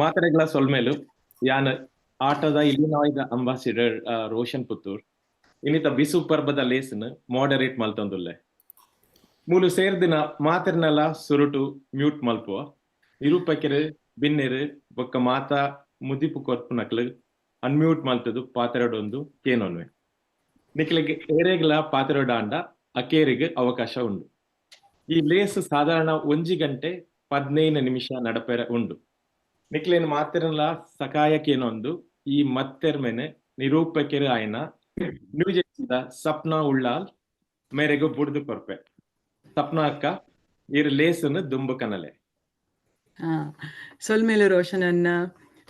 ಮಾತರೆಗಳ ಸೊಲ್ಮೇಲು ಯಾನ್ ಆಟದ ಇಲಿನಾಯ್ದ ಅಂಬಾಸಿಡರ್ ರೋಷನ್ ಪುತ್ತೂರ್ ಇನ್ನಿತ ಬಿಸು ಪರ್ಬದ ಲೇಸನ್ ಮಾಡರೇಟ್ ಮಲ್ತೊಂದುಲ್ಲೆ ಮೂಲು ಸೇರ್ದಿನ ಮಾತೆರ್ನೆಲ್ಲ ಸುರುಟು ಮ್ಯೂಟ್ ಮಲ್ಪುವ ನಿರೂಪಕರು ಬಿನ್ನೆರು ಬೊಕ್ಕ ಮಾತಾ ಮುದಿಪು ಕೊರ್ಪುನಕ್ಲು ಅನ್ಮ್ಯೂಟ್ ಮಲ್ತದು ಪಾತೆರಡೊಂದು ಕೇನೊನ್ವೆ ನಿಕ್ಲಿಗೆ ಏರೆಗ್ಲ ಪಾತೆರೊಡಾಂಡ ಅಕೇರಿಗೆ ಅವಕಾಶ ಉಂಡು. ಈ ಲೇಸ್ ಸಾಧಾರಣ 1 ಗಂಟೆ 15 ನಿಮಿಷ ನಡಪೆರ ಉಂಡು. ನಿಕ್ಲೇನು ಮಾತೆರಲ್ಲ ಸಕಾಯಕ್ಕೇನೊಂದು ಈ ಮತ್ತೆರ್ಮೆನೆ ನಿರೂಪಕರು ಆಯ್ನ ನ್ಯೂಜೆರ್ಸಿದ ಸಪ್ನಾ ಉಳ್ಳಾಲ್ ಮೇರೆಗೂ ಬುಡ್ದು ಕೊರ್ಪೆ. ಸಪ್ನಾ ಅಕ್ಕ ಇರ್ ಲೇಸನ್ನು ದುಂಬು ಕನಲೆ. ಸೊಲ್ಮೇಲು ರೋಷನನ್ನ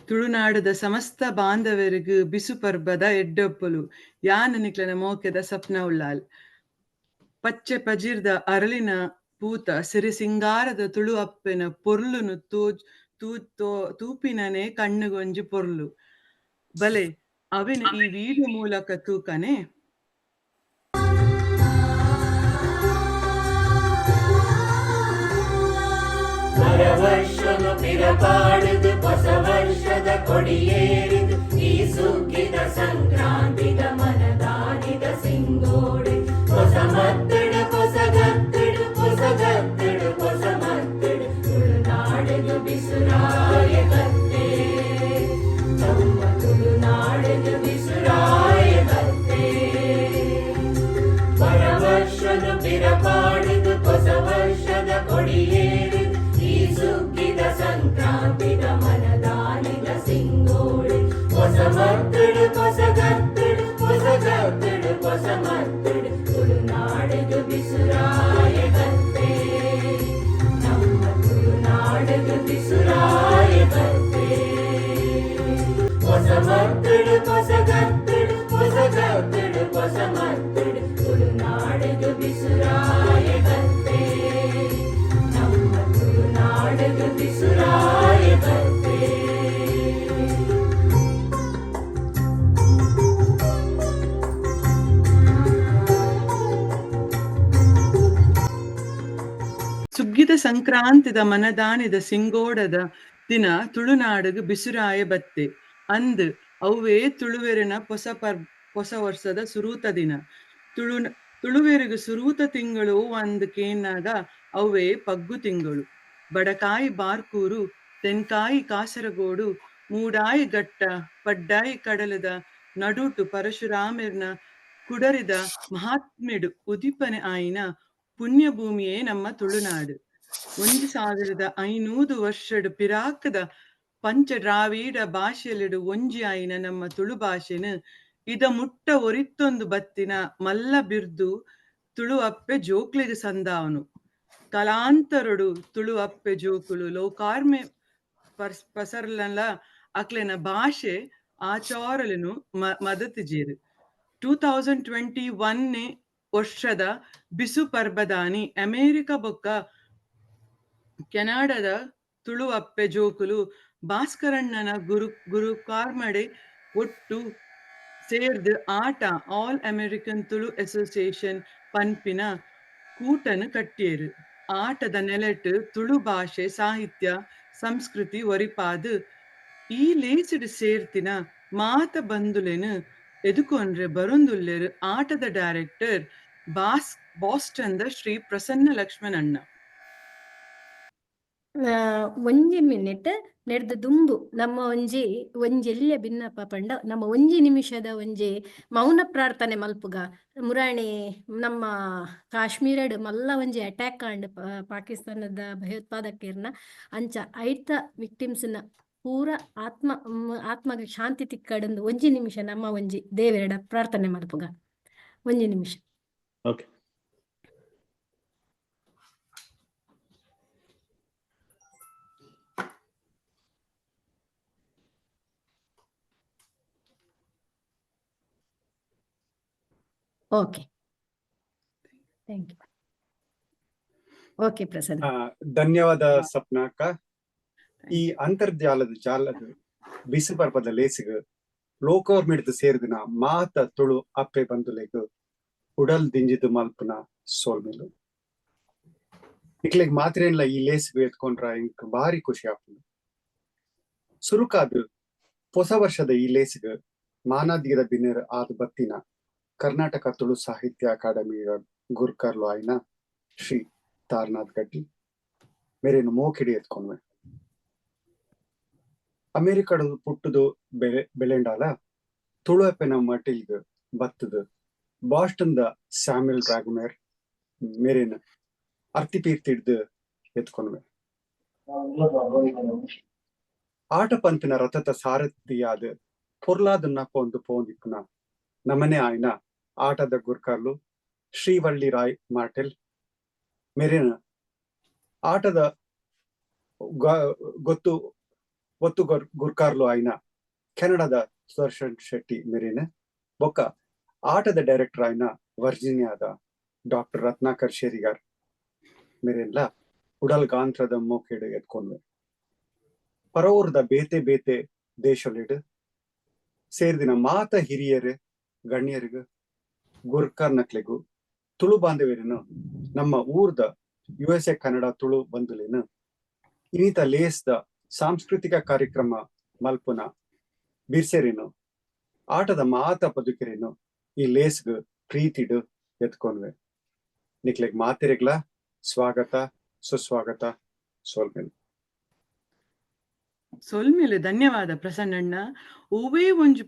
ತುಳುನಾಡದ ಸಮಸ್ತ ಬಾಂಧವರಿಗೂ ಬಿಸು ಪರ್ಬದ ಎಡ್ಡೊಪ್ಪಲು ಯಾನ ನಿಕ್ಲನ ಮೋಕೆದ ಸಪ್ನಾ ಉಳ್ಳಾಲ್. ಪಚ್ಚೆ ಪಜಿರ್ದ ಅರಳಿನ ಪೂತ ಸಿರಿ ಸಿಂಗಾರದ ತುಳು ಅಪ್ಪೆನ ಪೊರ್ಲುನು ತೂಪಿನನೆ ಕಣ್ಣುಗೊಂಜಿ ಪೊರ್ಲು ಬಲೆ ಅವಿನ ಈ ವಿಡಿಯೋ ಮೂಲಕ ತೂಕನೆ. ವರ್ಷನು ಪಿರಪಾಡಿದು ಹೊಸ ವರ್ಷದ ಕೊಡಿಯೇರಿದು ಈ ಸುಗ್ಗಿದ ಸಂಕ್ರಾಂತಿದ ಮನದಾನಿದ ಸಿಂಗೋಡೆ ಹೊಸ ಮತ್ತಡು ಹೊಸ ಗತ್ತಿಡು ಹೊಸ ಗತ್ತಿಡು ಹೊಸ ಮತ್ತಿಡು ತುಳುನಾಡಿದು ಬಿಸುರಾಯ ಗತ್ತೆ ನಮ್ಮ ತುಳುನಾಡಿದು ಬಿಸುರಾಯ ಗತ್ತೆ ವರ್ಷನು ಪಿರಪಾಡಿದು ಹೊಸ ವರ್ಷದ ಕೊಡಿಯೇರಿದು ಸುಗ್ಗಿದ ಸಂಕ್ರಾಂತಿದ ಮನದಾನಿದ ಸಿಂಗೋಳಿ ಹೊಸ ಮತ್ತಿಡು ಹೊಸ ಗತ್ತಿಡು ಹೊಸ ಗತ್ತಿಡು ಹೊಸ ಮತ್ತಿಡು ತುಳುನಾಡಿದು ಬಿಸುರಾಯ ಗತ್ತೆ ನಮ್ಮ ತುಳುನಾಡಿದು ಬಿಸುರಾಯ ಗತ್ತೆ ಹೊಸ ಮತ್ತಿಡು ಹೊಸ ಗತ್ತಿಡು ಹೊಸ ಗತ್ತಿಡು ಹೊಸ ಮತ್ತಿಡು ತುಳುನಾಡಿದು ಬಿಸುರಾಯ ಗತ್ತೆ ಬಿಸುರಾಯ ಗತ್ತೆ. ಸುಗ್ಗಿದ ಸಂಕ್ರಾಂತಿದ ಮನದಾನಿದ ಸಿಂಗೋಡದ ದಿನ ತುಳುನಾಡಿಗೆ ಬಿಸುರಾಯ ಬತ್ತೆ ಅಂದ್ ಅವೇ ತುಳುವೆರಿನ ಹೊಸ ವರ್ಷದ ಸುರೂತ ದಿನ. ತುಳುವೆರಿಗ ಸುರೂತ ತಿಂಗಳು ಒಂದ್ ಕೇನಾಗ ಅವೇ ಪಗ್ಗು ತಿಂಗಳು. ಬಡಕಾಯಿ ಬಾರ್ಕೂರು, ತೆನ್ಕಾಯಿ ಕಾಸರಗೋಡು, ಮೂಡಾಯಿ ಗಟ್ಟ, ಪಡ್ಡಾಯಿ ಕಡಲದ ನಡುಟು ಪರಶುರಾಮಿರ್ನ ಕುಡರಿದ ಮಹಾತ್ಮೆಡು ಉದಿಪನೆ ಆಯ್ನ ಪುಣ್ಯಭೂಮಿಯೇ ನಮ್ಮ ತುಳುನಾಡು. 1500 ವರ್ಷಡು ಪಿರಾಕದ ಪಂಚ ದ್ರಾವಿಡ ಭಾಷೆಯಲ್ಲಿಡು ಒಂಜಿ ಆಯ್ನ ನಮ್ಮ ತುಳು ಭಾಷೆನು ಇದ ಮುಟ್ಟ ಒರಿತ್ತೊಂದು ಬತ್ತಿನ ಮಲ್ಲ ಬಿರ್ದು ತುಳು ಅಪ್ಪೆ ಜೋಕ್ಲಿಗೆ ಸಂದಾವನು. ಕಲಾಂತರಡು ತುಳು ಅಪ್ಪೆ ಜೋಕುಲು ಲೋಕಾರ್ಮೆ ಪಸರ್ಲಲ ಅಕ್ಲೆನ ಭಾಷೆ ಆಚಾರಲೆನು ಮದತಿಜೇರು. 2021 ವರ್ಷದ ಬಿಸು ಪರ್ಬದಾನಿ ಅಮೇರಿಕ ಬೊಕ್ಕ ಕೆನಡಾದ ತುಳು ಅಪ್ಪೆ ಜೋಕುಲು ಭಾಸ್ಕರಣ್ಣನ ಗುರು ಕಾರ್ಮಡೆ ಒಟ್ಟು ಸೇರ್ದು ಆಟ ಆಲ್ ಅಮೆರಿಕನ್ ತುಳು ಅಸೋಸಿಯೇಷನ್ ಪನ್ಪಿನ ಕೂಟನು ಕಟ್ಟಿಯರು. ಆಟದ ನೆಲೆಟ್ಟು ತುಳು ಭಾಷೆ ಸಾಹಿತ್ಯ ಸಂಸ್ಕೃತಿ ಒರಿಪಾದು ಈ ಲೇಸಿಡು ಸೇರ್ತಿನ ಮಾತ ಬಂದುಲೆನು ಎದುಕೊಂಡ್ರೆ ಬರೊಂದುಲ್ಲೆರು ಆಟದ ಡೈರೆಕ್ಟರ್ ಬಾಸ್ಟನ್ದ ಶ್ರೀ ಪ್ರಸನ್ನ ಲಕ್ಷ್ಮಣ್ ಅಣ್ಣ. ಒಂಜಿ ಮಿನಿಟ್ ನೆಡ್ದು ದುಂಬು ನಮ್ಮ ಒಂಜೆಲ್ಯ ಭಿನ್ನಪ್ಪ ಪಂಡ ನಮ್ಮ 1 ನಿಮಿಷದ ಒಂಜಿ ಮೌನ ಪ್ರಾರ್ಥನೆ ಮಲ್ಪುಗ ಮುರಾಣಿ ನಮ್ಮ ಕಾಶ್ಮೀರಡ್ ಮಲ್ಲ ಒಂಜಿ ಅಟ್ಯಾಕ್ ಆಂಡ್ ಪಾಕಿಸ್ತಾನದ ಭಯೋತ್ಪಾದಕರ್ನ ಅಂಚ ಐತ ವಿಕ್ಟಿಮ್ಸ್ನ ಪೂರ ಆತ್ಮಗೆ ಶಾಂತಿ ತಿಕ್ಕಡಂದು 1 ನಿಮಿಷ ನಮ್ಮ ಒಂಜಿ ದೇವೆರಡ ಪ್ರಾರ್ಥನೆ ಮಲ್ಪುಗ 1 ನಿಮಿಷ. Okay. Okay, thank you. Okay Prasad. ಧನ್ಯವಾದ ಸಪ್ನಾ ಅಕ್ಕ. ಈ ಜಾಲದ ಬಿಸು ಪರ್ಬದ ಲೇಸಿಗ ಲೋಕವರ್ ಮಿಡ್ದು ಸೇರಿದಿನ ಮಾತ ತುಳು ಅಪ್ಪೆ ಬಂದುಲೆಗ್ ಉಡಲ್ ದಿಂಜಿದು ಮಲ್ಪುನ ಸೋಲ್ಮೆಲು ಇಕ್ಲೆಗ್ ಮಾತ್ರೇನ್ಲ ಈ ಲೇಸಿಗೆ ಎತ್ಕೊಂಡ್ರ ಇಂಕ್ ಬಾರಿ ಖುಷಿ ಆಪುಂಡು. ಸುರುಕಾದು ಹೊಸ ವರ್ಷದ ಈ ಲೇಸಿಗೆ ಮಾನಾದಿಗದ ಬಿನ್ನೆರ್ ಆದ ಬತ್ತಿನ ಕರ್ನಾಟಕ ತುಳು ಸಾಹಿತ್ಯ ಅಕಾಡೆಮಿಯ ಗುರ್ಕರ್ಲು ಆಯ್ನ ಶ್ರೀ ತಾರ್ನಾಥ್ ಗಟ್ಟಿ ಮೇರೇನು ಮೋಕಿಡಿ ಎತ್ಕೊಂಡ್ವೆ. ಅಮೆರಿಕದ ಪುಟ್ಟದು ಬೆಳೆಂಡಾಲ ತುಳು ಎಪ್ಪೆನ ಮಟಿಲ್ಗ್ ಬತ್ತದ ಬಾಸ್ಟನ್ದ ಸ್ಯಾಮ್ಯುಲ್ ಡ್ರಾಗ್ಮೇರ್ ಮೇರೇನು ಅರ್ತಿಪೀರ್ತಿಡ್ದು ಎತ್ಕೊಂಡ್ವೆ. ಆಟ ಪಂಪಿನ ರಥದ ಸಾರಥಿಯಾದ ಪೊರ್ಲಾದನ್ನ ಪೊಂದು ಪೋಂದಿಪ್ಪುನ ನಮನೆ ಆಯ್ನ ಆಟದ ಗುರ್ಕಾರ್ಲು ಶ್ರೀವಳ್ಳಿ ರಾಯ್ ಮಾರ್ಟೆಲ್ ಮೇರೇನ ಆಟದ ಗೊತ್ತು ಒತ್ತು ಗುರ್ಕಾರ್ಲು ಆಯ್ನ ಕೆನಡಾದ ಸುದರ್ಶನ್ ಶೆಟ್ಟಿ ಮೇರೇನ ಬೊಕ್ಕ ಆಟದ ಡೈರೆಕ್ಟರ್ ಆಯ್ನ ವರ್ಜಿನಿಯಾದ ಡಾಕ್ಟರ್ ರತ್ನಾಕರ್ ಶೇರಿಗಾರ್ ಮೇರೆಲ್ಲ ಉಡಲ್ ಗಾಂತ್ರದ ಮೋಕೆಡು ಎತ್ಕೊಂಡ್ವೆ. ಪರವೂರ್ದ ಬೇತೆ ಬೇತೆ ದೇಶಲಿಡ್ ಸೇರ್ದಿನ ಮಾತ ಹಿರಿಯರು ಗಣ್ಯರಿಗೂ ಗುರ್ಕರ್ನಕ್ಲೆಗೂ ತುಳು ಬಾಂಧವ್ಯರೇನು ನಮ್ಮ ಊರ್ದ USA ಕನ್ನಡ ತುಳು ಬಂಧುಲೇನು ಇನ್ನಿತ ಲೇಸ್ದ ಸಾಂಸ್ಕೃತಿಕ ಕಾರ್ಯಕ್ರಮ ಮಲ್ಪುನ ಬಿರ್ಸೆರೇನು ಆಟದ ಮಾತ ಬದುಕಿರೇನು ಈ ಲೇಸ್ಗ್ ಪ್ರೀತಿಡು ಎತ್ಕೊಂಡ್ವೆ. ನಿಕ್ಲೆಗ್ ಮಾತಿರೆಗ್ಲ ಸ್ವಾಗತ ಸುಸ್ವಾಗತ ಸೋಲ್ಮೇಲೆ. ಸೊಲ್ಮೇಲೆ ಧನ್ಯವಾದ ಪ್ರಸನ್ನಣ್ಣ. ಓವೇ ಒಂಜಿ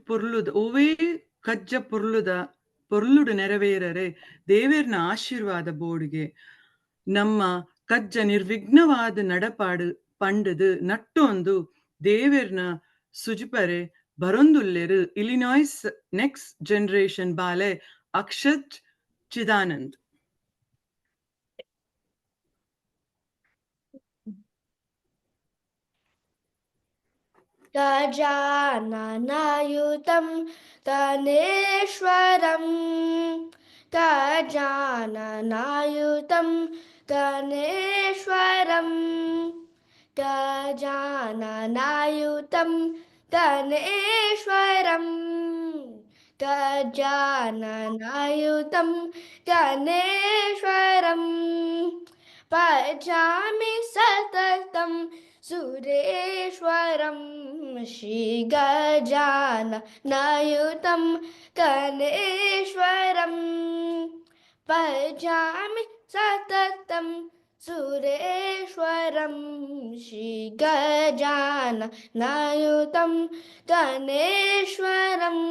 ಓವೇ ಕಜ್ಜ ಪೊರ್ಲುಡು ನೆರವೇರರೆ ದೇವೇರ್ನ ಆಶೀರ್ವಾದ ಬೋಡಿಗೆ ನಮ್ಮ ಕಜ್ಜ ನಿರ್ವಿಘ್ನವಾದ ನಡಪಾಡು ಪಂಡದು ನಟ್ಟೊಂದು ದೇವೇರ್ನ ಸುಜಿಪರೆ ಬರೊಂದುಲ್ಲೆರು ಇಲಿನಾಯ್ಸ್ ನೆಕ್ಸ್ಟ್ ಜನರೇಷನ್ ಬಾಲೆ ಅಕ್ಷತ್ ಚಿದಾನಂದ್. गजाननायुतं गणेश्वरं गजाननायुतं गणेश्वरं गजाननायुतं गणेश्वरं गजाननायुतं गणेश्वरं भजामि सततं सुरेश्वरं श्री गजाननायुतं गणेश्वरं भजामि सततं सुरेश्वरं श्री गजाननायुतं गणेश्वरम्.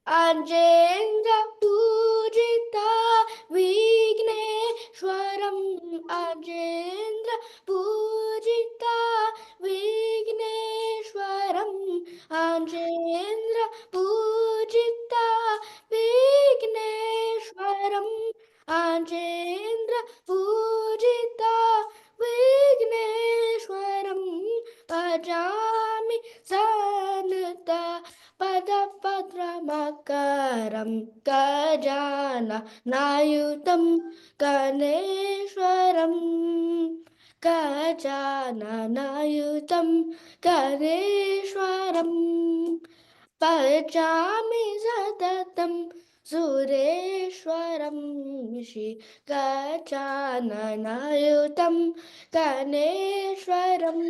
अजेन्द्र पूजिता विघ्नेश्वरम् अजेन्द्र पूजिता विघ्नेश्वरम् अजेन्द्र पूजिता विघ्नेश्वरम् अजेन्द्र पूजिता विघ्नेश्वरम् भजामि सनता पदपत्रमकरं गजाननायुतं गणेश्वरं गजाननायुतं गणेश्वरं भजामि सततं सुरेश्वरं श्री गजाननायुतं गणेश्वरम्.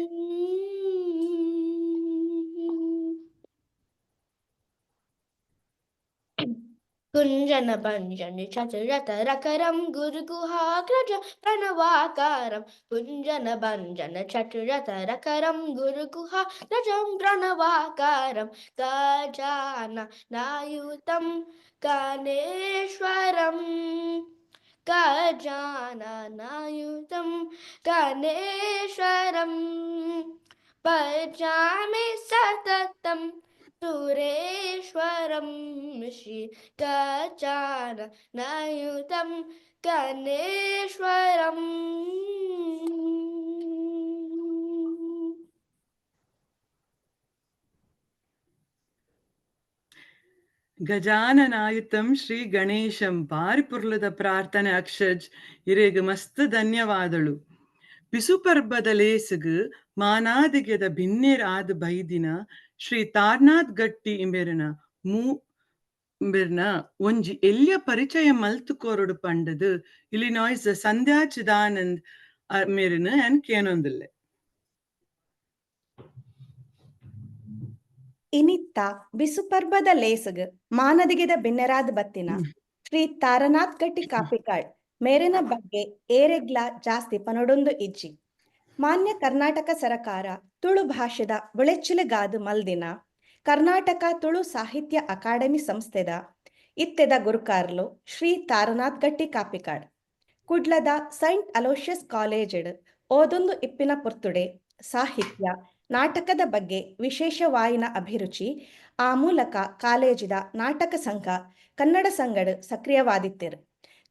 कुञ्जन भञ्जन चतुरतरकरं गुरुगुहाग्रज प्रणवाकारं कुञ्जन भञ्जन चतुरतरकरं गुरुगुहाग्रजं प्रणवाकारं गजाननायुतं गणेश्वरं गजाननायुतं गणेश्वरं भजामि सततं सुरेश्वरं श्री गजाननायुतं गणेश्वरम्. ಗಜಾನನಾಯುತಂ ಶ್ರೀ ಗಣೇಶಂ ಬಾರಿಪುರ್ಲದ ಪ್ರಾರ್ಥನೆ ಅಕ್ಷಜ್ ಇರೇಗ ಮಸ್ತ್ ಧನ್ಯವಾದಳು. ಬಿಸುಪರ್ಬದ ಲೇಸಗ್ ಮಾನಾದಿಗೆದ ಭಿನ್ನೇರ್ ಆದ ಬೈದಿನ ಶ್ರೀ ತಾರ್ನಾಥ್ ಗಟ್ಟಿ ಇಂಬೆರನ ಬಿರ್ನ ಒಂಜಿ ಎಲ್ಯ ಪರಿಚಯ ಮಲ್ತು ಕೋರೊಡು ಪಂಡದು ಇಲಿನಾಯ್ಸ್ ಸಂಧ್ಯಾ ಚಿದಾನಂದ್ ಮೇರಿನ ಅನ್ ಕೇನೊಂದಿಲ್ಲೆ. ಇನಿತ್ತ ಬಿಸುಪರ್ಬದ ಲೇಸಗ್ ಮಾನದಿಗೆದ ಬಿನ್ನೆರಾದ್ ಬತ್ತಿನ ಶ್ರೀ ತಾರನಾಥ್ ಗಟ್ಟಿ ಕಾಪಿಕಾಳ್ ಮೇರಿನ ಬಗ್ಗೆ ಏರೆಗ್ಲ ಜಾಸ್ತಿ ಪನೊಡೊಂದು ಇಜ್ಜಿ. ಮಾನ್ಯ ಕರ್ನಾಟಕ ಸರಕಾರ ತುಳು ಭಾಷೆದ ಬುಳೆಚ್ಚಿಲೆಗಾದು ಮಲ್ದಿನ ಕರ್ನಾಟಕ ತುಳು ಸಾಹಿತ್ಯ ಅಕಾಡೆಮಿ ಸಂಸ್ಥೆದ ಇತ್ತೆದ ಗುರುಕಾರ್ಲು ಶ್ರೀ ತಾರನಾಥ್ ಗಟ್ಟಿ ಕಾಪಿಕಾಡ್ ಕುಡ್ಲದ ಸೈಂಟ್ ಅಲೋಷಿಯಸ್ ಕಾಲೇಜಡ್ ಓದೊಂದು ಇಪ್ಪಿನ ಪುರ್ತುಡೆ ಸಾಹಿತ್ಯ ನಾಟಕದ ಬಗ್ಗೆ ವಿಶೇಷವಾಯಿನ ಅಭಿರುಚಿ. ಆ ಮೂಲಕ ಕಾಲೇಜಿದ ನಾಟಕ ಸಂಘ ಕನ್ನಡ ಸಂಗಡ್ ಸಕ್ರಿಯವಾದಿತ್ತೆರು.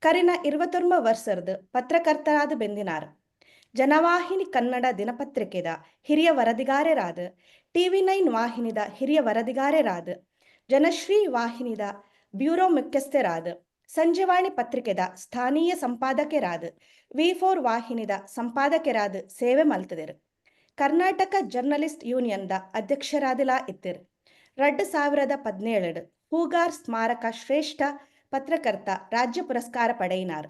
ಕರಿನ 29 ವರ್ಷದ ಪತ್ರಕರ್ತರಾದ ಬೆಂದಿನಾರ್. ಜನವಾಹಿನಿ ಕನ್ನಡ ದಿನಪತ್ರಿಕೆದ ಹಿರಿಯ ವರದಿಗಾರರಾದ, TV9 ವಾಹಿನಿದ ಹಿರಿಯ ವರದಿಗಾರರಾದ, ಜನಶ್ರೀ ವಾಹಿನಿದ ಬ್ಯೂರೋ ಮುಖ್ಯಸ್ಥರಾದ, ಸಂಜೆವಾಣಿ ಪತ್ರಿಕೆದ ಸ್ಥಾನೀಯ ಸಂಪಾದಕರಾದ, V4 ವಾಹಿನಿದ ಸಂಪಾದಕರಾದ ಸೇವೆ ಮಲ್ತದರು. ಕರ್ನಾಟಕ ಜರ್ನಲಿಸ್ಟ್ ಯೂನಿಯನ್ದ ಅಧ್ಯಕ್ಷರಾದಿಲಾ ಇತ್ತಿರು. 2017 ಹೂಗಾರ್ ಸ್ಮಾರಕ ಶ್ರೇಷ್ಠ ಪತ್ರಕರ್ತ ರಾಜ್ಯ ಪುರಸ್ಕಾರ ಪಡೆಯಿನಾರ್.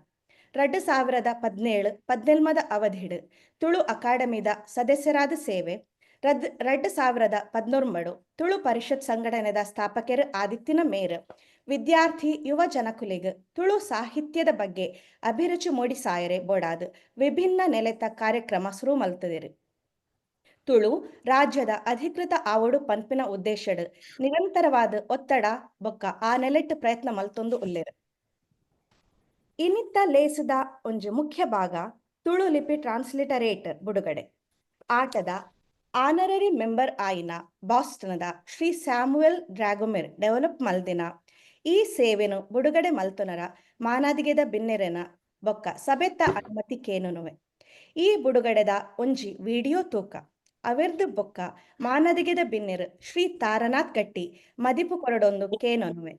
2017-18 ಅವಧಿಡ್ ತುಳು ಅಕಾಡೆಮಿದ ಸದಸ್ಯರಾದ ಸೇವೆ. 2019 ತುಳು ಪರಿಷತ್ ಸಂಘಟನೆದ ಸ್ಥಾಪಕರು ಆದಿತ್ತಿನ ಮೇರ್. ವಿದ್ಯಾರ್ಥಿ ಯುವ ಜನಕುಲಿಗ್ ತುಳು ಸಾಹಿತ್ಯದ ಬಗ್ಗೆ ಅಭಿರುಚಿ ಮೂಡಿಸಾಯರೆ ಬೋಡಾದ್ ವಿಭಿನ್ನ ನೆಲೆತ ಕಾರ್ಯಕ್ರಮ ಶುರು ಮಲ್ತದಿರು. ತುಳು ರಾಜ್ಯದ ಅಧಿಕೃತ ಆವಡು ಪನ್ಪಿನ ಉದ್ದೇಶಡ್ ನಿರಂತರವಾದ ಒತ್ತಡ ಬೊಕ್ಕ ಆ ನೆಲೆಟ್ ಪ್ರಯತ್ನ ಮಲ್ತೊಂದು ಉಲ್ಲೆರು. ಇನ್ನಿತ್ತ ಲೇಸದ ಒಂಜಿ ಮುಖ್ಯ ಭಾಗ ತುಳು ಲಿಪಿ ಟ್ರಾನ್ಸ್ಲಿಟರೇಟರ್ ಬುಡುಗಡೆ. ಆಟದ ಆನರರಿ ಮೆಂಬರ್ ಆಯಿನ ಬಾಸ್ಟನ್ದ ಶ್ರೀ ಸ್ಯಾಮುವೆಲ್ ಡ್ರಾಗೊಮೆರ್ ಡೆವಲಪ್ ಮಲ್ದಿನ ಈ ಸೇವೆನು ಬುಡುಗಡೆ ಮಲ್ತೊನರ ಮಾನಾದಿಗೆದ ಬಿನ್ನೆರೆನ ಬೊಕ್ಕ ಸಭೆತ್ತ ಅನುಮತಿ ಕೇನುನುವೆ. ಈ ಬುಡುಗಡೆದ ಒಂಜಿ ವಿಡಿಯೋ ತೂಕ ಅವೆರ್ದು ಬೊಕ್ಕ ಮಾನದಿಗೆದ ಬಿನ್ನೆರ್ ಶ್ರೀ ತಾರನಾಥ್ ಗಟ್ಟಿ ಮದಿಪು ಕೊರಡೊಂದು ಕೇನೊನುವೆ.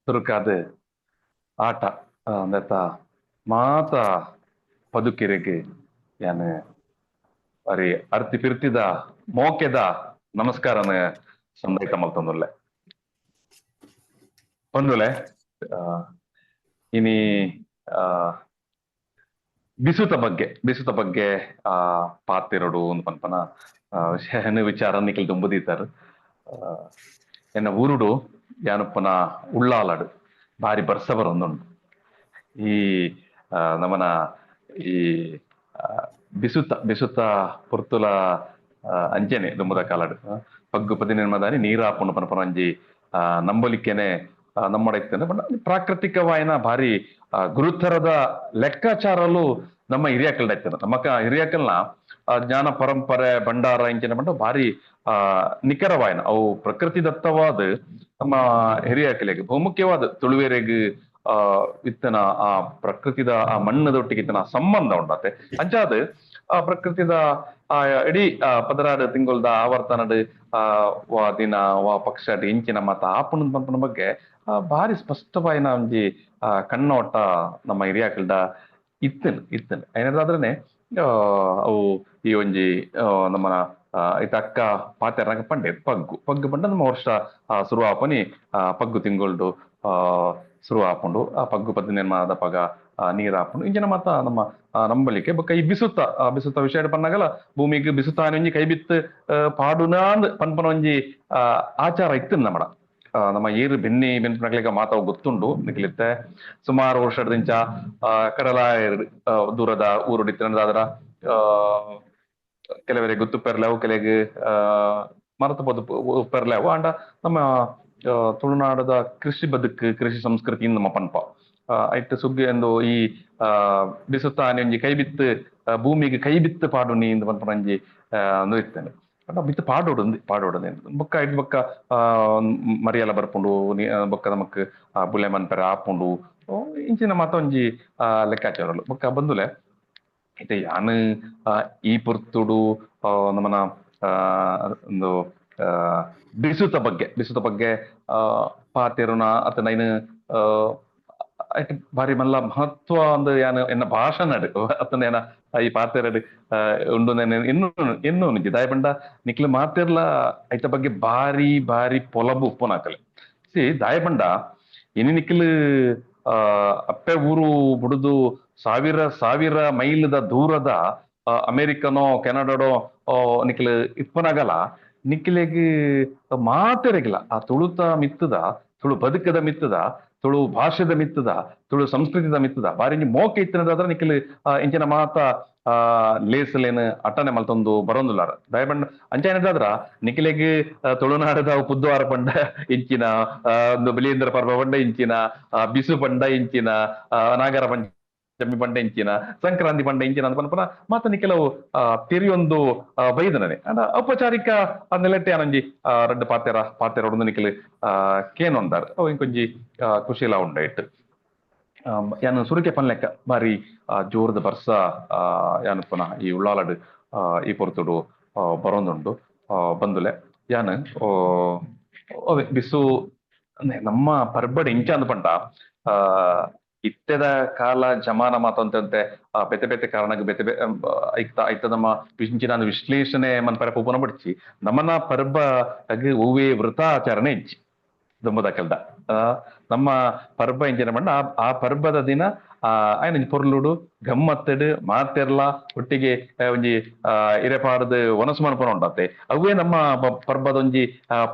ತುರುಕಾದ ಆಟ ಅಂದತ ಮಾತ ಪದುಕಿರೆಗೆ ಯಾನ್ ಅರಿ ಅರ್ತಿ ಪಿರ್ತಿದ ಮೋಕೆದ ನಮಸ್ಕಾರನ ಸಂದೈತ ಮಲ್ತೊಂದುಲ್ಲೆ ಒಂದುಲೆ ಇನಿ ಬಿಸುತ ಬಗ್ಗೆ ಪಾತಿರೋಡು ಒಂದು ಪನ್ಪನ ವಿಚಾರ ನಿಖಿಲ್ ತುಂಬುದೀತಾರ ಎನ್ನ ಊರುಡು ಯಾನಪ್ಪನ ಉಳ್ಳಾಲಾಡು ಭಾರಿ ಬರ್ಸ ಬರೊಂದುಂಡು. ಈ ನಮನ ಈ ಬಿಸುತ್ತ ಪೊರ್ತುಲ ಅಂಚೆನೆ ದುಂಬುದ ಕಾಲಡ್ ಪಗ್ಗು ಪದಿನೆನ್ಮದಾನಿ ನೀರಾಪುಂಡು ಪನ್ಪನ ಒಂಜಿ ನಂಬಲಿಕ್ಕೆನೆ ನಮ್ಮಡ ಇತ್ತಂದ್ರೆ ಪ್ರಾಕೃತಿಕವಾಯಿನ ಭಾರಿ ಗುರುತರದ ಲೆಕ್ಕಾಚಾರಲು ನಮ್ಮ ಹಿರಿಯಕಲ್ಡ ಇತ್ತಂದ್ರೆ ನಮ್ಮಕ್ಕ ಹಿರಿಯಕಲ್ನ ಜ್ಞಾನ ಪರಂಪರೆ ಭಂಡಾರ ಇಂಚಿನ ಬಂದು ಭಾರಿ ನಿಖರವಾಯಿನ ಅವು ಪ್ರಕೃತಿ ದತ್ತವಾದ ನಮ್ಮ ಹಿರಿಯಕಲೆಗೆ ಬಹುಮುಖ್ಯವಾದ ತುಳುವೆರೆಗ್ ಇತ್ತನ ಆ ಪ್ರಕೃತಿದ ಆ ಮಣ್ಣದೊಟ್ಟಿಗೆ ಇತ್ತನ ಸಂಬಂಧ ಉಂಡತೆ ಅಂಚಾದ ಆ ಪ್ರಕೃತಿದ ಆ ಇಡೀ ಪದರಾಡು ತಿಂಗೊಳ್ದ ಆವರ್ತನಡ್ ವಾ ದಿನ ವಾ ಪಕ್ಷ ಇಂಚಿನ ಮತ ಆಪುಣ ಪಂಪನ ಬಗ್ಗೆ ಭಾರಿ ಸ್ಪಷ್ಟವಾಯಿನ ಒಂಜಿ ಕಣ್ಣೋಟ ನಮ್ಮ ಹಿರಿಯಕಲ್ಡ ಇತ್ತನ್ ಏನಾದ್ರೇನೆ ಅವು ಈ ಒಂಜಿ ನಮ್ಮನ ಐತ ಅಕ್ಕ ಪಾತೆರ್ನಾಗ ಪಂಡೆ ಪಗ್ಗು ಪಂಡ ನಮ್ಮ ವರ್ಷ ಶುರು ಆಪನಿ ಪಗ್ಗು ತಿಂಗೊಳ್ಡು ಶುರು ಆಪುಂಡು ಆ ಪಗ್ಗು ಪದಿನೆನ್ಮಾದ ಪಗ ನೀರ್ ಆಪುಂಡು ಇಂಚಿನ ಮಾತ ನಮ್ಮ ನಂಬಲಿಕೆ ಬೊಕ್ಕ ಈ ಬಿಸುತ್ತ ವಿಷಯ ಪನ್ನಾಗಲ ಭೂಮಿಗೆ ಬಿಸುತ್ತಾನೆ ಒಂಜಿ ಕೈ ಬಿತ್ತು ಪಾಡುನಾಂದ್ ಪನ್ಪನ ಒಂಜಿ ಆಚಾರ ಇತ್ತು ನಮ್ಮಡ ನಮ್ಮ ಏರು ಬೆನ್ಪನಗ್ಲಿಗ ಮಾತಾವ್ ಗೊತ್ತುಂಡು ನಿಕ್ಲಿತ್ತೆ ಸುಮಾರು ವರ್ಷದಿಂಚ ಕಡಲ ದೂರದ ಊರುಡಿತ್ತಿನದಾದ್ರ ಕೆಲವರಿಗೆ ಗೊತ್ತು ಪೆರ್ಲೆವು ಕೆಲಗೆ ಮರತು ಪೆರ್ಲೆವು ಅಂಡ ನಮ್ಮ ತುಳುನಾಡದ ಕೃಷಿ ಬದುಕು ಕೃಷಿ ಸಂಸ್ಕೃತಿ ನಮ್ಮ ಪನ್ಪ ಐಟ್ ಸುಗ್ಗಿ ಎಂದು ಈ ಬಿಸುತ್ತಾನೆ ಒಂಜಿ ಕೈ ಬಿತ್ತು ಭೂಮಿಗೆ ಕೈ ಬಿತ್ತು ಪಾಡುನಿ ಎಂದು ಪನ್ಪನ ಒಂಜಿ ಇರ್ತೇನೆ ಬಿತ್ತು ಪಾಡೋಡು ಬೊಕ್ಕ ಐಟ್ ಬೊಕ್ಕ ಮರಿಯೆಲ್ಲ ಬರ್ಪುಂಡು ಬೊಕ್ಕ ನಮಕ್ ಬುಲೆ ಮನ್ಪೆರೆ ಆಪುಂಡು ಇಂಚಿನ ಮಾತ ಒಂಜಿ ಲೆಕ್ಕಾಚಾರಲು ಬೊಕ್ಕ ಬಂದುಲೆ ಐತೆ ಯಾನ್ ಈ ಪೊರ್ತುಡು ನಮ್ಮನ ಒಂದು ಬಿಸುತ ಬಗ್ಗೆ ಪಾತೆರುನ ಅತ್ತ ನೈನ್ ಐಟ್ ಬಾರಿ ಮಲ್ಲ ಮಹತ್ವ ಒಂದು ಯಾನ್ ಎನ್ನ ಭಾಷಣಡ್ ಅತ್ತನ ಏನ ಈ ಪಾತೆರಡ್ ಉಂಡು ಎನ್ನು ನಿಜ ದಾಯ ಪಂಡ ನಿಕ್ಲೆ ಮಾತೆರ್ಲ ಐತ ಬಗ್ಗೆ ಭಾರಿ ಪೊಲಬು ಉಪ್ಪುನಾಕಲೆ ದಾಯ ಪಂಡ ಎನಿ ನಿಕ್ಲು ಅಪ್ಪೆ ಊರು ಬುಡುದು ಸಾವಿರ ಮೈಲ್ದ ದೂರದ ಅಮೆರಿಕನೋ ಕೆನಡಾಡೋ ನಿಕ್ಲು ಇಪ್ಪನಾಗಲ್ಲ ನಿಕ್ಲೆಗ್ ಮಾತೆರೆಗಿಲ್ಲ ಆ ತುಳುತ ಮಿತ್ತದ ತುಳು ಬದುಕದ ಮಿತ್ತದ ತುಳು ಭಾಷೆದ ಮಿತ್ತದ ತುಳು ಸಂಸ್ಕೃತಿದ ಮಿತ್ತದ ಬಾರಿ ಮೋಕೆ ಇತ್ತಿನದಾದ್ರ ನಿಕ್ಲು ಇಂಚಿನ ಮಾತ ಲೇಸಲೇನು ಅಟ್ಟನೆ ಮಲ್ತೊಂದು ಬರೋಂದುಲ್ಲಾರ ದಯಬಂಡ ಅಂಚೇನದಾದ್ರ ನಿಖಿಲೆಗ್ ತುಳುನಾಡದ ಪುದ್ವಾರ ಪಂಡ ಇಂಚಿನ ಒಂದು ಬಲಿಯೇಂದ್ರ ಪರ್ವ ಪಂಡ ಇಂಚಿನ ಬಿಸು ಪಂಡ ಇಂಚಿನ ನಾಗರ ಪಂಚಮಿ ಪಂಡ ಇಂಚಿನ ಸಂಕ್ರಾಂತಿ ಪಂಡ ಇಂಚಿನ ಅಂತ ಪನ್ಪನ ಮಾತ ನಿಖಿಲವು ತಿರಿಯೊಂದು ಬೈದನೇ ಅಂಡ ಔಪಚಾರಿಕ ನೆಲೆಟ್ಟೆ ಅನಂಜಿ ರಡ್ಡು ಪಾತೆರ ಹೊಡೆದು ನಿಖಿಲ್ ಕೇನೊಂದಾರ್ ಅವು ಇಂಕೊಂಜಿ ಖುಷಿಲ ಉಂಡ ಇಟ್ಟು ಯಾನು ಸುರುಕೆ ಪನ್ಲೆಕ್ಕ ಬಾರಿ ಜೋರದ ಬರ್ಸ ಯಾನು ಪುನಃ ಈ ಉಳ್ಳಾಲಡ್ ಈ ಪೊರ್ತುಡು ಬರೋಂದುಂಡು ಬಂದುಲೆ ಯಾನು ಬಿಸು ನಮ್ಮ ಪರ್ಬಡ್ ಇಂಚ ಅಂದ್ ಪಂಡ ಇತ್ತೆದ ಕಾಲ ಜಮಾನ ಮಾತಂತೆ ಬೆತೆ ಕಾರಣಕ್ಕೆ ಬೆತೆ ಐತ ನಮ್ಮ ಇಂಚಿನ ವಿಶ್ಲೇಷಣೆ ಮನ್ಪರ ಪೂಪನ ಬಡ್ಚಿ ನಮ್ಮನ ಪರ್ಬ ಹೂವೇ ವೃತಾಚರಣೆ ಇಜ್ಜಿ ದುಂಬದ ಕೆಲ್ದ ನಮ್ಮ ಪರ್ಬ ಇಂಚಿನ ಬಂಡ ಆ ಪರ್ಬದ ದಿನ ಆಯ್ನ ಪೊರ್ಲುಡು ಗಮ್ಮತ್ತಡ್ ಮಾತೆರ್ಲ ಒಟ್ಟಿಗೆ ಒಂಜಿ ಇರೆಪಾಡದು ಒನಸು ಮನ್ಪನ ಉಂಡತ್ತೆ ಅವೇ ನಮ್ಮ ಪರ್ಬದ ಒಂಜಿ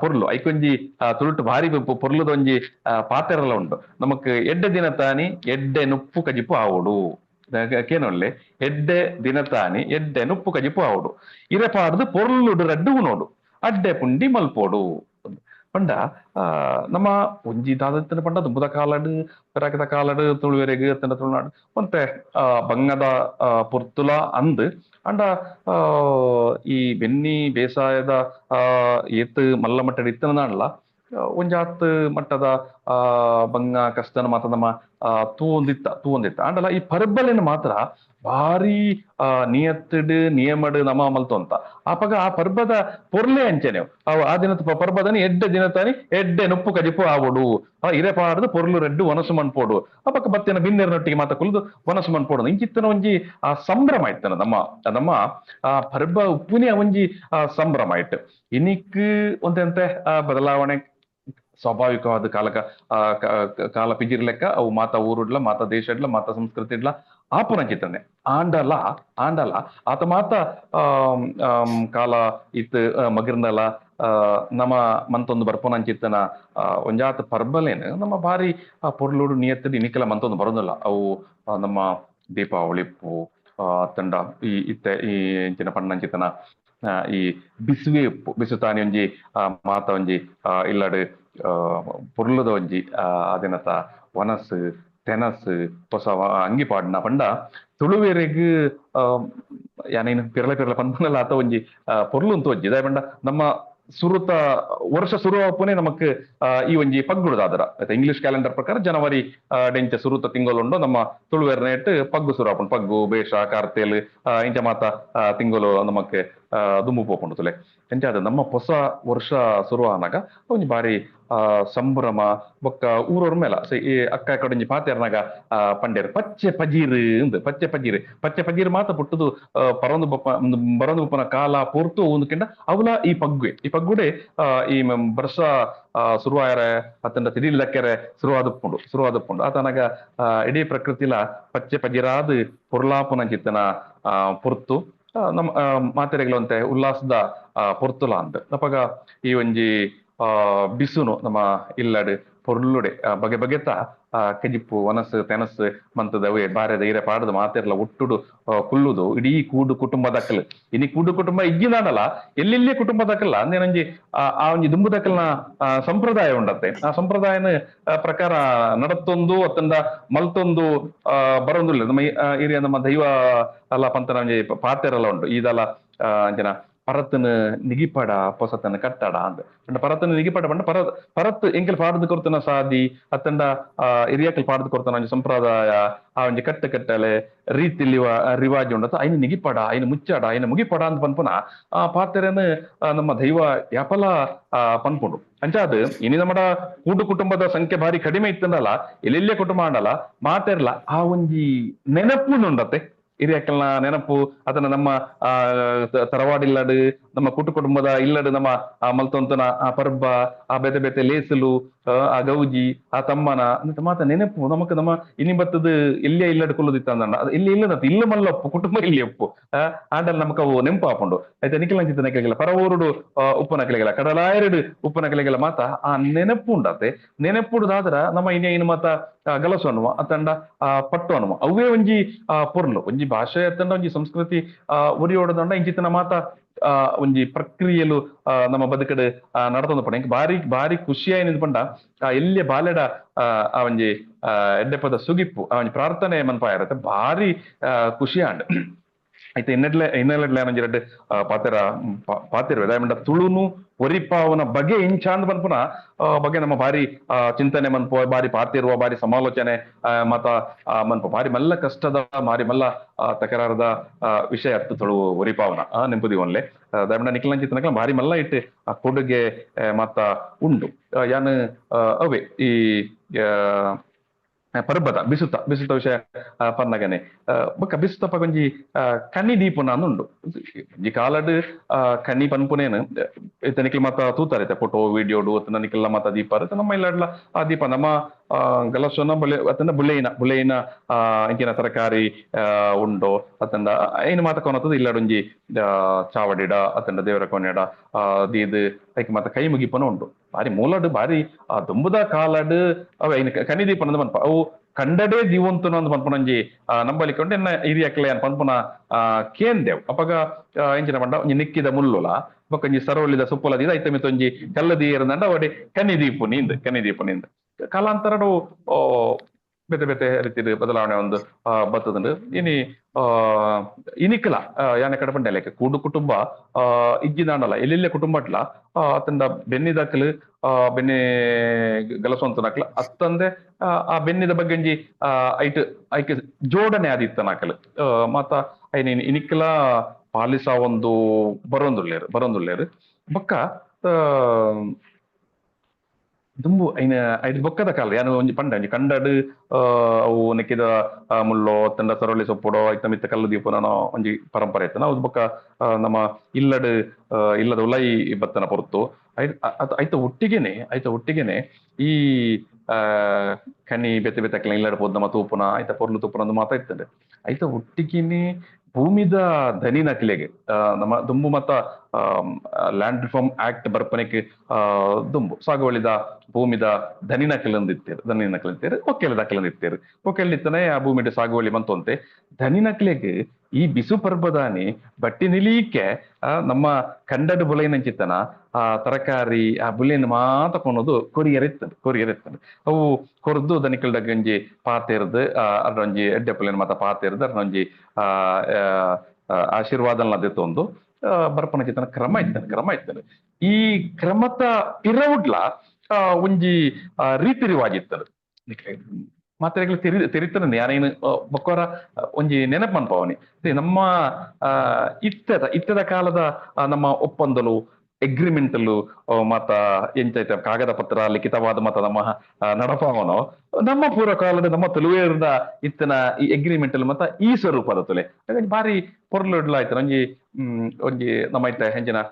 ಪೊರ್ಲು ಐಕೊಂಜಿ ತುಳುಟು ಭಾರಿ ಪೊರ್ಲುದೊಂಜಿ ಪಾತೆರಲ ಉಂಡು ನಮಕ್ ಎಡ್ಡೆ ದಿನ ತಾನಿ ಎಡ್ಡೆ ನುಪ್ಪು ಕಜಿಪು ಆವುಡು ಕೇನೊಳ್ಳೆ ಎಡ್ಡೆ ದಿನ ತಾನಿ ಎಡ್ಡೆ ನುಪ್ಪು ಕಜಿಪು ಆವುಡು ಇರೆಪಾಡದು ಪೊರ್ಲುಡು ರಡ್ಡು ನೋಡು ಅಡ್ಡೆ ಪುಂಡಿ ಮಲ್ಪೋಡು ಪಂಡ ನಮ್ಮ ಒಂಜಿ ದಾದತ್ತಿನ ಪಂಡ ದುಂಬುದ ಕಾಲಡ್ ಪೆರಾಕದ ಕಾಲಡ್ ತುಳುವೆರೆಗ್ ಅತ್ತನ ತುಳುನಾಡು ಒಂತೆ ಬಂಗದ ಪೊರ್ತುಲ ಅಂದ್ ಅಂಡ ಈ ಬೆನ್ನಿ ಬೇಸಾಯದ ಏತ್ ಮಲ್ಲ ಮಟ್ಟದ ಇತ್ತನಲ್ಲ ಒಂಜಾತ್ ಮಟ್ಟದ ಬಂಗ ಕಷ್ಟನ ಮಾತ ನಮ್ಮ ತೂವೊಂದಿತ್ತ ಅಂಡಲ್ಲ ಈ ಪರ್ಬಲೆನ ಮಾತ್ರ ಭಾರಿ ನಿಯತ್ತಡ್ ನಿಯಮಡ್ ನಮ ಮಲ್ತು ಅಂತ ಆಪಗ ಆ ಪರ್ಬದ ಪೊರ್ಲೆ ಅಂಚೆನೆ ಅವು ಆ ದಿನದ ಪರ್ಬದನಿ ಎಡ್ಡೆ ದಿನ ತಾನಿ ಎಡ್ಡೆ ನುಪ್ಪು ಕಜಿಪು ಆವಡು ಇರೆಪಾಡದು ಪೊರ್ಲು ರೆಡ್ಡು ಒನಸು ಮನ್ಪೋಡು ಅಪಕ್ಕ ಬತ್ತಿನ ಬಿನ್ನೆರ್ನೊಟ್ಟಿಗೆ ಮಾತ ಕುಲ್ದು ಒನಸು ಮನ್ಪೋಡು ಇಂಚಿತ್ತನ ಒಂಜಿ ಆ ಸಂಭ್ರಮ ಇತ್ತನ ನಮ್ಮ ಆ ಪರ್ಬ ಉಪ್ಪುನಿ ಒಂಜಿ ಸಂಭ್ರಮ ಇಟ್ಟು ಇನಿಕ್ ಒಂದಂತೆ ಬದಲಾವಣೆ ಸ್ವಾಭಾವಿಕವಾದ ಕಾಲ ಪಿಜಿರ್ಲೆಕ್ಕ ಅವು ಮಾತ ಊರುಡ್ಲ ಮಾತ ದೇಶಡ್ಲ ಮಾತ ಸಂಸ್ಕೃತಿ ಇಡ್ಲ ಆಪುನಂಚಿತ್ತನೆ ಆಂಡಲ ಆತ ಮಾತ ಕಾಲ ಇತ್ತು ಮಗಿರ್ನಲ ನಮ್ಮ ಮಂತೊಂದು ಬರ್ಪೋನಂಚಿತ್ತನ ಒಂಜಾತ ಪರ್ಬಲೇನು ನಮ್ಮ ಬಾರಿ ಪೊರ್ಲುಡು ನಿಯತ್ತಡಿ ಇನಿಕೆಲ ಮಂತೊಂದು ಬರೋದಿಲ್ಲ ಅವು ನಮ್ಮ ದೀಪಾವಳಿಪ್ಪು ತಂಡ ಈ ಇಂಚಿನ ಪಣ್ಣಂಚಿತ್ತನ ಈ ಬಿಸುವೆ ಉಪ್ಪು ಬಿಸುತಾನಿ ಒಂಜಿ ಮಾತ ಒಂಜಿ ಇಲ್ಲಡ್ ಪೊರ್ಲುದ ಒಂಜಿ ಅದಿನತ ವನಸ್ ತೆನಸ್ ಹೊಸ ಅಂಗಿ ಪಾಡ್ನ ಪಂಡ ತುಳುವೆರೆಗ್ ಯಾನೇನು ಪಿರಲ ಪಿರಲ ಪಂಪನಲ್ಲ ಆತ ಒಂಜಿ ಪೊರ್ಲು ಅಂತ ಒಂಜಿ ಇದಾಯ ಪಂಡ ನಮ್ಮ ಸುರುತ ವರ್ಷ ಶುರುವಾಪುನೆ ನಮಕ್ ಈ ಒಂಜಿ ಪಗ್ಗುಡುದಾದರ ಇಂಗ್ಲಿಷ್ ಕ್ಯಾಲೆಂಡರ್ ಪ್ರಕಾರ ಜನವರಿ ಡೆಂಚ ಸುರುತ ತಿಂಗಳು ನಮ್ಮ ತುಳುವೆರ್ನೇಟ್ ಪಗ್ಗು ಸುರಾಪುಂಡು ಪಗ್ಗು ಬೇಷ ಕಾರ್ತೆಲ್ ಇಂಚ ಮಾತ ತಿಂಗಳು ನಮಕ್ ದುಂಬು ಪೋಪುಂಡು ತುಲೆ ಎಂಚಾದ ನಮ್ಮ ಹೊಸ ವರ್ಷ ಶುರುವಾನಾಗ ಒಂಜಿ ಬಾರಿ ಸಂಭ್ರಮ ಬೊಕ್ಕ ಊರವ್ರ ಮೇಲ ಈ ಅಕ್ಕ ಕಡಂಜಿ ಪಾತೆರ್ನಾಗ ಪಂಡೇರ್ ಪಚ್ಚೆ ಪಜೀರ್ ಉಂದು ಪಚ್ಚೆ ಪಜೀರ್ ಮಾತ ಪುಟ್ಟದು ಬರಂದು ಬಪ್ಪನ ಕಾಲ ಪೊರ್ತು ಒಂದು ಕೆಂಡ ಅವಲ ಈ ಪಗ್ಗುಡೆ ಈ ವರ್ಷ ಶುರುವಾಯರ ಅತ್ತಂಡ ತಿಡಿಲಕ್ಕೆರೆ ಶುರುವಾದಪ್ಪುಂಡು ಆತನಾಗ ಇಡೀ ಪ್ರಕೃತಿಲ ಪಚ್ಚೆ ಪಜೀರಾದ್ ಪೊರ್ಲಾಪುನಂಚಿತ್ತನ ಪೊರ್ತು ನಮ್ಮ ಮಾತೆರೆಗಳಂತೆ ಉಲ್ಲಾಸದ ಪೊರ್ತುಲ ಅಂತ ಅಪಗ ಈ ಒಂಜಿ ಬಿಸುನು ನಮ್ಮ ಇಲ್ಲಡ್ ಪೊರ್ಲುಡೆ ಬಗೆ ಬಗೆತ ಕೆಜಿಪ್ಪು ವನಸ್ ತೆನಸ್ ಮಂತದವೇ ಬಾರೆದ ಈರೆ ಪಾಡದ ಮಾತೆರ್ಲ ಒಟ್ಟುಡು ಕುಲ್ಲುದು ಇಡೀ ಕೂಡು ಕುಟುಂಬದಕ್ಕಲ್ ಇನಿ ಕೂಡು ಕುಟುಂಬ ಇಜ್ಜಿನಾನಲ್ಲ ಎಲ್ಲೆಲ್ಲೇ ಕುಟುಂಬದಕ್ಕಲ್ಲ ಅಂದೇನಂಜಿ ಆ ಒಂಜಿ ದುಂಬುದಕ್ಕಲ್ನ ಸಂಪ್ರದಾಯ ಉಂಡತ್ತೆ ಆ ಸಂಪ್ರದಾಯನ ಪ್ರಕಾರ ನಡತ್ತೊಂದು ಅತ್ತಂದ ಮಲ್ತೊಂದು ಬರೋದಿಲ್ಲ ನಮ್ಮ ಹಿರಿಯ ನಮ್ಮ ದೈವ ಅಲ್ಲ ಪಂತನ ಒಂಜಿ ಪಾತೆರೆಲ್ಲ ಉಂಟು ಇದೆಲ್ಲ ಜನ ಪರತ್ತನ ನಿಗಿಪಡ ಪೊಸತನ ಕಟ್ಟಡ ಅಂತ ಪರತ್ತನ ನಿಗಿಪಡ ಪಂಡ ಪರತ್ ಎಂಕೆಲ್ ಪಾಡ್ದು ಕೊರ್ತನ ಸಾದಿ ಅತ್ತಂಡ ಹಿರಿಯಕಲ್ ಪಾಡ್ದು ಕೊರ್ತನ ಸಂಪ್ರದಾಯ ಆ ಒಂಜಿ ಕಟ್ಟಲೆ ರೀತಿ ರಿವಾಜ್ ಉಂಡತ ಐನು ನಿಗಿಪಡ ಐನು ಮುಚ್ಚಡ ಐನು ಮುಗಿಪಡ ಅಂತ ಪನ್ಪುನ ಆ ಪಾತೆರೆನ ನಮ್ಮ ದೈವ ಯಾಪಲ ಪನ್ಪುಂಡು ಅಂಚಾದ್ ಇನಿ ನಮ್ಮಡ ಕೂಡು ಕುಟುಂಬದ ಸಂಖ್ಯೆ ಬಾರಿ ಕಡಿಮೆ ಇತ್ತಂದಲ್ಲ ಎಲ್ಲೆಲ್ಲೇ ಕುಟುಂಬ ಅಂಡಲ್ಲ ಮಾತೆರ್ಲ ಆ ಒಂಜಿ ನೆನಪು ಉಂಡತ್ತೆ ಹಿರಿಯಕ್ಕಲ್ನ ನೆನಪು ಅದನ್ನ ನಮ್ಮ ತರವಾಡ ಇಲ್ಲಡ್ ನಮ್ಮ ಕುಟುಂಬದ ಇಲ್ಲಡ್ ನಮ್ಮ ಮಲ್ತೊಂತನ ಆ ಪರ್ಬ ಆ ಬೆತೆ ಬೆತೆ ಲೇಸಲು ಆ ಗೌಜಿ ಆ ತಮ್ಮನ ಅಂತ ಮಾತ ನೆನಪು ನಮಕ್ ನಮ್ಮ ಇನಿ ಬತ್ತದ ಎಲ್ಲೇ ಇಲ್ಲಡ್ ಕೊಲ್ಲುದಿತ್ತ ಅಂದ ಇಲ್ಲಿ ಇಲ್ಲದ ಇಲ್ಲ ಮಲ್ಲಪ್ಪು ಕುಟುಂಬ ಇಲ್ಲಿ ಒಪ್ಪು ಆಂಡಲ್ ನಮಕ್ ಅವು ನೆನಪು ಹಾಕೊಂಡು ಆಯ್ತಾ ನಿಖಿಲಂಚಿತ ನಕಲೆಗಳ ಪರವೂರುಡು ಉಪ್ಪು ನಕಲೆಗಳ ಕಡಲಾಯರಡು ಉಪ್ಪು ನಕಲೆಗಳ ಮಾತ ಆ ನೆನಪು ಉಂಡತೆ ನೆನಪುಡುದಾದ್ರ ನಮ್ಮ ಇನ್ನು ಮಾತ ಗಲಸು ಅನ್ನುವ ಅತ್ತಂಡ ಪಟ್ಟು ಅನ್ನುವ ಅವೇ ಒಂಜಿ ಪೊರ್ಲು ಒಂಜಿ ಭಾಷೆ ಅತ್ತಂಡ ಒಂಜಿ ಸಂಸ್ಕೃತಿ ಒರಿಯೋಡದಂಡ ಇಂಚಿತನ ಮಾತ ಒಂಜಿ ಪ್ರಕ್ರಿಯೆಲು ನಮ್ಮ ಬದುಕಡ್ ನಡತೊಂದು ಪಂಡ ಇಂಕ್ ಬಾರಿ ಖುಷಿಯಾಗಿ ನಿಂತ್ಪಂಡ ಎಲ್ಲೇ ಬಾಲೆಡ ಆ ಒಂಜಿ ಎಡ್ಡೆಪದ ಸುಗಿಪ್ಪು ಆ ಒಂಜಿ ಪ್ರಾರ್ಥನೆ ಮನ್ಪಾಯ ಇರತ್ತೆ ಬಾರಿ ಖುಷಿ ಆಂಡ್ ಐತೆ ಇನ್ನೆಲ್ಲಡ್ಲ ಒಂಜಿ ರೆಡ್ ಪಾತೆರ್ ದಾಯಮಂಡ ತುಳುನು ಒರಿಪಾವನ ಬಗೆ ಇಂಚಾಂದ್ ಪನ್ಪುನ ಬಗ್ಗೆ ನಮ್ಮ ಬಾರಿ ಚಿಂತನೆ ಮನ್ಪು ಬಾರಿ ಪಾತಿರುವ ಬಾರಿ ಸಮಾಲೋಚನೆ ಮತ ಮನ್ಪು ಬಾರಿ ಮಲ್ಲ ಕಷ್ಟದ ಬಾರಿ ಮಲ್ಲ ತಕರಾರದ ವಿಷಯ ಅತ್ತು ತುಳು ಒರಿಪಾವನ ನೆಂಪುದಿ ಒನ್ಲೆ ದಾಯಮಂಡ ನಿಖಿಲಂಚಿತ ಚಿಂತನಕ ಬಾರಿ ಮಲ್ಲ ಇಟ್ಟು ಆ ಕೊಡುಗೆ ಮತ ಉಂಡು ಯಾನ್ ಅವೇ ಈ ಪರ್ಬದ ಬಿಸುತ್ತ ವಿಷಯ ಪನ್ನಗನೆ ಬೊಕ್ಕ ಬಿಸುತ್ತ ಪಗೊಂಜಿ ಕನ್ನಿ ದೀಪುನ ಉಂಡು ಈ ಕಾಲಡ್ ಕನ್ನಿ ಪನ್ಪುನೇನು ನಿಖಿಲ್ ಮಾತ ತೂತಾರೈತೆ ಫೋಟೋ ವಿಡಿಯೋಡು ಅತ್ತ ನಿಖಿಲ್ಲ ಮಾತ ದೀಪ ಇರುತ್ತೆ ನಮ್ಮ ಇಲ್ಲಡ್ಲ ಆ ದೀಪ ನಮ್ಮ ಗಲಸೊನ ಅತ್ತಂದ ಬುಲೆಯಿನ ಇಂಕಿನ ತರಕಾರಿ ಉಂಡು ಅತ್ತಂದ ಏನು ಮಾತ ಕೊನತದ ಇಲ್ಲಡೊಂಜಿ ಚಾವಡಿಡ ಅತ್ತಂಡ ದೇವರ ಕೊನೆಡ ದೀದ್ ಐಕ್ ಮಾತ ಕೈ ಮುಗಿಪನ ಉಂಡು ಬಾರಿ ಮೂಲಡ್ ಬಾರಿ ದುಂಬುದ ಕಾಲಡ್ ಅವ ಕನ್ನಿ ದೀಪನ ಮನ್ಪ ಅವು ಕಂಡಡೇ ಜೀವಂತನ ಒಂದು ಪನ್ಪುನಂಜಿ ನಂಬಲಿಕೊಂಡು ಎನ್ನ ಹಿರಿಯಕ್ಲೆ ಅನ್ ಪನ್ಪುನ ಕೇಂದೇವ್ ಅಪಗ ಎಂಚಿನ ಪಂಡ ಒಂಜಿ ನಿಕ್ಕಿದ ಮುಲ್ಲುಲ ಬೊಕೊಂಜಿ ಸರವಳಿದ ಸುಪ್ಪುಲದಿದ ಐತ ಮಿತ್ತೊಂಜಿ ಕಲ್ಲದಿ ಏರಂದಂಡ ಅವಡೆ ಕನ್ನಿ ದೀಪುನಿಂದ ಕಾಲಾಂತರಡು ಬೇತೆ ಬೇತೆ ರೀತಿಯ ಬದಲಾವಣೆ ಒಂದು ಬರ್ತದಂಡು ಇನಿಕಲ ಯಾನೆ ಕಡೆ ಪಂಡೆಲೆಕ್ಕೆ ಕೂಡು ಕುಟುಂಬ ಇಜ್ಜಿದಾಂಡಲ್ಲ ಎಲ್ಲೆಲ್ಲೇ ಕುಟುಂಬಟ್ಲ ಅತ್ತಂದ ಬೆನ್ನಿದಕ್ಕಲು ಬೆನ್ನಿ ಗಲಸೊಂತನಕ್ಲ ಅತ್ತಂದೆ ಆ ಬೆನ್ನಿದ ಬಗ್ಗೆಂಜಿ ಐಕೆ ಜೋಡಣೆ ಆದಿತ್ತನಕಲು ಮಾತ ಐನ ಇನಿಕಲ ಪಾಲಿಸ ಒಂದು ಬರೊಂದುಲ್ಲೇರು ಬೊಕ್ಕ ದುಂಬು ಐದು ಬೊಕ್ಕದ ಕಾಲ ಯಾನು ಒಂಜಿ ಪಂಡ ಒಂಜಿ ಕಂಡಡ್ ಅವು ನೆಕ್ಕಿದ ಮುಳ್ಳೋ ತಂಡ ಸರಳಿ ಸೊಪ್ಪುಡೋ ಐತ ಮಿತ್ತ ಕಲ್ಲು ದೀಪನೋ ಒಂಜಿ ಪರಂಪರೆ ಐತನ ಅವ್ದು ಬೊಕ್ಕ ನಮ್ಮ ಇಲ್ಲದ ಉಲೈ ಬತ್ತನ ಪೊರ್ತು ಐತ ಒಟ್ಟಿಗೆನೆ ಈ ಕನಿ ಬೆತೆ ಬೆತ್ತಕ್ಲ ಇಲ್ಲಡ ಪೋದ್ ನಮ್ಮ ತೂಪುನ ಐತ ಪೊರ್ಲು ತೂಪುನ ಒಂದು ಮಾತಾ ಇರ್ತದೆ ಐತ ಒಟ್ಟಿಗೆನೆ ಭೂಮಿದ ಧನಿ ನಕ್ಲೆಗೆ ನಮ್ಮ ದುಂಬು ಮತ್ತ ಲ್ಯಾಂಡ್ ರಿಫಾರ್ಮ್ ಆಕ್ಟ್ ಬರ್ಪನೆಗೆ ದುಂಬು ಸಾಗುವಳಿದ ಭೂಮಿದ ಧನಿ ನಕಲಂದಿತ್ತೇರು ಒಕ್ಕೆಲ ದಕ್ಕಲಂದಿತ್ತೇರು ಒಕ್ಕೆಲಿತ್ತನೆ ಆ ಭೂಮಿದ ಸಾಗುವಳಿ ಬಂತಂತೆ ಧನಿ ನಕ್ಲೆಗೆ ಈ ಬಿಸು ಪರ್ಬದಾನಿ ಬಟ್ಟಿ ನಿಲೀಕೆ ನಮ್ಮ ಕಂಡದ ಬುಲೈನಂಚಿತ್ತನ ಆ ತರಕಾರಿ ಆ ಬುಲೆನ್ ಮಾತ ಕೊನೋದು ಕೊರಿಯರಿತ್ತದು ಅವು ಕೊರ್ದು ದನಿಕಲ್ಡ ಗಂಜಿ ಪಾತೆರ್ದು ಅರ್ನೊಂಜಿ ಎಡ್ಡೆ ಪುಲೆನ್ ಮಾತ ಪಾತೆರ್ದು ಅರ್ನೊಂಜಿ ಆಶೀರ್ವಾದನ ದೆತ್ತೊಂದು ಬರ್ಪನ ಚಿತ್ತನ ಕ್ರಮ ಇತ್ತನೆ ಈ ಕ್ರಮತ ಪಿರವುಡ್ಲ ಒಂಜಿ ರೀತಿ ರಿವಾಜಿತ್ತದು ಮಾತ್ರೆಗಳು ತಿರಿತನ ಯಾನೇನು ಬೊಕ್ಕೋರ ಒಂಜಿ ನೆನಪು ಮನ್ಪವನಿ ನಮ್ಮ ಇತ್ತದ ಕಾಲದ ನಮ್ಮ ಒಪ್ಪಂದಲು ಎಗ್ರಿಮೆಂಟಲು ಮತ್ತ ಎಂಚೈತೆ ಕಾಗದ ಪತ್ರ ಲಿಖಿತವಾದ ಮತ ನಮ್ಮ ನಡಪಾವನೋ ನಮ್ಮ ಪೂರ್ವ ಕಾಲದ ನಮ್ಮ ತುಳುವೇರ್ದ ಇತ್ತನ ಈ ಎಗ್ರಿಮೆಂಟ್ ಅಲ್ಲಿ ಮತ್ತ ಈ ಸ್ವರೂಪದ ತುಲೆ ಬಾರಿ ಪೊರ್ಲುಡ್ಲ ಆಯ್ತು ಒಂಜಿ ನಮ್ಮ ಐತೆ ಹೆಂಜಿನ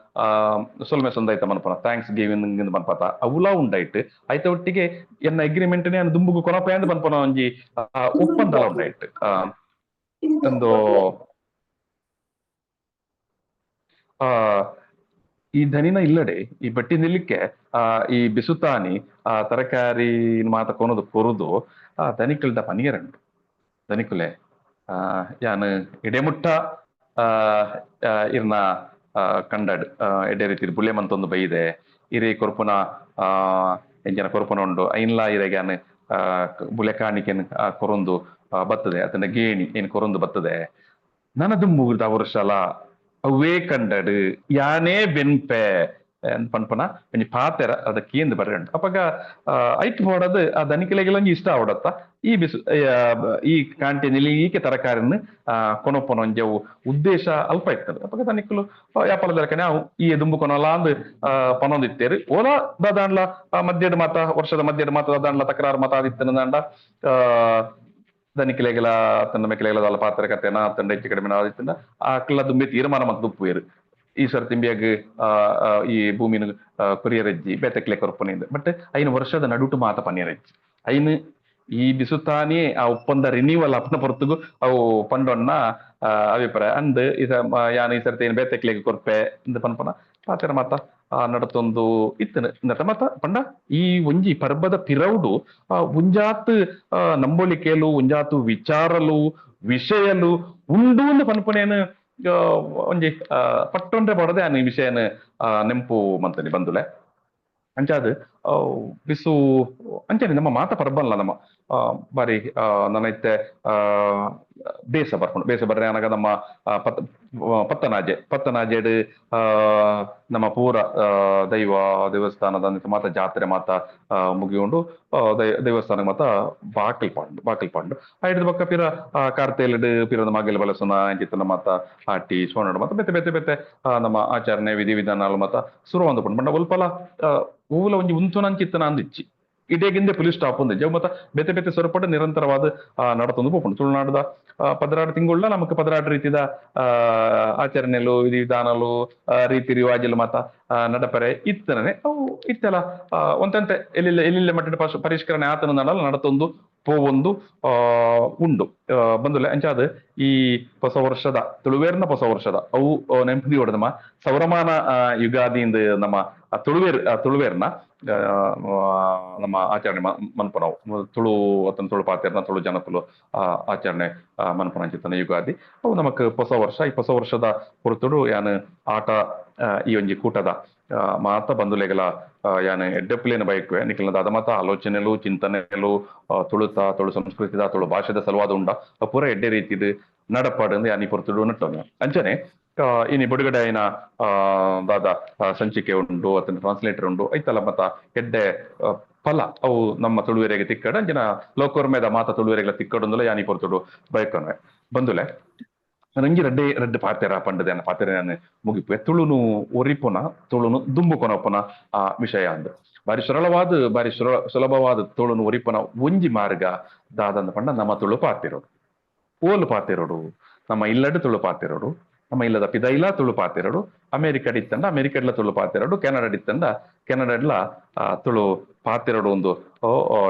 ಸೊಲ್ಮೆ ಸೊಂದ ಐತ ಮನ್ಪನ ಥ್ಯಾಂಕ್ಸ್ ಗಿವಿಂಗ್ ಮನ್ಪತ ಅವುಲ ಉಂಡಾಯ್ತು ಆಯ್ತ ಒಟ್ಟಿಗೆ ಎನ್ನ ಎಗ್ರಿಮೆಂಟ್ ನೇ ದುಂಬುಗು ಕೊನಪೆಂದು ಮನ್ಪನ ಒಂಜಿ ಒಪ್ಪಂದಲ ಉಂಡಾಯ್ತು ಒಂದು ಈ ಧನಿನ ಇಲ್ಲಡೆ ಈ ಬಟ್ಟಿ ನಿಲ್ಲಿಕ್ಕೆ ಈ ಬಿಸುತಾನಿ ತರಕಾರಿ ಮಾತ ಕೊನದು ಕೊರುದು ಧನಿಕಲ್ದ ಪನೀರಂಡು ಧನಿಕುಲೆ ಯಾನು ಎಡೆಮುಟ್ಟ ಇರ್ನ ಕಂಡಡ್ ಎಡೆ ರೀತಿ ಬುಲೆ ಮಂತೊಂದು ಬೈದೆ ಇರೇ ಕೊರ್ಪುನ ಎಂಜನ ಕೊರ್ಪುನ ಉಂಡು ಐನ್ಲ ಇರೆಗಾನ್ ಬುಲೆ ಕಾಣಿಕೆನ್ ಕೊರೊಂದು ಬರ್ತದೆ ಅದನ್ನ ಗೇಣಿ ಏನ್ ಕೊರೊಂದು ಬರ್ತದೆ ನನದು ಮುಗಿದ ವರ್ಷಲ ಅವೇ ಕಂಡಡು ಯಾನೇ ಬೆನ್ಪೆ ಪನ್ಪನ ಒಂಜಿ ಪಾತೆರ ಅದ ಕೇಂದ್ರ ಬರೆಂಡು ಅಪ್ಪಗ ಐಟ್ ಹೋಡದು ಆ ದನಿಕಲೆಗೆಲ್ಲ ಇಷ್ಟ ಅವಡತ್ತ ಈ ಬಿಸು ಈ ಕಾಂಟೆ ನಿಲೀಕೆ ತರಕಾರಿನ ಕೊನೊಪ್ಪನ ಒಂಜವು ಉದ್ದೇಶ ಅಲ್ಪ ಇರ್ತದೆ ಅಪ್ಪಗ ದನಿಕಲು ಯಾಪಲ ದರಕನೆ ಅವು ಈ ದುಂಬು ಕೊನಲ್ಲ ಅಂದ್ ಪನೊಂದಿತ್ತೇರು ಓಲಾ ದಾಂಡ್ಲ ಮಧ್ಯದ ಮಾತ ವರ್ಷದ ಮಧ್ಯದ ಮಾತ ದಾಂಡ್ಲ ತಕರಾರು ಮಾತ ಆದಿತ್ತನ ದಾಂಡ ದನಿಕಲೆಗಳ ತನ್ನ ಮೆಕ್ಕೆಲೆಗಳ ಪಾತ್ರ ಕತೆನ ತಂಡ ಹೆಚ್ಚು ಕಡಿಮೆ ಆದಿತ್ತಂದ ಆ ಕಲ್ಲ ದುಂಬಿ ತೀರ್ಮಾನ ಮತ್ತು ದುಪ್ಪುವೇರು ಈ ಸರ್ ತಿಂಬಿಯಾಗ ಈ ಭೂಮಿನ ಕೊರಿಯರಜ್ಜಿ ಬೇತಕ್ಲೆ ಕೊರ್ಪನಿಂದ ಬಟ್ ಐನು ವರ್ಷದ ನಡುಟು ಮಾತ ಪನ್ಯರಜ್ಜಿ ಐನು ಈ ಬಿಸುತ್ತಾನೆ ಆ ಒಪ್ಪಂದ ರಿನ್ಯೂವಲ್ ಅಪ್ನ ಹೊರತುಗು ಅವು ಪಂಡೊನ್ನ ಅಭಿಪ್ರಾಯ ಅಂದ್ ಇದ ಯಾನ್ ಈ ಸರ್ತಿ ಏನು ಬೇತಕ್ಲೆಗೆ ಕೊರ್ಪೆ ಇಂದ ಪನ್ಪನ ಪಾತೆರ ಮಾತ ನಡತೊಂದು ಇತ್ತನ ನಟ ಮಾತ ಪಂಡ ಈ ಒಂಜಿ ಪರ್ಬದ ಪಿರವುಡು ಉಂಜಾತ್ ನಂಬೋಳಿಕೆಲು ಉಂಜಾತು ವಿಚಾರಲು ವಿಷಯಲು ಉಂಡು ಒಂದು ಪನ್ಪನೇನು ಒಂಜಿ ಪಟ್ಟೊಂಡ್ರೆ ಪಡದೆ ಆ ವಿಷಯನ ನೆಂಪು ಮಂತನಿ ಬಂದುಲೆ ಅಂಚಾದ್ ಬಿಸು ಅಂಚನೆ ನಮ್ಮ ಮಾತ ಪರ್ಬಲ್ಲ ನಮ್ಮ ಬಾರಿ ನನೈತೆ ಬೇಸ ಬರ್ರೆ ಅನಗ ನಮ್ಮ ಪತ್ತನಾಜೆಡ್ ನಮ್ಮ ಪೂರ ದೇವಸ್ಥಾನದ ಮಾತ ಜಾತ್ರೆ ಮಾತ ಮುಗಿಕೊಂಡು ದೇವಸ್ಥಾನ ಮಾತ ಬಾಕಲ್ ಪಾಂಡು ಐಡ್ ಬಕ್ಕ ಪಿರ ಕಾರ್ತೆಲ್ಡ್ ಪಿರದ ಮಗಲ್ ಬಲಸುನ ಅಂಚಿತ್ತನ ಮಾತ ಆಟಿ ಸೋನಡು ಮತ್ತ ಬೆತ್ತೆ ಬೆತ್ತೆ ನಮ್ಮ ಆಚರಣೆ ವಿಧಿ ವಿಧಾನಾಲು ಮತ ಸುರು ಅಂದ್ಕೊಂಡು ಬಂಡ ಒಲ್ಪಲ ಹೂವುಲ ಒಂಜಿ ಉಂತುನಂಚಿತ್ತನ ಅಂದಿಚ್ಚಿ ಇಡೇಗಿಂದೆ ಪೊಲೀಸ್ ಸ್ಟಾಪ್ ఉంది ಜವ ಮತ್ತ ಬೆತೆ ಬೆತೆ ಸ್ವರಪಟ್ಟ ನಿರಂತರವಾದ ನಡತೊಂದು ಪೋಪುಂಡು ತುಳುನಾಡದ 16 ತಿಂಗಳ ನಮಕ್ 16 ರೀತಿದ ಆಚರಣೆಲು ವಿಧಿ ವಿಧಾನಲು ರೀತಿ ರಿವಾಜಲು ಮತ ನಡಪರೆ ಇತ್ತನೆ ಅವು ಇತ್ತೆಲ್ಲ ಒಂದಂತೆ ಎಲ್ಲಿಲ್ಲ ಮಟ್ಟದ ಪರಿಷ್ಕರಣೆ ಆತನ ನಡಲ ನಡತೊಂದು ಪೋವೊಂದು ಉಂಡು ಬಂದುಲೆ ಅಂಚಾದ ಈ ಹೊಸ ವರ್ಷದ ತುಳುವೇರ್ನ ಹೊಸ ವರ್ಷದ ಅವು ನೆಂಪದಿ ಹೊಡೆದಮ್ಮ ಸೌರಮಾನ ಯುಗಾದಿಯಿಂದ ನಮ್ಮ ತುಳುವೇರ್ನ ನಮ್ಮ ಆಚರಣೆ ಮನ್ಪನವು ತುಳು ಅತನ ತುಳು ಪಾತೆರ್ನ ತುಳು ಜನಪುಲು ಆಚರಣೆ ಮನ್ಪನ ಚಿತ್ತನ ಯುಗಾದಿ ಅವು ನಮಕ್ ಹೊಸ ವರ್ಷ ಈ ಹೊಸ ವರ್ಷದ ಹೊರತುಡು ಯಾನ್ ಆಟ ಈ ಒಂಜಿ ಕೂಟದ ಮಾತ ಬಂದುಲೆಗಳ ಯಾನ್ ಎಡ್ಡೆಪ್ಲೇನ ಬಯಕುವೆ ನಿಖಿಲದ ಅದ ಮಾತ ಆಲೋಚನೆಲು ಚಿಂತನೆಲು ತುಳು ಸಂಸ್ಕೃತಿದ ತುಳು ಭಾಷೆದ ಸಲುವಾದ ಉಂಡ ಪೂರ ಎಡ್ಡೆ ರೀತಿದ ನಡಪಾಡು ಯಾನಿ ಹೊರತುಡು ನಟ್ಟೋನು ಅಂಚನೆ ಇನಿ ಬುಡುಗಡೆ ಐನ ದಾದ ಸಂಚಿಕೆ ಉಂಡು ಅತನ ಟ್ರಾನ್ಸ್ಲೇಟರ್ ಉಂಡು ಐತಲ್ಲ ಮತ್ತ ಎಡ್ಡೆ ಫಲ ಅವು ನಮ್ಮ ತುಳುವೆರೆಗೆ ತಿಕ್ಕಡ ಅಂಜನ ಲೋಕೋರ್ಮೇದ ಮಾತ ತುಳುವೆರೆಗಳ ತಿಕ್ಕಡೊಂದುಲ ಯಾನಿ ಹೊರತುಡು ಬಯಕನ್ವೆ ಬಂದುಲೆ ನಂಗೆ ರಡ್ಡೆ ಪಾತೆರ ಪಂಡದೆ ಅನ್ನ ಪಾತೆರ ಮುಗಿಪುವೆ ತುಳುನು ಒರಿಪುನ ತುಳುನು ದುಂಬು ಕೊನಪುನ ಆ ವಿಷಯ ಅಂದ್ ಬಾರಿ ಸುಲಭವಾದ ತುಳುನು ಒರಿಪುನ ಒಂಜಿ ಮಾರ್ಗ ದಾದಂದ ಪಂಡ ನಮ್ಮ ತುಳು ಪಾತಿರೋಡು ಓಲು ಪಾತಿರೋಡು ನಮ್ಮ ಇಲ್ಲಡ್ ತುಳು ಪಾತಿರೋಡು ನಮ್ಮ ಇಲ್ಲದ ಪಿದೈಲ ತುಳು ಪಾತಿರೋಡು ಅಮೆರಿಕಡ್ ಇತ್ತಂಡ ಅಮೆರಿಕಡ್ಲ ತುಳು ಪಾತಿರೋಡು ಕೆನಡಾ ಇತ್ತಂಡ ಕೆನಡಡ್ಲ ತುಳು ಪಾತಿರೋಡು ಒಂದು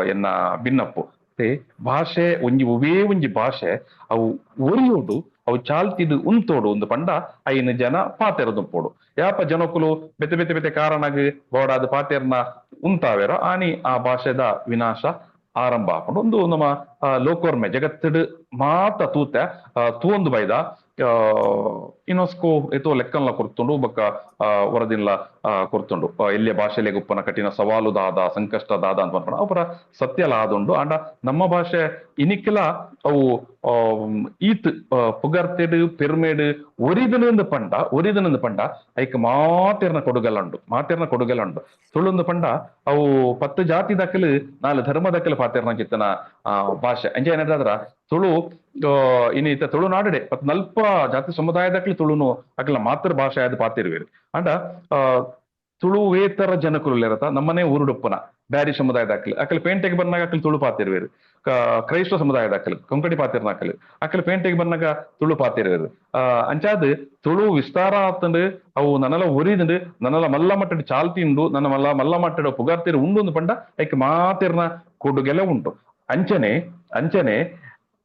ಎನ್ನ ಭಿನ್ನಪ್ಪು ಭಾಷೆ ಒಂಜಿ ಭಾಷೆ ಅವು ಒರಿಯೋಡು ಅವು ಚಾಲ್ತಿದು ಉಂತೋಡು ಒಂದು ಪಂಡ ಐನು ಜನ ಪಾತೆರದುಂಪೋಡು ಯಾಪ ಜನಕುಲು ಬೆತೆ ಬೆತೆ ಬೆತೆ ಕಾರಣಾಗಿ ಬೋಡಾದ ಪಾತೆರ್ನ ಉಂತಾವೆರೋ ಆನಿ ಆ ಭಾಷೆದ ವಿನಾಶ ಆರಂಭ ಹಾಕೊಂಡು ಒಂದು ನಮ್ಮ ಲೋಕೋರ್ಮೆ ಜಗತ್ತಿಡ್ ಮಾತ ತೂತೆ ತೂಂದು ಬೈದ ಯುನೆಸ್ಕೋ ಏತೋ ಲೆಕ್ಕನ್ಲ ಕೊರ್ತುಂಡು ಬೊಕ್ಕ ವರದಿನ್ಲ ಕೊರ್ತುಂಡು ಎಲ್ಲಿಯ ಭಾಷೆಲೆ ಉಪ್ಪನ ಕಠಿಣ ಸವಾಲು ದಾದ ಸಂಕಷ್ಟ ದಾದ ಅಂತ ಅನ್ಕೊಂಡು ಅವರ ಸತ್ಯಲ ಆದುಂಡು ಅಂಡ ನಮ್ಮ ಭಾಷೆ ಇನಿಕ್ಕೆಲ ಅವು ಈತ್ ಪುಗರ್ತೆಡ್ ಪೆರ್ಮೇಡ್ ಒರಿದನಂದು ಪಂಡ ಐಕ್ ಮಾತೆರ್ನ ಕೊಡುಗಲಂಡು ತುಳುಂದು ಪಂಡ ಅವು 10 ಜಾತಿ ದಕ್ಕಲು 4 ಧರ್ಮ ದಕ್ಕಲು ಪಾತೆರ್ನ ಕಿತ್ತನ ಭಾಷೆ ಅಂಚೆ ಏನಾದ್ರ ತುಳು ಇನ್ನಿತ ತುಳುನಾಡೆ 14 ಜಾತಿ ಸಮುದಾಯದಕ್ಕಲು ತುಳುನು ಅಕಲ ಮಾತೃ ಭಾಷೆ ಆದ ಪಾತಿರುವೇರು ಅಂಡ ತುಳುವೇತರ ಜನಕುಲು ಇರತ್ತ ನಮ್ಮನೆ ಊರುಡುಪ್ಪನ ಬ್ಯಾರಿ ಸಮುದಾಯದ ಅಕ್ಕಲ್ ಪೇಂಟೆಗೆ ಬಂದಾಗ ಅಕ್ಕಲ್ ತುಳು ಪಾತಿರುವೇರು ಕ್ರೈಸ್ತ ಸಮುದಾಯದ ಅಕ್ಕಲ್ ಕೊಂಕಣಿ ಪಾತಿರ್ನ ಅಕ್ಕಲ್ ಪೇಂಟೆಗೆ ಬಂದಾಗ ತುಳು ಪಾತಿರುವೇರು ಅಂಚಾದ್ ತುಳು ವಿಸ್ತಾರ ಆತಂಡು ಅವು ನನ್ನಲ ಒರಿದುಂಡು ನನ್ನಲ ಮಲ್ಲ ಮಟ್ಟದ ಚಾಲ್ತಿ ಉಂಡು ನನ್ನ ಮಲ್ಲ ಮಟ್ಟದ ಪುಗಾರ್ತಿರು ಉಂಡು ಒಂದು ಪಂಡ ಐಕ್ ಮಾತಿರ್ನ ಕೊಡುಗೆಲ್ಲ ಉಂಟು ಅಂಚನೆ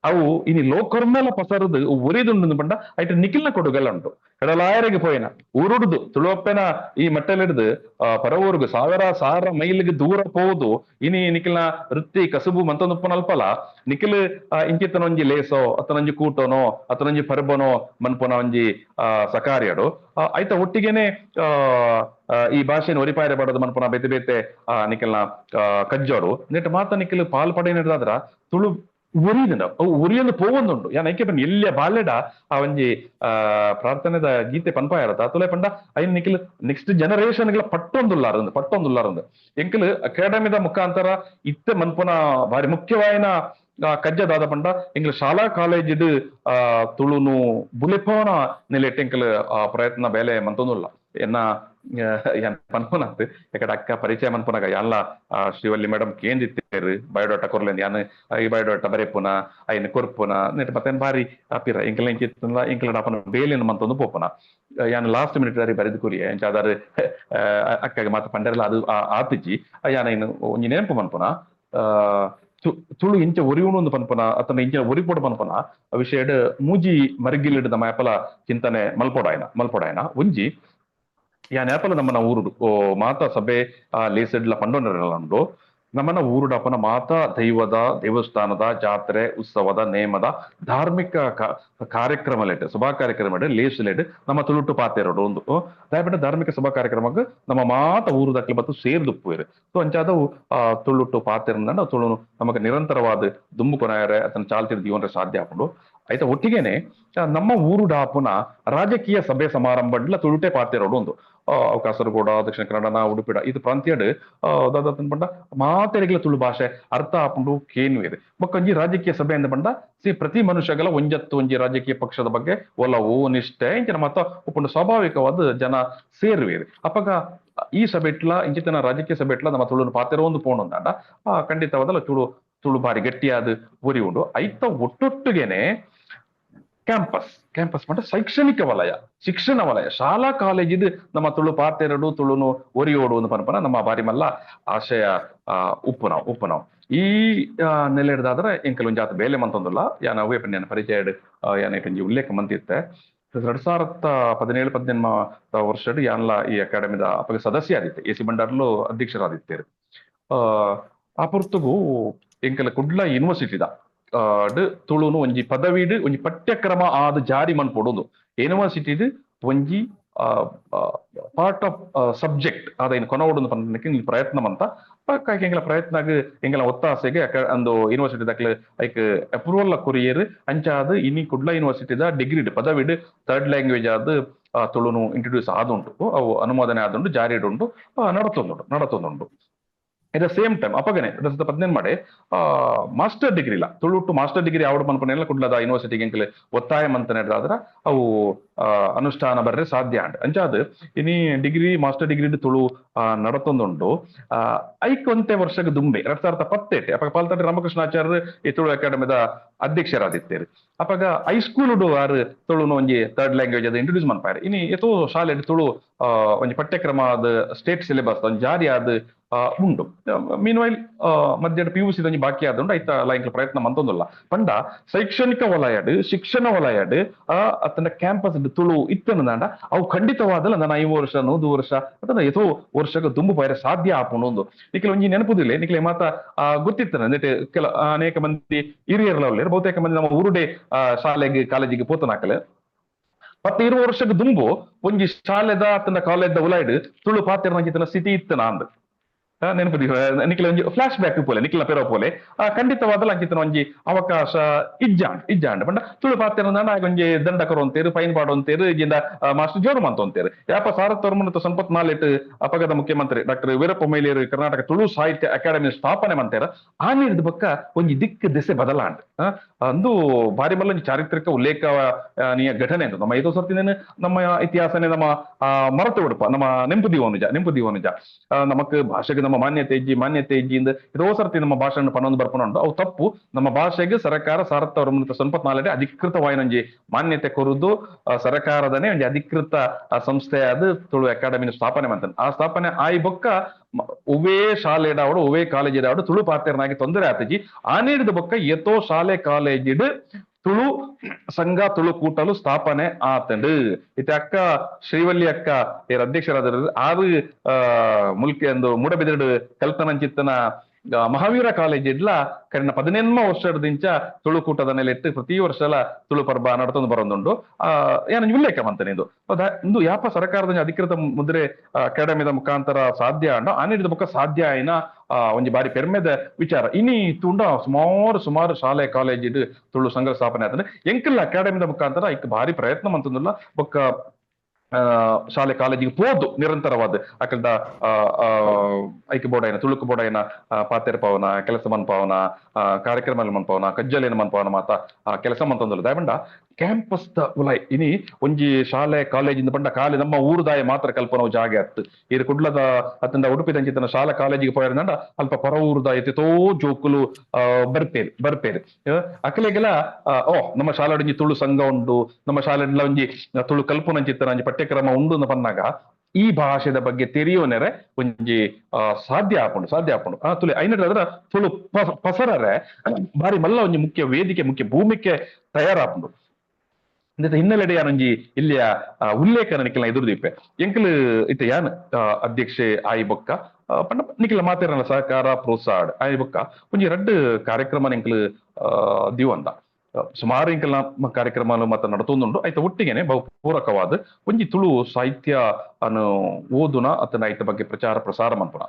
ಅವು ಇನಿ ಲೋಕರ್ಮೆಲ ಪಸರದು ಒರಿದುಂಡು ಪಂಡ ಐಟ್ ನಿಖಿಲ್ನ ಕೊಡುಗೆಲ್ಲ ಉಂಟು ಎಡಲಾಯರಿಗೆ ಪೋಯಿನ ಊರುಡುದು ತುಳುವಪ್ಪೆನ ಈ ಮಟ್ಟಲಿಡ್ದು ಪರವೂರ್ಗು ಸಾವಿರ ಮೈಲಿಗೆ ದೂರ ಹೋದು ಇನಿ ನಿಖಿಲ್ನ ವೃತ್ತಿ ಕಸುಬು ಮಂತೊಂದುಪ್ಪನಲ್ಪಲ ನಿಖಿಲ್ ಇಂಚಿತ್ತನ ಒಂಜಿ ಲೇಸೋ ಅತನೊಂಜಿ ಕೂಟೋನೋ ಅತನೊಂಜಿ ಪರ್ಬನೋ ಮನ್ಪುನ ಒಂಜಿ ಸಕಾರ್ಯಡು ಐತ ಒಟ್ಟಿಗೆನೆ ಈ ಭಾಷೆನ ಒರಿಪಾಯರೆ ಪಡೋದು ಮನ್ಪುನ ಬೇತೆ ಬೇತೆ ನಿಖಿಲ್ನ ಕಜ್ಜೋಡು ನೆಟ್ ಮಾತ ನಿಖಿಲ್ ಪಾಲ್ ಪಡೆಯನಿಡ್ದಾದ್ರ ತುಳು ಉರಿಯುದುಂಡು ಅವು ಉರಿಯೊಂದು ಪೋವೊಂದುಂಡು ಯಾನ್ ಐಕೆ ಪಂಡ ಎಲ್ಲಿಯ ಬಾಲ್ಯಡ ಆ ಒಂಜಿ ಪ್ರಾರ್ಥನೆದ ಗೀತೆ ಪನ್ಪಾಯರತ ತುಲೆ ಪಂಡ ಐನ್ ನಿಖಿಲ್ ನೆಕ್ಸ್ಟ್ ಜನರೇಷನ್ಗಳ ಪಟ್ಟೊಂದುಲ್ಲಾರಂದು ಎಂಕಲ್ ಅಕಾಡೆಮಿದ ಮುಖಾಂತರ ಇತ್ತೆ ಮನ್ಪುನ ಬಾರಿ ಮುಖ್ಯವಾಯಿನ ಕಜ್ಜದಾದ ಪಂಡ ಎಂಕಲ್ ಶಾಲಾ ಕಾಲೇಜಿಡ್ ತುಳುನು ಬುಲೆಪೋನ ನೆಲೆಟ್ ಎಂಕಲ್ ಪ್ರಯತ್ನ ಬೇಲೆ ಮಂತೊಂದುಲ್ಲ ಎನ್ನ ಪನ್ಪುನತ್ ಯಾಕಡೆ ಅಕ್ಕ ಪರಿಚಯ ಮನ್ಪುನಾಗ ಎಲ್ಲ ಶ್ರೀವಲ್ಲಿ ಮೇಡಮ್ ಕೇಂದಿತ್ತೇರು ಬಯೋಡಾಟಾ ಕೊರ್ಲೆಂದು ಯಾನ್ ಈ ಬಯೋಡಾಟಾ ಬರೆಪುನ ಐನ್ ಕೊರ್ಪುನ ನೆಟ್ ಮತ್ತೆ ಬಾರಿ ಅಪಿರ ಎಂಕಲ್ ಎಂಕಲ್ ಅಪನ ಬೇಲಿನ ಮಂತೊಂದು ಪೋಪುನ ಯಾನ್ ಲಾಸ್ಟ್ ಮಿನಿಟ್ ದಾರಿ ಬರೆದು ಕುರಿಯ ಎಂಚಾದಾರು ಅಕ್ಕಗೆ ಮಾತ ಪಂಡೆರಲ್ಲ ಅದು ಆತಿಜಿ ಯಾನ ಇನ್ನು ಒಂಜಿ ನೆನಪು ಮನ್ಪುನ ತುಳು ಇಂಚ ಒರಿಯುಣು ಒಂದು ಪನ್ಪುನ ಅತನ ಇಂಚ ಒರಿಪೋಡು ಪನ್ಪುನ ವಿಷಯಡ್ ಮೂಜಿ ಮರಗಿಲಿಡ್ ನಮ್ಮ ಆಪಲ ಚಿಂತನೆ ಮಲ್ಪೊಡಾಯನ ಒಂಜಿ ಯಾನ್ ಆಪಲ ನಮ್ಮನ ಊರುಡು ಮಾತ ಸಭೆ ಲೇಸಡ್ಲ ಪಂಡೋನರಲ್ಲಂಡು ನಮ್ಮನ ಊರುಡಪ್ಪನ ಮಾತ ದೈವದ ದೇವಸ್ಥಾನದ ಜಾತ್ರೆ ಉತ್ಸವದ ನೇಮದ ಧಾರ್ಮಿಕ ಕಾರ್ಯಕ್ರಮ ಸಭಾ ಕಾರ್ಯಕ್ರಮ ಲೇಸಲೆಡ್ ನಮ್ಮ ತುಳುಟು ಪಾತೆರಡು ಒಂದು ದಯಪಟ್ಟ ಧಾರ್ಮಿಕ ಸಭಾ ಕಾರ್ಯಕ್ರಮಕ್ಕೆ ನಮ್ಮ ಮಾತ ಊರು ದಕ್ಕಲು ಬತ್ತು ಸೇರ್ದುಪ್ಪುವೇರು ಸೊ ಅಂಚಾದವು ತುಳುಟು ಪಾತೆರನ್ನ ತುಳು ನಮಗೆ ನಿರಂತರವಾದ ದುಂಬು ಕೊನಾಯರೆ ಅದನ್ನ ಚಾಲ್ತಿರ ಜೀವನ ಸಾಧ್ಯ ಆಪುಂಡು ಆಯ್ತಾ ಒಟ್ಟಿಗೆನೆ ನಮ್ಮ ಊರು ಡಾಪುನ ರಾಜಕೀಯ ಸಭೆ ಸಮಾರಂಭಡ್ಲ ತುಳುಟೆ ಪಾತೆರಡು ಒಂದು ಕಾಸರಗೋಡ ದಕ್ಷಿಣ ಕನ್ನಡ ಉಡುಪಿಡ ಇದು ಪ್ರಾಂತ್ಯಡ್ ಪಂಡ ಮಾತೆರೆಗ್ಲ ತುಳು ಭಾಷೆ ಅರ್ಥ ಆಪುಂಡು ಕೇನ್ವೇರು ಬೊಕ್ಕೊಂಜಿ ರಾಜಕೀಯ ಸಭೆ ಅಂದ ಪಂಡ ಪ್ರತಿ ಮನುಷ್ಯಗಳ ಒಂಜಿ ರಾಜಕೀಯ ಪಕ್ಷದ ಬಗ್ಗೆ ಒಲವು ನಿಷ್ಠೆ ಇಂಚಿನ ಮತ್ತ ಉಪ್ಪುಂಡು ಸ್ವಾಭಾವಿಕವಾದ ಜನ ಸೇರುವೇರು ಅಪ್ಪಗ ಈ ಸಭೆಟ್ಲ ಇಂಚಿತನ ರಾಜಕೀಯ ಸಭೆಟ್ಲ ನಮ್ಮ ತುಳು ಪಾತೆರ ಒಂದು ಪೋಣೊಂದಾಂಡ ಖಂಡಿತವಾದಲ್ಲ ತುಳು ಬಾರಿ ಗಟ್ಟಿಯಾದ ಉರಿ ಉಂಡು ಐತ ಒಟ್ಟೊಟ್ಟಿಗೆನೆ ಕ್ಯಾಂಪಸ್ ಮಟ್ಟ ಶೈಕ್ಷಣಿಕ ವಲಯ ಶಿಕ್ಷಣ ವಲಯ ಶಾಲಾ ಕಾಲೇಜಿದ್ ನಮ್ಮ ತುಳು ಪಾತೆರಡು ತುಳುನು ಒರಿಯೋಡು ಒಂದು ಪನ್ಪನ ನಮ್ಮ ಬಾರಿ ಮಲ್ಲ ಆಶಯ ಉಪ್ಪುನಾವ್ ಈ ನೆಲೆ ಹಿಡ್ದಾದ್ರೆ ಎಂಕಲ್ ಒಂಜಾತ ಬೇಲೆ ಮಂತೊಂದುಲ್ಲ ಯಾನ ಅವೇ ಪನ್ಯಾನ ಪರಿಚಯ ಯಾನ ಒಂಜಿ ಉಲ್ಲೇಖ ಮಂತಿತ್ತೆ 2017-18 ವರ್ಷ ಯಾನ್ಲ ಈ ಅಕಾಡೆಮಿದ ಅಪಗೆ ಸದಸ್ಯ ಆದಿತ್ತೆ ಎಸಿ ಬಂಡಾರ್ಲು ಅಧ್ಯಕ್ಷರಾದಿತ್ತೇರು ಆ ಪುರ್ತಗು ಎಂಕಲ ಕುಡ್ಲ ಯೂನಿವರ್ಸಿಟಿದ ತುಳುನು ಒಂಜಿ ಪದವಿಡ್ ಒಂಜಿ ಪಠ್ಯಕ್ರಮ ಆದ ಜಾರಿ ಮನ್ಪೊಡು ಯೂನಿವರ್ಸಿಟಿಡ್ ಒಂಜಿ ಪಾರ್ಟ್ ಆಫ್ ಸಬ್ಜೆಕ್ಟ್ ಆದ ಇನ್ನು ಕೊನವಡು ಪಂಡಕ್ಕೆ ಪ್ರಯತ್ನ ಮಂತ ಎಂಗಲ ಪ್ರಯತ್ನ ಎಂಗಲ ಒತ್ತಾಸೆಗೆ ಒಂದು ಯೂನಿವರ್ಸಿಟಿ ದಾಖಲೆ ಐಕ್ ಅಪ್ರೂವಲ್ ಕೊರಿಯರ್ ಅಂಚಾದ ಇನಿ ಕುಡ್ಲ ಯೂನಿವರ್ಸಿಟಿದ ಡಿಗ್ರಿಡ್ ಪದವಿಡ್ 3rd ಲ್ಯಾಂಗ್ವೇಜ್ ಆದ ತುಳುನು ಇಂಟ್ರೊಡ್ಯೂಸ್ ಆದುಂಟು ಅವು ಅನುಮೋದನೆ ಆದುಂಡು ಜಾರಿಡುಂಡು ನಡತೊಂದುಂಡು ಎಟ್ ದ ಸೇಮ್ ಟೈಮ್ ಅಪ್ಪಗನೆ 2018 ಮಾಡಿ master degree Tulu to master degree ಆವಡ್ ಮನ್ಪನೆಲ್ಲ ಕುಡ್ಲದ ಯೂನಿವರ್ಸಿಟಿಗೆ ಎಂಕಲೆ ಒತ್ತಾಯ ಮಂತ ನಡೆದಾದ್ರ ಅವು ಅನುಷ್ಠಾನ ಬರ್ರೆ ಸಾಧ್ಯ ಅಂಡ್ ಅಂಚಾದ್ ಇನಿ ಡಿಗ್ರಿ ಮಾಸ್ಟರ್ ಡಿಗ್ರಿ ತುಳು ನಡತೊಂದುಂಡು ಐಕ್ ಒಂತೆ ವರ್ಷಕ್ಕೆ ದುಂಬೆ 2018 ಅಪಗ ಪಾಲ್ತಂಡೆ ರಾಮಕೃಷ್ಣಾಚಾರ್ಯ ಈ ತುಳು ಅಕಾಡೆಮಿದ ಅಧ್ಯಕ್ಷರಾದಿತ್ತೇರು ಅಪಗ ಹೈಸ್ಕೂಲ್ ಆರು ತುಳುನು ಒಂಜಿ ಥರ್ಡ್ ಲ್ಯಾಂಗ್ವೇಜ್ ಅದು ಇಂಟ್ರೊಡ್ಯೂಸ್ ಮನ್ಪಾರೆ ಇನಿ ಎತೋ ಶಾಲೆ ತುಳು ಒಂಜಿ ಪಠ್ಯಕ್ರಮ ಅದು ಸ್ಟೇಟ್ ಸಿಲೆಬಸ್ ಒಂಜಿ ಜಾರಿ ಆದ್ ಉಂಡು ಮೀನ್ ವೈಲ್ ಮಧ್ಯ PUC ಒಂಜಿ ಬಾಕಿ ಆದುಂಡು ಐತ ಲೈಕ್ ಪ್ರಯತ್ನ ಮಂತೊಂದುಲ್ಲ ಪಂಡ ಶೈಕ್ಷಣಿಕ ವಲಯಡ್ ಶಿಕ್ಷಣ ವಲಯಡ್ ಅತನ ಕ್ಯಾಂಪಸ್ ತುಳು ಇತ್ತನಂಡ ಅವು ಖಂಡಿತವಾದಲ್ಲ ನಾನು 5 ವರ್ಷ 100 ವರ್ಷ ಅಥವಾ ಎತೋ ವರ್ಷಕ್ಕೆ ದುಂಬು ಪೈರೆ ಸಾಧ್ಯ ಆಪುಂಡು ನಿಖಿಲ ಒಂಜಿ ನೆನಪುದಿಲ್ಲ ನಿಖಿಲ ಮಾತ ಗೊತ್ತಿತ್ತನ ನೆಟ್ ಕೆಲ ಅನೇಕ ಮಂದಿ ಹಿರಿಯರ್ಲ ಬಹುತೇಕ ಮಂದಿ ನಮ್ಮ ಊರುಡೆ ಶಾಲೆಗೆ ಕಾಲೇಜಿಗೆ ಪೋತನಾಕಲೆ 10-20 ವರ್ಷಕ್ಕೆ ದುಂಬು ಒಂಜಿ ಶಾಲೆದ ಅತನ ಕಾಲೇಜ್ದ ಉಲಾಯ್ಡ್ ತುಳು ಪಾತಿರ್ನ ಸ್ಥಿತಿ ಇತ್ತನ ಅಂದ್ ನೆನಪುದಿ ನಿಖಿಲ ಒಂಜಿ ಫ್ಲಾಶ್ ಬ್ಯಾಕ್ ಪೋಲೆ ನಿಖಿಲ ಪೆರೋ ಪೋಲೆ ಖಂಡಿತವಾದಲ್ಲ ಅಂಚಿತನ ಒಂಜಿ ಅವಕಾಶ ಇಜ್ಜಾಂಡ್ ಪಂಡ ತುಳು ಪಾತಿರ್ನ ಒಂಜಿ ದಂಡ ಕೊರೊಂತೇರು ಫೈನ್ ಪಾಡೊಂತೇರು ಇಜಿಂದ ಮಾಸ್ಟರ್ ಜೋರು ಮಂತೊಂತೇರು ಯಾಪ ಸಾರತ್ತೊರ್ಮುನತ ಸಂಪತ್ ನಾಲೆಟ್ ಅಪಗದ ಮುಖ್ಯಮಂತ್ರಿ ಡಾಕ್ಟರ್ ವೀರಪ್ಪ ಮೊಯ್ಲಿಯರು ಕರ್ನಾಟಕ ತುಳು ಸಾಹಿತ್ಯ ಅಕಾಡೆಮಿ ಸ್ಥಾಪನೆ ಮಂತೇರ ಆ ನೀಡಿದ ಬಕ್ಕ ಒಂಜಿ ದಿಕ್ಕು ದೆಸೆ ಬದಲಾಂಡ್ ಅಂದು ಬಾರಿ ಮಲ್ಲ ಚಾರಿತ್ರಿಕ ಉಲ್ಲೇಖನೀಯ ಘಟನೆ ಅಂತ ನಮ್ಮ 5 ಸರ್ತಿನೇನು ನಮ್ಮ ಇತಿಹಾಸನೇ ನಮ್ಮ ಮರತು ಬಿಡಪ ನಮ್ಮ ನೆಂಪುದೀವನುಜ ನಮಕ್ ಭಾಷೆಗೆ ನಮ್ಮ ಮಾನ್ಯತೆ ಇಜ್ಜಿಂದ ಇದೋ ಸರ್ತಿ ನಮ್ಮ ಭಾಷೆ ಪನ್ನೊಂದು ಬರ್ಪುಂಡು ಅವು ತಪ್ಪು ನಮ್ಮ ಭಾಷೆಗೆ ಸರ್ಕಾರ ಸಾರತ್ತ ಸಂಪತ್ ನಾಲೆಡೆ ಅಧಿಕೃತವಾಯಿನೊಂಜಿ ಮಾನ್ಯತೆ ಕೊರುದು ಸರ್ಕಾರದನೇ ಒಂಜಿ ಅಧಿಕೃತ ಸಂಸ್ಥೆ ಅದು ತುಳು ಅಕಾಡೆಮಿ ಸ್ಥಾಪನೆ ಮಾಡ್ತಾನೆ ಆ ಸ್ಥಾಪನೆ ಆಯ್ ಬೊಕ್ಕ ಒವೇ ಶಾಲೆಡಾವಡು ಒವೇ ಕಾಲೇಜಿಡಾವಡು ತುಳು ಪಾತೆರ್ನಾಗಿ ತೊಂದರೆ ಆತಜಿ ಆ ನೀಡಿದ ಬೊಕ್ಕ ಎತ್ತೋ ಶಾಲೆ ಕಾಲೇಜಿಡ್ ತುಳು ಸಂಘ ತುಳು ಕೂಟಲು ಸ್ಥಾಪನೆ ಆತಂಡು ಇತ್ತೆ ಅಕ್ಕ ಶ್ರೀವಲ್ಲಿ ಅಕ್ಕ ಏರ್ ಅಧ್ಯಕ್ಷರಾದ ಆರು ಮುಲ್ಕಿ ಒಂದು ಮೂಡಬಿದಿರು ಕಲ್ಪನಂಚಿತ್ತನ ಮಹಾವೀರ ಕಾಲೇಜ್ ಇಡ್ಲ ಕರಿನ 17 ವರ್ಷದಿಂದ ತುಳು ಕೂಟದ ನೆಲೆಟ್ಟು ಪ್ರತಿ ವರ್ಷಲ ತುಳು ಪರ್ಬ ನಡ್ತೊಂದು ಬರೋದುಂಡು ಏನು ಉಲ್ಲೇಖ ಮಂತನೆ ಇದು ಇಂದು ಯಾಪ ಸರ್ಕಾರದ ಅಧಿಕೃತ ಮುದ್ರೆ ಅಕಾಡೆಮಿದ ಮುಖಾಂತರ ಸಾಧ್ಯ ಅಂಡ ಆ ನೀಡಿದ ಮುಖ ಸಾಧ್ಯ ಆಯ್ನ ಒಂಜಿ ಬಾರಿ ಪೆರ್ಮೆದ ವಿಚಾರ ಇನಿ ತುಂಡ ಸುಮಾರು ಶಾಲೆ ಕಾಲೇಜ್ ಇಡ್ ತುಳು ಸಂಘ ಸ್ಥಾಪನೆ ಆತಂದ್ರೆ ಎಂಕಲ್ ಅಕಾಡೆಮಿದ ಮುಖಾಂತರ ಐಕ್ ಭಾರಿ ಪ್ರಯತ್ನ ಮಂತಂದಿಲ್ಲ ಬೊಕ್ಕ ಶಾಲೆ ಕಾಲೇಜಿಗೆ ಪೋದು ನಿರಂತರವಾದ ಅಕಲ್ದ ಐಕ್ಯ ಬೋಡಾಯನ ತುಳುಕು ಬೋಡಾಯನ ಪಾತೆರ್ ಪಾವನ ಕೆಲಸ ಮನ್ಪಾವನ ಕಾರ್ಯಕ್ರಮ ಮನ್ಪಾವನ ಕಜ್ಜಲೇನ ಮನ್ಪಾವನ ಮಾತ ಕೆಲಸ ಮಂತಂದಲ್ಲ ದಯಬಂಡ ಕ್ಯಾಂಪಸ್ ದ ಉಲೈ ಇನಿ ಒಂಜಿ ಶಾಲೆ ಕಾಲೇಜಿಂದ ಪಂಡ ಕಾಲಿ ನಮ್ಮ ಊರುದಾಯ ಮಾತ್ರ ಕಲ್ಪನವು ಜಾಗೆ ಅತ್ತು ಇದು ಕುಡ್ಲದ ಅತ್ತಂದ ಉಡುಪಿದಂಚಿತನ ಶಾಲಾ ಕಾಲೇಜಿಗೆ ಪೋಯರ್ನಂಡ ಅಲ್ಪ ಪರ ಊರುದ ಎತ್ತೋ ಜೋಕುಲು ಬರ್ಪೇರು ಅಕಲೆಗೆಲ್ಲ ನಮ್ಮ ಶಾಲೆ ತುಳು ಸಂಘ ಉಂಡು ನಮ್ಮ ಶಾಲೆ ಒಂಜಿ ತುಳು ಕಲ್ಪನಂಚಿತ್ತನ ಒಂಜಿ ಪಠ್ಯಕ್ರಮ ಉಂಡು ಪನ್ನಾಗ ಈ ಭಾಷೆದ ಬಗ್ಗೆ ತೆರಿಯೋನೆರೆ ಒಂಜಿ ಸಾಧ್ಯ ಆಪುಂಡು ತುಳು ಐನದ್ರ ತುಳು ಪಸರರೆ ಬಾರಿ ಮಲ್ಲ ಒಂಜಿ ಮುಖ್ಯ ವೇದಿಕೆ ಮುಖ್ಯ ಭೂಮಿಕೆ ತಯಾರಾಪುಂಡು ಹಿನ್ನೆಲೆಡೆ ಯಾನೊಂಜಿ ಇಲ್ಲಿಯ ಉಲ್ಲೇಖನ ನಿಖಿಲ ಎದುರುದೀಪೆ ಎಂಕಲ್ ಇತ್ತೆ ಯಾನ್ ಅಧ್ಯಕ್ಷೆ ಆಯಿ ಬೊಕ್ಕ ಪಂಡ ನಿಖಿಲ ಮಾತೇರನ ಸಹಕಾರ ಪ್ರೋತ್ಸಾಹ ಆಯಿ ಬೊಕ್ಕ ಒಂಜಿ 2 ಕಾರ್ಯಕ್ರಮ ಎಂಕಲ್ ದಿವಂದ ಸುಮಾರು ಇಂಕಲ್ ಕಾರ್ಯಕ್ರಮ ಮತ್ತ ನಡತೊಂದುಂಡು ಐತ ಒಟ್ಟಿಗೆನೆ ಬಹು ಪೂರಕವಾದ ಒಂಜಿ ತುಳು ಸಾಹಿತ್ಯ ಅನ್ನು ಓದುನ ಅತನ ಐತ ಬಗ್ಗೆ ಪ್ರಚಾರ ಪ್ರಸಾರ ಮನ್ಪುನ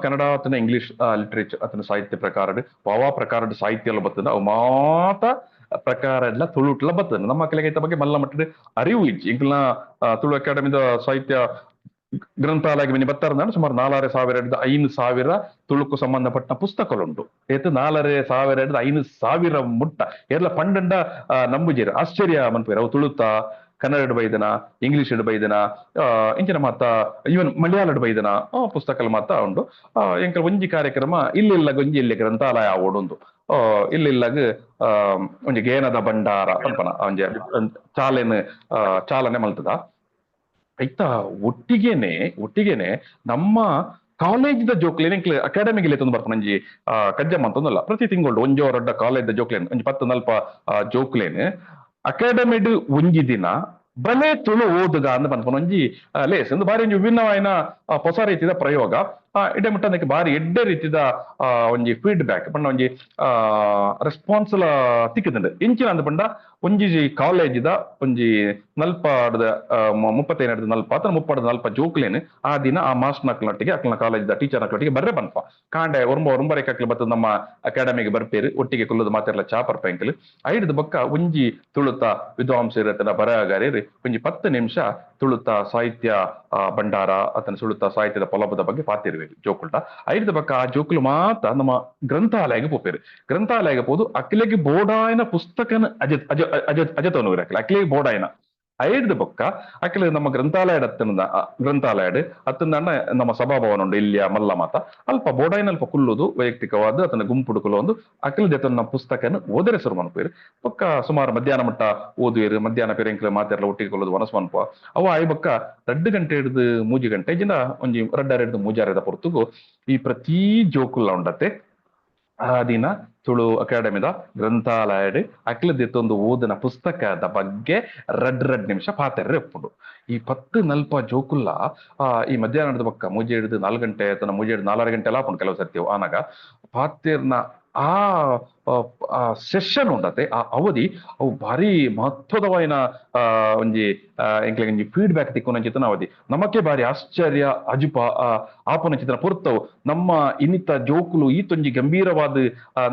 ಕನ್ನಡ ಅತನ ಇಂಗ್ಲಿಷ್ ಲಿಟ್ರೇಚರ್ ಅತನ ಸಾಹಿತ್ಯ ಪ್ರಕಾರ ವಾವಾ ಪ್ರಕಾರದ ಸಾಹಿತ್ಯ ಬರ್ತದ ಅವು ಮಾತ ಪ್ರಕಾರ ಎಲ್ಲ ತುಳುಟ್ಲ ಬರ್ತದೆ ನಮ್ಮ ಕೆಳಗೆ ಐತ ಬಗ್ಗೆ ಮಲ್ಲ ಮಟ್ಟದ ಅರಿವು ಇಜ್ಜಿ ಇಂಕಲ್ನ ತುಳು ಅಕಾಡೆಮಿದ ಸಾಹಿತ್ಯ ಗ್ರಂಥಾಲಯ ಮಿನಿ ಬತ್ತಾರ ಸುಮಾರು 4,500 ತುಳುಕು ಸಂಬಂಧಪಟ್ಟ ಪುಸ್ತಕಗಳುಂಟು ಏತು 4,500 ಮುಟ್ಟ ಎಲ್ಲ ಪಂಡಂಡ ನಂಬುಜೇರು ಆಶ್ಚರ್ಯ ಮನ್ಪೇರು ಅವು ತುಳುತ ಕನ್ನಡ ಬೈದನ ಇಂಗ್ಲಿಷ್ ಬೈದನ ಇಂಚಿನ ಮಾತ ಇವನ್ ಮಲಯಾಳಡ್ ಬೈದನ ಪುಸ್ತಕ ಮಾತ ಉಂಡು ಎಂಕಲ್ ಒಂಜಿ ಕಾರ್ಯಕ್ರಮ ಇಲ್ಲಿ ಗ್ರಂಥಾಲಯ ಓಡೊಂದು ಇಲ್ಲಿಲ್ಲಾಗ ಒಂಜಿ ಗೇನದ ಭಂಡಾರ ಅನ್ಪನ ಒಂಜಿ ಚಾಲನೆ ಮಲ್ತದ ಐತ ಒಟ್ಟಿಗೆನೆ ನಮ್ಮ ಕಾಲೇಜ್ದ ಜೋಕ್ಲೇನ್ ಅಕಾಡೆಮಿಗೆ ತಂದು ಬರ್ಪನಂಜಿ ಕಜ್ಜಮ್ಮ ಅಂತಂದಲ್ಲ ಪ್ರತಿ ತಿಂಗಳು ಒಂಜೋ 2 ಕಾಲೇಜ್ದ ಜೋಕ್ಲೇನ್ ಒಂಜಿ 10-40 ಜೋಕ್ಲೇನ್ ಅಕಾಡೆಮಿಡ್ ಒಂಜಿ ದಿನ ಬಲೆ ತುಳು ಓದುಗ ಅಂದ್ ಪನ್ಪನ ಒಂಜಿ ಲೇಸ್ ಒಂದು ಬಾರಿ ಒಂಜಿ ವಿಭಿನ್ನವಾಯಿನ ಹೊಸ ರೀತಿದ ಪ್ರಯೋಗ ಇಡೆ ಮುಟ್ಟದಕ್ಕೆ ಬಾರಿ ಎಡ್ಡೆ ರೀತಿದ ಒಂಜಿ ಫೀಡ್ಬ್ಯಾಕ್ ಪಂಡ ಒಂಜಿ ರೆಸ್ಪಾನ್ಸ್ ತಿಕ್ಕದಂಡ ಇಂಚಿನ ಅಂದ್ ಪಂಡ ಒಂಜಿ ಕಾಲೇಜಿದ ಒಂಜಿ ನಲ್ಪಾಡದ 35-40 ಜೋಕ್ಲೇನ್ ಆ ದಿನ ಆ ಮಾಸ್ಟರ್ ನಕ್ಲೊಟ್ಟಿಗೆ ಅಕ್ಲನ ಕಾಲೇಜಿದ ಟೀಚರ್ ನಕ್ಲೊಟ್ಟಿಗೆ ಬರ್ರೆ ಬನ್ಪ ಕಾಂಡೆ ಒಂಬರೇ ಕಕ್ಲು ಬತ್ತದ ನಮ್ಮ ಅಕಾಡೆಮಿಗೆ ಬರ್ಪೇರು ಒಟ್ಟಿಗೆ ಕುಲ್ಲದ ಮಾತೆಲ್ಲ ಚಾಪರ್ ಪೆಂಕಲ್ ಐಡದ ಬೊಕ್ಕ ಒಂಜಿ ತುಳುತ ವಿದ್ವಾಂಸರ ಬರಹಗಾರಿಯರು ಒಂಜಿ 10 ನಿಮಿಷ ತುಳುತ ಸಾಹಿತ್ಯ ಭಂಡಾರ ಅತನ ಸುಳುತ ಸಾಹಿತ್ಯದ ಪೊಲಬದ ಬಗ್ಗೆ ಪಾತಿರುವೆ ಜೋಕುಲ್ಟ ಐದದ ಬಕ್ಕ ಆ ಜೋಕುಲು ಮಾತ ನಮ್ಮ ಗ್ರಂಥಾಲಯಗೆ ಪೋಪೇರು ಗ್ರಂಥಾಲಯಗೆ ಪೋದು ಅಕ್ಲೆಗೆ ಬೋಡಾಯನ ಪುಸ್ತಕನ ಅಜತವನು ಅಕ್ಲೆಗೆ ಬೋಡಾಯನ ಐಡ್ದು ಬೊಕ್ಕ ಅಕ್ಲೆ ನಮ್ಮ ಗ್ರಂಥಾಲಯಡ್ ಗ್ರಂಥಾಲಯಡ್ ಅತ್ತಂದ ನಮ್ಮ ಸಭಾಭವನ ಉಂಡು ಇಲ್ಲಿಯ ಮಲ್ಲ ಮಾತ ಅಲ್ಪ ಬೋಡಾಯಿನ ಅಲ್ಪ ಕುಲ್ಲುದು ವೈಯಕ್ತಿಕವಾದ ಅತನ ಗುಂಪುಡು ಕುಲ್ಲೊಂದು ಅಕ್ಲೆ ಜೊತೆ ಪುಸ್ತಕನ ಓದರೆ ಸುರು ಮನ್ಪೇರು ಬೊಕ್ಕ ಸುಮಾರು ಮಧ್ಯಾಹ್ನ ಮಟ್ಟ ಓದುವೇರು ಮಧ್ಯಾಹ್ನ ಪೇರೆಂಕ್ಲೆ ಮಾತೆರ್ಲ ಒಟ್ಟಿಗೆ ಕೊಲ್ಲೋದು ವನಸ್ ಮನ್ಪ ಅವು ಆಯ್ ಬೊಕ್ಕ 2 ಗಂಟೆ ಹಿಡಿದು 3 ಗಂಟೆ ಜಿನ ಒಂಜಿ 2 ಮೂಜಾರದ ಪೊರ್ತುಗು ಈ ಪ್ರತಿ ಜೋಕುಲ್ಲ ಉಂಡತೆ ಆ ದಿನ ತುಳು ಅಕಾಡೆಮಿದ ಗ್ರಂಥಾಲಯಡ್ ಅಕ್ಲದಿತ್ತೊಂದು ಓದಿನ ಪುಸ್ತಕದ ಬಗ್ಗೆ 2 ನಿಮಿಷ ಪಾತೆರ್ರೆ ಎಪ್ಪುಂಡು ಈ 10-40 ಜೋಕುಲ್ಲ ಈ ಮಧ್ಯಾಹ್ನದ ಬೊಕ್ಕ ಮೂಜೆ ಹಿಡಿದು 4 ಗಂಟೆ ತನ ಮೂಜೆ ಹಿಡಿದು 4 ಗಂಟೆ ಎಲ್ಲ ಆಪುಂಡು ಕೆಲವು ಸರ್ತಿ ಆನಾಗ ಪಾತೆರ್ನ ಆ ಸೆಷನ್ ಉಂಡತೆ ಆ ಅವಧಿ ಅವು ಭಾರಿ ಮಹತ್ವದವಾಯಿನ ಒಂಜಿ ಎಂಕ್ಲೆಗ್ ಒಂಜಿ ಫೀಡ್ಬ್ಯಾಕ್ ತಿಕ್ಕೊಂಚಿತನ ಅವಧಿ ನಮಕ್ಕೆ ಬಾರಿ ಆಶ್ಚರ್ಯ ಅಜುಪ ಆಪುನಚಿತನ ಪೊರ್ತವು ನಮ್ಮ ಇನ್ನಿತ ಜೋಕುಲು ಈತೊಂಜಿ ಗಂಭೀರವಾದ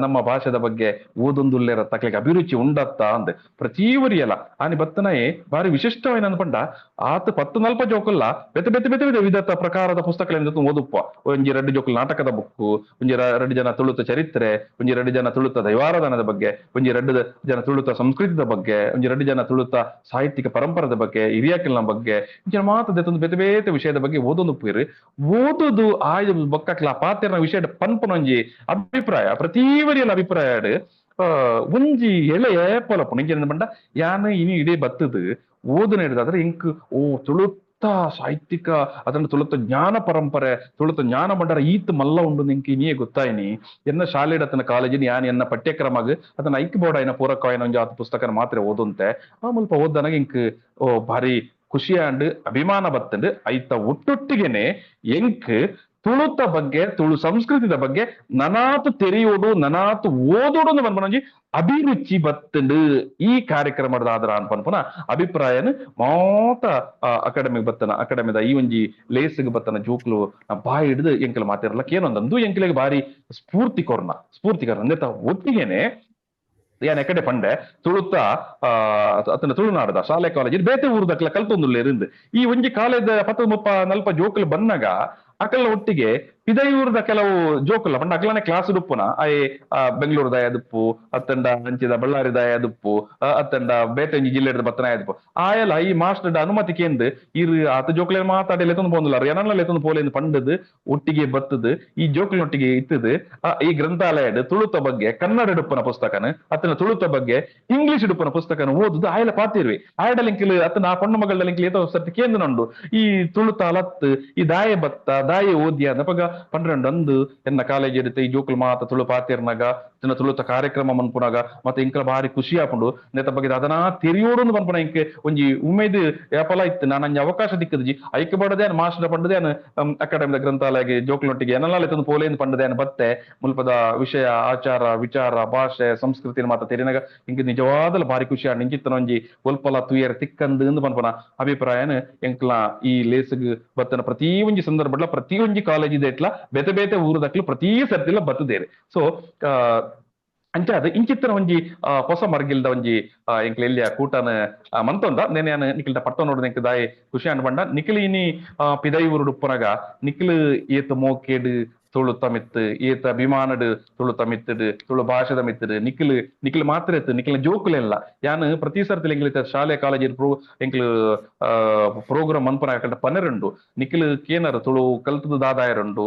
ನಮ್ಮ ಭಾಷೆದ ಬಗ್ಗೆ ಓದೊಂದುಲ್ಲೇರ ತಕ್ಲೆಗೆ ಅಭಿರುಚಿ ಉಂಡತ್ತ ಅಂದ್ ಪ್ರತಿ ಒರಿಯಲ್ಲ ಆನಿ ಬತ್ತನಯೇ ಬಾರಿ ವಿಶಿಷ್ಟವಾಯಿನ ಅನ್ಪಂಡ ಆತ 10-40 ಜೋಕುಲ್ಲ ಬೆತೆ ವಿಧದ ಪ್ರಕಾರದ ಪುಸ್ತಕಗಳಿಂದ ಓದುಪ್ಪ ಒಂಜಿ 2 ಜೋಕುಲು ನಾಟಕದ ಬುಕ್ಕು ಒಂಜಿ 2 ಜನ ತುಳುತ ಚರಿತ್ರೆ ಒಂಜಿ 2 ಜನ ತುಳುತ ದೈವಾರಾಧನದ ಬಗ್ಗೆ ಒಂಜಿ 2 ಜನ ತುಳುತ ಸಂಸ್ಕೃತದ ಬಗ್ಗೆ ಒಂಜಿ 2 ಜನ ತುಳುತ ಸಾಹಿತ್ಯಿಕ ಪರಂಪರದ ಬಗ್ಗೆ ಹಿರಿಯಾಕಿಲ್ನ ಬಗ್ಗೆ ಇಂಚಿನ ಮಾತದ ಬೇತೆ ವಿಷಯದ ಬಗ್ಗೆ ಓದೊಂದು ಪೀರು ಓದುದು ಆಯ್ದು ಬೊಕ್ಕಕ್ಲ ಪಾತೆರ್ನ ವಿಷಯದ ಪನ್ಪುನೊಂಜಿ ಅಭಿಪ್ರಾಯ ಪ್ರತೀವರಿಯಲ್ಲ ಅಭಿಪ್ರಾಯಡ್ ಒಂಜಿ ಎಳೆ ಏಪಲಪುಣ ಇಂಚಿನ ಬಂಡ ಯಾನು ಇನಿ ಇಡೀ ಬತ್ತದು ಓದು ನಡೆದಾದ್ರೆ ಇಂಕ್ ತುಳು ಸಾಹಿತ್ಯಿಕ ಅದನ್ನ ತುಳುತ ಜ್ಞಾನ ಪರಂಪರೆ ತುಳುತ ಜ್ಞಾನ ಭಂಡಾರ ಈತ್ ಮಲ್ಲ ಉಂಡು ನಿಂಕ್ ಇನಿಯೇ ಗೊತ್ತಾಯಿನಿ ಎನ್ನ ಶಾಲೆಡ್ ಅತನ ಕಾಲೇಜಿನ ಯಾನ್ ಎನ್ನ ಪಠ್ಯಕ್ರಮಗ್ ಅದನ್ನ ಐಕ್ ಬೋರ್ಡ್ ಆಯ್ನ ಪೂರಕವಾಯಿನ ಒಂಜಿ ಆತ ಪುಸ್ತಕನ ಮಾತ್ರ ಓದುಂತೆ ಆ ಮುಲ್ಪ ಓದ್ದನಾಗ ಇಂಕ್ ಭಾರಿ ಖುಷಿ ಅಂಡ್ ಅಭಿಮಾನ ಬತ್ತಂಡ್ ಐತ ಒಟ್ಟೊಟ್ಟಿಗೆನೆ ಎಂಕ್ ತುಳುತ ಬಗ್ಗೆ ತುಳು ಸಂಸ್ಕೃತಿದ ಬಗ್ಗೆ ನನಾತು ತೆರೆಯೋಡು ನನಾತು ಓದೋಡು ಬಂದ್ಬಂಜಿ ಅಭಿರುಚಿ ಬತ್ತಂಡ್ ಈ ಕಾರ್ಯಕ್ರಮದ ಆದ್ರ ಅನ್ಪನ್ಪುನ ಅಭಿಪ್ರಾಯನ ಮಾತ ಅಕಾಡೆಮಿಗ್ ಬತ್ತನ ಅಕಾಡೆಮಿದ ಈ ಒಂಜಿ ಲೇಸ್ಗ್ ಬತ್ತನ ಜೋಕ್ಲು ಬಾಯಿ ಹಿಡಿದು ಎಂಕಲ್ ಮಾತಿರ್ಲಕ್ ಏನೊಂದಂದು ಎಂಕಲಿಗೆ ಬಾರಿ ಸ್ಫೂರ್ತಿಕರಣ ಅಂದೇತ ಒಟ್ಟಿಗೆನೆ ಯಾನ್ ಎಕಡೆ ಪಂಡೆ ತುಳುತ ಅತನ ತುಳುನಾಡದ ಶಾಲೆ ಕಾಲೇಜ್ ಬೇತೆ ಊರ್ದಕ್ಲ ಕಲ್ತೊಂದುಲ್ಲೇರಿಂದ ಈ ಒಂಜಿ ಕಾಲೇಜ್ 10-30-40 ಜೋಕುಲು ಬನ್ನಗ ಅಕಲ್ನ ಒಟ್ಟಿಗೆ ಪಿದೈಯೂರ್ದ ಕೆಲವು ಜೋಕುಲ್ಲ ಪಂಡ ಅಕ್ಲನೆ ಕ್ಲಾಸ್ ಡುಪ್ಪುನ ಅಯ್ ಬೆಂಗಳೂರು ದಯದುಪ್ಪು ಅತ್ತಂಡ ಹಂಚಿದ ಬಳ್ಳಾರಿ ದಯದುಪ್ಪು ಅತ್ತಂಡ ಬೇತೆ ಒಂಜಿ ಜಿಲ್ಲೆದ ಬತ್ತನ ಆಯದುಪ್ಪು ಆಯಲ್ಲ ಈ ಮಾಸ್ಟರ್ಡ ಅನುಮತಿ ಕೇಂದ್ ಇರು ಆತ ಜೋಕ್ಲೆ ಮಾತಾಡಿ ಲೆತೊಂದು ಪೋಂದುಲ್ಲ ಏನಲ್ಲ ಲೆತೊಂದು ಪೋಲೆಂದು ಪಂಡದು ಒಟ್ಟಿಗೆ ಬತ್ತದು ಈ ಜೋಕ್ಲಿನೊಟ್ಟಿಗೆ ಇತ್ತದು ಈ ಗ್ರಂಥಾಲಯಡ್ ತುಳುತ ಬಗ್ಗೆ ಕನ್ನಡ ಡುಪ್ಪನ ಪುಸ್ತಕನ ಅತ್ತನ ತುಳುತ ಬಗ್ಗೆ ಇಂಗ್ಲಿಷ್ ಡುಪ್ಪನ ಪುಸ್ತಕನ ಓದುದು ಆಯಲ ಪಾತಿರ್ವಿ ಆಯಡ ಲಿಂಕ್ಲು ಅತ್ತನ ಆ ಪೊಣ್ಣ ಮಗಳ ಲಿಂಕ್ಲು ಏತೋ ಸರ್ತಿ ಕೇಂದ್ರ ನಂಡು ಈ ತುಳುತ ಲತ್ ಈ ದಾಯ ಬತ್ತ ದಾಯ ಓದ್ಯ ನಪಗ 12 ಎನ್ನ ಕಾಲೇಜ್ ಇರುತ್ತೆ ಈ ಜೋಕುಲು ಮಾತ ತುಳು ಪಾತಿರ್ನಾಗ ಜನ ತುಳುತ ಕಾರ್ಯಕ್ರಮ ಮನ್ಪುನಾಗ ಮತ್ತೆ ಇಂಕಲ ಭಾರಿ ಖುಷಿ ಆಪುಂಡು ನೆತ ಬಗ್ಗೆ ಅದನ್ನ ತೆರಿಯೋಡು ಮನ್ಪುನ ಇಂಕ್ ಒಂಜಿ ಉಮೇದ್ ಯಾಪಲ ಇತ್ತು ನಾನು ಅಂಜಿ ಅವಕಾಶ ದಿಕ್ಕದಜಿ ಐಕ್ಯ ಬಡದೆ ಮಾಸ್ಟರ್ ಪಂಡದೆ ಅಕಾಡೆಮಿದ ಗ್ರಂಥಾಲಯಗೆ ಜೋಕುಲೊಟ್ಟಿಗೆ ಏನಲ್ಲ ಪೋಲೆಂದು ಪಂಡದೆ ಬತ್ತೆ ಮುಲ್ಪದ ವಿಷಯ ಆಚಾರ ವಿಚಾರ ಭಾಷೆ ಸಂಸ್ಕೃತಿ ಮಾತ ತೆರಿನಾಗ ಇಂಕ ನಿಜವಾದಲ್ಲ ಭಾರಿ ಖುಷಿ ಆಡ್ ಇಂಚಿತ್ತನ ಒಂಜಿ ಒಲ್ಪಲ ತುಯರ್ ತಿಕ್ಕಂದು ಮನ್ಪುನ ಅಭಿಪ್ರಾಯನ ಎಂಕ್ಲ ಈ ಲೇಸ್ಗ್ ಬತ್ತನ ಪ್ರತಿ ಒಂಜಿ ಸಂದರ್ಭಡ್ಲ ಪ್ರತಿ ಒಂಜಿ ಕಾಲೇಜ್ ಇದೆ ಇಟ್ಲ ಬೇತೆ ಊರದಕ್ಲು ಪ್ರತಿ ಸರ್ತಿಲ ಬತ್ತದೇರಿ ಸೊ ಅಂಚಾದ ಇಂಚಿತ್ತನ ಒಂಜಿ ಹೊಸ ಮರ್ಗಿಲ್ದ ಒಂಜಿ ಎಂಕ್ಲ ಎಲ್ಲಿಯ ಕೂಟನ ಮಂತೊಂದ ನೇನೆ ನಿಖಿಲ್ದ ಪಟ್ಟ ನೋಡ್ ನಿಂಕ್ ದಾಯಿ ಖುಷಿ ಅನ್ಬಂಡ ನಿಖಿಲ್ ಇನಿ ಪಿದೈ ಊರು ಡುಪ್ಪನಗ ನಿಖಿಲ್ ಏತ ಮೋಕೇಡ್ ತುಳು ತಮಿತ್ ಏತ ಅಭಿಮಾನಡ್ ತುಳು ತಮಿತ್ತಡ್ ತುಳು ಭಾಷೆದ ಮಿತ್ತಡ್ ನಿಖಿಲ್ ಮಾತ್ರ ಇತ್ತು ನಿಖಿಲ್ ಜೋಕುಲೆಲ್ಲ ಯಾನ್ ಪ್ರತಿ ಸರ್ತಿ ಎಂಕ್ಲ ಶಾಲೆ ಕಾಲೇಜ್ ಎಂಕ್ಲು ಪ್ರೋಗ್ರಾಮ್ ಮನ್ಪನ 12 ನಿಖಿಲ್ ಕೇನರ್ ತುಳು ಕಲ್ತದ ದಾದಾಯರುಂಡು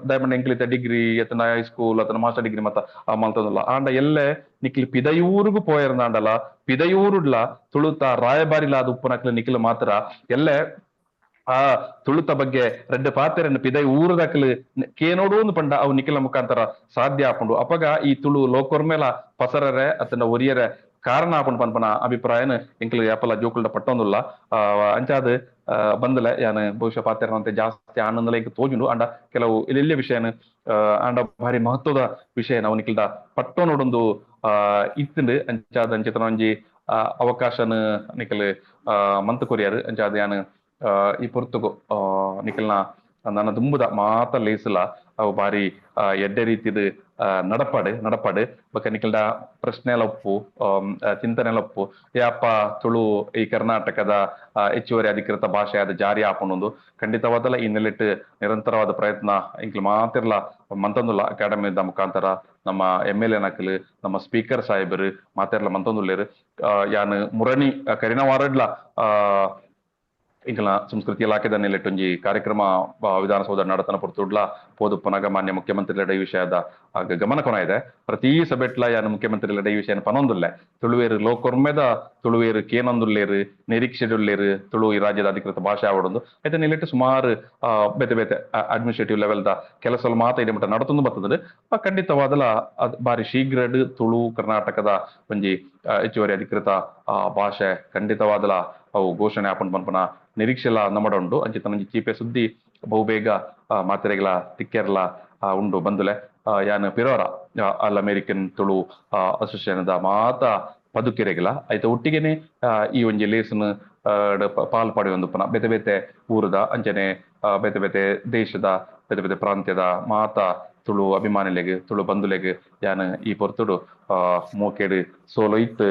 ದಯಮಂಡ ಎಂಕ್ಲಿತ ಡಿಗ್ರಿ ಎತ್ತನ ಹೈಸ್ಕೂಲ್ ಅತನ ಮಾಸ್ಟರ್ ಡಿಗ್ರಿ ಮತ್ತ ಮಲ್ತದಲ್ಲ ಆಂಡ ಎಲ್ಲೆ ನಿಖಿಲ್ ಪಿದೈಯೂರ್ಗು ಪೋಯರ್ನಾಂಡಲ ಪಿದೈಯೂರುಡ್ಲ ತುಳುತ ರಾಯಬಾರಿಲಾದ ಉಪ್ಪನಕ್ಲ ನಿಖಿಲ್ ಮಾತ್ರ ಎಲ್ಲೆ ಆ ತುಳುತ ಬಗ್ಗೆ 2 ಪಾತೆರನ್ನು ಪಿದೈ ಊರದಕ್ಲು ಕೇನೋಡು ಪಂಡ ಅವು ನಿಖಿಲ ಮುಖಾಂತರ ಸಾಧ್ಯ ಆಪುಂಡು ಅಪಗ ಈ ತುಳು ಲೋಕೊರ್ಮೇಲ ಪಸರರೆ ಅತನ ಒರಿಯರೆ ಕಾರಣ ಆಪುಂಡು ಪನ್ಪನ ಅಭಿಪ್ರಾಯನ ಎಂಕ್ಲು ಯಾಪಲ ಜೋಕುಲ್ಡ ಪಟ್ಟೊಂದುಲ್ಲ ಅಂಚಾದ ಬಂದಲೆ ಯಾನ್ ಬಹುಶಃ ಪಾತೆರನಂತೆ ಜಾಸ್ತಿ ಆನಂದಲ ಇಂಕ ತೋಜುಂಡು ಅಂಡ ಕೆಲವು ಇಲ್ಲೆಲ್ಲ ವಿಷಯನ ಅಂಡ ಭಾರಿ ಮಹತ್ವದ ವಿಷಯ ನಾವು ನಿಖಿಲ್ದ ಪಟ್ಟೋ ನೋಡೊಂದು ಇತ್ತಂಡು ಅಂಚಾದ ಅಂಚಿತನ ಒಂಜಿ ಅವಕಾಶನ ನಿಖಿಲ್ ಮಂತ್ ಕೊರಿಯರ್ ಅಂಚಾದ ಯಾನ್ ಈ ಪೊರ್ತುಗು ನಿಖಿಲ್ನ ನನ್ನ ದುಂಬುದ ಮಾತ ಲೇಸಲ ಅವು ಬಾರಿ ಎಡ್ಡೆ ರೀತಿದ ನಡಪಾಡು ಬೊಕ ನಿಕಲ್ಡ ಪ್ರಶ್ನೆಲೊಪ್ಪು ಚಿಂತನೆಲೊಪ್ಪು ಯಾಪ ತುಳು ಈ ಕರ್ನಾಟಕದ ಹೆಚ್ಚುವರಿ ಅಧಿಕೃತ ಭಾಷೆಯಾದ ಜಾರಿ ಆಪುಂಡು ಖಂಡಿತವಾದಲ ಈ ನೆಲೆಟ್ ನಿರಂತರವಾದ ಪ್ರಯತ್ನ ಇಂಕ್ಲು ಮಾತಿರ್ಲ ಮಂತಂದುಲ್ಲ ಅಕಾಡೆಮಿದ ಮುಖಾಂತರ ನಮ್ಮ MLA ನಕಲು ನಮ್ಮ ಸ್ಪೀಕರ್ ಸಾಹೇಬರು ಮಾತೆರ್ಲ ಮಂತೊಂದುಲ್ಲೆರ್ ಯಾನ್ ಮುರಣಿ ಕರಿನ ವಾರಡ್ಲ ಇಂಕಲ್ನ ಸಂಸ್ಕೃತಿ ಇಲಾಖೆದ ನೆಲೆಟ್ ಒಂಜಿ ಕಾರ್ಯಕ್ರಮ ವಿಧಾನಸೌಧ ನಡತನ ಪುರ್ತುಡ್ಲ ಪೋದುಪ್ಪುನಗ ಮಾನ್ಯ ಮುಖ್ಯಮಂತ್ರಿಲಡ ಈ ವಿಷಯದ ಗಮನ ಕೊನಾಯಿದೆ ಪ್ರತಿ ಸಭೆಟ್ಲ ಯಾನ್ ಮುಖ್ಯಮಂತ್ರಿಲಡ ಈ ವಿಷಯನ ಪನೊಂದುಲ್ಲೆ ತುಳುವೇರು ಲೋಕೊರ್ಮೆದ ತುಳುವೇರು ಕೇನೊಂದುಲ್ಲೇರು ನಿರೀಕ್ಷೆಡುಲ್ಲೇರು ತುಳು ಈ ರಾಜ್ಯದ ಅಧಿಕೃತ ಭಾಷೆ ಆವಡೊಂದು ಐತೆ ನೆಲೆಟ್ ಸುಮಾರು ಬೇತೆ ಬೇತೆ ಅಡ್ಮಿನಿಸ್ಟ್ರೇಟಿವ್ ಲೆವೆಲ್ದ ಕೆಲಸ ಮಾತ ಇದೆ ಮಟ್ಟ ನಡತೊಂದು ಬರ್ತದೆ ಖಂಡಿತವಾದಲ ಬಾರಿ ಶೀಘ್ರಡ್ ತುಳು ಕರ್ನಾಟಕದ ಒಂಜಿ ಹೆಚ್ಚುವರಿ ಅಧಿಕೃತ ಭಾಷೆ ಖಂಡಿತವಾದಲ ಅವು ಘೋಷಣೆ ಆಪುಂಡು ಪನ್ಪನ ನಿರೀಕ್ಷೆಲ ನಮ್ಮಡ ಉಂಡು ಅಂಚಿತ ನಂಜಿ ಚೀಪೆ ಸುದ್ದಿ ಬಹುಬೇಗ ಮಾತೆರೆಗಳ ತಿಕ್ಕೆರ್ಲ ಉಂಡು ಬಂದುಲೆ ಯಾನ್ ಪಿರೋರ ಆಲ್ ಅಮೇರಿಕನ್ ತುಳು ಅಸೋಸಿಯೇಷನ್ ಮಾತ ಪದುಕೆರೆಗಳ ಐತ ಒಟ್ಟಿಗೆನೆ ಈ ಒಂಜಿ ಲೇಸನ್ ಪಾಲ್ ಪಡೆಯೊಂದು ಪುನಃ ಬೇತೆ ಬೇತೆ ಊರದ ಅಂಚನೆ ಬೇತೆ ಬೇತೆ ದೇಶದ ಬೇತೆ ಬೇತೆ ಪ್ರಾಂತ್ಯದ ಮಾತ ತುಳು ಅಭಿಮಾನಿಲೆಗ್ ತುಳು ಬಂಧುಲೆಗ್ ಯಾನ್ ಈ ಪೊರ್ತುಡು ಮೋಕೆಡ್ ಸೋಲು ಇತ್ತು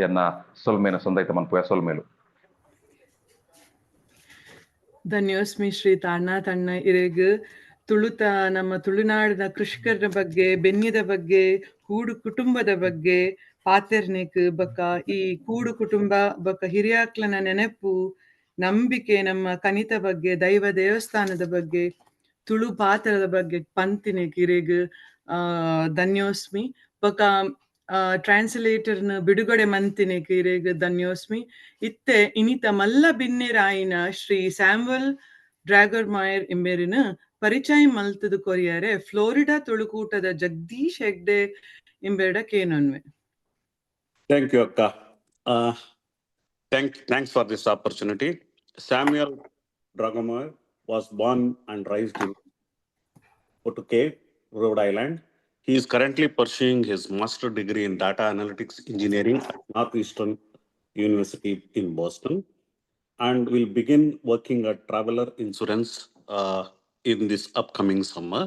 ಎನ್ನ ಸೊಲ್ಮೇನ ಸೊಂದೈತ ಮನ್ಪುಯ ಸೊಲ್ಮೇಲು ಧನ್ಯೋಸ್ಮಿ ಶ್ರೀ ತಾಣ್ಣ ತಣ್ಣ ಇರೆಗ್ ತುಳುತ ನಮ್ಮ ತುಳುನಾಡಿನ ಕೃಷಿಕರ ಬಗ್ಗೆ ಬೆನ್ನಿದ ಬಗ್ಗೆ ಕೂಡು ಕುಟುಂಬದ ಬಗ್ಗೆ ಪಾತೆರ್ನೆಕ್ ಬಕ ಈ ಕೂಡು ಕುಟುಂಬ ಬಕ ಹಿರಿಯಾಕ್ಲನ ನೆನಪು ನಂಬಿಕೆ ನಮ್ಮ ಕನಿತ ಬಗ್ಗೆ ದೈವ ದೇವಸ್ಥಾನದ ಬಗ್ಗೆ ತುಳು ಪಾತ್ರದ ಬಗ್ಗೆ ಪಂತಿನೆಕ್ ಇರೆಗ್ ಧನ್ಯೋಸ್ಮಿ ಬಕ ಟ್ರಾನ್ಸ್ಲೇಟರ್ನ ಬಿಡುಗಡೆ ಮಂತಿನೆಕ್ ಇರೆಗ್ ಧನ್ಯೋಸ್ಮಿ ಇತ್ತೆ ಇನಿತ ಮಲ್ಲ ಬಿನ್ನೆರಾಯಿನ ಶ್ರೀ ಸ್ಯಾಮ್ವೆಲ್ ಡ್ರಾಗರ್ಮೈರ್ ಎಂಬೆರಿನ ಪರಿಚಯ ಮಲ್ತದು ಕೊರಿಯರೆ ಫ್ಲೋರಿಡಾ ತುಳುಕೂಟದ ಜಗದೀಶ್ ಹೆಗ್ಡೆ ಎಂಬೆಡ ಕೇನೊನ್ವೆ. Thank you, Akka. Thanks for this opportunity. Samuel Dragomir was born and raised in Pawtucket, Rhode Island. He is currently pursuing his master's degree in data analytics engineering at Northeastern University in Boston, and will begin working at Traveler Insurance in this upcoming summer.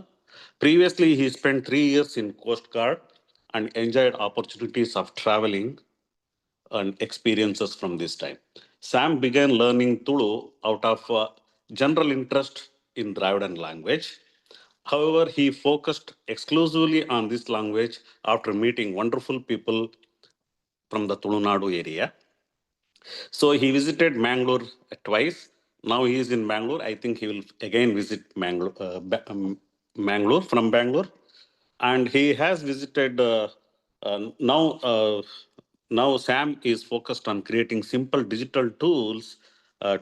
Previously, he spent 3 years in Coast Guard and enjoyed opportunities of traveling and experiences from this time. Sam began learning Tulu out of general interest in Dravidian language. However, he focused exclusively on this language after meeting wonderful people from the Tulunadu area. So he visited Mangalore twice. Now he is in Bangalore. I think he will again visit Mangalore from Bangalore. And he has visited, now Sam is focused on creating simple digital tools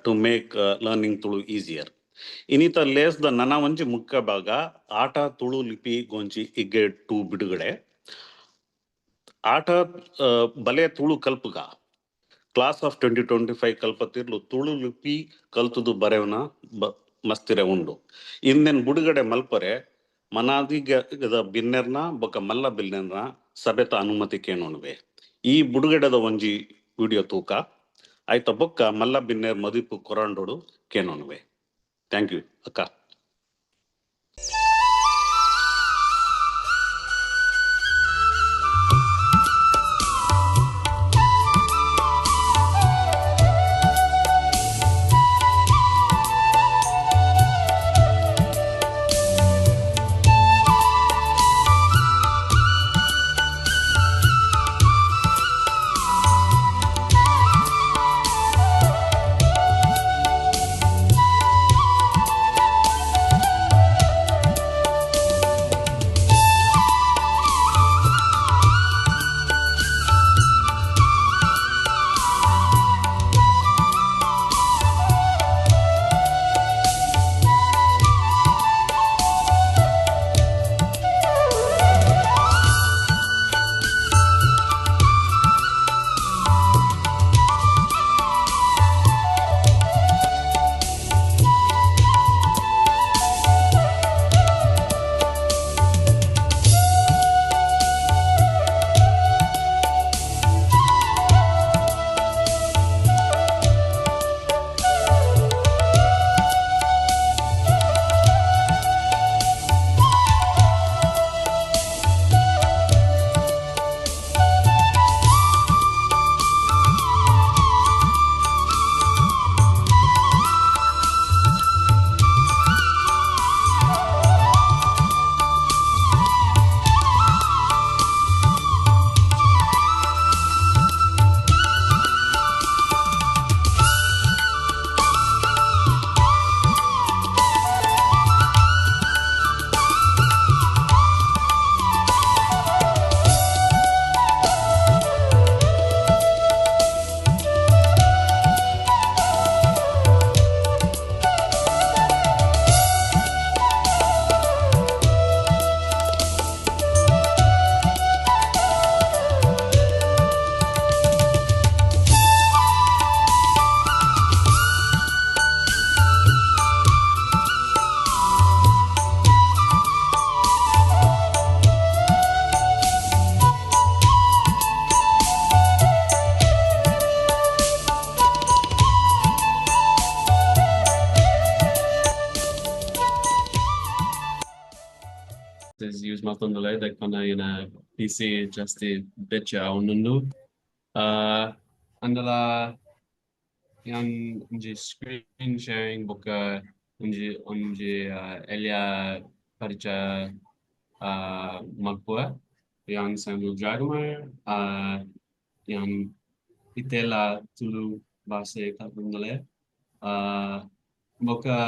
to make learning Tulu easier. ಇನಿತ ಲೇಸ್ದ ನನ್ನ ಒಂಜಿ ಮುಖ್ಯ ಭಾಗ ಆಟ ತುಳು ಲಿಪಿ ಗೊಂಜಿ ಇಗ್ಗೆ 2 ಬಿಡುಗಡೆ ಆಟ ಬಲೆ ತುಳು ಕಲ್ಪಗ ಕ್ಲಾಸ್ ಆಫ್ 2025 ಕಲ್ಪತಿರ್ಲು ತುಳು ಲಿಪಿ ಕಲ್ತುದು ಬರೆವನ ಮಸ್ತಿರೆ ಉಂಡು ಇಂದೆನ್ ಬಿಡುಗಡೆ ಮಲ್ಪರೆ ಮನಾದಿಗದ ಬಿನ್ನೆರ್ನ ಬೊಕ ಮಲ್ಲ ಬಿನ್ನೆರ್ನ ಸಭೆತ ಅನುಮತಿ ಕೇನೊಣವೆ ಈ ಬಿಡುಗಡೆದ ಒಂಜಿ ವಿಡಿಯೋ ತೂಕ ಆಯ್ತ ಬೊಕ್ಕ ಮಲ್ಲ ಬಿನ್ನೆರ್ ಮದಿಪು ಕೊರಂಡೋಡು ಕೇನೊಣವೆ. Thank you, Akka. matondole dakana ina PC justi betcha onundu. Andala yan unji screen sharing boka unji Elia Paricha magpua yang Samuel Dragomir yang itela tulu base katundale boka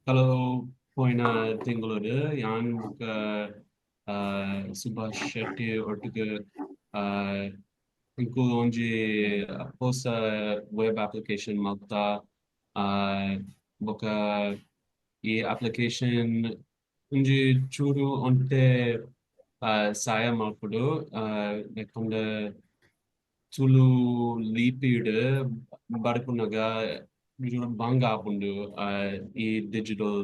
kalau poina tinglode yang boka Subhash Shetty ortuga इनको onde posa web application malta boka e application onde churu onte saya malpudo nekunda tulu lipide barkunaga juru banga pundu e digital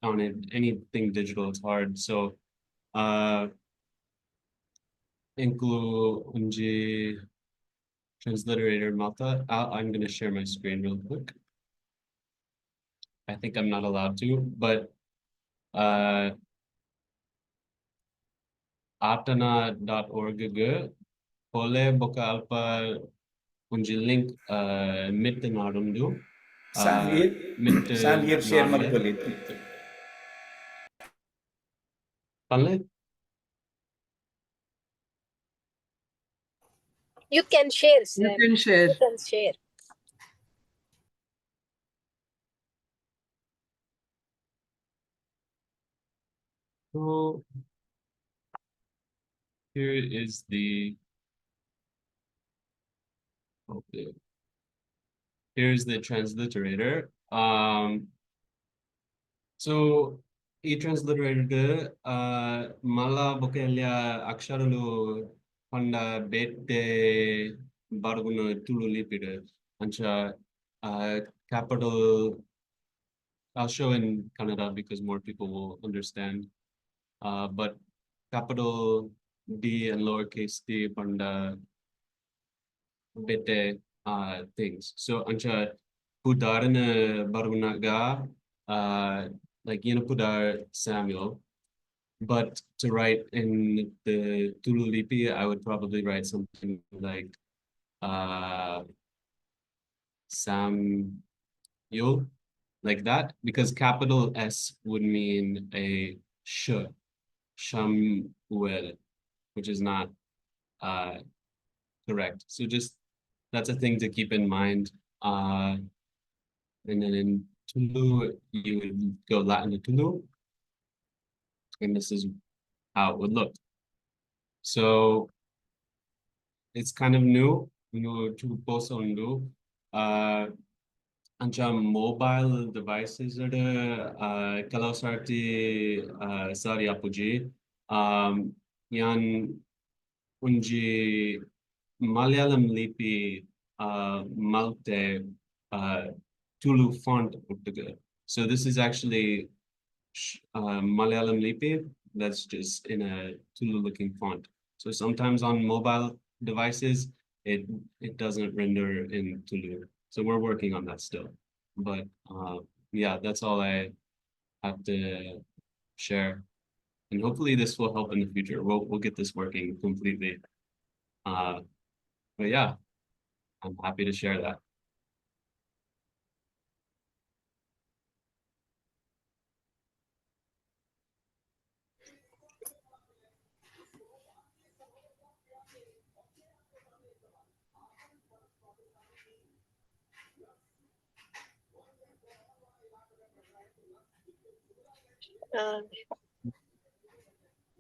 on it, anything digital is hard, so include unji transliterator Malta. I'm going to share my screen real quick. I think I'm not allowed to, but atana.org pole boka alpa unji link mitte narundu Samir share ಮಾಡ್ಕೊಳ್ಳಿ. Palle You can share, sir. You can share. You can share. So here is the here's the transliterator. So ఈ ట్రాన్స్లిటరేటర్ మళ్ళా బొకెల్యా అక్షరాలు పండ బెట్టే బరుగున తులు lipid అంచా capital. I'll show in Kannada because more people will understand. But capital D and lowercase d panda bete things. So ancha pudarana barunaga like Yenapudar Samuel. But to write in the Tulu Lipi, I would probably write something like Samuel, like that, because capital S would mean a sh, Shamuel, which is not correct. So just that's a thing to keep in mind. And then in Tulu, you would go Latin to Tulu, and this is how it would look. So it's kind of new to post on new. Ancha mobile devices are kalasarti sari apuji yan unji Malayalam lipi malte Tulu font. So this is actually Malayalam lipi that's just in a Tulu looking font. So sometimes on mobile devices it doesn't render in Tulu. So we're working on that still. But yeah, that's all I have to share. And hopefully this will help in the future. We'll get this working completely. But yeah, I'm happy to share that.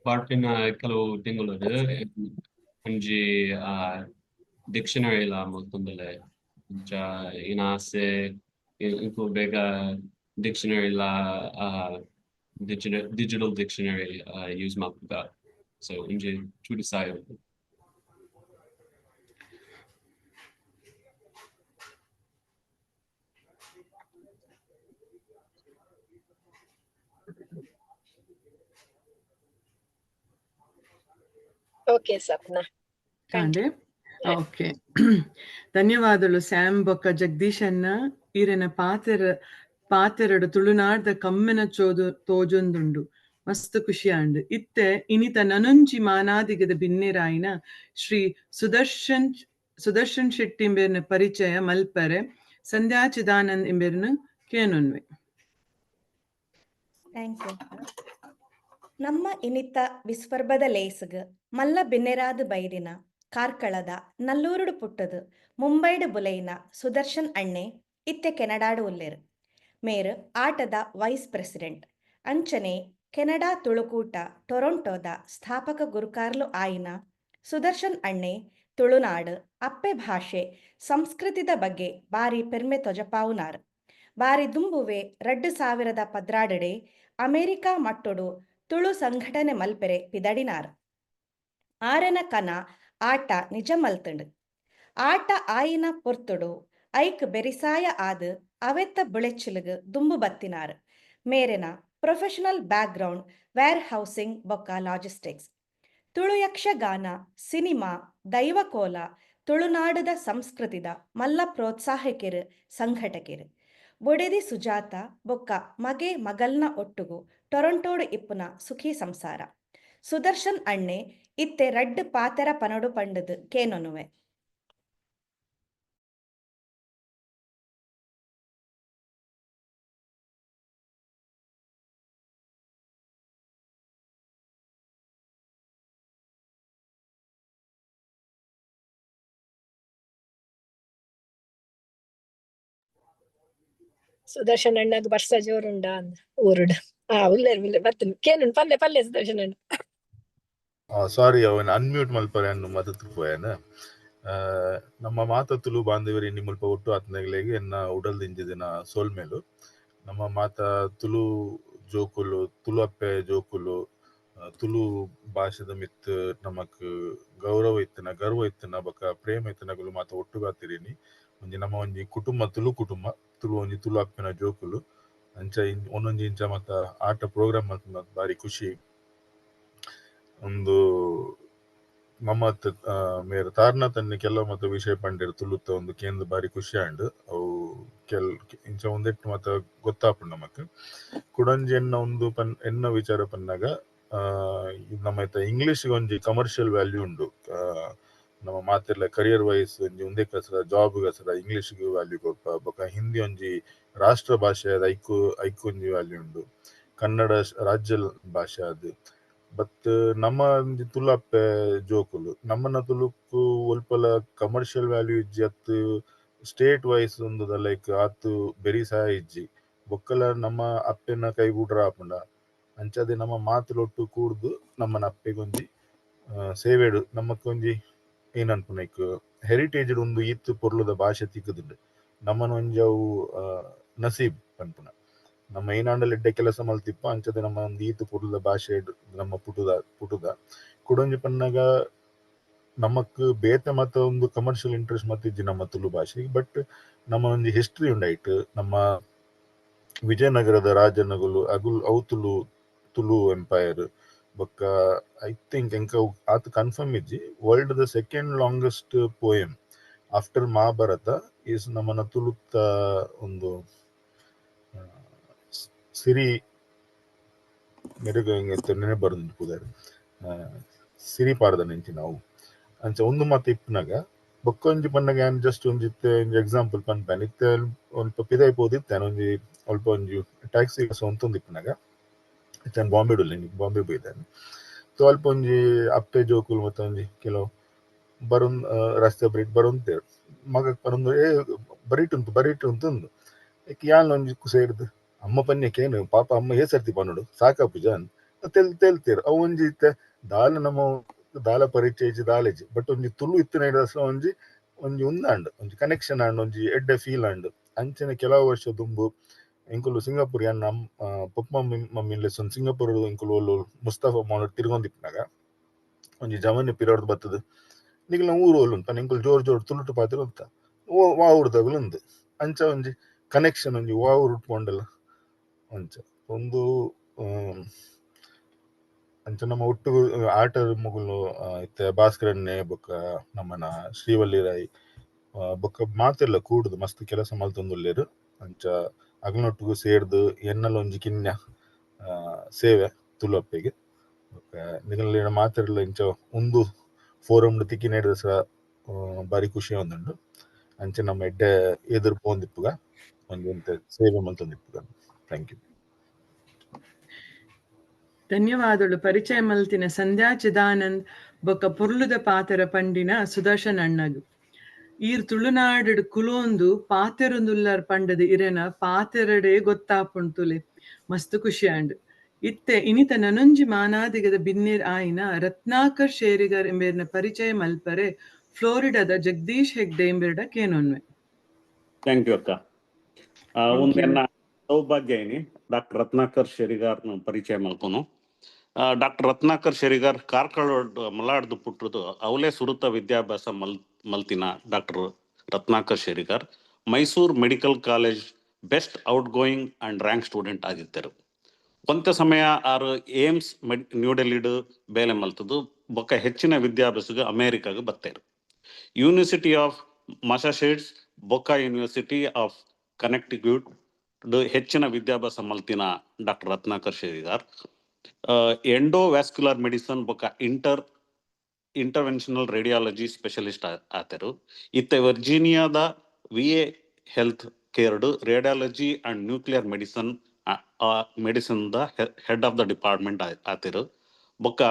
Bartin kalau tinggal ada anji dictionary lah mutundale ja inase info bega dictionary lah digital dictionary use mapuga. So anji chudu sayo. Okay, Sapna. Thank you. Okay ధన్యవాదాలు Sam బొక్క జగదీష్ అన్న ఈయన ಪಾತೆರಡು ತುಳುನಾಡ್ದ ಕಮ್ಮೆನ ತೋಜೊಂದುಂಡು ಮಸ್ತ್ ಖುಷಿ and ಇತ್ತೆ ಇನಿತ ನನೊಂಜಿ ಮಾನಾದಿಗದ ಬಿನ್ನೆರಾಯಿನ ಶ್ರೀ ಸುದರ್ಶನ್ ಶೆಟ್ಟಿ ಎಂಬೇರ್ನ ಪರಿಚಯ ಮಲ್ಪರೆ ಸಂಧ್ಯಾ ಚಿದಾನಂದ್ ಎಂಬೇರ್ನ ಕೇನೊನ್ವೆ. Thank you. ನಮ್ಮ ಇನಿತ ವಿಸ್ವರ್ಬದ ಲೇಸ್ಗ್ ಮಲ್ಲ ಬಿನ್ನೆರಾದು ಬೈದಿನ ಕಾರ್ಕಳದ ನಲ್ಲೂರುಡು ಪುಟ್ಟದು ಮುಂಬೈಡು ಬುಲೈನ ಸುದರ್ಶನ್ ಅಣ್ಣೆ ಇತ್ತೆ ಕೆನಡಾಡು ಉಲ್ಲೇರು. ಮೇರು ಆಟದ ವೈಸ್ ಪ್ರೆಸಿಡೆಂಟ್ ಅಂಚನೆ ಕೆನಡಾ ತುಳುಕೂಟ ಟೊರೊಂಟೋದ ಸ್ಥಾಪಕ ಗುರುಕಾರ್ಲು ಆಯಿನ ಸುದರ್ಶನ್ ಅಣ್ಣೆ ತುಳುನಾಡು ಅಪ್ಪೆ ಭಾಷೆ ಸಂಸ್ಕೃತಿದ ಬಗ್ಗೆ ಬಾರಿ ಪೆರ್ಮೆ ತೊಜಪಾವುನಾರು. ಬಾರಿ ದುಂಬುವೆ 2016 ಅಮೆರಿಕಾ ಮಟ್ಟೊಡು ತುಳು ಸಂಘಟನೆ ಮಲ್ಪೆರೆ ಪಿದಡಿನಾರು. ಆರನ ಕನ ಆಟ ನಿಜ ಮಲ್ತುಂಡು. ಆಟ ಆಯಿನ ಪೊರ್ತುಡು ಐಕ್ ಬೆರಿಸಾಯ ಆದು ಅವೆತ್ತ ಬುಳೆಚ್ಚುಲುಗು ದುಂಬು ಬತ್ತಿನಾರು. ಮೇರೆನ ಪ್ರೊಫೆಷನಲ್ ಬ್ಯಾಕ್ಗ್ರೌಂಡ್ ವೇರ್ ಹೌಸಿಂಗ್ ಬೊಕ್ಕ ಲಾಜಿಸ್ಟಿಕ್ಸ್. ತುಳು ಯಕ್ಷಗಾನ ಸಿನಿಮಾ ದೈವಕೋಲ ತುಳುನಾಡುದ ಸಂಸ್ಕೃತಿದ ಮಲ್ಲ ಪ್ರೋತ್ಸಾಹಕಿರು ಸಂಘಟಕಿರು. ಬೊಡೆದಿ ಸುಜಾತ ಬೊಕ್ಕ ಮಗೆ ಮಗಲ್ನ ಒಟ್ಟುಗು ಟೊರೊಂಟೋಡು ಇಪ್ಪುನ ಸುಖಿ ಸಂಸಾರ. ಸುದರ್ಶನ್ ಅಣ್ಣೆ ಇತ್ತೆ 2 ಪಾತೆರ ಪನೊಡು ಪಂಡದು ಕೇನೊನುವೆ. ಸುದರ್ಶನ್ ಅಣ್ಣಗ್ ಬರ್ಸ ಜೋರುಂಡ ಊರುಡು ಉಲ್ಲೇರ್ ಬರ್ತೇನೆ ಕೇನು ಪಲ್ಲೆ ಸುದರ್ಶನ್ ಅಣ್ಣ. ಸಾರಿ ಅವನ್ ಅನ್ಮ್ಯೂಟ್ ಮಲ್ಪರೆ ಅನ್ನು ಮದತ್ ಪೋಯನ. ನಮ್ಮ ಮಾತ ತುಳು ಬಾಂಧವ್ಯರು ಇನ್ನು ಮುಲ್ಪ ಒಟ್ಟು ಆತ್ನಗಳಿಗೆ ಎನ್ನ ಉಡಲ್ದಿಂಜಿದಿನ ಸೋಲ್ಮೇಲು ನಮ್ಮ ಮಾತ ತುಳು ಜೋಕುಲು ತುಳು ಅಪ್ಪೆ ಜೋಕುಲು ತುಳು ಭಾಷೆದ ಮಿತ್ ನಮಕ್ ಗೌರವ ಇತ್ತಿನ ಗರ್ವ ಇತ್ತಿನ ಬೊಕ ಪ್ರೇಮ ಇತ್ತಿನಗಳು ಮಾತ ಒಟ್ಟುಗಾತಿರಿನಿ ಒಂಜಿ ನಮ್ಮ ಒಂಜಿ ಕುಟುಂಬ ತುಳು ಒಂಜಿ ತುಳು ಅಪ್ಪಿನ ಜೋಕುಲು ಅಂಚ ಒಂದೊಂಜಿ ಇಂಚ ಮತ್ತ ಆಟ ಪ್ರೋಗ್ರಾಮ್ ಮಲ್ಪುನ ಬಾರಿ ಖುಷಿ. ಒಂದು ಮಮ್ಮತ್ ಮೇರೆ ತಾರ್ನ ತನ್ನಿ ಕೆಲವು ಮತ್ತ ವಿಷಯ ಪಂಡೇರು ತುಳುತ್ತ ಒಂದು ಕೇಂದ್ರ ಬಾರಿ ಖುಷಿ ಆಂಡ್ ಅವು ಇಂಚ ಒಂದೆಟ್ಟು ಮತ್ತ ಗೊತ್ತಾಪುಂಡು ನಮಕ್ ಕುಡಂಜಿ ಎನ್ನ ವಿಚಾರ ಪನ್ನಾಗ ನಮ್ಮ ಇಂಗ್ಲಿಷ್ ಒಂಜಿ ಕಮರ್ಷಿಯಲ್ ವ್ಯಾಲ್ಯೂ ಉಂಡು. ನಮ್ಮ ಮಾತೆರ್ಲ ಕರಿಯರ್ ವೈಸ್ ಒಂಜಿ ಒಂದೇ ಕಸರ ಜಾಬ್ ಕಸರ ಇಂಗ್ಲಿಷ್ಗೆ ವ್ಯಾಲ್ಯೂ ಕೊಲ್ಪ ಬೊಕ ಹಿಂದಿ ಒಂಜಿ ರಾಷ್ಟ್ರ ಭಾಷೆ ಅದು ಐಕು ಒಂಜಿ ವ್ಯಾಲ್ಯೂ ಉಂಡು. ಕನ್ನಡ ರಾಜ್ಯ ಭಾಷೆ ಅದು ಬಟ್ ನಮ್ಮ ಒಂಜಿ ತುಳು ಅಪ್ಪೆ ಜೋಕುಲು ನಮ್ಮನ ತುಳುಕು ಒಲ್ಪಲ ಕಮರ್ಷಿಯಲ್ ವ್ಯಾಲ್ಯೂ ಇಜ್ಜಿ ಅತ್ತು ಸ್ಟೇಟ್ ವೈಸ್ ಒಂದು ಲೈಕ್ ಆತು ಬೆರಿ ಸಹ ಇಜ್ಜಿ ಬೊಕ್ಕಲ ನಮ್ಮ ಅಪ್ಪೆನ ಕೈಗೂಡ್ರ ಆಪುಂಡ ಅಂಚದೆ ನಮ್ಮ ಮಾತುಲೊಟ್ಟು ಕೂಡ್ದು ನಮ್ಮನ ಅಪ್ಪೆಗೊಂಜಿ ಸೇವೆಡು ನಮಕೊಂಜಿ ಏನನ್ಪುನೈಕ್ ಹೆರಿಟೇಜ್ ಒಂದು ಈತ್ ಪೊರ್ಲುದ ಭಾಷೆ ತಿಕ್ಕುದುಂಡು ನಮ್ಮನ ಒಂಜಿ ಅವು ನಸೀಬ್ ಪನ್ಪುನ ನಮ್ಮ ಏನಾಂಡಲ ಎಡ್ಡೆ ಕೆಲಸ ಮಲ್ತಿಪ್ಪ ಅಂಚದೆ ನಮ್ಮ ಒಂದು ಈತ್ ಪೊರ್ಲುದ ಭಾಷೆ ನಮ್ಮ ಪುಟುದ ಕುಡೊಂಜಿ ಪನ್ನಾಗ ನಮಕ್ ಬೇತೆ ಮತ್ತ ಒಂದು ಕಮರ್ಷಿಯಲ್ ಇಂಟ್ರೆಸ್ಟ್ ಮತ್ತಿಜ್ಜಿ ನಮ್ಮ ತುಳು ಭಾಷೆಗೆ. ಬಟ್ ನಮ್ಮ ಒಂದು ಹಿಸ್ಟ್ರಿ ಉಂಡಾಯ್ತು ನಮ್ಮ ವಿಜಯನಗರದ ರಾಜನಗಳು ಅವು ತುಳು ಎಂಪೈರ್ ಬೊಕ್ಕ ಐ ಥಿಂಕ್ ಎಂಕ ಆತ ಕನ್ಫರ್ಮ್ ಇಜ್ಜಿ world the second longest poem after Mahabharata is ನಮ್ಮನ ತುಳುತ್ತ ಒಂದು ಸಿರಿ ನೆನೆ ಬರೆದು ಪುದಾರೆ ಸಿರಿ ಪಾರ್ದ ನೆಂಚಿ ನಾವು ಅಂಚ ಒಂದು ಮಾತು ಇಪ್ಪನಾಗ ಬೊಕ್ಕೊಂಜಿ ಪನ್ನಾಗ ಏನ್ ಜಸ್ಟ್ ಒಂಜಿತ್ತೆ ಒಂಜಿ ಎಕ್ಸಾಂಪಲ್ ಪನ್ಪೇನ್ ಇತ್ತೆ ಒಲ್ಪ ಪಿದಾಯ್ಪೋದು ಇತ್ತೇನೆ ಒಂಜಿ ಅಲ್ಪ ಒಂಜಿ ಟ್ಯಾಕ್ಸಿ ಒಂತೊಂದು ಇಪ್ಪನಾಗ ಇತ್ತೇನೆ ಬಾಂಬೆ ಬೈದಾನೆ ಸೊ ಅಲ್ಪ ಒಂಜಿ ಅಪ್ಪೆ ಜೋಕುಲು ಮತ್ತೆ ಒಂಜಿ ಕೆಲವು ಬರುನ್ ರಸ್ತೆ ಬರೀಟ್ ಬರುಂತೇರು ಮಗ ಬರುಂದು ಬರೀಟ್ ಉಂತುಂದು ಯಾನ್ ಒಂಜಿ ಸೇರಿದು ಅಮ್ಮ ಪನ್ಯಕ್ಕೇನು ಪಾಪ ಅಮ್ಮ ಸರ್ತಿ ಪನ್ನುಡು ಸಾಕಪ್ಪು ಜಾನ್ ತೆಲ್ತೇರು ಅವು ಒಂಜಿ ಇತ್ತೆ ದಾಲ ನಮ್ಮ ದಾಲ ಪರಿಚಯ ಇಜ್ಜಿ ದಾಲೆಜಿ ಬಟ್ ಒಂಜಿ ತುಳು ಇತ್ತಿನ ಒಂಜಿ ಉಂದಾಂಡ್ ಒಂಜಿ ಕನೆಕ್ಷನ್ ಆಂಡ್ ಒಂಜಿ ಎಡ್ಡೆ ಫೀಲ್ ಆಂಡ್ ಅಂಚನೆ ಕೆಲವು ವರ್ಷ ದುಂಬು ಎಂಕುಲು ಸಿಂಗಾಪುರ್ ಯಾನ್ ಪಪ್ಪ ಮಮ್ಮಿ ಲೆಸೊಂದು ಸಿಂಗಾಪುರ್ ಎಂಕುಲು ಒಲ್ಲು ಮುಸ್ತಫಾ ಮಾಲ್ ತಿರ್ಗೊಂದಿಪ್ಪನಾಗ ಒಂಜಿ ಜವನಿ ಪಿರಿಯಡ್ ಬತ್ತದು ನಿಖಿಲ ಊರು ಒಲ್ಲು ಪನ್ ಎಂಕುಲು ಜೋರ್ ತುಳುಟು ಪಾತಿರು ಅಂತ ವಾ ಊರ್ದಾಗಲು ಉಂದು ಅಂಚ ಒಂಜಿ ಕನೆಕ್ಷನ್ ಒಂಜಿ ವಾ ಊರು ಉಟ್ಕೊಂಡಲ್ಲ ಅಂಚ ಒಂದು ಅಂಚ ನಮ್ಮ ಒಟ್ಟು ಆಟ ಮುಗುಲು ಇತ್ತೆ ಭಾಸ್ಕರನ್ನೇ ಬೊಕ್ಕ ನಮ್ಮನ ಶ್ರೀವಲ್ಲಿ ರಾಯ್ ಬೊಕ್ಕ ಮಾತೆಲ್ಲ ಕೂಡುದು ಮಸ್ತ್ ಕೆಲಸ ಮಲ್ತೊಂದುಲ್ಲೇರು ಅಂಚ ಅಗ್ನೊಟ್ಟಿಗೂ ಸೇರ್ದು ಎನ್ನಲ ಒಂಜಿ ಕಿನ್ಯ ಸೇವೆ ತುಲಪ್ಪೆಗೆ ನಿಗಲಿನ ಮಾತಾಡಲ ಇಂಚ ಒಂದು ಫೋರಮ್ ತಿಕ್ಕಿ ನಡೆದ ಸಹ ಬಾರಿ ಖುಷಿ ಒಂದುಂಡು ಅಂಚೆ ನಮ್ಮ ಎಡ್ಡೆ ಎದುರು ಪೋಂದಿಪ್ಪುಗ ಒಂದು ಸೇವೆ ಮಂತೊಂದಿಪ್ಪುಗ. Thank you. ಧನ್ಯವಾದಗಳು. ಪರಿಚಯ ಮಲ್ತಿನ ಸಂಧ್ಯಾ ಚಿದಾನಂದ್ ಬೊಕ್ಕ ಪೊರ್ಲುದ ಪಾತೆರ ಪಂಡಿನ ಸುದರ್ಶನ್ ಅಣ್ಣಗು. ಈರ್ ತುಳುನಾಡು ಕುಲೋಂದು ಪಾತೆರೊಂದುಲ್ಲರ್ ಪಂಡದ ಇರೆನ ಪಾತೆರಡೆ ಗೊತ್ತಾಪುಂಟುಲೆ ಮಸ್ತ್ ಖುಷಿ ಆಂಡ್ ಇತ್ತೆ ಇನಿತ ನನೊಂಜಿ ಮಾನಾದಿಗದ ಬಿನ್ನೇರ್ ಆಯಿನ ರತ್ನಾಕರ್ ಶೇರಿಗರ್ ಎಂಬೇರ್ನ ಪರಿಚಯ ಮಲ್ಪರೆ ಫ್ಲೋರಿಡಾದ ಜಗದೀಶ್ ಹೆಗ್ಡೆ ಎಂಬೇರ್ಡ ಕೇನೊನ್ವೆ. ಥ್ಯಾಂಕ್ ಯು ಅಕ್ಕ. ಒಂದೆನ್ನ ಸೌಭಾಗ್ಯ ಏನಿ ಡಾಕ್ಟರ್ ರತ್ನಾಕರ್ ಶೆರಿಗಾರ್ನ ಪರಿಚಯ ಮಲ್ಕೊನು. ಡಾಕ್ಟರ್ ರತ್ನಾಕರ್ ಶೆರಿಗಾರ್ ಕಾರ್ಕಳ ಮಲಾಡ್ದು ಪುಟ್ರದು ಅವಲೇ ಸುರುತ ವಿದ್ಯಾಭ್ಯಾಸ ಮಲ್ತಿನ doctor Ratnakar Sherigar Mysuru medical college best out going and rank student ಆಗಿದ್ದರು. ಕೊಂತ ಸಮಯ ಆರು ಏಮ್ಸ್ ನ್ಯೂ ಡೆಲ್ಲಿಡು ಬೇಲೆ ಮಲ್ತದು ಬೊಕ್ಕ ಹೆಚ್ಚಿನ ವಿದ್ಯಾಭ್ಯಾಸಗೆ ಅಮೇರಿಕಾಗೆ ಬತ್ತೇರು. ಯೂನಿವರ್ಸಿಟಿ ಆಫ್ ಮಸಾಚುಸೆಟ್ಸ್ ಬೊಕ್ಕ ಯೂನಿವರ್ಸಿಟಿ ಆಫ್ ಕನೆಕ್ಟಿಕ್ಯೂಟ್ ಹೆಚ್ಚಿನ ವಿದ್ಯಾಭ್ಯಾಸ ಮಲ್ತಿನ doctor Ratnakar Sherigar endovascular medicine ಬೊಕ್ಕ ಇಂಟರ್ವೆನ್ಷನಲ್ ರೇಡಿಯಾಲಜಿ ಸ್ಪೆಷಲಿಸ್ಟ್ ಆತರು. ಇತ್ತೆ ವರ್ಜೀನಿಯಾದ VA ಹೆಲ್ತ್ ಕೇರ್ಡ್ radiology and nuclear medicine the head of the department ಆತರು. ಬೊಕ್ಕ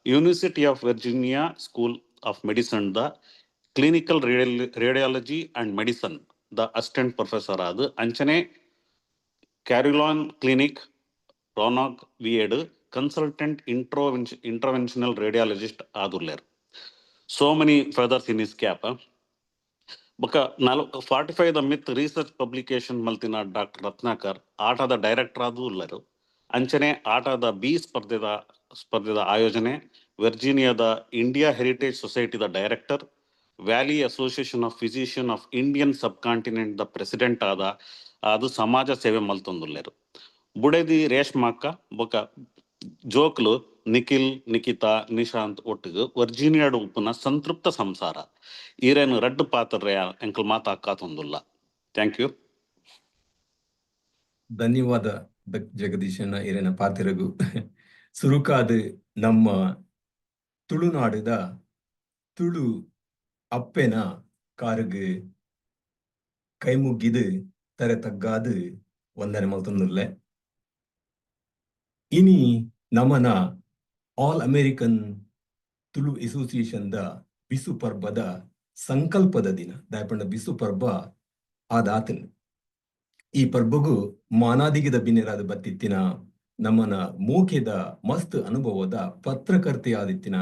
university of Virginia school of medicine the clinical radiology and medicine the assistant professor ಆದ ಅಂಚನೆ Carilion clinic Roanoke VA consultant interventional radiologist ಆದುಲ್ಲೇರು. So many feathers in his cap. ಬೊಕ್ಕ 45 ಮಿತ್ research publication ಮಲ್ತಿನ doctor Ratnakar ಆಟದ director ಆದೂ ಉಳ್ಳರು. ಅಂಚನೆ ಆಟದ ಬಿ ಸ್ಪರ್ಧೆದ ಆಯೋಜನೆ, ವರ್ಜೀನಿಯಾದ ಇಂಡಿಯಾ ಹೆರಿಟೇಜ್ ಸೊಸೈಟಿದ director, valley association of physician of Indian subcontinent the president ಅದು ಸಮಾಜ ಸೇವೆ ಮಲ್ತೊಂದುಲ್ಲೇರು. ಬುಡೆದಿ ರೇಷ್ಮಕ್ಕ ಬೊಕ್ಕ ಜೋಕ್ಲು ನಿಖಿಲ್, ನಿಖಿತಾ, ನಿಶಾಂತ್ ಒಟ್ಟಿಗೆ ವರ್ಜೀನಿಯಾಡು ಉಪ್ಪುನ ಸಂತೃಪ್ತ ಸಂಸಾರ ಈರೇನು ರಡ್ಡು ಪಾತ್ರ ಎಂಕಲ್ ಮಾತಾಕಾತೊಂದುಲ್ಲ. Thank you. ಧನ್ಯವಾದ ಜಗದೀಶನ ಈರೇನ ಪಾತಿರಗು ಸುರುಕಾದ ನಮ್ಮ ತುಳುನಾಡುದ ತುಳು ಅಪ್ಪೆನ ಕಾರುಗು ಕೈ ಮುಗ್ಗಿದು tere ತಗ್ಗಾದು ವಂದನೆ ಮಲ್ತೊಂದುಲ್ಲೆ. ಇನಿ ನಮನ all American Tulu association the Bisu ಪರ್ಬದ ಸಂಕಲ್ಪದ ದಿನ ದಾಯಪಂಡ ಬಿಸು ಪರ್ಬ ಆದಾತನು. ಈ ಪರ್ಬಗು ಮಾನಾದಿಗದ ಬಿನ್ನೆರಾದ ಬತ್ತಿತ್ತಿನ ನಮ್ಮನ ಮೂಕೆದ ಮಸ್ತ್ ಅನುಭವದ ಪತ್ರಕರ್ತೆಯಾದಿತ್ತಿನ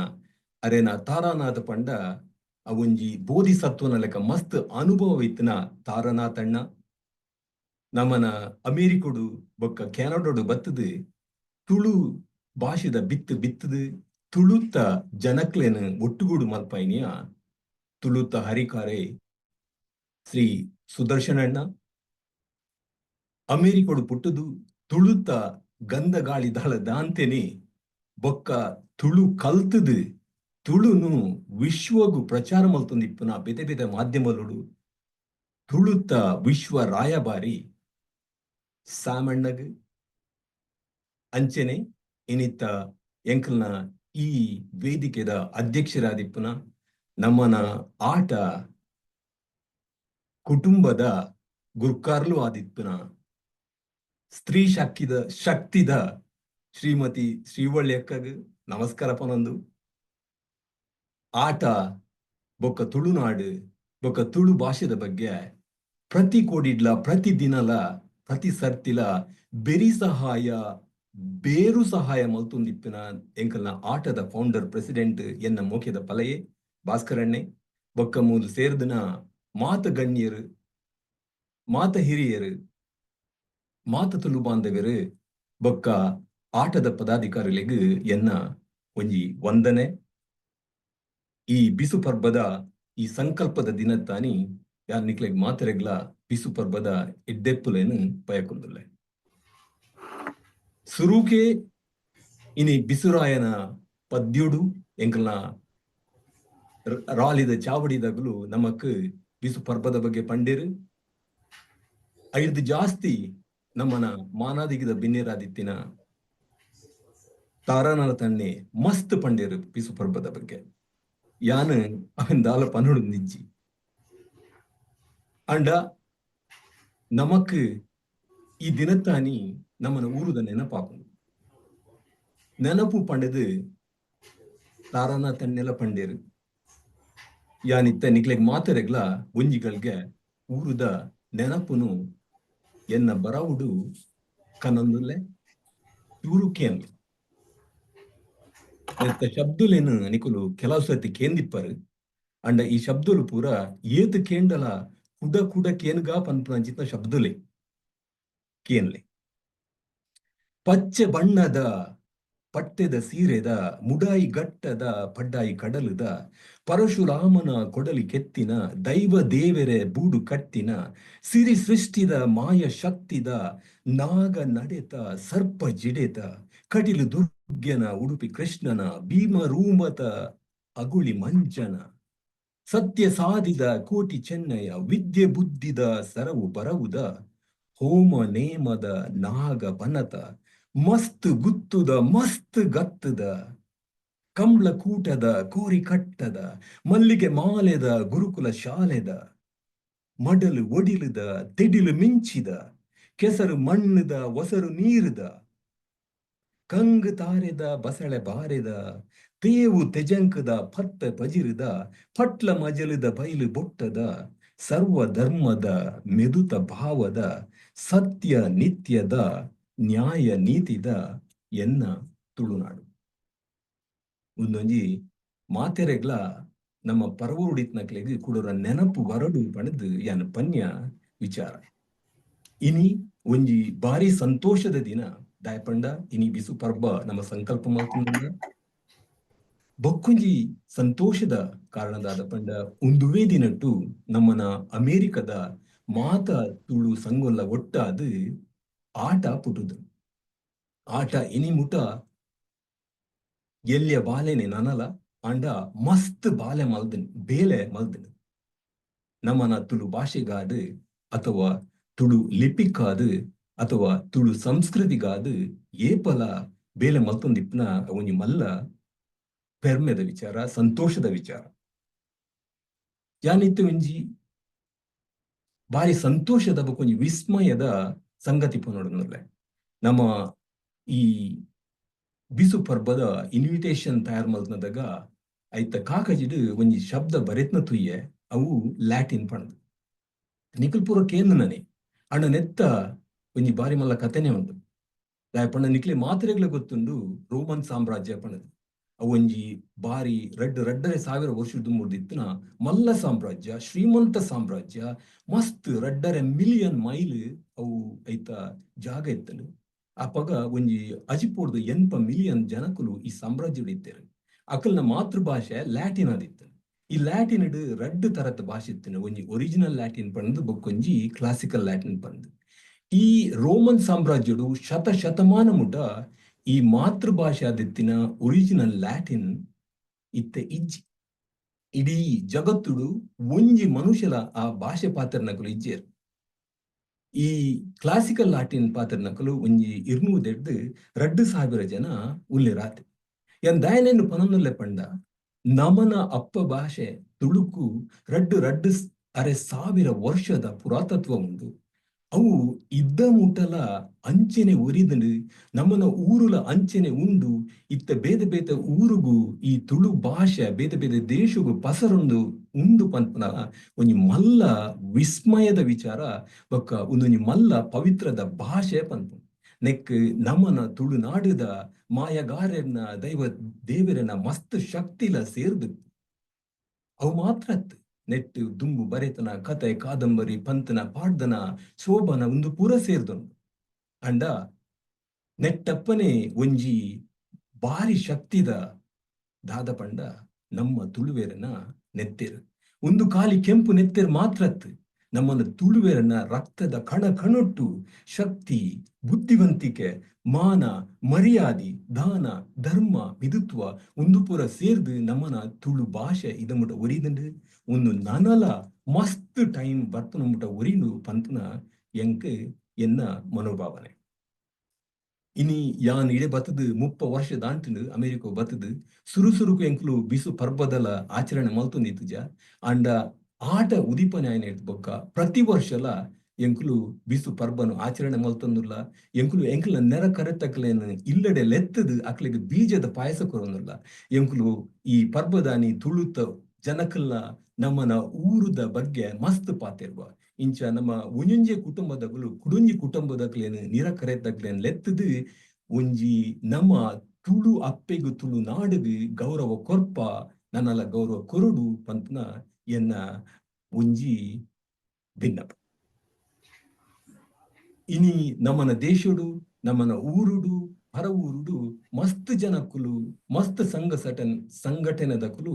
ಅರೆನ ತಾರಾನಾಥ ಪಂಡ ಅವೊಂಜಿ ಬೋಧಿಸತ್ವನ ಲೆಕ್ಕ ಮಸ್ತ್ ಅನುಭವ ಇತ್ತಿನ ತಾರಾನಾಥಣ್ಣ ನಮ್ಮನ ಅಮೇರಿಕಡು ಬೊಕ್ಕ ಕೆನಡಾಡು ಬತ್ತದು ತುಳು ಭಾಷೆದ ಬಿತ್ತದು ತುಳುತ್ತ ಜನಕ್ಲೇನು ಒಟ್ಟುಗೂಡು ಮಲ್ಪೈನಿಯ ತುಳುತ್ತ ಹರಿಕಾರೆ ಶ್ರೀ ಸುದರ್ಶನಣ್ಣ ಅಮೇರಿಕಡು ಪುಟ್ಟದು ತುಳುತ್ತ ಗಂಧ ಗಾಳಿ ದಾಳ ದಾಂತೆನೆ ಬೊಕ್ಕ ತುಳು ಕಲ್ತದು ತುಳುನು ವಿಶ್ವಗು ಪ್ರಚಾರ ಮಲ್ತೊಂದಿಪ್ಪುನ ಬೇತೆ ಬೇತೆ ಮಾಧ್ಯಮಗಳು ತುಳುತ್ತ ವಿಶ್ವ ರಾಯಭಾರಿ ಸಾಮಣ್ಣಗ್ ಅಂಚನೆ ಇನಿತ್ತ ಎಂಕಲ್ನ ಈ ವೇದಿಕೆದ ಅಧ್ಯಕ್ಷರಾದಿಪ್ಪುನ ನಮ್ಮನ ಆಟ ಕುಟುಂಬದ ಗುರ್ಕಾರ್ಲು ಆದಿಪ್ಪುನ ಸ್ತ್ರೀ ಶಕ್ತಿದ ಶ್ರೀಮತಿ ಶ್ರೀವಳ್ಳಿ ಅಕ್ಕಗ್ ನಮಸ್ಕಾರ ಪನೊಂದು. ಆಟ ಬೊಕ್ಕ ತುಳುನಾಡು ಬೊಕ್ಕ ತುಳು ಭಾಷೆದ ಬಗ್ಗೆ ಪ್ರತಿ ಕೋಡಿಡ್ಲ ಪ್ರತಿ ದಿನಲ ಪ್ರತಿ ಸರ್ತಿಲ ಬೆರಿ ಸಹಾಯ ಬೇರು ಸಹಾಯ ಮಲ್ತೊಂದಿಪ್ಪಿನ ಎಂಕಲ್ನ ಆಟದ ಫೌಂಡರ್ ಪ್ರೆಸಿಡೆಂಟ್ ಎನ್ನ ಮೋಕೆದ ಪಲಯೆ ಭಾಸ್ಕರಣ್ಣೆ ಬೊಕ್ಕ ಮೂಲು ಸೇರ್ದಿನ ಮಾತ ಗಣ್ಯರು ಮಾತ ಹಿರಿಯರು ಮಾತ ತುಳು ಬಾಂಧವ್ಯರು ಬೊಕ್ಕ ಆಟದ ಪದಾಧಿಕಾರಿಗಳಿಗೂ ಎನ್ನ ಒಂಜಿ ವಂದನೆ. ಈ ಬಿಸು ಪರ್ಬದ ಈ ಸಂಕಲ್ಪದ ದಿನ ತಾನಿ ಯಾರು ನಿಕ್ಲೆಗ್ ಮಾತರೆಗ್ಲ ಬಿಸು ಪರ್ಬದ ಎಡ್ಡೆಪ್ಪುಲೇನು ಪಯಕೊಂದುಲ್ಲೆ. ಸುರುಕೆ ಇನಿ ಬಿಸುರಾಯನ ಪದ್ಯುಡು ಎಂಕಲ್ನ ರಾಲಿದ ಚಾವಡಿದಾಗಲು ನಮಕ್ ಬಿಸು ಪರ್ಬದ ಬಗ್ಗೆ ಪಂಡೇರು ಐದು ಜಾಸ್ತಿ ನಮ್ಮನ ಮಾನಾದಿಗಿದ ಬಿನ್ನೇರಾದಿತ್ತಿನ ತಾರಾನಲ ತನ್ನೆ ಮಸ್ತ್ ಪಂಡೇರು ಪಿಸು ಪರ್ಬದ ಬಗ್ಗೆ ಯಾನು ಅವನ್ ದಾಲ ಪನ್ನೋಡು ನಿಜ್ಜಿ ಅಂಡ ನಮಕ್ ಈ ದಿನತ್ತಾನಿ ನಮ್ಮನ ಊರುದ ನೆನಪಾಪು ನೆನಪು ಪಂಡದು ತಾರಾನ ತನ್ನೆಲ್ಲ ಪಂಡೇರು ಯಾನಿತ್ತ ನಿಕ್ಲೆಗ್ ಮಾತೆರೆಗ್ಲ ಒಂಜಿಗಳ್ಗೆ ಊರುದ ನೆನಪುನು ಎನ್ನ ಬರವುಡು ಕನೊಂದುಲ್ಲೆ ಇವರು ಕೇಂದ್ರ ನೆತ್ತ ಶಬ್ದುಲೇನು ನಿಕುಲು ಕೆಲವು ಸರ್ತಿ ಕೇಂದಿಪ್ಪರು ಅಂಡ ಈ ಶಬ್ದುಲು ಪೂರ ಏತು ಕೇಂಡಲ ಕುಡ ಕುಡ ಕೇನ್ಗಾ ಪನ್ಪುನಂಚಿತ್ತ ಶಬ್ದುಲೆ ಕೇನ್ಲೆ ಪಚ್ಚೆ ಬಣ್ಣದ ಪಟ್ಟೆದ ಸೀರೆದ ಮುಡಾಯಿ ಗಟ್ಟದ ಪಡ್ಡಾಯಿ ಕಡಲುದ ಪರಶುರಾಮನ ಕೊಡಲಿ ಕೆತ್ತಿನ ದೈವ ದೇವರೆ ಬೂಡು ಕಟ್ಟಿನ ಸಿರಿ ಸೃಷ್ಟಿದ ಮಾಯ ಶಕ್ತಿದ ನಾಗ ನಡೆತ ಸರ್ಪ ಜಿಡೆತ ಕಟಿಲು ದುರ್ಗ್ಯನ ಉಡುಪಿ ಕೃಷ್ಣನ ಭೀಮರೂಮತ ಅಗುಳಿ ಮಂಜನ ಸತ್ಯ ಸಾಧಿದ ಕೋಟಿ ಚೆನ್ನಯ ವಿದ್ಯೆ ಬುದ್ಧಿದ ಸರವು ಬರವುದ ಹೋಮ ನೇಮದ ನಾಗ ಬನತ ಮಸ್ತ್ ಗುತ್ತುದ ಮಸ್ತ್ ಗತ್ತದ ಕಂಬ್ಳ ಕೂಟದ ಕೋರಿ ಕಟ್ಟದ ಮಲ್ಲಿಗೆ ಮಾಲೆದ ಗುರುಕುಲ ಶಾಲೆದ ಮಡಲು ಒಡಿಲುದ ತೆಡಿಲು ಮಿಂಚಿದ ಕೆಸರು ಮಣ್ಣದ ಒಸರು ನೀರುದ ಕಂಗ್ ತಾರೆದ ಬಸಳೆ ಬಾರೆದ ತೇವು ತೆಜಂಕದ ಪತ್ತ ಪಜಿರಿದ ಪಟ್ಲ ಮಜಲುದ ಬೈಲು ಬೊಟ್ಟದ ಸರ್ವ ಧರ್ಮದ ಮೆದುತ ಭಾವದ ಸತ್ಯ ನಿತ್ಯದ ನ್ಯಾಯ ನೀತಿದ ಎನ್ನ ತುಳುನಾಡು ಒಂದೊಂಜಿ ಮಾತೆರೆಗ್ಲ ನಮ್ಮ ಪರವೂಡಿತ್ನಕ್ಲೆಗ್ ಕೂಡರ ನೆನಪು ಬರಡು ಪಣದು ಯಾನ ಪನ್ಯ ವಿಚಾರ ಇನಿ ಒಂಜಿ ಬಾರಿ ಸಂತೋಷದ ದಿನ ದಾಯಪಂಡ ಇನಿ ಬಿಸು ಪರ್ಬ ನಮ್ಮ ಸಂಕಲ್ಪ ಮಾಡ್ಕೊಂಡ ಬೊಕ್ಕೊಂಜಿ ಸಂತೋಷದ ಕಾರಣದಾದ ಪಂಡ ಒಂದುವೇ ದಿನಟ್ಟು ನಮ್ಮನ ಅಮೇರಿಕದ ಮಾತ ತುಳು ಸಂಗೊಲ್ಲ ಒಟ್ಟಾದು ಆಟ ಪುಟುದು ಆಟ ಇನಿ ಮುಟ ಎಲ್ಲಿಯ ಬಾಲೆನೆ ನನಲ ಅಂಡ ಮಸ್ತ್ ಬಾಲೆ ಮಲ್ದನ್ ಬೇಲೆ ಮಲ್ದನ್ ನಮ್ಮನ ತುಳು ಭಾಷೆಗಾದು ಅಥವಾ ತುಳು ಲಿಪಿಕ್ಕಾದು ಅಥವಾ ತುಳು ಸಂಸ್ಕೃತಿಗಾದು ಏಪಲ ಬೇಲೆ ಮಲ್ತೊಂದಿಪ್ಪನ ಒಂಜಿ ಮಲ್ಲ ಪೆರ್ಮೆದ ವಿಚಾರ ಸಂತೋಷದ ವಿಚಾರ ಯಾನಿತ್ತು ಒಂಜಿ ಬಾರಿ ಸಂತೋಷದ ಬಕ್ಕೊಂಜಿ ವಿಸ್ಮಯದ ಸಂಗತಿ ಪುನೋಡನಲ್ಲೇ ನಮ್ಮ ಈ ಬಿಸು ಪರ್ಬದ ಇನ್ವಿಟೇಷನ್ ತಯಾರು ಮಲ್ತನದಾಗ ಐತ ಕಾಕಜಿಡು ಒಂಜಿ ಶಬ್ದ ಬರೆತ್ನ ತುಯ್ಯೆ ಅವು ಲ್ಯಾಟಿನ್ ಪಣದು ನಿಕಲ್ ಪೂರ ಕೇಂದ್ರನೇ ಅಣ್ಣ ನೆತ್ತ ಒಂಜಿ ಬಾರಿ ಮಲ್ಲ ಕಥೆನೆ ಉಂಟು ಪಂಡ ನಿಕ್ಲೆ ಮಾತ್ರೆಗ್ಲ ಗೊತ್ತುಂಡು ರೋಮನ್ ಸಾಮ್ರಾಜ್ಯ ಪಣದು ಅವೊಂಜಿ ಬಾರಿ ರಡ್ಡರೆ ಸಾವಿರ ವರ್ಷದ ಮುರ್ದಿತ್ತನ ಮಲ್ಲ ಸಾಮ್ರಾಜ್ಯ ಶ್ರೀಮಂತ ಸಾಮ್ರಾಜ್ಯ ಮಸ್ತ್ ರಡ್ಡರೆ ಮಿಲಿಯನ್ ಮೈಲ್ ಅವು ಐತ ಜಾಗ ಇತ್ತನು ಅಪಗ ಒಂಜಿ ಅಜಿಪೋಡ್ದು 8 ಮಿಲಿಯನ್ ಜನಕುಲು ಈ ಸಾಮ್ರಾಜ್ಯ ಇತ್ತೇರು ಅಕಲ್ನ ಮಾತೃಭಾಷೆ ಲ್ಯಾಟಿನ್ ಆದಿತ್ತು ಈ ಲ್ಯಾಟಿನ್ ರಡ್ಡು ತರದ ಭಾಷೆ ಇತ್ತು ಒಂಜಿ ಒರಿಜಿನಲ್ ಲ್ಯಾಟಿನ್ ಪಂದು ಬೊಕ್ಕೊಂಜಿ ಕ್ಲಾಸಿಕಲ್ ಲ್ಯಾಟಿನ್ ಪಂದು ಈ ರೋಮನ್ ಸಾಮ್ರಾಜ್ಯಡು ಶತಮಾನ ಮುಟ ಈ ಮಾತೃಭಾಷೆ ಆದಿತ್ತಿನ ಒರಿಜಿನಲ್ ಲ್ಯಾಟಿನ್ ಇತ್ತೆ ಇಜ್ಜಿ ಇಡೀ ಜಗತ್ತುಡು ಒಂಜಿ ಮನುಷ್ಯಲ ಆ ಭಾಷೆ ಪಾತ್ರನಕಲು ಇಜ್ಜೇರು ಈ ಕ್ಲಾಸಿಕಲ್ ಲ್ಯಾಟಿನ್ ಪಾತ್ರನಕಲು ಒಂಜಿ 200 ಜನ ಉಲ್ಲೆರಾತೆ ಎನ್ ದಾಯನೇನು ಪನೊಂದುಲ್ಲೆ ಪಂಡ ನಮನ ಅಪ್ಪ ಭಾಷೆ ತುಳುಕು ರಡ್ಡು ಅರೆ ಸಾವಿರ ವರ್ಷದ ಪುರಾತತ್ವ ಉಂಡು ಅವು ಇದ್ದ ಮುಟ್ಟಲ ಅಂಚೆನೆ ಒರಿದನು ನಮ್ಮನ ಊರುಲ ಅಂಚೆನೆ ಉಂಡು ಇತ್ತ ಬೇದ ಬೇದ ಊರುಗು ಈ ತುಳು ಭಾಷೆ ಬೇದ ಬೇದ ದೇಶಗೂ ಪಸರೊಂದು ಉಂಡು ಪಂಪನ ಒಂಜಿ ಮಲ್ಲ ವಿಸ್ಮಯದ ವಿಚಾರ ಬೊಕ್ಕ ಒಂದೊಂಜಿ ಮಲ್ಲ ಪವಿತ್ರದ ಭಾಷೆ ಪಂಪು ನೆಕ್ ನಮ್ಮನ ತುಳುನಾಡುದ ಮಾಯಗಾರನ ದೈವ ದೇವರನ ಮಸ್ತ್ ಶಕ್ತಿಲ ಸೇರ್ದು ಅವು ಮಾತ್ರ ನೆಟ್ಟು ದುಂಬು ಬರೆತನ ಕತೆ ಕಾದಂಬರಿ ಪಂತನ ಪಾಡ್ದನ ಶೋಭನ ಒಂದು ಪೂರ ಸೇರ್ದೊಂದು ಅಂಡ ನೆಟ್ಟಪ್ಪನೆ ಒಂಜಿ ಬಾರಿ ಶಕ್ತಿದ ದಾದ ಪಂಡ ನಮ್ಮ ತುಳುವೇರನ ನೆತ್ತೇರು ಒಂದು ಕಾಲಿ ಕೆಂಪು ನೆತ್ತೇರು ಮಾತ್ರತ್ ನಮ್ಮನ್ನ ತುಳುವೇರನ ರಕ್ತದ ಕಣೊಟ್ಟು ಶಕ್ತಿ ಬುದ್ಧಿವಂತಿಕೆ ಮಾನ ಮರ್ಯಾದಿ ದಾನ ಧರ್ಮ ಮಿದುತ್ವ ಒಂದು ಪೂರ ಸೇರ್ದು ನಮ್ಮನ ತುಳು ಭಾಷೆ ಇದ ಮುಟ ಒರಿದಂಡು ಒಂದು ನನಲ ಮಸ್ತ್ ಟೈಮ್ ಬರ್ತನ ಮುಟ ಒರಿನು ಪಂತನ ಎಂಕ್ ಎನ್ನ ಮನೋಭಾವನೆ. ಇನಿ ಯಾನ್ ಇಡೆ ಬತ್ತದು 30 ವರ್ಷ ದಾಂಟಿಂದು ಅಮೆರಿಕ ಬತ್ತದು ಸುರುಕು ಎಂಕ್ಲು ಬಿಸು ಪರ್ಬದಲ ಆಚರಣೆ ಮಲ್ತೊಂದಿತ್ತುಜ ಅಂಡ ಆಟ ಉದೀಪನೆ ಆಯ್ನ ಬೊಕ್ಕ ಪ್ರತಿ ವರ್ಷಲ ಎಂಕ್ಲು ಬಿಸು ಪರ್ಬನು ಆಚರಣೆ ಮಲ್ತೊಂದುಲ್ಲ. ಎಂಕ್ಲ ನೆರ ಕರೆತಕ್ಲೇನು ಇಲ್ಲಡೆ ಲೆತ್ತದು ಅಕ್ಲೆಗೆ ಬೀಜದ ಪಾಯಸ ಕೊರೊಂದುಲ್ಲ. ಎಂಕ್ಲು ಈ ಪರ್ಬದಾನಿ ತುಳುತ ಜನಕಲ್ನ ನಮ್ಮನ ಊರುದ ಬಗ್ಗೆ ಮಸ್ತ್ ಪಾತೆರ್ವ. ಇಂಚ ನಮ್ಮ ಒಂಜೊಂಜೆ ಕುಟುಂಬದಗಳು ಕುಡುಂಜಿ ಕುಟುಂಬದಕ್ಲೇನು ನಿರ ಕರೆತಕ್ಲೇನು ಲೆತ್ತದು ಒಂಜಿ ನಮ್ಮ ತುಳು ಅಪ್ಪೆಗು ತುಳು ನಾಡುಗು ಗೌರವ ಕೊರ್ಪ ನನ್ನಲ ಗೌರವ ಕೊರುಡು ಪಂತ್ನ ಎನ್ನ ಒಂಜಿ ಭಿನ್ನಪ. ಇನಿ ನಮ್ಮನ ದೇಶಡು ನಮ್ಮನ ಊರುಡು ಹೊರ ಊರುಡು ಮಸ್ತ್ ಜನಕ್ಕುಲು ಮಸ್ತ್ ಸಂಘಟನೆದಕುಲು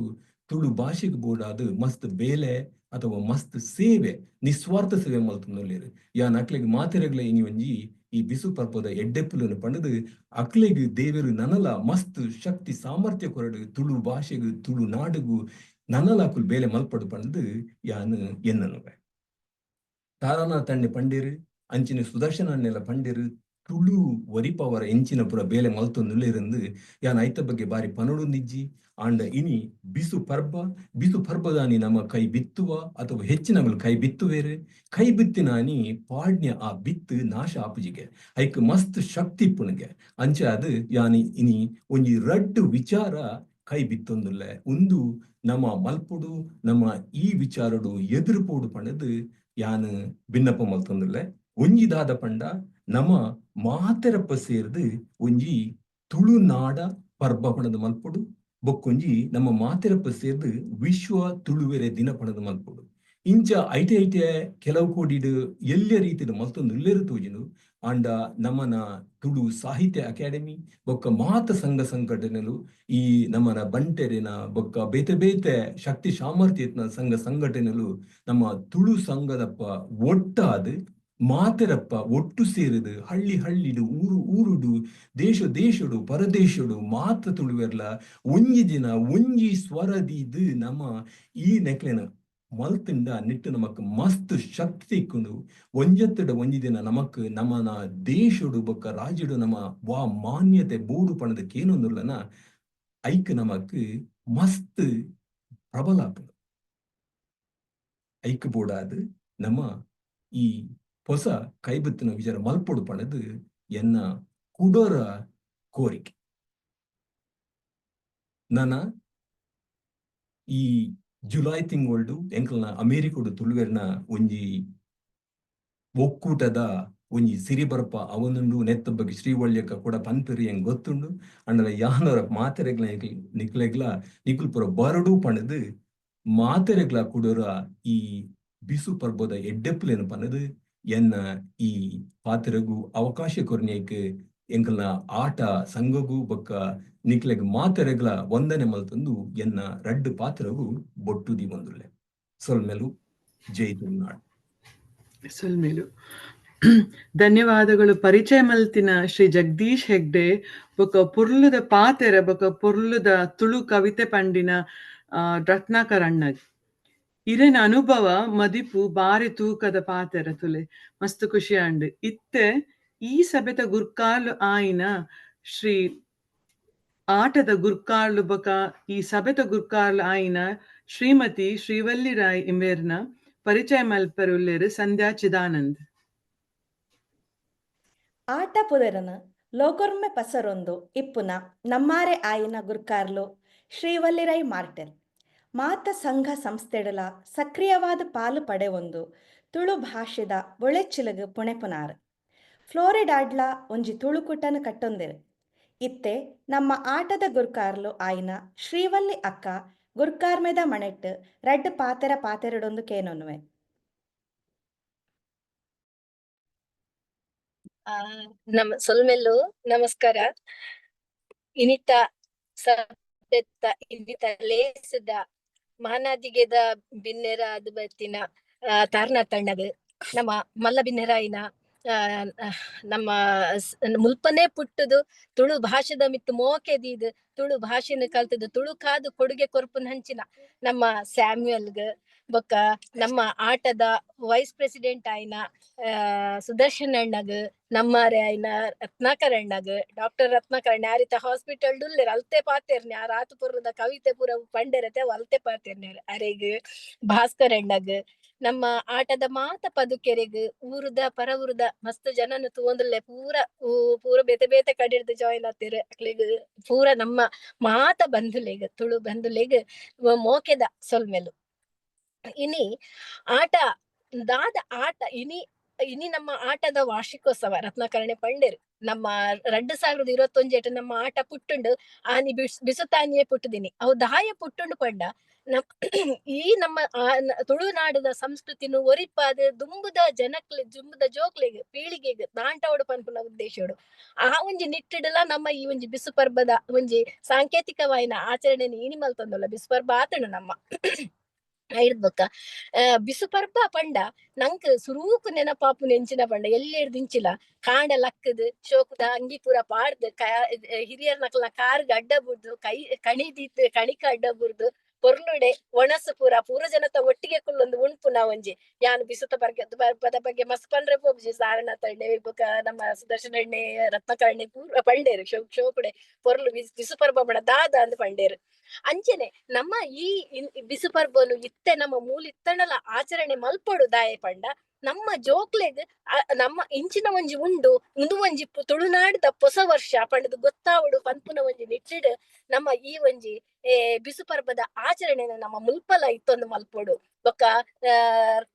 ತುಳು ಭಾಷೆಗೆ ಬೋಡಾದು ಮಸ್ತ್ ಬೇಲೆ ಅಥವಾ ಮಸ್ತ್ ಸೇವೆ ನಿಸ್ವಾರ್ಥ ಸೇವೆ ಮಲ್ತೊಂದುಲ್ಲೆರ್. ಯಾನ್ ಅಕ್ಲೆಗ್ ಮಾತೆರೆಗ್ಲ ಇನಿ ಒಂಜಿ ಈ ಬಿಸು ಪರ್ಪದ ಎಡ್ಡೆಪ್ಪುಲನ್ನು ಪಂಡದು ಅಕ್ಲೆಗ್ ದೇವೆರು ನನಲ ಮಸ್ತ್ ಶಕ್ತಿ ಸಾಮರ್ಥ್ಯ ಕೊರಡು ತುಳು ಭಾಷೆಗು ತುಳು ನಾಡುಗು ನನಲ ಅಕುಲು ಬೇಲೆ ಮಲ್ಪಡು ಪಂಡದು ಯಾನ್ ಎನ್ನನುವೆ. ತಾರಾನ ತಂಡೆ ಪಂಡೇರು ಅಂಚಿನ ಸುದರ್ಶನನ್ನೆಲ್ಲ ಪಂಡೇರು ತುಳು ಒರಿಪವರ ಎಂಚಿನ ಪುರ ಬೇಲೆ ಮಲ್ತೊಂದುಲ್ಲೆರೆಂದು ಯಾನ್ ಐತ ಬಗ್ಗೆ ಬಾರಿ ಪನೊಡುಂದಿಜ್ಜಿ. ಆಂಡ ಇನಿ ಬಿಸು ಪರ್ಬದಾನಿ ನಮ್ಮ ಕೈ ಬಿತ್ತುವ ಅಥವಾ ಹೆಚ್ಚಿನಗಳು ಕೈ ಬಿತ್ತುವೇರು. ಕೈ ಬಿತ್ತಿನಾನಿ ಪಾಡ್ನ್ಯ ಆ ಬಿತ್ತು ನಾಶ ಆಪುಜಿಗೆ ಐಕ್ ಮಸ್ತ್ ಶಕ್ತಿ ಪುನಗೆ ಅಂಚ ಅದು ಯಾನಿ ಇನಿ ಒಂಜಿ ರಡ್ಡು ವಿಚಾರ ಕೈ ಬಿತ್ತೊಂದುಲ್ಲೆ. ಒಂದು ನಮ್ಮ ಮಲ್ಪುಡು ನಮ್ಮ ಈ ವಿಚಾರಡು ಎದುರು ಪೋಡು ಪಂಡದು ಯಾನ್ ಭಿನ್ನಪ ಮಲ್ತೊಂದುಲ್ಲೆ. ಒಂಜಿದಾದ ಪಂಡ ನಮ್ಮ ಮಾತೆರಪ್ಪ ಸೇರ್ದು ಒಂಜಿ ತುಳುನಾಡ ಪರ್ಬ ಪಣದ ಮಲ್ಪುಡು ಬೊಕ್ಕೊಂಜಿ ನಮ್ಮ ಮಾತೆರಪ್ಪ ಸೇರ್ದು ವಿಶ್ವ ತುಳುವೆರೆ ದಿನ ಪಣದ ಮಲ್ಪುಡು. ಇಂಚ ಐಟೆ ಕೆಲವು ಕೋಡಿಡು ಎಲ್ಲ ರೀತಿಯ ಮಲ್ತೊಂದುಲ್ಲೆರು ತೋಜಿನು. ಆಂಡ ನಮ್ಮನ ತುಳು ಸಾಹಿತ್ಯ ಅಕಾಡೆಮಿ ಬೊಕ್ಕ ಮಾತ ಸಂಘ ಸಂಘಟನೆಲು ಈ ನಮ್ಮನ ಬಂಟೆರಿನ ಬೊಕ್ಕ ಬೇತೆ ಶಕ್ತಿ ಸಾಮರ್ಥ್ಯತ್ನ ಸಂಘ ಸಂಘಟನೆಲು ನಮ್ಮ ತುಳು ಸಂಘದಪ್ಪ ಒಟ್ಟಾದು ಮಾತೆರಪ್ಪ ಒಟ್ಟು ಸೇರಿದು ಹಳ್ಳಿಡು ಊರುಡು ದೇಶಡು ಪರದೇಶಡು ಮಾತ ತುಳುವೆರ್ಲ ಒಂಜಿ ದಿನ ಒಂಜಿ ಸ್ವರದಿದು ನಮ್ಮ ಈ ನೆಕ್ಲೆನ ಮಲ್ತಿಂಡ ನಿಟ್ಟು ನಮಕ್ ಮಸ್ತ್ ಶಕ್ತಿ ಇಕ್ಕೊಂಡು ಒಂಜತ್ತಡ ಒಂಜಿ ದಿನ ನಮಕ್ ನಮ್ಮನ ದೇಶಡು ಬೊಕ್ಕ ರಾಜ್ಯಡು ನಮ್ಮ ವಾ ಮಾನ್ಯತೆ ಬೋಡು ಪಣದಕ್ಕೇನೊಂದುಲ್ಲನ ಐಕ್ ನಮಕ್ ಮಸ್ತ್ ಪ್ರಬಲ ಐಕ್ ಬೋಡಾದು ನಮ್ಮ ಈ ಹೊಸ ಕೈಬತ್ತಿನ ವಿಚಾರ ಮಲ್ಪೊಡು ಪಣದು ಎನ್ನ ಕುಡೋರ ಕೋರಿಕೆ. ನನ್ನ ಈ ಜುಲೈ ತಿಂಗಳು ಎಂಕಲ್ನ ಅಮೇರಿಕಡು ತುಳುವೆರ್ನ ಒಂಜಿ ಒಕ್ಕೂಟದ ಒಂಜಿ ಸಿರಿ ಬರ್ಪ ಅವನುಂಡು ನೆತ್ತ ಬಗ್ಗೆ ಶ್ರೀವಳ್ಯಕ ಕೂಡ ಪನ್ಪೆರಿ ಹೆಂಗ್ ಗೊತ್ತುಂಡು. ಅಂಡಲ ಯಾನರ ಮಾತೆರೆಗ್ಲ ನಿಕುಲ್ ಪುರ ಬರಡು ಪಣದು ಮಾತೆರೆಗ್ಲ ಕುಡೋರ ಈ ಬಿಸು ಪರ್ಬೋದ ಎಡ್ಡೆಪ್ಪಲೇನು ಪಣದು ಎನ್ನ ಈ ಪಾತೆರೆಗು ಅವಕಾಶ ಕೊರ್ನೇಕ್ ಎಂಕಲ್ನ ಆಟ ಸಂಘಗೂ ಬೊಕ್ಕ ನಿಕ್ಲೆಗ್ ಮಾತೆರೆಗ್ಲ ವಂದನೆ ಮಲ್ತಂದು ಎನ್ನ ರಡ್ಡು ಪಾತೆರೆಗು ಬೊಟ್ಟುದಿ ಬಂದುಲ್ಲೆ. ಸೊಲ್ಮೆಲು ಜೈ ತುಳುನಾಡು. ಸೊಲ್ಮೆಲು ಧನ್ಯವಾದಗಳು. ಪರಿಚಯ ಮಲ್ತಿನ ಶ್ರೀ ಜಗದೀಶ್ ಹೆಗ್ಡೆ ಬೊಕ್ಕ ಪುರ್ಲುದ ಪಾತೆರ ಬೊಕ್ಕ ಪುರ್ಲುದ ತುಳು ಕವಿತೆ ಪಂಡಿನ ರತ್ನಾಕರ್ ಅಣ್ಣಗ್ ಇರೆನ ಅನುಭವ ಮದಿಪು ಬಾರಿ ತೂಕದ ಪಾತೆರ ತುಲೆ ಮಸ್ತ್ ಖುಷಿ ಅಂಡ್ ಇತ್ತೆ ಈ ಸಭೆತ ಗುರ್ಕಾಲು ಆಯ್ನ ಶ್ರೀ ಆಟದ ಗುರ್ಕಾಲು ಬೊಕ ಈ ಸಭೆತ ಗುರ್ಕಾಲು ಆಯ್ನ ಶ್ರೀಮತಿ ಶ್ರೀವಲ್ಲಿ ರಾಯ್ ಇಂಬೇರ್ನ ಪರಿಚಯ ಮಲ್ಪರುಲ್ಲೇರು ಸಂಧ್ಯಾ ಚಿದಾನಂದ್. ಆಟ ಪುದರನ ಲೋಕೊರ್ಮೆ ಪಸರೊಂದು ಇಪ್ಪುನ ನಮ್ಮಾರೆ ಆಯಿನ ಗುರ್ಕಾರ್ಲು ಶ್ರೀವಲ್ಲಿರೈ ಮಾರ್ಟೆಲ್ ಮಾತ ಸಂಘ ಸಂಸ್ಥೆಡಲ ಸಕ್ರಿಯವಾದ ಪಾಲು ಪಡೆವೊಂದು ತುಳು ಭಾಷೆದ ಬೊಳೆಚ್ಚಿಲಗು ಪುಣೆಪುನಾರ್ ಫ್ಲೋರಿಡಾಡ್ಲ ಒಂಜಿ ತುಳುಕುಟನ ಕಟ್ಟೊಂದೆರು. ಇತ್ತೆ ನಮ್ಮ ಆಟದ ಗುರ್ಕಾರ್ಲು ಆಯ್ನ ಶ್ರೀವಲ್ಲಿ ಅಕ್ಕ ಗುರ್ಕಾರ್ಮೆದ ಮಣೆಟ್ ರಡ್ಡು ಪಾತೆರಡೊಂದು ಕೇನೊನ್ನುವೆ. ಸೊಲ್ಮೆಲ್ಲು ನಮಸ್ಕಾರ. ಇನಿತ ಸಭೆತ್ತ ಇನಿತ ಲೇಸದ ಮಾನಾದಿಗೆದ ಬಿನ್ನೆರ ಅದು ಬತ್ತಿನ ತಾರ್ನ ತಂಡಗ್ ನಮ್ಮ ಮಲ್ಲ ಬಿನ್ನೆರಾಯಿನ ನಮ್ಮ ಮುಲ್ಪನೆ ಪುಟ್ಟದು ತುಳು ಭಾಷೆದ ಮಿತ್ತು ಮೋಕೆದೀದ್ ತುಳು ಭಾಷೆನ ಕಲ್ತದು ತುಳು ಕಾದು ಕೊಡುಗೆ ಕೊರ್ಪುನ್ ಹಂಚಿನ ನಮ್ಮ ಸ್ಯಾಮ್ಯುಯಲ್ಗ್ ಬೊಕ್ಕ ನಮ್ಮ ಆಟದ ವೈಸ್ ಪ್ರೆಸಿಡೆಂಟ್ ಆಯ್ನ ಸುದರ್ಶನ್ ಅಣ್ಣಗ್ ನಮ್ಮರೆ ಆಯ್ನ ರತ್ನಾಕರ್ ಅಣ್ಣಗ್ ಡಾಕ್ಟರ್ ರತ್ನಾಕರ್ ಅಣ್ಣ ಯಾರಿತ ಹಾಸ್ಪಿಟಲ್ ಡುಲ್ಲೆರ್ ಅಲ್ತೆ ಪಾತೇರ್ನ ಆ ರಾತು ಪುರದ ಕವಿತೆ ಪೂರ ಪಂಡೆರತೆ ಅಲ್ತೆ ಪಾತೇರ್ನ ಅರೆಗ್ ಭಾಸ್ಕರ್ ಅಣ್ಣಗ್ ನಮ್ಮ ಆಟದ ಮಾತ ಪದುಕೆರೆಗ್ ಊರುದ ಪರ ಊರುದ ಮಸ್ತ್ ಜನನು ತೂಂದುಲ್ಲೆ ಪೂರ ಬೇತೆ ಬೇತೆ ಕಡಿರ್ದು ಜಾಯಿನ್ ಆತಿರ್ ಅಕ್ಲೆಗ್ ಪೂರ ನಮ್ಮ ಮಾತ ಬಂಧುಲೆಗ್ ತುಳು ಬಂಧುಲೆಗ್ ಮೋಕೆದ ಸೊಲ್ಮೆಲು ಇನಿ ಆಟ ದಾದ ಆಟ ಇನಿ ನಮ್ಮ ಆಟದ ವಾರ್ಷಿಕೋತ್ಸವ ರತ್ನಾಕರಣೆ ಪಂಡೇರು ನಮ್ಮ 2021 ನಮ್ಮ ಆಟ ಪುಟ್ಟುಂಡು ಆನಿ ಬಿಸುತಾನಿಯೇ ಪುಟ್ಟುದಿನಿ ಅವು ದಾಯ ಪುಟ್ಟುಂಡು ಪಂಡ ಈ ನಮ್ಮ ತುಳುನಾಡದ ಸಂಸ್ಕೃತಿನು ಒರಿಪಾದ ದುಂಬುದ ದುಂಬುದ ಜೋಕ್ಲೆಗ್ ಪೀಳಿಗೆಗ್ ದಾಂಟೋಡು ಪನ್ಪುನ ಉದ್ದೇಶೋಡು ಆ ಒಂಜಿ ನಿಟ್ಟಿಡಲ ನಮ್ಮ ಈ ಒಂಜಿ ಬಿಸು ಪರ್ಬದ ಒಂಜಿ ಸಾಂಕೇತಿಕವಾಯಿನ ಆಚರಣೆನ ಇನಿ ಮಲ್ತೊಂದುಲ್ಲ ಬಿಸು ಪರ್ಬ ಆತುಂಡು ನಮ್ಮ ಐಡ್ಬೊಕ್ಕ ಬಿಸು ಪರ್ಬ ಪಂಡ ನಂಕ್ ಸುರೂಕು ನೆನಪಾಪು ನೆಂಚಿನ ಪಂಡ ಎಲ್ಲಿರ್ದಿಂಚಿಲ್ಲ ಕಾಂಡ ಲಕ್ಕದ್ ಶೋಕುದ ಅಂಗಿ ಪೂರ ಪಾಡ್ದ್ ಹಿರಿಯರ್ ನಕ್ಲ ಕಾರ್ಗ್ ಅಡ್ಡ ಬುಡ್ದು ಕಣಿದಿತ್ ಕಣಿಕ ಅಡ್ಡ ಬುಡ್ದು ಪೊರ್ಲುಡೆ ಒಣಸು ಪೂರ ಜನತ ಒಟ್ಟಿಗೆ ಕುಲ್ಲೊಂದು ಉಣ್ಪುನ ಒಂಜಿ ಯಾನು ಬಿಸುತ ಪರ್ಬದ ಬಗ್ಗೆ ಮಸ್ತ್ ಪಂಡ್ರೆ ಪೋಬ್ಜಿ ಸಾರನಾಥ ಅಣ್ಣೆ ಬೊಕ ನಮ್ಮ ಸುದರ್ಶನ ಅಣ್ಣೆ ರತ್ನಾಕರಣೆ ಪೂರ ಪಂಡೇರು ಶೋಕುಡೆ ಪೊರ್ಲು ಬಿಸು ಪರ್ಬ ಬಡ ದಾದ ಅಂದ್ ಪಂಡೇರು ಅಂಚೆನೆ ನಮ್ಮ ಈ ಬಿಸು ಪರ್ಬನು ಇತ್ತೆ ನಮ್ಮ ಮೂಲಿತ್ತಣಲ ಆಚರಣೆ ಮಲ್ಪೊಡು ದಾಯ ಪಂಡ ನಮ್ಮ ಜೋಕ್ಲೆಗ್ ನಮ್ಮ ಇಂಚಿನ ಒಂಜಿ ಉಂಡು ಮುಂದು ಒಂಜಿ ತುಳುನಾಡದ ಹೊಸ ವರ್ಷ ಪಂಡದು ಗೊತ್ತಾವಡು ಪನ್ಪುನ ಒಂಜಿ ನಿಟ್ಟಿಡ್ ನಮ್ಮ ಈ ಒಂಜಿ ಬಿಸು ಪರ್ಬದ ಆಚರಣೆನ ನಮ್ಮ ಮುಲ್ಪಲ ಇತ್ತೊಂದು ಮಲ್ಪೊಡು ಬೊಕ್ಕ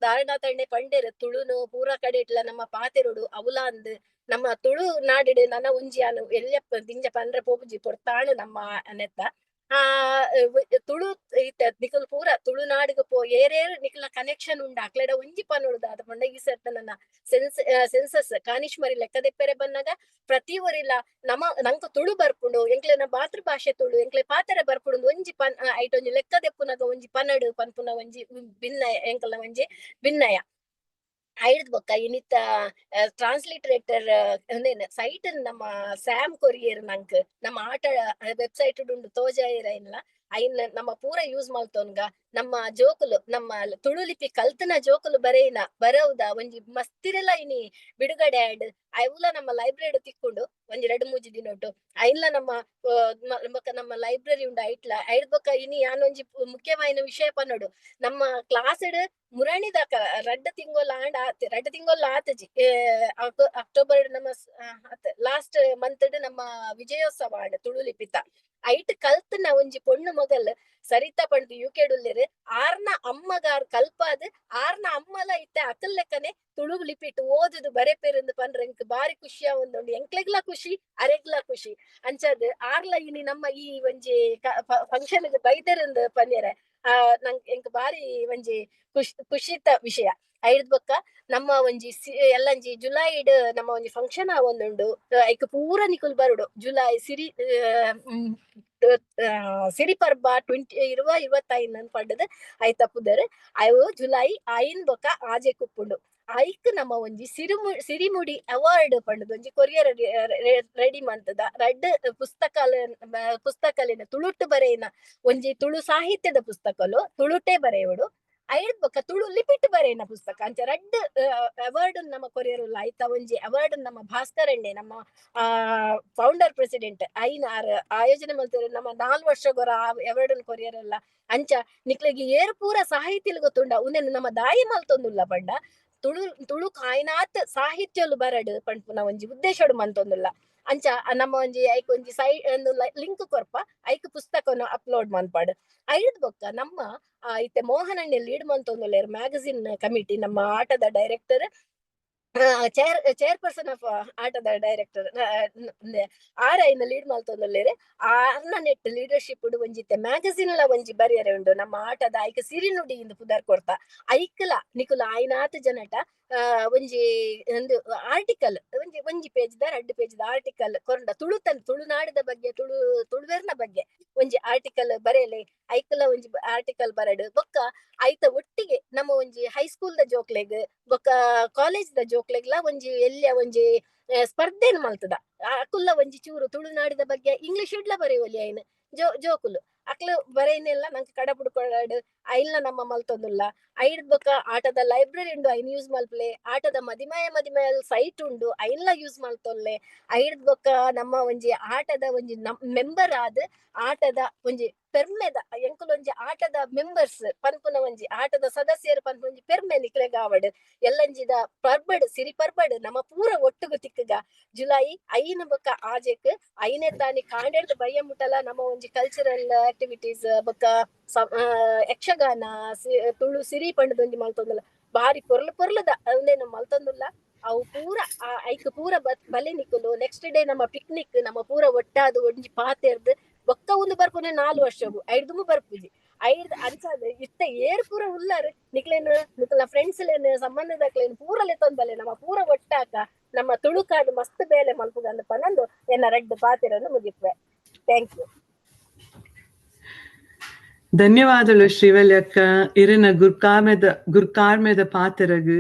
ದಾರಣಾಥ ಅಣ್ಣೆ ಪಂಡೇರು ತುಳುನು ಪೂರ ಕಡೆ ಇಟ್ಲ ನಮ್ಮ ಪಾತೆರುಡು ಅವಲಾಂದ್ ನಮ್ಮ ತುಳು ನಾಡಿಡ್ ನನ್ನ ಒಂಜಿ ಅನು ಎಲ್ಯಪ್ಪ ದಿಂಜ ಪಂಡ್ರೆ ಪೋಪುಜಿ ಪೊರ್ತಾಣು ನಮ್ಮ ನೆತ್ತ ತುಳು ನಿಕಲ್ ಪೂರ ತುಳುನಾಡಿಗೆ ಏರೇರು ನಿಕಲ್ನ ಕನೆಕ್ಷನ್ ಉಂಡ ಅಕ್ಲೆಡ ಒಂಜಿ ಪನ್ನುಡುದ ಅದ ಪಂಡ ಈ ಸರ್ತ ನನ್ನ ಸೆನ್ಸಸ್ ಕಾನಿಶ್ಮರಿ ಲೆಕ್ಕದೆಪ್ಪೆರೆ ಬನ್ನಾಗ ಪ್ರತಿ ಒರಿಲ ನಂಕ ತುಳು ಬರ್ಪುಂಡು ಎಂಕ್ಲೆನ ಮಾತೃ ಭಾಷೆ ತುಳು ಎಂಕ್ಲೆ ಪಾತೆರೆ ಬರ್ಪುಂಡು ಒಂಜಿ ಐಟೊಂಜಿ ಲೆಕ್ಕದೆಪ್ಪುನಾಗ ಒಂಜಿ ಪನ್ನಡು ಪನ್ಪುನ ಒಂಜಿ ಭಿನ್ನಯ ಎಂಕಲ್ನ ಒಂಜಿ ಭಿನ್ನಯ ಐಡ್ ಬೊಕ್ಕ ಇನಿತ ಟ್ರಾನ್ಸ್ಲಿಟ್ರೇಟರ್ ಸೈಟ್ ನಮ್ಮ ಸ್ಯಾಮ್ ಕೊರಿಯರ್ ನಂಕ್ ನಮ್ಮ ಆಟ ವೆಬ್ಸೈಟ್ ಉಂಡು ತೋಜಾಯಿರ ಇಲ್ಲ ಐನ್ ನಮ್ಮ ಪೂರ ಯೂಸ್ ಮಲ್ತೋನ್ಗ ನಮ್ಮ ಜೋಕುಲು ನಮ್ಮ ತುಳು ಲಿಪಿ ಕಲ್ತನ ಜೋಕುಲು ಬರವುದ ಒಂಜಿ ಮಸ್ತಿರೆಲ್ಲ ಇನಿ ಬಿಡುಗಡೆ ಆಡ್ ಅವುಲ ನಮ್ಮ ಲೈಬ್ರರಿ ತಿಕ್ಕೊಂಡು ಒಂಜಿ 2-3 ದಿನ ಉಂಟು ಐನ್ಲ ನಮ್ಮ ಲೈಬ್ರರಿ ಉಂಡು ಐಟ್ಲ ಐಡ್ ಬೊಕ್ಕ ಇನಿ ಯಾನೊಂಜಿ ಮುಖ್ಯವಾಯಿನ ವಿಷಯ ಪನ್ನೋಡು ನಮ್ಮ ಕ್ಲಾಸ್ ಮುರಾಣಿದ 2 ತಿಂಗೊಲ್ಲ ಆತಜಿ ಅಕ್ಟೋಬರ್ ನಮ್ಮ ಲಾಸ್ಟ್ ಮಂತ್ ನಮ್ಮ ವಿಜಯೋತ್ಸವ ಆಡ್ ತುಳು ಲಿಪಿತ ಐಟ್ ಕಲ್ತನ ಒಂಜಿ ಪೊಣ್ಣು ಮೊಗಲ್ ಸರಿತಾ ಪಂಡ್ ಯುಕೆಡುಲ್ಲೆರ್ ಆರ್ನ ಅಮ್ಮಗಾರ್ ಕಲ್ಪಾದ್ ಆರ್ನ ಅಮ್ಮಲ ಇತ್ತೆ ಅಕಲ್ ಲೆಕ್ಕನೆ ತುಳು ಲಿಪಿಟ್ ಓದುದು ಬರೆಪೇರೆಂದು ಪಂಡ್ರೆ ಎಂಕ್ ಬಾರಿ ಖುಷಿ ಆವೊಂದುಂಡು ಎಂಕ್ಲೆಗ್ಲ ಖುಷಿ ಅರೆಗ್ಲ ಖುಷಿ ಅಂಚದ್ ಆರ್ಲ ಇನಿ ನಮ್ಮ ಈ ಒಂಜಿ ಫಂಕ್ಷನ್ ಬೈದೆರೆಂದು ಪನ್ಯರೆ ನಂಗ್ ಎಂಕ್ ಬಾರಿ ಒಂಜಿ ಖುಷಿತ ವಿಷಯ ಐದ್ ಬೊಕ್ಕ ನಮ್ಮ ಒಂಜಿ ಎಲ್ಲಂಜಿ ಜುಲೈಡ್ ನಮ್ಮ ಒಂಜಿ ಫಂಕ್ಷನ್ ಆವೊಂದುಂಡು ಐಕ್ ಪೂರ ನಿಕುಲ್ ಬರುಡು ಜುಲೈ ಸಿರಿ ಪರ್ಬ 2025 ಪಡ್ಡದ್ ಐತ ಪುದರ್ ಅವು ಜುಲೈ 5 ಬೊಕ ಆಜೆ ಕುಪ್ಪುಂಡು ಐಕ್ ನಮ್ಮ ಒಂಜಿ ಸಿರಿಮುಡಿ ಅವಾರ್ಡ್ ಪಂಡದು ಒಂಜಿ ಕೊರಿಯರ್ ರೆಡಿ ಮಂತದ ರಡ್ಡ್ ಪುಸ್ತಕಲಿನ ತುಳುಟ್ಟು ಬರೆಯಿನ ಒಂಜಿ ತುಳು ಸಾಹಿತ್ಯದ ಪುಸ್ತಕಲು ತುಳುಟೆ ಬರೆಯುಡು ಐಡ್ ಬೊಕ್ಕ ತುಳು ಲಿಪಿಟ್ ಬರೆಯಿನ ಪುಸ್ತಕ ಅಂಚ ರಡ್ಡ್ ಅವಾರ್ಡ್ ನಮ್ಮ ಕೊರಿಯರ್ ಐತ ಒಂಜಿ ಅವಾರ್ಡ್ ನಮ್ಮ ಭಾಸ್ಕರ್ ಅಣ್ಣೆ ನಮ್ಮ ಫೌಂಡರ್ ಪ್ರೆಸಿಡೆಂಟ್ ಐನ ಆಯೋಜನೆ ಮಾಡ್ತಾರೆ ನಮ್ಮ 4 ವರ್ಷಗೊರ ಅವಾರ್ಡ್ ಕೊರಿಯರ್ ಅಂಚ ನಿಕ್ಲೆಗೆ ಏರು ಪೂರ ಸಾಹಿತ್ಯಲ್ ಗೊತ್ತುಂಡ ಉಂದೆನ್ ನಮ್ಮ ದಾಯಿ ಮಲ್ತೊಂದುಲ್ಲ ಪಂಡ ತುಳು ಕಾಯ್ನಾತ್ ಸಾಹಿತ್ಯಲು ಬರಡ್ ಪಂಡ್ಪುನ ಒಂಜಿ ಉದ್ದೇಶಡು ಮಂತೊಂದುಲ್ಲ ಅಂಚ ನಮ್ಮ ಒಂಜಿ ಐಕ್ ಒಂಜಿ ಒಂದು ಲಿಂಕ್ ಕೊರ್ಪ ಐಕ್ ಪುಸ್ತಕನು ಅಪ್ಲೋಡ್ ಮನ್ಪಾಡ್ ಐದ್ ಬೊಕ್ಕ ನಮ್ಮ ಇತ್ತೆ ಮೋಹನ್ ಅಣ್ಣೆ ಲೀಡ್ ಮಂತೊಂದುಲ್ಲೆರ್ ಮ್ಯಾಗಝಿನ್ ಕಮಿಟಿ ನಮ್ಮ ಆಟದ ಡೈರೆಕ್ಟರ್ ಚೇರ್ಪರ್ಸನ್ ಆಫ್ ಆಟದ ಡೈರೆಕ್ಟರ್ ಆರೈನ ಲೀಡ್ ಮಲ್ತೊಂದುಲ್ಲೆರ್ ಆರ್ನ ನೆಟ್ ಲೀಡರ್ಶಿಪ್ ಒಂಜಿತ್ತೆ ಮ್ಯಾಗಝಿನ್ ಲ ಒಂಜಿ ಬರಿಯರೆ ಉಂಡು ನಮ್ಮ ಆಟದ ಐಕ್ ಸಿರಿನುಡಿ ಇಂದು ಪುದರ್ ಕೊರ್ತ ಐಕ್ಲ ನಿಕುಲ ಆಯ್ನಾತ್ ಜನಟ ಒಂಜಿ ಒಂದು ಆರ್ಟಿಕಲ್ ಒಂಜಿ ಪೇಜ್ 2 ಪೇಜ್ ಆರ್ಟಿಕಲ್ ಕೊರಂಡ ತುಳುನಾಡದ ಬಗ್ಗೆ ತುಳುವೆರ್ನ ಬಗ್ಗೆ ಒಂಜಿ ಆರ್ಟಿಕಲ್ ಬರೆಯಲೆ ಐಕಲ ಒಂಜಿ ಆರ್ಟಿಕಲ್ ಬರಡ್ ಬೊಕ್ಕ ಐತ ಒಟ್ಟಿಗೆ ನಮ್ಮ ಒಂಜಿ ಹೈಸ್ಕೂಲ್ ದ ಜೋಕ್ಲೆಗ್ ಬೊಕ್ಕ ಕಾಲೇಜ್ ದ ಜೋಕ್ಲೆಗ್ಲ ಒಂಜಿ ಎಲ್ಯ ಒಂಜಿ ಸ್ಪರ್ಧೆನ್ ಮಲ್ತದ ಅಕುಲ್ಲ ಒಂಜಿ ಚೂರು ತುಳುನಾಡಿದ ಬಗ್ಗೆ ಇಂಗ್ಲಿಷ್ ಇಡ್ಲ ಬರೆಯುವಲ್ಲಿ ಐನ್ ಜೋಕುಲು ಅಕ್ಲು ಬರೆಯನೆಲ್ಲ ನಂಗೆ ಕಡ ಪುಡ್ಕೊಳಾಡು ಐಲ್ನ ನಮ್ಮ ಮಲ್ತೊಂದುಲ್ಲ ಐಡ್ ಬೊಕ್ಕ ಆಟದ ಲೈಬ್ರರಿ ಉಂಡು ಐನ್ ಯೂಸ್ ಮಲ್ಪಲೆ ಆಟದ ಮದಿಮಯ ಸೈಟ್ ಉಂಡು ಐನ್ಲ ಯೂಸ್ ಮಲ್ತೊಲ್ಲೆ ಐಡ್ ಬೊಕ್ಕ ನಮ್ಮ ಒಂಜಿ ಆಟದ ಒಂಜಿ ಮೆಂಬರ್ ಆದ್ ಆಟದ ಒಂಜಿ ಪೆರ್ಮೆದ ಎಂಕುಲು ಒಂಜಿ ಆಟದ ಮೆಂಬರ್ಸ್ ಪನ್ಪುನ ಒಂಜಿ ಆಟದ ಸದಸ್ಯರು ಪನ್ಪುನ ಒಂಜಿ ಪೆರ್ಮೆ ನಿಕ್ಲೆಗ್ ಆವಡ್ ಎಲ್ಲಂಜಿದ ಪರ್ಬಡ್ ಸಿರಿ ಪರ್ಬಡ್ ನಮ್ಮ ಪೂರ ಒಟ್ಟುಗು ತಿಕ್ಕಗ ಜುಲೈ ಐನ್ ಬೊಕ್ಕ ಆಜೆಕ್ ಐನೇ ತಾನಿ ಕಾಂಡೆಡ್ದು ಬಯ್ಯ ಮುಟ್ಟಲ ನಮ್ಮ ಒಂಜಿ ಕಲ್ಚರಲ್ ಆಕ್ಟಿವಿಟೀಸ್ ಬೊಕ್ಕ ಯಕ್ಷಗಾನ ತುಳು ಸಿರಿ ಪಂಡದೊಂಜಿ ಮಲ್ತೊಂದುಲ್ಲ ಬಾರಿ ಪೊರ್ಲುದ ಅವನೇನು ಮಲ್ತೊಂದುಲ್ಲ ಅವು ಪೂರ ಐಕ್ ಪೂರ ಬಲೆ ನಿಕ್ಕುಲು ನೆಕ್ಸ್ಟ್ ಡೇ ನಮ್ಮ ಪಿಕ್ನಿಕ್ ನಮ್ಮ ಪೂರ ಒಟ್ಟಾದು ಒಂಜಿ ಪಾತೆರ್ದು ಬೊಕ್ಕ ಒಂದು ಬರ್ಪುನೆ 4 ವರ್ಷಗು ಐಡ್ದು ಬರ್ಪುಜಿ ಐಡ್ ಅನ್ಸಾದ್ ಇತ್ತ ಏರ್ ಪೂರ ಉಲ್ಲಾರು ನಿಕ್ಲೇನು ನಿಕ್ಲ ಫ್ರೆಂಡ್ಸ್ ಲೇನು ಸಂಬಂಧದಕ್ಲೇನು ಪೂರಲೆ ತೊಂದಲೆ ನಮ್ಮ ಪೂರ ಒಟ್ಟಾಕ ನಮ್ಮ ತುಳುಕಾಡು ಮಸ್ತ್ ಬೇಲೆ ಮಲ್ಪುಗಂದು ಪನಂದು ಎನ್ನ ರೆಡ್ ಪಾತೆರನ್ನು ಮುಗಿತ್ವೆ. Thank you. ಧನ್ಯವಾದಗಳು ಶ್ರೀವಲ್ಯಕ್ಕ. ಇರೆನ ಗುರ್ಕಾರ್ಮೆದ ಪಾತೆರಗ್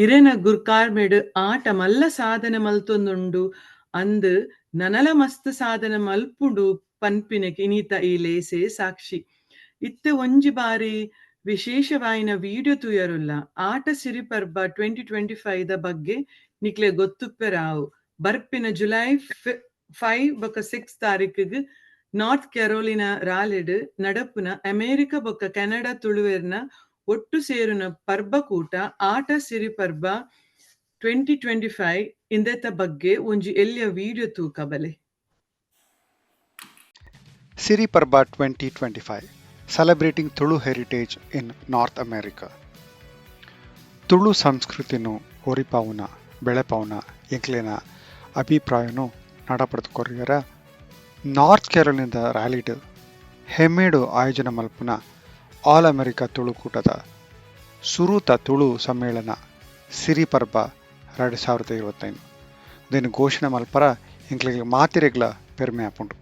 ಇರೆನ ಗುರ್ಕಾರ್ಮೆಡ್ ಆಟ ಮಲ್ಲ ಸಾಧನೆ ಮಲ್ತೊಂದುಂಡು ಅಂದ್ ನನಲ ಮಸ್ತ್ ಸಾಧನೆ ಮಲ್ಪುಂಡು ಪನ್ಪಿನಕ್ ಇನಿತ ಈ ಲೇಸೆ ಸಾಕ್ಷಿ. ಇತ್ತೆ ಒಂಜಿ ಬಾರಿ ವಿಶೇಷವಾಯಿನ ವಿಡಿಯೋ ತೂಯರುಲ್ಲ ಆಟ ಸಿರಿಪರ್ಬ 2025 ದ ಬಗ್ಗೆ ನಿಕ್ಲೆ ಗೊತ್ತುಪ್ಪೆರಾವು. ಬರ್ಪಿನ ಜುಲೈ 5 ಬೊಕ್ಕ 6 ತಾರೀಕಿಗ್ ನಾರ್ತ್ ಕೆರೋಲಿನಾ ರಾಲೆಡ್ ನಡಪುನ ಅಮೆರಿಕ ಬೊಕ್ಕ ಕೆನಡಾ ತುಳುವೆರ್ನ ಒಟ್ಟು ಸೇರುನ ಪರ್ಬಕೂಟ ಆಟ ಸಿರಿಪರ್ಬ 2025 ಇಂದೆತ ಬಗ್ಗೆ ಒಂಜಿ ಎಲ್ಯ ವಿಡಿಯೋ ತೂಕಬಲೆ. Siriparba 2025 celebrating Tulu heritage in North America. Tulu ಸಂಸ್ಕೃತಿನು ಒರಿಪಾವುನ ಬೆಳೆಪಾವುನ ಎಂಕ್ಲೆನ ಅಭಿಪ್ರಾಯನು ನಡಪಡ್ದುಕೊರ್ಯರ ನಾರ್ತ್ ಕೆರೋಲಿನಾದ ರ್ಯಾಲಿಡ್ ಹೆಮ್ಮೇಡು ಆಯೋಜನ ಮಲ್ಪುನ ಆಲ್ ಅಮೆರಿಕಾ ತುಳುಕೂಟದ ಸುರೂತ ತುಳು ಸಮ್ಮೇಳನ ಸಿರಿಪರ್ಬ 2025 ಇದನ್ನು ಘೋಷಣೆ ಮಲ್ಪರ ಎಂಕ್ಲೆಗೆ ಮಾತಿರೆಗ್ಲ ಪೆರ್ಮೆ ಆಪುಂಡು.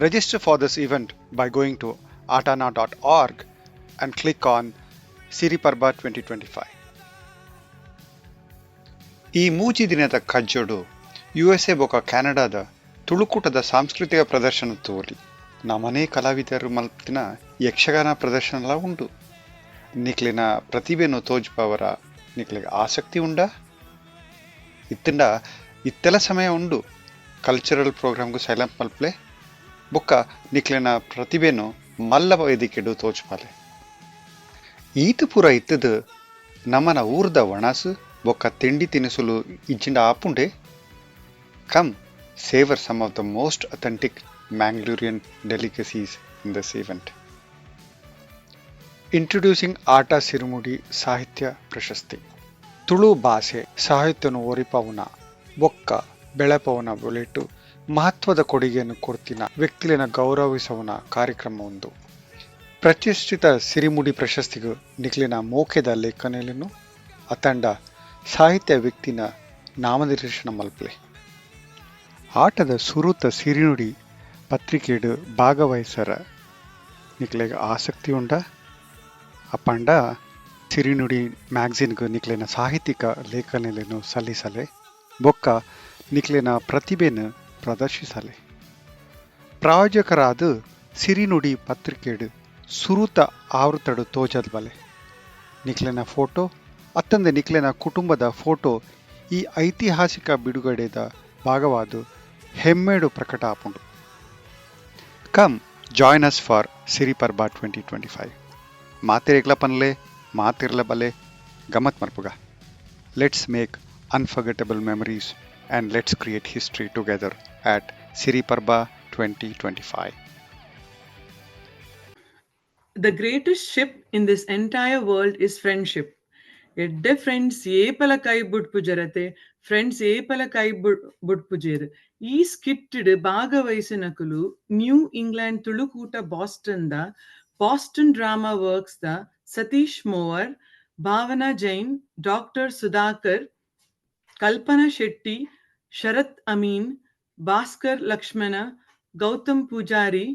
Register for this event by going to atana.org and click on Siriparba 2025. ಈ ಮೂಜಿ ದಿನದ ಕಜ್ಜೋಡು USA ಬೊಕ ಕೆನಡಾದ ತುಳುಕೂಟದ ಸಾಂಸ್ಕೃತಿಕ ಪ್ರದರ್ಶನ ತೋಲಿ ನಮನೇ ಕಲಾವಿದರು ಮಲ್ಪಿನ ಯಕ್ಷಗಾನ ಪ್ರದರ್ಶನ ಉಂಡು. ನಿಕ್ಲಿನ ಪ್ರತಿಭೆನು ತೋಜ್ಪವರ ನಿಕ್ಲಿಗೆ ಆಸಕ್ತಿ ಉಂಡ ಇತ್ತಂಡ ಇತ್ತೆಲ್ಲ ಸಮಯ ಉಂಡು ಕಲ್ಚರಲ್ ಪ್ರೋಗ್ರಾಮ್ಗೂ ಸೈಲೆಂಟ್ ಮಲ್ಪಲೆ ಬೊಕ್ಕ ನಿಕ್ಲಿನ ಪ್ರತಿಭೆನು ಮಲ್ಲ ವೇದಿಕೆಡು ತೋಜ್ಪಾಲೆ. ಈತು ಪೂರ ಇತ್ತದು ನಮ್ಮನ ಊರ್ದ ವಣಸು ಬೊಕ್ಕ ತಿಂಡಿ ತಿನಿಸುಲು ಇಜ್ಜಿಂಡ ಆಪುಂಡೆ. Come savor some of the most authentic Mangalorean delicacies in this event. Introducing ಆಟ ಸಿರುಮುಡಿ ಸಾಹಿತ್ಯ ಪ್ರಶಸ್ತಿ. ತುಳು ಭಾಷೆ ಸಾಹಿತ್ಯನು ಒರಿಪವುನ ಬೊಕ್ಕ ಬೆಳೆಪವನ ಬೊಲೆಟು ಮಹತ್ವದ ಕೊಡುಗೆಯನ್ನು ಕೊಡ್ತಿನ ವ್ಯಕ್ತಿಲಿನ ಗೌರವಿಸವನ ಕಾರ್ಯಕ್ರಮ ಒಂದು. ಪ್ರತಿಷ್ಠಿತ ಸಿರಿಮುಡಿ ಪ್ರಶಸ್ತಿಗೂ ನಿಕ್ಲಿನ ಮೋಕೆದ ಲೇಖನಗಳನ್ನು ಅತಂಡ ಸಾಹಿತ್ಯ ವ್ಯಕ್ತಿನ ನಾಮನಿರ್ದೇಶನ ಮಲ್ಪಲೆ. ಆಟದ ಸುರೂತ ಸಿರಿನುಡಿ ಪತ್ರಿಕೆಡು ಭಾಗವಹಿಸರ ನಿಕ್ಲೆಗೆ ಆಸಕ್ತಿ ಉಂಡ ಅಪ್ಪಂಡ ಸಿರಿನುಡಿ ಮ್ಯಾಗಝಿನ್ಗೂ ನಿಕ್ಲಿನ ಸಾಹಿತ್ಯಿಕ ಲೇಖನಗಳನ್ನು ಸಲ್ಲಿಸಲೆ ಬೊಕ್ಕ ನಿಕ್ಲಿನ ಪ್ರತಿಭೆನ ಪ್ರದರ್ಶಿಸಲೆ. ಪ್ರಾಯೋಜಕರಾದ ಸಿರಿನುಡಿ ಪತ್ರಿಕೆಡು ಸುರೂತ ಆವೃತ್ತಡು ತೋಜದ ಬಲೆ ನಿಕ್ಲಿನ ಫೋಟೋ ಅತ್ತಂದೆ ನಿಕ್ಲಿನ ಕುಟುಂಬದ ಫೋಟೋ ಈ ಐತಿಹಾಸಿಕ ಬಿಡುಗಡೆದ ಭಾಗವಾದ ಹೆಮ್ಮೇಡು ಪ್ರಕಟ ಆಪುಂಡು. Come join us for Siriparba 2025. ಮಾತಿರೆಗ್ಲ ಪನ್ಲೆ ಮಾತಿರ್ಲ ಬಲೆ ಗಮತ್ ಮರ್ಪುಗ. Let's make unforgettable memories and let's create history together at Siriparba 2025. The greatest ship in this entire world is friendship. ಎಡ್ಡೆ ಫ್ರೆಂಡ್ಸ್ ಏಪಲ ಕೈ ಬುಡ್ಪುಜರತೆ ಫ್ರೆಂಡ್ಸ್ ಏಪಲ ಕೈ ಬುಡ್ಪುಜೇರ್. ಈ ಸ್ಕಿಟ್ಟಿಡ್ ಭಾಗವಹಿಸಿನಕುಲು New England Tulukoota Boston drama works the Satish Mowar, Bhavana Jain, doctor Sudhakar, Kalpana Shetty, Sharath Amin, Bhaskar Lakshmana, Gautam Poojary,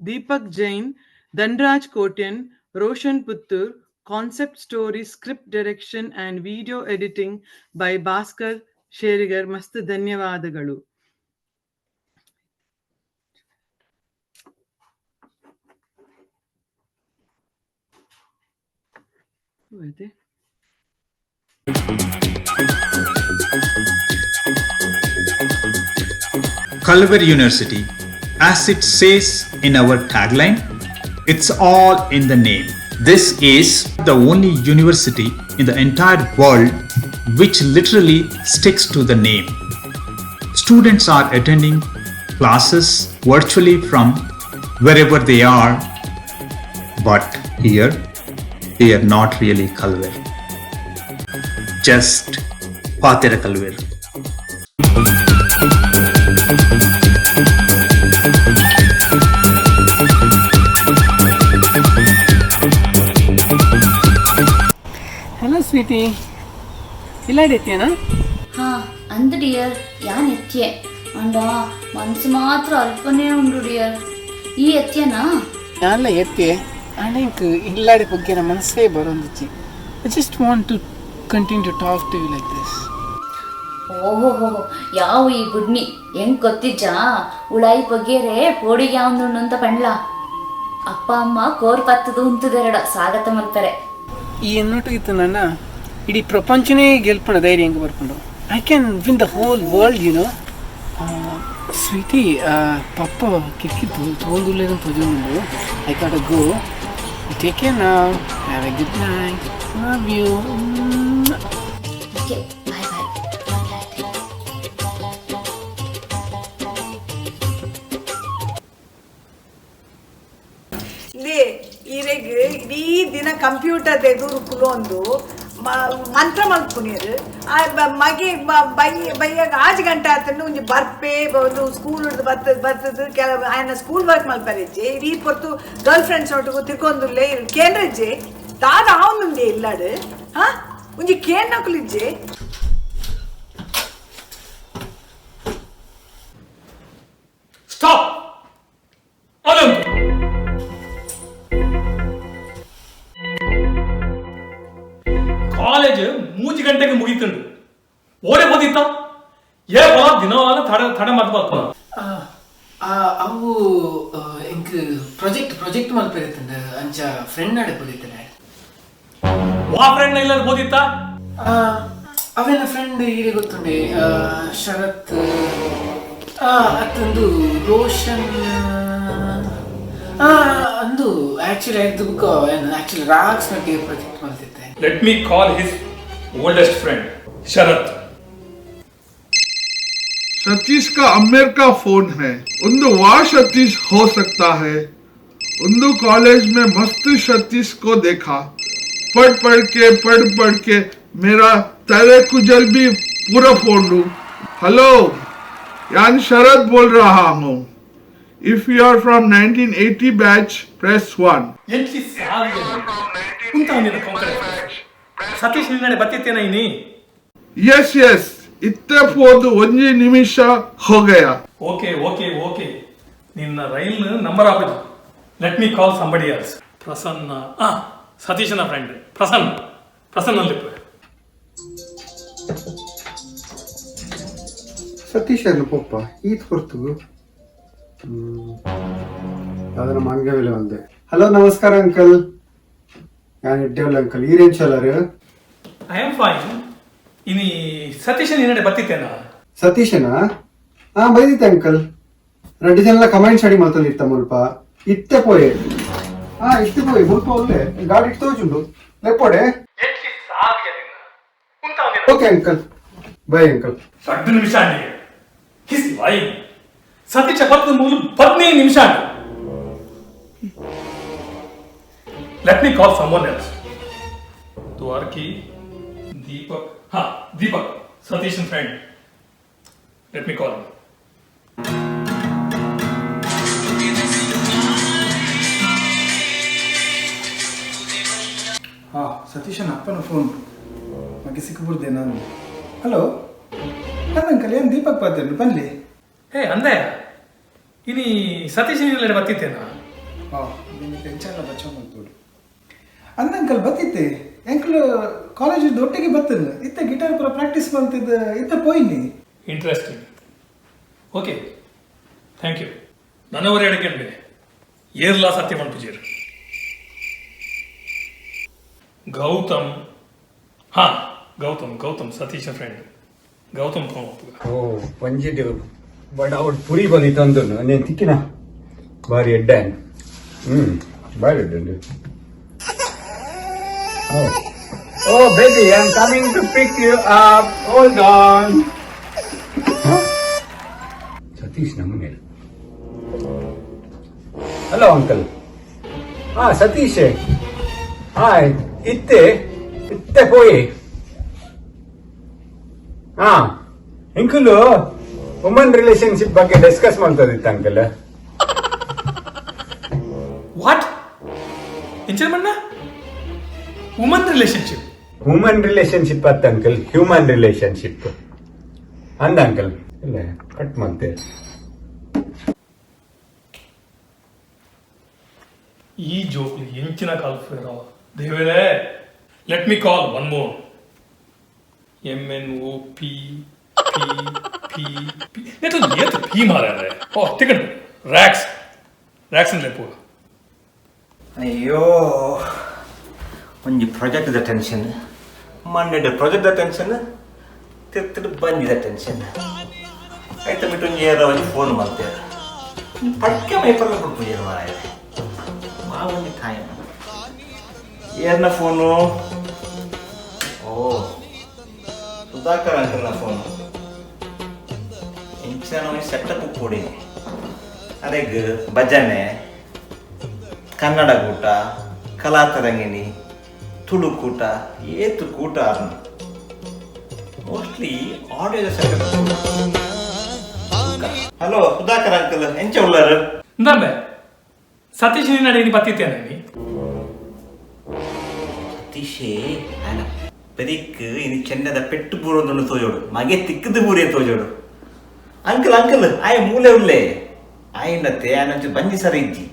Deepak Jain, Dhanraj Kotian, Roshan Puttur, concept story, script direction and video editing by Bhaskar Sherigar. Mastu ಧನ್ಯವಾದಗಳು. Kalvar University, as it says in our tagline, it's all in the name. This is the only university in the entire world which literally sticks to the name. Students are attending classes virtually from wherever they are, but here they are not really Kalvar, just Patira Kalvar. Hello sweety ഇല്ലാടെ എത്തിയാനാ? ಹಾ ಅಂದ್ dear ಯಾನ್ ಎತ್ಯೆ ಅಂಡ ಮನ್ಸು ಮಾತ್ರ ಅಲ್ಪನೇ ಉಂಡು dear ಈ ಎತ್ಯನಾ ഞാനല്ല എത്തിയേ ആണ്ട എനിക്ക് ഇല്ലാടെ ಬಗ್ಗೆ ಮನಸ್ಸೇ ಬರೋಂದಿಚ್ಚಿ. I just want to continue to talk to you like this. ಓಹೋ ಯಾವ ಈ ಗುಡ್ನಿ ಹೆಂಗ್ ಗೊತ್ತಿಜ್ಜಾ ಉಳಾಯಿ ಬಗ್ಗೆರೆ ಪೋಡಿಗೆ ಯಾವ್ದು ಅಂತ ಪಂಡ್ಲ ಅಪ್ಪ ಅಮ್ಮ ಕೋರ್ ಪತ್ತದು ಉಂತದೆರಡ ಸ್ವಾಗತ ಮಲ್ಪರೆ ಈ ಎನ್ನೊಟ್ಟಿಗಿತ್ತು ನನ್ನ ಇಡೀ ಪ್ರಪಂಚನೇ ಗೆಲ್ಪಣ ಧೈರ್ಯ ಹೆಂಗೆ ಬರ್ಕೊಂಡು I can win the whole world you know. Sweety ಪಪ್ಪ ಕಿಟಕಿ ತೊಗೊಂಡುಳ್ಳೇನು ತೊಗೊಂಡು I got go. Take care now, have a good night, love you. Okay bye bye. ಈರೆಗ್ ಇಡೀ ದಿನ ಕಂಪ್ಯೂಟರ್ ಎದುರು ಕುಲೊಂದು ಮಂತ್ರ ಮಲ್ಪುನಿರು ಮಗೆ ಬೈಯಾಗ 8 ಗಂಟೆ ಆತನು ಒಂಜಿ ಬರ್ಪೆ ಒಂದು ಸ್ಕೂಲ್ ಬರ್ತದ ಕೆಲವು ಆಯನ ಸ್ಕೂಲ್ ವರ್ಕ್ ಮಲ್ಪರೆಜ್ಜೆ ಇಡೀ ಪೊರ್ತು ಗರ್ಲ್ ಫ್ರೆಂಡ್ಸ್ ಒಟ್ಟಿಗೆ ತಿರ್ಕೊಂದುಲ್ಲೆ ಕೇಂದ್ರಜ್ಜೆ ದಾದ ಅವನುಂಡೆ ಇಲ್ಲಾಡು ಹಾ ಒಂಜಿ ಕೇನ್ನಕುಲಿಜ್ಜೆ. ಸ್ಟಾಪ್. ಕಾಲೇಜ್ 3 ಗಂಟೆಗೆ ಮುಗಿತಂಡು ಓಡೆ ಓದಿತ್ತ ಏ ಬಲ ದಿನವಾದ ತಡ ಮಾಡ್ಬಾರ್ದು. ಅವು ಎಂಕ್ ಪ್ರಾಜೆಕ್ಟ್ ಮಲ್ಪೆರಿತಂಡ ಅಂಚ ಫ್ರೆಂಡ್ ಆಡೆ ಬೋದಿತ್ತನೆ. ವಾ ಫ್ರೆಂಡ್ ಇಲ್ಲ ಓದಿತ್ತ ಅವೇನ ಫ್ರೆಂಡ್ ಈಗ ಗೊತ್ತುಂಡೆ ಶರತ್ ಅತ್ತೊಂದು ರೋಷನ್ ಅಂದು ಆಕ್ಚುಲಿ ಆಯ್ತು ಬುಕ್ ಆಕ್ಚುಲಿ ರಾಕ್ಸ್ ನಟಿಗೆ ಪ್ರಾಜೆಕ್ಟ್ ಮಾಡ್ತಿದ್ದೆ. Let me call his oldest friend Sharath. Satish का अमेर का फोन है. उन्दु वा सतीश हो सकता है. उन्दु कॉलेज में मस्त सतीश को देखा. पढ़ के मेरा तेरे कुजल भी पूरा फोन लू. हेलो, यान शरत बोल रहा हूँ. If you are from 1980 batch, press 1. Satish ನಿನ್ನೆ ಬತ್ತಿತ್ತೇನ ಇನಿ? Yes. इतने फोन 1 निमिष हो गया. ಓಕೆ ನಿನ್ನ ರೈಲ್ ನಂಬರ್ ಹಾಕುದು. Let me call somebody else. Prasanna ಸತೀಶನ ಫ್ರೆಂಡ್ ಪ್ರಸನ್ನ ಲಿಪ್. ಸತೀಶ್ ಪಪ್ಪ ಈತ್ ಹೊರ್ತು ಅದನ್ನ ಮಂಗವಿಲ್ಲ ಒಂದೆ. ಹಲೋ ನಮಸ್ಕಾರ ಅಂಕಲ್. ഞാൻ ഇട്ടേവല്ല ಅಂಕಲ್ ಈರೇನ್ ಚಲರು? I am fine. ಇನಿ ಸತೀಶನ್ ನಿನ್ನೆ ಬತ್ತಿತ್ತೇನ? ಸತೀಶನಾ? ಬೈದಿತ್ತೆ ಅಂಕಲ್. 2 ಜನ ಕಮೆಂಟ್ ಸ್ಟಡಿ ಮಾಡ್ತಲ್ಲಿತ್ತ ಮುಲ್ಪ ಇತ್ತೆ ಪೋಯೆ ಮುಲ್ಪ ಒಳ್ಳೆ ಗಾಡಿ ಇಟ್ಟು ತೋಚುಂಡು ಲೆಪ್ಪೋಡೆ. Okay uncle, bye uncle. 2 ನಿಮಿಷ ಅಂಡಿಗೆ ಹಿಸ್ ಲೈನ್. ಸತೀಶ 15 ನಿಮಿಷ. Let me call someone else. Dwarki, Deepak, Satish and friend. Let me call him. ಸತೀಶನ ಅಪ್ಪನ ಫೋನ್ ಮಗ್ಗೆ ಸಿಕ್ಕಬುರ್ದೆ ನಾನು. ಹಲೋ ಅಂಕಲ್, ಏನು ದೀಪಕ್ ಪಾತ್ರ ಬನ್ನಿ. ಹೇ ಅಂದೆ ಇನಿ ಸತೀಶ್ ಬತ್ತಿತ್ತೇನ? ನಿಮಗೆ ಟೆನ್ಷನ್ ಬಚ್ಚೋದು ಅಂದ ಅಂಕಲ್ ಬತ್ತಿತ್ತೆ ಅಂಕಲ್ ಕಾಲೇಜಿದ್ದು ಒಟ್ಟಿಗೆ ಬತ್ತಲ್ಲ ಇತ್ತ ಗಿಟಾರ್ ಪೂರ ಪ್ರಾಕ್ಟೀಸ್ ಮಾಡ್ತಿದ್ದ ಇತ್ತ ಪೋಯಿನಿ ಇಂಟ್ರೆಸ್ಟಿಂಗ್. Okay, thank you. ನನ್ನವರೇ ಎಡಕ್ಕೆ ಏರ್ಲಾ ಸತ್ಯವಂತ ಪೂಜಾರಿ ಗೌತಮ್. ಹಾ, ಗೌತಮ್ ಸತೀಶ ಫ್ರೆಂಡ್ ಗೌತಮ್ ಓ ಪಂಜಿಡ್ ಬಟ್ ಅವ್ರು ಪುರಿ ಬಂದಿತ್ತು ಅಂದು నేను ತಿಕ್ಕಿನ ಬಾರಿ ಎಡ್ಡಾನ್ ಬಾರಿ ಎಡ್ಡು. Oh baby, I'm coming to pick you up. Hold on. Satish ನಮ್ಮನೆ. Hello uncle. Satish. ಇತ್ತೆ ಪೋಯಿ. ಅಂಕಲ್ ವುಮನ್ ರಿಲೇಶನ್ಶಿಪ್ ಬಗ್ಗೆ ಡಿಸ್ಕಸ್ ಮಾಡ್ತದಿತ್ತು ಅಂಕಲ್. ವಾಟ್ ಎಂಚರ್ಮಣ್ಣ? ವುಮನ್ ರಿಲೇಶನ್ಶಿಪ್ ಅತ್ತ ಅಂಕಲ್, ಹ್ಯೂಮನ್ ರಿಲೇಶನ್ಶಿಪ್ ಅಂದ ಅಂಕಲ್. ಇಲ್ಲ ಕಟ್ ಮಾಡ್ತೇವೆ. ಈ ಜೋಕ್ಲಿ ಎಂಚಿನ ಕಾಲ್ಫೇರೋ ದೇವರೇ. Let me call one more. MNOP P ಮಾರ್ರೆ. ಓ ಟಿಕೆಟ್ ರ್ಯಾಕ್ಸ್ ಅಂದ್ರೆ ಪೂರ. ಅಯ್ಯೋ ಒಂಜಿ ಪ್ರಾಜೆಕ್ಟ್ದ ಟೆನ್ಷನ್, ಮಂಡ್ಯದ ಪ್ರಾಜೆಕ್ಟ್ದ ಟೆನ್ಷನ್, ತಿರ್ತಿಡ್ ಬಂದಿದ ಟೆನ್ಷನ್. ಆಯ್ತು ಬಿಟ್ಟು ಒಂಜಿ ಫೋನ್ ಮಾಡ್ತೇವೆ ಪಟ್ಕೆ ಮೈಪಲ್ಲ ಕೊಡ್ತೀವಿ ಮಾರಾಯ. ಮಾವೊಂದು ಟೈಮ್ ಏರ್ನ ಫೋನು. ಓ ಸುಧಾಕರ್ ಅಂಕಲ್ನ ಫೋನು. ಇಂಚಿನ ಸೆಟಪ್ ಕೊಡಿ. ಅರೆಗ್ ಭಜನೆ, ಕನ್ನಡ ಕೂಟ, ಕಲಾತರಂಗಿಣಿ, ತುಳು ಕೂಟ, ಏತು ಕೂಟ mostly audio setup. Hello Sudhakar uncle ಎಂಚ ಉಳ್ಳಾರು? ಇಂದಾಂಬೆ ಸತೀಶ್ ನೀನು ಬತ್ತಿತ್ತೇನೆ ನೀ? ಸತೀಶೇ ಆನ ಪೆರಿಕ್ ಇನ್ನು ಚೆನ್ನದ ಪೆಟ್ಟು ಬೂರೊಂದು ತೋಜೋಡು, ಮಗೆ ತಿಕ್ಕದು ಬೂರೇ ತೋಜೋಡು. ಅಂಕಲ್ ಆಯ್ ಮೂಲೆ ಉಳ್ಳೆ ಆಯ್ನತ್ತೆ ಆನಂಚು ಬಂಜಿ ಸರಿ ಇಜ್ಜಿ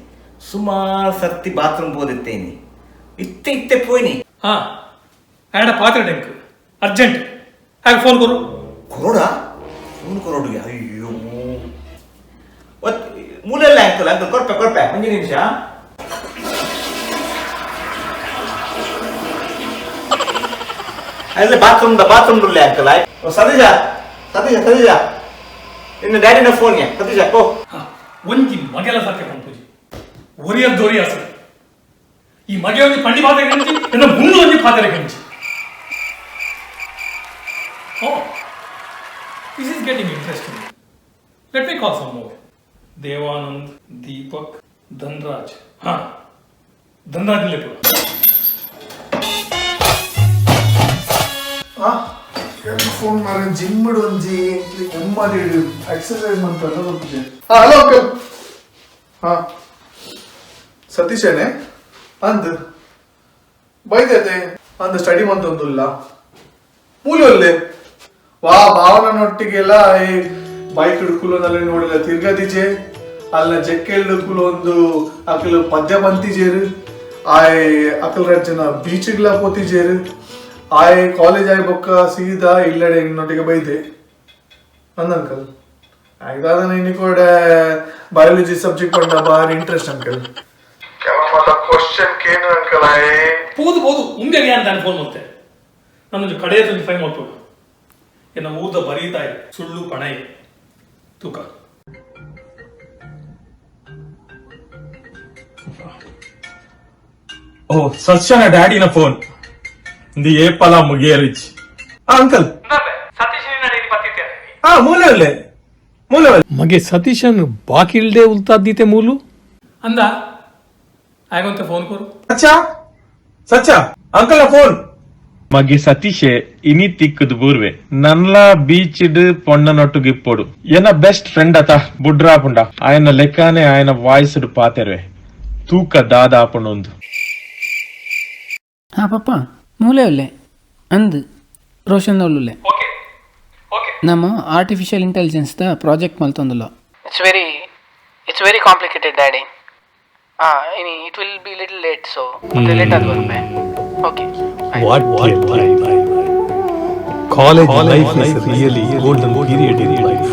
ಸುಮಾರು ಸರ್ತಿ ಬಾತ್ರೂಮ್ ಹೋದಿತ್ತೇನಿ. ಇತ್ತೆ ಪೋಯ್ನಿ. ಹಾ ಆಡ ಪಾತ್ರೆ ಡೆಂಕ್ ಅರ್ಜೆಂಟ್ ಹಾಗೆ ಫೋನ್ ಕೊರೋಡ ಫೋನ್ ಕೊರೋಡಿಗೆ. ಅಯ್ಯೋ ಮೂಲೆಲ್ಲ ಅಂಕಲ್ ಕೊಡ್ಪೆ ಒಂದು ನಿಮಿಷ. ಅಲ್ಲೇ ಬಾತ್ರೂಮ್ ಉಳ್ಳೆ ಅಂಕಲ್. ಸತೀಶ ಇನ್ನು ಡ್ಯಾಡಿನ ಫೋನ್ಗೆ ಸತೀಶ ಓ ಒಂಜಿ ಮಗೆಲ್ಲ ಸಾಕೆ ಪಂಪುಜಿ ಒರಿಯದ್ದೊರಿ ಅಸಲು ಈ ಮಗೆ ಒಂದು ಪಂಡಿ ಪಾತ್ರೆ ಗಂಜಿ ಇನ್ನು ಮುಂದೆ ಒಂದು ಪಾತ್ರೆ ಗಂಜಿ. Oh this is getting interesting. Let me call some more. Devanand, Deepak, Dhanraj. Dhanraj ಲೇಪುರ. ಫೋನ್ ಮಾಡಿ ಜಿಮ್ ಒಂಜಿ ಒಮ್ಮಡಿ ಎಕ್ಸರ್ಸೈಸ್ ಮಾಡ್ತಾರೆ. Hello uncle. ಸತೀಶೇನೆ ಅಂದ್ ಬೈದೈತೆ ಅಂದ್ ಸ್ಟಡಿ ಮಂತೊಂದುಲ್ಲ ಮೂಲೆ ಒಲ್ಲೆ ವಾ ಭಾವನೊಟ್ಟಿಗೆಲ್ಲ ಈ ಬೈಕ್ ಹಿಡ್ಕುಲೋನಲ್ಲಿ ನೋಡಿಲ್ಲ ತಿರ್ಗದಿಜೆ ಅಲ್ಲ ಜಕ್ಕೆಲ್ ಹಿಡ್ಕುಲು ಒಂದು ಅಕಲ್ ಪದ್ಯ ಬಂತಿಜೇರು ಆಯ್ ಅಕಲ್ ಜನ ಬೀಚ್ಗಳ ಪೋತಿಜೇರು ಆಯ್ ಕಾಲೇಜ್ ಆಯ್ ಬೊಕ್ಕ ಸೀದಾ ಇಲ್ಲಡೆ ನೊಟ್ಟಿಗೆ ಬೈದೆ ಅಂದ ಅಂಕಲ್. ಆಯ್ದಾದ ನೀನು ಕೂಡ ಬಯಾಲಜಿ ಸಬ್ಜೆಕ್ಟ್ ಪಂಡ ಬಾರಿ ಇಂಟ್ರೆಸ್ಟ್ ಅಂಕಲ್. ಕ್ವಶನ್ ಕೇನು ಅಂಕಲ್ ಆಯ್ ಪೋದು ಉಂಗೆ ಅಂತ ಫೋನ್ ಮಾಡ್ತೆ ನನ್ನೊಂದು ಕಡೆಯ ಫೈ ಮಾಡ್ಬೋದು. ಎನ್ನ ಊದ ಬರೀತಾಯಿ ಸುಳ್ಳು ಪಣೈ ತೂಕ. ಓ ಸತ್ಯನ ಡ್ಯಾಡಿನ ಫೋನ್ ಇಂದು ಏಪಲ ಮುಗಿಯರಿಚ್. ಅಂಕಲ್ ಮೂಲೆ ಮಗೆ ಸತೀಶನ್ ಬಾಕಿ ಇಲ್ದೆ ಉಲ್ತಾದ್ದೀತೆ ಮೂಲು ಅಂದ ಆಗೊಂತ ಫೋನ್ ಕೊರು. ಸಚ್ಚ ಅಂಕಲ್ ಫೋನ್ ಮಗೆ ಸತೀಶೆ ಇನಿ ತಿಕ್ಕದು ಬೂರ್ವೆ ನನ್ಲ ಬೀಚ್ ಪೊಣ್ಣನೊಟ್ಟು ಗಿಪ್ಪೊಡು ಏನ ಬೆಸ್ಟ್ ಫ್ರೆಂಡ್ ಅತ ಬುಡ್ರಾಪುಂಡ ఆయన ಲೆಕ್ಕನೆ ఆయన ವಾಯ್ಸ್ ಪಾತೆರ್ವೆ ತೂಕ ದಾದಾಪುಂಡು. ಪಪ್ಪ ಮೂಲೆ ಒಳ್ಳೆ ಅಂದ್ ರೋಷನ್ ಒಳ್ಳೆ ನಮ್ಮ ಆರ್ಟಿಫಿಷಿಯಲ್ ಇಂಟೆಲಿಜೆನ್ಸ್ ದ ಪ್ರಾಜೆಕ್ಟ್ ಮಲ್ತೊಂದುಲ್ಲ. It's very complicated daddy. It will be little late, so late ಆದ ಬರ್ಬೆ. Okay. What a life. College life is really golden period in life.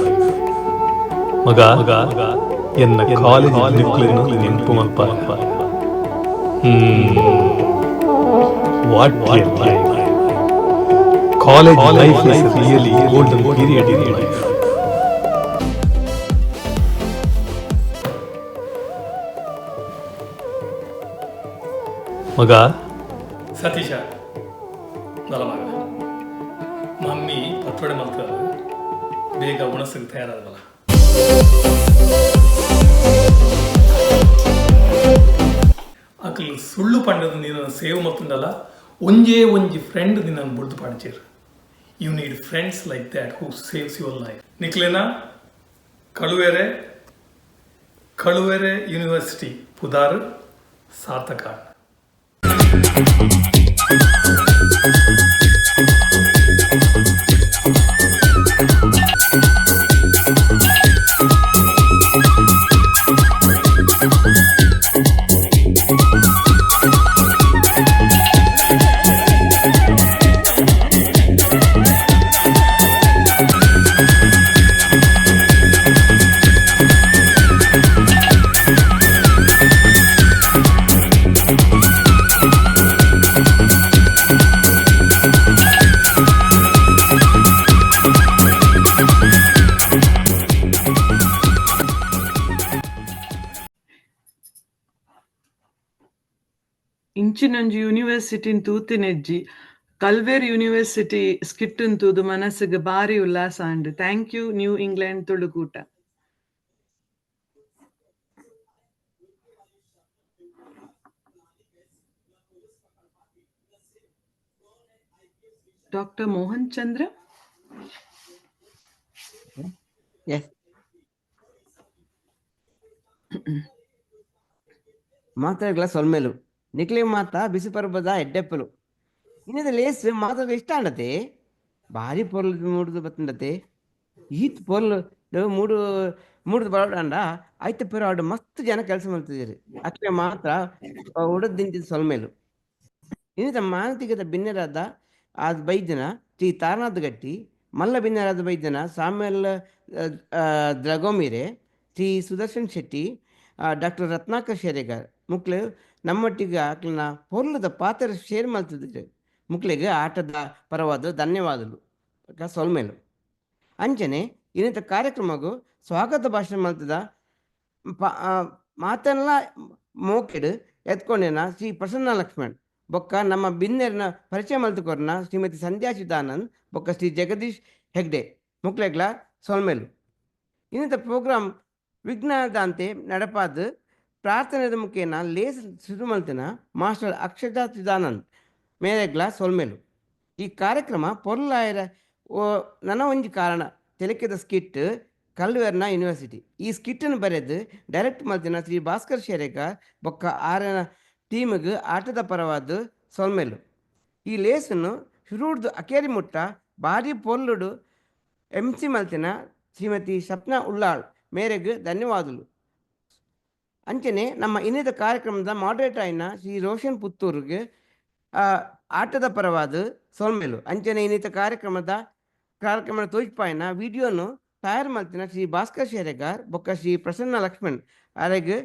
ಮಗ ಎನ್ನ ಕಾಲೇಜ್ ದಿಕ್ಲಿನ ನೆನಪು ಮಲ್ಪ. What a life. College life is really golden period in life. ಮಗ ಸತೀಶ ನಲ ಮಗ mummy ಪತ್ರೊಡೆ ಮಲ್ತದ ಬೇಗ ಉಣಸಕ್ಕೆ ತಯಾರಾದವಲ್ಲ. ಅಕಲ್ ಸುಳ್ಳು ಪಂಡದ ನೀನು save ಮತ್ತೊಂದಲ್ಲ ಒಂಜೇ ಒಂಜಿ ಫ್ರೆಂಡ್ ನಿನ್ನನ್ನು ಬುಡ್ದು ಪಾಡ್ಚೇರು. You need friends like that who saves your life. ನಿಕ್ಲೇನ ಕಳುವೆರೆ ಯೂನಿವರ್ಸಿಟಿ ಪುದಾರ್ ಸಾರ್ಥಕ. ಇಂಚಿನೊಂಜಿ ಯೂನಿವರ್ಸಿಟಿನ್ ತೂತಿನೆಜ್ಜಿ ಕಲ್ವೇರ್ ಯೂನಿವರ್ಸಿಟಿ ಸ್ಕಿಟ್ಟನ್ ತೂದು ಮನಸ್ಸಿಗೆ ಬಾರಿ ಉಲ್ಲಾಸ ಅಂಡ್. Thank you New England Tulukoota. Doctor Mohan Chandra. ಮಾತಾಡ್ಲ ಸೊಲ್ಮೇಲು ನಿಕ್ಲಿ ಮಾತ ಬಿಸಿ ಪರ್ಬದ ಎಡ್ಡೆಪ್ಪಲು ಇನ್ನದ ಲೇಸ್ ಮಾತಾಡ ಇಷ್ಟ ಅಂಡತೆ ಭಾರಿ ಪೊರ್ಲು ಮೂಡುದು ಬತ್ತಂಡತೆ ಈತ್ ಪೊರ್ಲು ಮೂಡುದು ಬರೋಡಂಡ ಆಯ್ತು ಪೇರು ಆಡು ಮಸ್ತ್ ಜನ ಕೆಲಸ ಮಾಡ್ತಿದ್ದೀರಿ ಅಟ್ಲೆ ಮಾತ್ರ ಉಡದ್ ದಿಂತಿದ್ ಸೊಲ್ಮೇಲು ಇನ್ನಿತ ಮಾನಸಿಕದ ಭಿನ್ನರಾದ ಆದ ಬೈದ್ಯನ ಶ್ರೀ ತಾರನಾಥ್ ಗಟ್ಟಿ ಮಲ್ಲ ಭಿನ್ನರಾದ ಬೈದ್ಯನ ಸಾಮ್ಯಲ್ ದ್ರಗೋಮಿರೆ ಶ್ರೀ ಸುದರ್ಶನ್ ಶೆಟ್ಟಿ ಡಾಕ್ಟರ್ ರತ್ನಾಕರ್ ಶೇರೆಗಾರ್ ಮುಕ್ಲೆ ನಮ್ಮೊಟ್ಟಿಗೆ ಆಕ್ಲನ ಪೊರ್ಲದ ಪಾತ್ರ ಶೇರ್ ಮಾಡ್ತಿದ್ದಾರೆ. ಮುಕ್ಳಿಗೆ ಆಟದ ಪರವಾದ ಧನ್ಯವಾದಗಳು ಸೊಲ್ಮೇಲು. ಅಂಚನೆ ಇನ್ನಿತ ಕಾರ್ಯಕ್ರಮಗೂ ಸ್ವಾಗತ ಭಾಷಣ ಮಾಡ್ತದ ಮಾತನ್ಲ ಮೋಕೆಡು ಎತ್ಕೊಂಡೇನ ಶ್ರೀ ಪ್ರಸನ್ನ ಲಕ್ಷ್ಮಣ್ ಬೊಕ್ಕ ನಮ್ಮ ಬಿನ್ನೆರ್ನ ಪರಿಚಯ ಮಲ್ತುಕೊರ್ನ ಶ್ರೀಮತಿ ಸಂಧ್ಯಾ ಚಿದಾನಂದ್ ಬೊಕ್ಕ ಶ್ರೀ ಜಗದೀಶ್ ಹೆಗ್ಡೆ ಮುಕ್ಳೆಗ್ಲ ಸೊಲ್ಮೇಲು. ಇನ್ನಿತ ಪ್ರೋಗ್ರಾಮ್ ವಿಜ್ಞಾನದಾಂತೆ ನಡಪಾದ ಪ್ರಾರ್ಥನೆದ ಮುಖೇನ ಲೇಸ್ ಶುರು ಮಲ್ತಿನ ಮಾಸ್ಟರ್ ಅಕ್ಷತಾ ಚಿದಾನಂದ್ ಮೇರೆಗ್ಲ ಸೊಲ್ಮೇಲು. ಈ ಕಾರ್ಯಕ್ರಮ ಪೊರ್ಲಾಯರ ನನ್ನ ಒಂಜಿ ಕಾರಣ ತೆಲಕೆದ ಸ್ಕಿಟ್ ಕಲ್ವೇರ್ನ ಯೂನಿವರ್ಸಿಟಿ. ಈ ಸ್ಕಿಟ್ಟನ್ನು ಬರೆದು ಡೈರೆಕ್ಟ್ ಮಲ್ತಿನ ಶ್ರೀ ಭಾಸ್ಕರ್ ಶೇರೆಗಾರ್ ಬೊಕ್ಕ ಆರನ ಟೀಮ್ಗೆ ಆಟದ ಪರವಾದ ಸೊಲ್ಮೇಲು. ಈ ಲೇಸನ್ನು ಶುರುಡ್ದು ಅಕೇರಿ ಮುಟ್ಟ ಭಾರಿ ಪೊರ್ಲುಡು MC ಮಲ್ತಿನ ಶ್ರೀಮತಿ ಸಪ್ನಾ ಉಳ್ಳಾಳ್ ಮೇರೆಗೆ ಧನ್ಯವಾದಗಳು. ಅಂಚನೆ ನಮ್ಮ ಇನ್ನಿತ ಕಾರ್ಯಕ್ರಮದ ಮಾಡರೇಟರ್ ಆಯ್ನ ಶ್ರೀ ರೋಷನ್ ಪುತ್ತೂರ್ಗೆ ಆಟದ ಪರವಾದ ಸೊಲ್ಮೇಲು. ಅಂಚನೆ ಇನ್ನಿತ ಕಾರ್ಯಕ್ರಮದ ತೋಜ್ಪಾಯಿನ ವಿಡಿಯೋನು ತಯಾರು ಮಾಡ್ತಿನ ಶ್ರೀ ಭಾಸ್ಕರ್ ಶೇರೆಗಾರ್ ಬೊಕ್ಕ ಶ್ರೀ ಪ್ರಸನ್ನ ಲಕ್ಷ್ಮಣ್ ಅವರಿಗೆ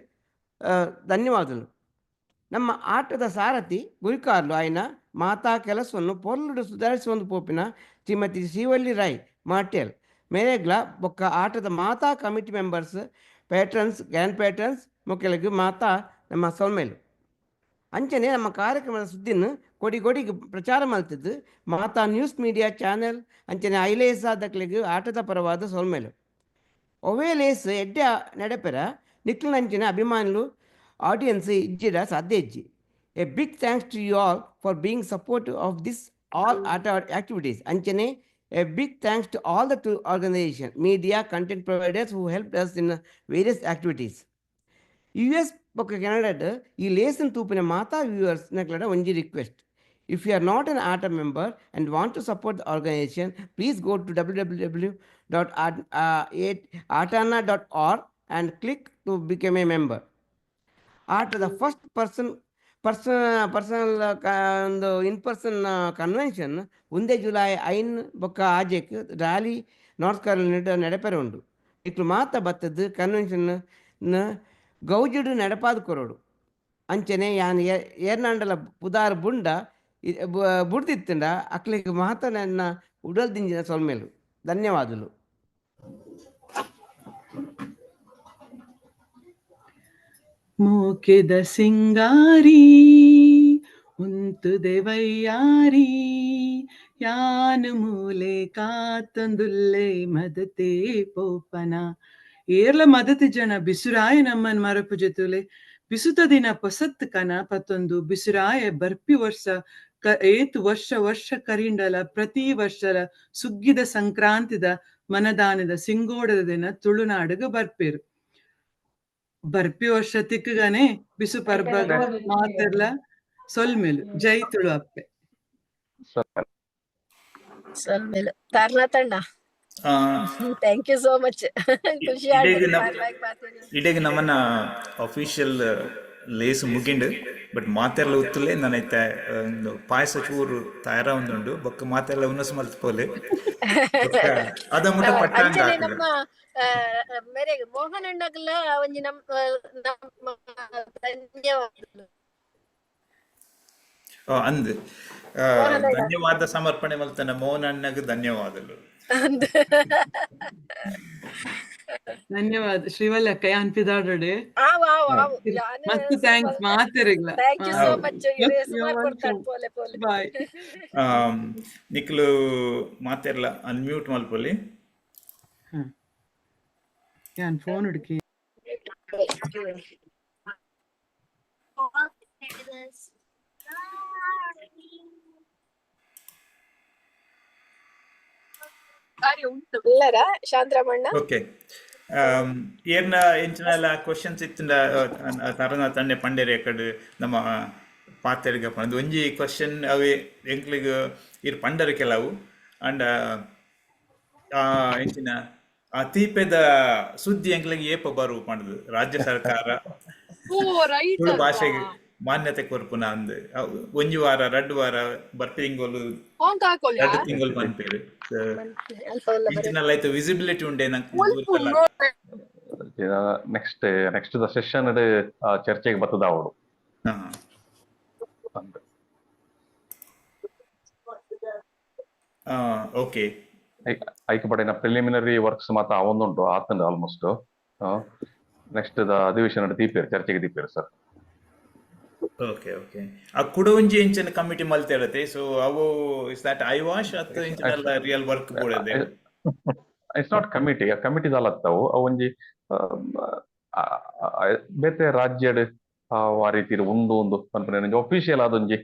ಧನ್ಯವಾದಗಳು. ನಮ್ಮ ಆಟದ ಸಾರಥಿ ಗುರಿಕಾರ್ಲು ಆಯ್ನ ಮಾತಾ ಕೆಲಸವನ್ನು ಪೊರ್ಲುಡು ಸುಧಾರಿಸುವಂದು ಪೋಪಿನ ಶ್ರೀಮತಿ ಶ್ರೀವಲ್ಲಿ ರಾಯ್ ಮಾಟೇಲ್ ಮೇರೆಗ್ಲ ಬೊಕ್ಕ ಆಟದ ಮಾತಾ committee members patrons grand patrons ಮುಖ್ಯಲಿಗೆ ಮಾತಾ ನಮ್ಮ ಸೊಲ್ಮೇಲು. ಅಂಚನೆ ನಮ್ಮ ಕಾರ್ಯಕ್ರಮದ ಸುದ್ದಿನ ಕೊಡಿಗೆ ಪ್ರಚಾರ ಮಾಡ್ತಿದ್ದು ಮಾತಾ ನ್ಯೂಸ್ ಮೀಡಿಯಾ ಚಾನೆಲ್ ಅಂಚನೆ ಐಲೇಸ್ ಆದಕ್ಲಿಗೆ ಆಟದ ಪರವಾದ ಸೊಲ್ಮೇಲು. ಒವೇ ಲೇಸ್ ಎಡ್ಡೆ ನಡೆಪೆರ ನಿಕ್ಲಿನ ಅಂಚಿನ ಅಭಿಮಾನುಲು ಆಡಿಯನ್ಸ್ ಇಜ್ಜಿಡ ಸಾಧ್ಯ ಇಜ್ಜಿ. A big thanks to you all for being supportive of this all ಆಟ ಆಕ್ಟಿವಿಟೀಸ್. ಅಂಚನೆ a big thanks to all the organization, media, content providers who helped us in various activities. US ಬೊಕ್ಕ ಕೆನಡಾದ ಈ ಲೇಸನ್ ತೂಪಿನ ಮಾತಾ viewers ನಕ್ಲಡ ಒಂಜಿ request. If you are not an ATA member and want to support the organization, please go to www.atana.org and click to become a member. ಆಟದ first personal ಒಂದು in person convention ಒಂದೇ July 5 ಬೊಕ್ಕ ಆಜೆಕ್ rally north ಕಾರ್ಲಿನ ನಡೆಪೆರೆ ಉಂಡು. ಇಕ್ಲು ಮಾತ ಬತ್ತದ convention ಗೌಜುಡು ನಡೆಪಾದು ಕೊರೋಡು ಅಂಚನೆ ಯಾನ್ ಏರ್ನಾಂಡಲ ಪುದಾರ್ ಬುಂಡ ಬುಡ್ದಿತ್ತಂಡ ಅಕ್ಲಿಗೆ ಮಾತ ನನ್ನ ಉಡಲ್ ದಿಂಜಿನ ಸೊಲ್ಮೇಲು. ಧನ್ಯವಾದಗಳು. ಮೂಕೆದ ಸಿಂಗಾರಿ ಉಂತುದೆ ವಯ್ಯಾರಿ ಯಾನು ಮೂಲೆ ಕಾತಂದುಲ್ಲೆ ಮದತೆ ಪೋಪನ ಏರ್ಲ ಮದತಿ ಜನ ಬಿಸುರಾಯ ನಮ್ಮನ್ ಮರಪು ಜೊತುಲೆ ಬಿಸುತ ದಿನ ಪೊಸತ್ ಕನ ಪತ್ತೊಂದು ಬಿಸುರಾಯ ಬರ್ಪಿ ವರ್ಷ ಏತು ವರ್ಷ ಕರಿಂಡಲ ಪ್ರತಿ ವರ್ಷಲ ಸುಗ್ಗಿದ ಸಂಕ್ರಾಂತಿದ ಮನದಾನದ ಸಿಂಗೋಡದ ದಿನ ತುಳುನಾಡುಗ ಬರ್ಪೇರು. ಬರ್ಪಿ ವರ್ಷ ತಿಕ್ಕಗನೆ ಬಿಸು ಪರ್ಬಗ ಮಾತೆರ್ಲ ಸೊಲ್ಮೆಲು ಜೈ ತುಳು ಅಪ್ಪೆ ಸೊಲ್ಮೆಲು ತಾರ್ನಾತಣ್ಣ. Thank you so much. ಖುಷಿ ಇಡೀಗ ನಮ್ಮನ್ನ ಅಫಿಷಿಯಲ್ ಲೇಸ್ ಮುಗಿಂಡು ಬಟ್ ಮಾತೆಲ್ಲ ಉತ್ತಲೇ ನನೈತೆ ಒಂದು ಪಾಯಸ ಚೂರು ತಯಾರ ಒಂದುಂಡು ಬೊಕ್ಕ ಮಾತೆಲ್ಲ ಉನ್ನಸ ಮಲ್ತ್ಪೋಲೆ ಅದ ಮುಟ್ಟ ಪಟ್ಟಾಂಗ ನಮ್ಮ ಮೇರೆಗ್ ಮೋಹನ್ ಅಣ್ಣಗಲ ಒಂಜಿ ನಮ್ಮ ಧನ್ಯವಾದಗಳು ಅಂದ್ ಧನ್ಯವಾದ ಸಮರ್ಪಣೆ ಮಲ್ತನ ಮೋಹನ್ ಅಣ್ಣಗ್ ಧನ್ಯವಾದಗಳು. ಧನ್ಯವಾದ ಶ್ರೀವಲ್ಲಕ್ಕ ಯಾನ್ ಪಿದಾಡಡೆ ಮಸ್ತ್ ಥ್ಯಾಂಕ್ಸ್ ಮಾತೆರೆಗ್ಲ. Thank you so much. Bye. ನಿಕ್ಲು ಮಾತೆರ್ಲ ಅನ್ಮ್ಯೂಟ್ ಮಲ್ಪೊಲಿ. ಯಾನ್ ಫೋನ್ ಹುಡುಕಿ ಶಾಂತರಾಮಣ್ಣ. ಓಕೆ ಏರ್ನ ಎಂಚಿನಲ್ಲ ಕ್ವಶನ್ಸ್ ಇತ್ತಿಂದ ತರನ ತಂಡೆ ಪಂಡೇರಿ ಅಕಡೆ ನಮ್ಮ ಪಾತೆರ್ಗ ಪಂದು ಒಂಜಿ ಕ್ವಶನ್ ಅವೇ ಎಂಕ್ಲಿಗ ಇರ್ ಪಂಡರ ಕೆಲವು ಅಂಡ್ ಎಂಚಿನ ಆ ತೀಪೆದ ಸುದ್ದಿ ಎಂಕ್ಲಿಗೆ ಏಪ ಬರು ಪಂಡದು ರಾಜ್ಯ ಸರ್ಕಾರ ತುಳು ಭಾಷೆಗೆ ಮಾನ್ಯತೆ ಕೊರ್ಪುನ ಅಂದ್ ಒಂಜಿ ವಾರ 2 ವಾರ ಬರ್ಪಿಂಗೋಲು 2 ತಿಂಗಳು ಪನ್ಪೇರು ಇಂಚಿನಲ್ಲ ಐತೆ ವಿಸಿಬಿಲಿಟಿ ಉಂಡೆ ನೆಕ್ಸ್ಟ್ ದ ಸೆಷನ್ ಚರ್ಚೆಗೆ ಬರ್ತದ ಅವಳು. ಓಕೆ ಐಕೆ ಪಡೆನ ಪ್ರಿಲಿಮಿನರಿ ವರ್ಕ್ಸ್ ಮಾತ ಅವೊಂದುಂಟು ಆತಂದು ಆಲ್ಮೋಸ್ಟ್ ನೆಕ್ಸ್ಟ್ ದ ಅಧಿವೇಶನ ದೀಪೇರು ಚರ್ಚೆಗೆ ದೀಪೇರು ಸರ್. ಓಕೆ ಓಕೆ ಆ ಕುಡ ಒಂಜಿ ಇಂಚಿನ ಕಮಿಟಿ ಮಲ್ತಿರತ್ತೆ ಸೊ ಅವು ಇಸ್ ದಟ್ ಐ ವಾಶ್ ಅತ್ತ ಇಂಚಿನಲ್ಲ ರಿಯಲ್ ವರ್ಕ್ ಬೋಡದೆ ಇಟ್ಸ್ ನಾಟ್ ಕಮಿಟಿ ಕಮಿಟಿ ದಾಲತ್ತವು ಅವೊಂಜಿ ಬೇತೆ ರಾಜ್ಯಡ್ ಆ ರೀತಿ ಉಂಡು ಪನ್ಪನೆ ಒಫಿಷಿಯಲ್ ಆದೊಂಜಿ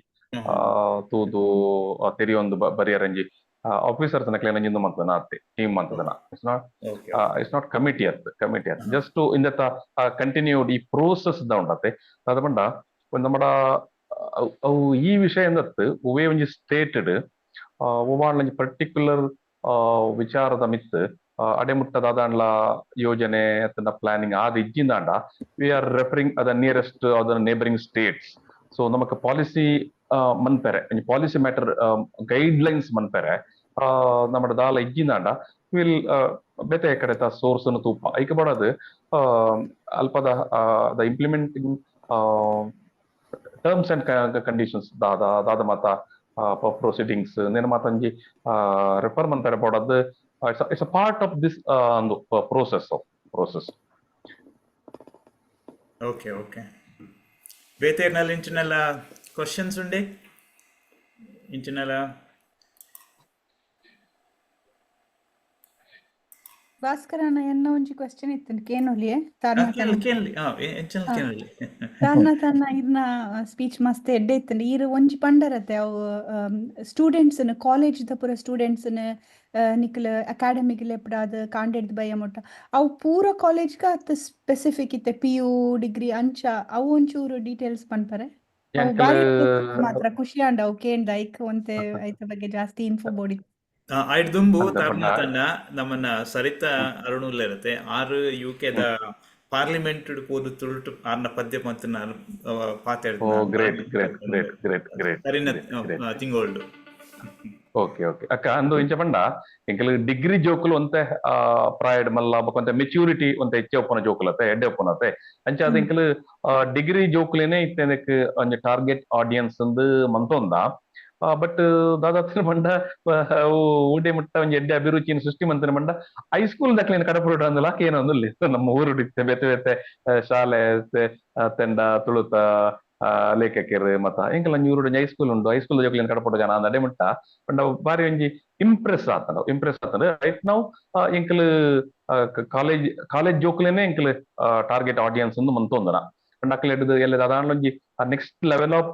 ತೂದು ತೆರಿಯೊಂದು ಬರಿಯರಂಜಿ ಆಫೀಸರ್ಸ್ ನಕ್ಲೇನಂಜಿಂದು ಮಂತನ ಅತ್ತೆ ಟೀಮ್ ಮಂತದನ ಇಟ್ಸ್ ನಾಟ್ ಕಮಿಟಿ ಅತ್ ಜಸ್ಟ್ ಇನ್ ದಟ್ ಕಂಟಿನ್ಯೂಡ್ ಈ ಪ್ರೋಸೆಸ್ ದ ಉಂಡತ್ತೆ ಅದ ಪಂಡ നമ്മുടെ ಅವು ಈ ವಿಷಯ ಎಂದತ್ತು ಒವೇ ಒಂಜಿ ಸ್ಟೇಟೆಡ್ ಒವಾಂಡ್ಲ ಪರ್ಟಿಕ್ಯುಲರ್ ವಿಚಾರದ ಮಿತ್ ಅಡೆಮುಟ್ಟದ ಅದಾಂಡ್ಲ ಯೋಜನೆ ಅತನ ಪ್ಲಾನಿಂಗ್ ಆದ ಇಜ್ಜಿಂದಾಂಡ ವಿ ಆರ್ ರೆಫರಿಂಗ್ ಅದ ನಿಯರೆಸ್ಟ್ ಅದರ ನೇಬರಿಂಗ್ ಸ್ಟೇಟ್ಸ್. ಸೊ ನಮಕ್ ಪಾಲಿಸಿ ಮನ್ಪೆರೆ ಪಾಲಿಸಿ ಮ್ಯಾಟರ್ ಗೈಡ್ ಲೈನ್ಸ್ ಮನ್ಪೆರೆ നമ്മുടെ ದಾಲ ಇಜ್ಜಿಂದಾಂಡ ವಿಲ್ ಬೇತೆ ಕಡೆತ ಸೋರ್ಸ್ ಅನ್ನು ತೂಪ ಐಕೆ ಬಡದು ಅಲ್ಪದ the implementing terms and conditions ದಾದ ಮಾತ ಪ್ರೊಸೀಡಿಂಗ್ಸ್ ನೇನು ಮಾತಂಜಿ ರೆಫರ್ ಮಂತಾರೆ ಪಡೋದು it's a part of this ಒಂದು ಪ್ರೋಸೆಸ್. ಓಕೆ ಓಕೆ ಬೇತೇರ್ನಲ್ಲಿ ಇಂಚಿನೆಲ್ಲ ಕ್ವಶನ್ಸ್ ಉಂಡೆ ಇಂಚಿನೆಲ್ಲ ಭಾಸ್ಕರಣ್ಣ ಎನ್ನ ಒಂಜಿ ಕ್ವೆಶ್ಚನ್ ಇತ್ತು ಕೇನೊಲಿಯೆ ತನ್ನ ಇದ್ನ ಸ್ಪೀಚ್ ಮಸ್ತ್ ಎಡ್ಡೆ ಇತ್ತು ಈರು ಒಂಜಿ ಪಂಡರತೆ ಅವು ಸ್ಟೂಡೆಂಟ್ಸ್ ಕಾಲೇಜ್ ದ ಪೂರ ಸ್ಟೂಡೆಂಟ್ಸ್ ನಿಕ್ಲ ಅಕಾಡೆಮಿಕ್ ಲೆಪ್ಡಾದ ಕಾಂಡೆಡ್ ಬಯ್ಯ ಮುಟ್ಟ ಅವು ಪೂರ ಕಾಲೇಜ್ಗ ಅತ್ತ ಸ್ಪೆಸಿಫಿಕ್ ಇತ್ತೆ PU ಡಿಗ್ರಿ ಅಂಚ ಅವು ಒಂಚೂರು ಡೀಟೇಲ್ಸ್ ಪನ್ಪರೆ ಮಾತ್ರ ಖುಷಿ ಅಂಡ ಅವು ಕೇಂದ ಐಕ್ ಒಂತೆ ಐತ ಬಗ್ಗೆ ಜಾಸ್ತಿ ಇನ್ಫೋ ಬೋಡಿತ್ತು. ಐಡ್ದುಂಬು ತನ್ನ ನಮ್ಮನ್ನ ಸರಿತಾ ಅರುಣುಲ್ಲ ಇರುತ್ತೆ 6 UK ದ ಪಾರ್ಲಿಮೆಂಟ್ ಪೋದು ತುಳುಟು ಆರ್ನ ಪದ್ಯ ಮತ್ತು ನಾನು ಪಾತೆ oh great great great great great ಸರಿನ ತಿಂಗೋಲ್ಡು. ಓಕೆ ಓಕೆ ಅಕ್ಕ ಅಂದು ಇಂಚ ಪಂಡ ಎಂಕಲ್ ಡಿಗ್ರಿ ಜೋಕುಲು ಒಂತೆ ಪ್ರಾಯಡ್ ಮಲ್ಲ ಬೊಕೊಂತೆ ಮೆಚ್ಯೂರಿಟಿ ಒಂತೆ ಹೆಚ್ಚೆ ಒಪ್ಪನ ಜೋಕುಲತೆ ಎಡ್ಡೆ ಒಪ್ಪನತೆ ಅಂಚ ಅದು ಎಂಕಲ್ ಡಿಗ್ರಿ ಜೋಕುಲೇನೆ ಇತ್ತೆನಕ್ ಒಂಜ ಟಾರ್ಗೆಟ್ ಆಡಿಯನ್ಸ್ ಅಂದು ಮಂತೊಂದ ಬಟ್ ದಾದಾತ್ರ ಪಂಡ ಊಡೆ ಮುಟ್ಟ ಒಂಜಿ ಎಡ್ಡೆ ಅಭಿರುಚಿನ ಸೃಷ್ಟಿ ಮಂತನ ಪಂಡ ಹೈಸ್ಕೂಲ್ ದಕ್ಲೇನು ಕಡಪುರುಟ ಅಂದಲ್ಲ ಏನೊಂದು ನಮ್ಮ ಊರು ಬೇತೆ ಬೇತೆ ಶಾಲೆ ತೆಂಡ ತುಳುತ ಲೇಖಕರು ಮತ್ತ ಎಂಕಲ್ ಊರು ಹೈಸ್ಕೂಲ್ ಉಂಡು ಹೈಸ್ಕೂಲ್ ಜೋಕ್ಲೇನು ಕಡಪುಟ ಜನ ಅಂದ ಅಡೆ ಮುಟ್ಟ ಪಂಡ ಬಾರಿ ಒಂಜಿ ಇಂಪ್ರೆಸ್ ಆತಂಡ ರೈಟ್ ನಾವು ಎಂಕಲ್ ಕಾಲೇಜ್ ಜೋಕ್ಲೇನೆ ಎಂಕಲ್ ಟಾರ್ಗೆಟ್ ಆಡಿಯನ್ಸ್ ಅಂದು ಮಂತೊಂದನ ಪಂಡ ಅಕ್ಲೆ ಹಿಡಿದು ಎಲ್ಲ ಅದಾಂಡ್ಲ ಒಂಜಿ next level of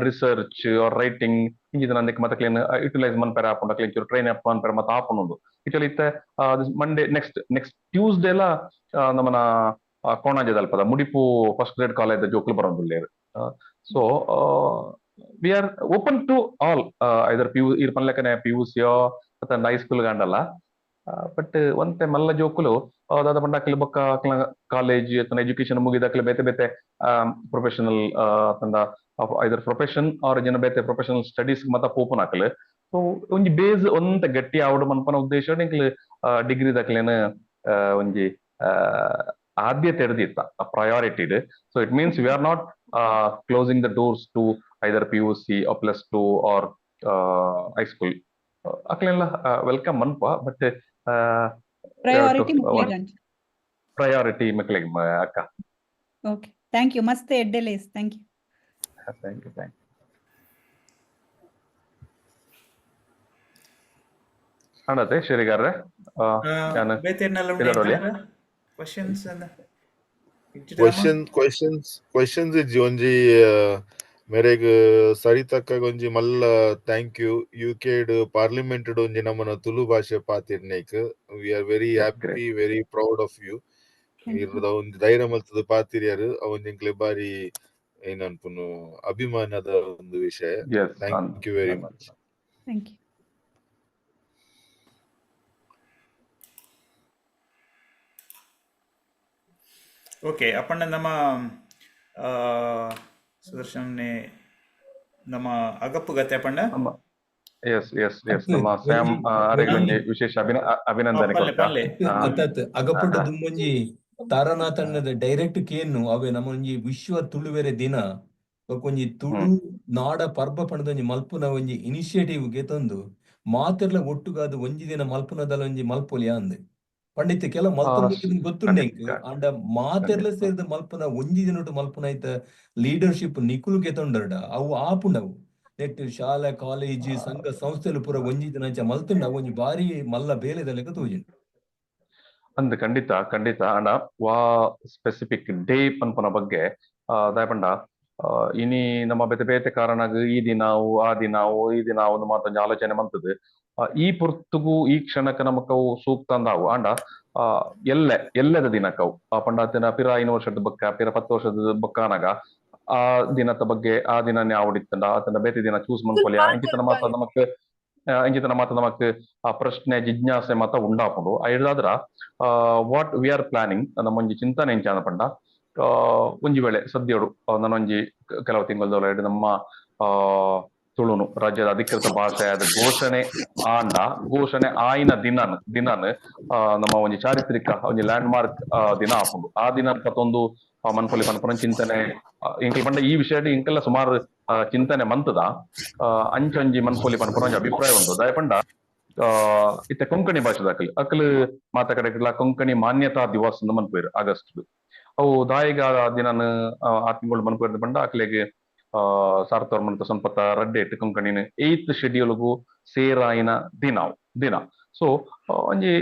research or writing ಇಂಜಿದ ನಂದಕ್ಕೆ ಮತ್ತೆ ಕ್ಲೇನ್ ಯುಟಿಲೈಸ್ ಮನ್ಪೆರ ಆಪುಂಡ ಕ್ಲೇನ್ ಚೂರು ಟ್ರೈನ್ ಅಪ್ ಮನ್ಪೆರ ಮತ್ತೆ ಆಪುಂಡು ಇಟಲಿ ಇತ್ತೆ ಮಂಡೇ ನೆಕ್ಸ್ಟ್ ಟ್ಯೂಸ್ಡೇ ಎಲ್ಲ ನಮ್ಮನ ಕೋಣಾಜೆ ದಲ್ಪದ ಮುಡಿಪು ಫಸ್ಟ್ ಗ್ರೇಡ್ ಕಾಲೇಜ್ ಜೋಕ್ಲು ಬರೋದಿಲ್ಲ. So we are open to all either ಇರ್ ಪನ್ಲೆಕ್ಕನೆ PUCಯೋ ಮತ್ತೆ ಹೈಸ್ಕೂಲ್ ಗಂಡಲ್ಲ ಬಟ್ ಒಂತೆ ಮಲ್ಲ ಜೋಕುಲು ದಾದ ಪಂಡಕ್ಲೆ ಬೊಕ್ಕ ಕಾಲೇಜ್ ಎಜುಕೇಶನ್ ಮುಗಿದಕ್ಲೆ ಬೇತೆ ಬೇತೆ ಪ್ರೊಫೆಷನಲ್ ತಂದ ಐದರ್ ಪ್ರೊಫೆಷನ್ ಆರ್ ಜನ ಬೇತೆ ಪ್ರೊಫೆಷನಲ್ ಸ್ಟಡೀಸ್ ಮತ್ತ ಪೋಪುನ ಹಾಕಲು ಸೊ ಒಂಜಿ ಬೇಸ್ ಒಂತೆ ಗಟ್ಟಿ ಆವಡು ಮನ್ಪನ ಉದ್ದೇಶ ಎಂಕ್ಲೆ ಡಿಗ್ರಿ ದಕ್ಲೇನು ಒಂಜಿ ಆದ್ಯತೆ ಹಿಡಿದಿತ್ತ ಪ್ರಯಾರಿಟಿಡ್. So it means we are not closing the doors to either PUC or +2 or high school ಅಕ್ಲೆಲ್ಲ ವೆಲ್ಕಮ್ ಮನ್ಪ ಬಟ್ ಪ್ರಯಾರಿಟಿ ಮಕ್ಳಿಗೆ ಅಕ್ಕ. ಓಕೆ ಥ್ಯಾಂಕ್ ಯು ಮಸ್ತ್ ಎಡ್ಡೆಲೇಸ್ thank you. Thank you thank you. ಅಣ್ಣತೆ ಶರಿಗಾರ್ರೆ ಕ್ವೆಶನ್ಸ್ ಇಜ್ಜಿ ಒಂಜಿ ಮೇರೆಗ್ ಸರಿ ತಕ್ಕ ಒಂಜಿ ಮಲ್ಲ ಥ್ಯಾಂಕ್ ಯು ಯುಕೆಡ್ ಪಾರ್ಲಿಮೆಂಟ್ ಒಂಜಿ ನಮ್ಮನ ತುಳು ಭಾಷೆ ಪಾತಿರ್ನೇಕ್ we are very happy very proud of you. ಇರ್ದ ಒಂಜಿ ಧೈರ್ಯ ಮಲ್ತದ ಪಾತಿರ್ಯಾರು ಅವೊಂಜಿಂಕ್ಲೆ ಬಾರಿ ಏನನ್ಪುನು ಅಭಿಮಾನದ ಒಂದು ವಿಷಯ. Thank you very much. Thank you. Okay ಅಪ್ಪಣ್ಣ ನಮ್ಮ ಸುದರ್ಶನ್ ನಮ್ಮ ಅಗಪ್ಪು ಗತೆ ಅಪ್ಪಣ್ಣ ಎಸ್ ಎಸ್ ಎಸ್ ನಮ್ಮ ಸ್ಯಾಮ್ ಆರೆಗೆ ವಿಶೇಷ ಅಭಿನಂದನೆ ಅಗಪುಟ ದುಮ್ಮೊಂಜಿ ತಾರನಾಥಣ್ಣದ ಡೈರೆಕ್ಟ್ ಕೇನು ಅವೇ ನಮ್ಮ ಒಂಜಿ ವಿಶ್ವ ತುಳುವೆರೆ ದಿನ ಒಂಜಿ ತುಳು ನಾಡ ಪರ್ಬ ಪಣದೊಂಜಿ ಮಲ್ಪುನ ಒಂಜಿ ಇನಿಷಿಯೇಟಿವ್ ಗೆ ತಂದು ಮಾತೆರ್ಲ ಒಟ್ಟುಗಾದ ಒಂಜಿ ದಿನ ಮಲ್ಪುನದಲ್ಲ ಒಂಜಿ ಮಲ್ಪೊಲಿಯಾ ಅಂದೆ ಪಂಡಿತ ಕೆಲ ಮಲ್ಪುನ ಗೊತ್ತುಂಡೆ ಅಂಡ ಮಾತೆರ್ಲ ಸೇರಿದ ಮಲ್ಪನ ಒಂಜಿ ದಿನಟು ಮಲ್ಪುನ ಐತ ಲೀಡರ್ಶಿಪ್ ನಿಕುಲ್ಗೆ ತೊಂಡರ್ಡ ಅವು ಆಪುಂಡವು ನೆಟ್ ಶಾಲೆ ಕಾಲೇಜ್ ಸಂಘ ಸಂಸ್ಥೆಲು ಪೂರ ಒಂಜಿ ದಿನ ಮಲ್ತುಂಡ ಒಂಜಿ ಬಾರಿ ಮಲ್ಲ ಬೇಲೆದ ಲೆಕ್ಕ ತೋಜುಂಡು ಅಂದ್ ಖಂಡಿತ ಖಂಡಿತ ಅಂಡ ವಾ ಸ್ಪೆಸಿಫಿಕ್ ಡೇ ಪನ್ಪುನ ಬಗ್ಗೆ ದಾಯಪಂಡ ಇನಿ ನಮ್ಮ ಬೇತೆ ಬೇತೆ ಕಾರಣಗ್ ಈ ದಿನಾವು ಆ ದಿನಾವು ಈ ದಿನಾವು ಒಂದು ಮಾತೊಂದು ಆಲೋಚನೆ ಮಂತದ್ದು ಈ ಪುರ್ತುಗು ಈ ಕ್ಷಣಕ್ಕೆ ನಮಕವು ಸೂಕ್ತ ಅಂದಾವು ಅಂಡ ಎಲ್ಲದ ದಿನಕ್ಕವು ಪಂಡ ಪಿರ 5 ವರ್ಷದ ಬೊಕ್ಕ ಪಿರ 10 ವರ್ಷದ ಬೊಕ್ಕನಾಗ ಆ ದಿನದ ಬಗ್ಗೆ ಆ ದಿನನೇ ಆವಡಿತ್ತಂಡ ಆತನ ಬೇತೆ ದಿನ ಚೂಸ್ ಮನ್ಕೊಲಿಯ ಇಂಚಿತನ ಮಾತ ನಮಕ್ ಆ ಪ್ರಶ್ನೆ ಜಿಜ್ಞಾಸೆ ಮಾತ ಉಂಡಾಪುಂಡು ಐದಾದ್ರ ವಾಟ್ ವಿ ಆರ್ ಪ್ಲಾನಿಂಗ್ ನಮ್ಮ ಒಂಜಿ ಚಿಂತನೆ ಇಂಚಾನ ಪಂಡ ಒಂಜಿ ವೇಳೆ ಸದ್ಯೋಡು ನಾನೊಂಜಿ ಕೆಲವು ತಿಂಗಳದೊಳ ನಮ್ಮ ತುಳುನು ರಾಜ್ಯದ ಅಧಿಕೃತ ಭಾಷೆ ಆದ ಘೋಷಣೆ ಆಯ್ನ ದಿನಾನ್ ನಮ್ಮ ಒಂಜಿ ಚಾರಿತ್ರಿಕ ಒಂಜಿ ಲ್ಯಾಂಡ್ ಮಾರ್ಕ್ ದಿನ ಆಪುಂಡು ಆ ದಿನ ಪತ್ತೊಂದು ಮನ್ಪೊಲಿ ಪನ್ಪುನ ಚಿಂತನೆ ಇಂಕಲ್ ಪಂಡ ಈ ವಿಷಯ ಇಂಕೆಲ್ಲ ಸುಮಾರು ಚಿಂತನೆ ಮಂತದ ಅಂಚೊಂಜಿ ಮನ್ಪೊಲಿ ಪನ್ಪುನ ಒಂಜಿ ಅಭಿಪ್ರಾಯ ಉಂಟು ದಯಪಂಡ ಇತ್ತೆ ಕೊಂಕಣಿ ಭಾಷೆದ ಅಕಲ್ ಮಾತಾಕಡೆಲ್ಲ ಕೊಂಕಣಿ ಮಾನ್ಯತಾ ದಿವಸ್ ಮನ್ಪುರು ಆಗಸ್ಟ್ ಅವು ದಾಯಿಗ ದಿನಾನ್ ಆ ತಿಂಗಳು ಮನ್ಪುರ ಪಂಡ ಅಕ್ಲೆಗೆ ಸಾರ್ತವ್ರ ಮನ್ತ ಸಂಪತ್ತ ರಡ್ಡೇಟ್ ಕೊಂಕಣಿನ 8th ಶೆಡ್ಯೂಲ್ಗೂ ಸೇರಾಯಿನ ದಿನ ಸೊ ಒಂಜಿ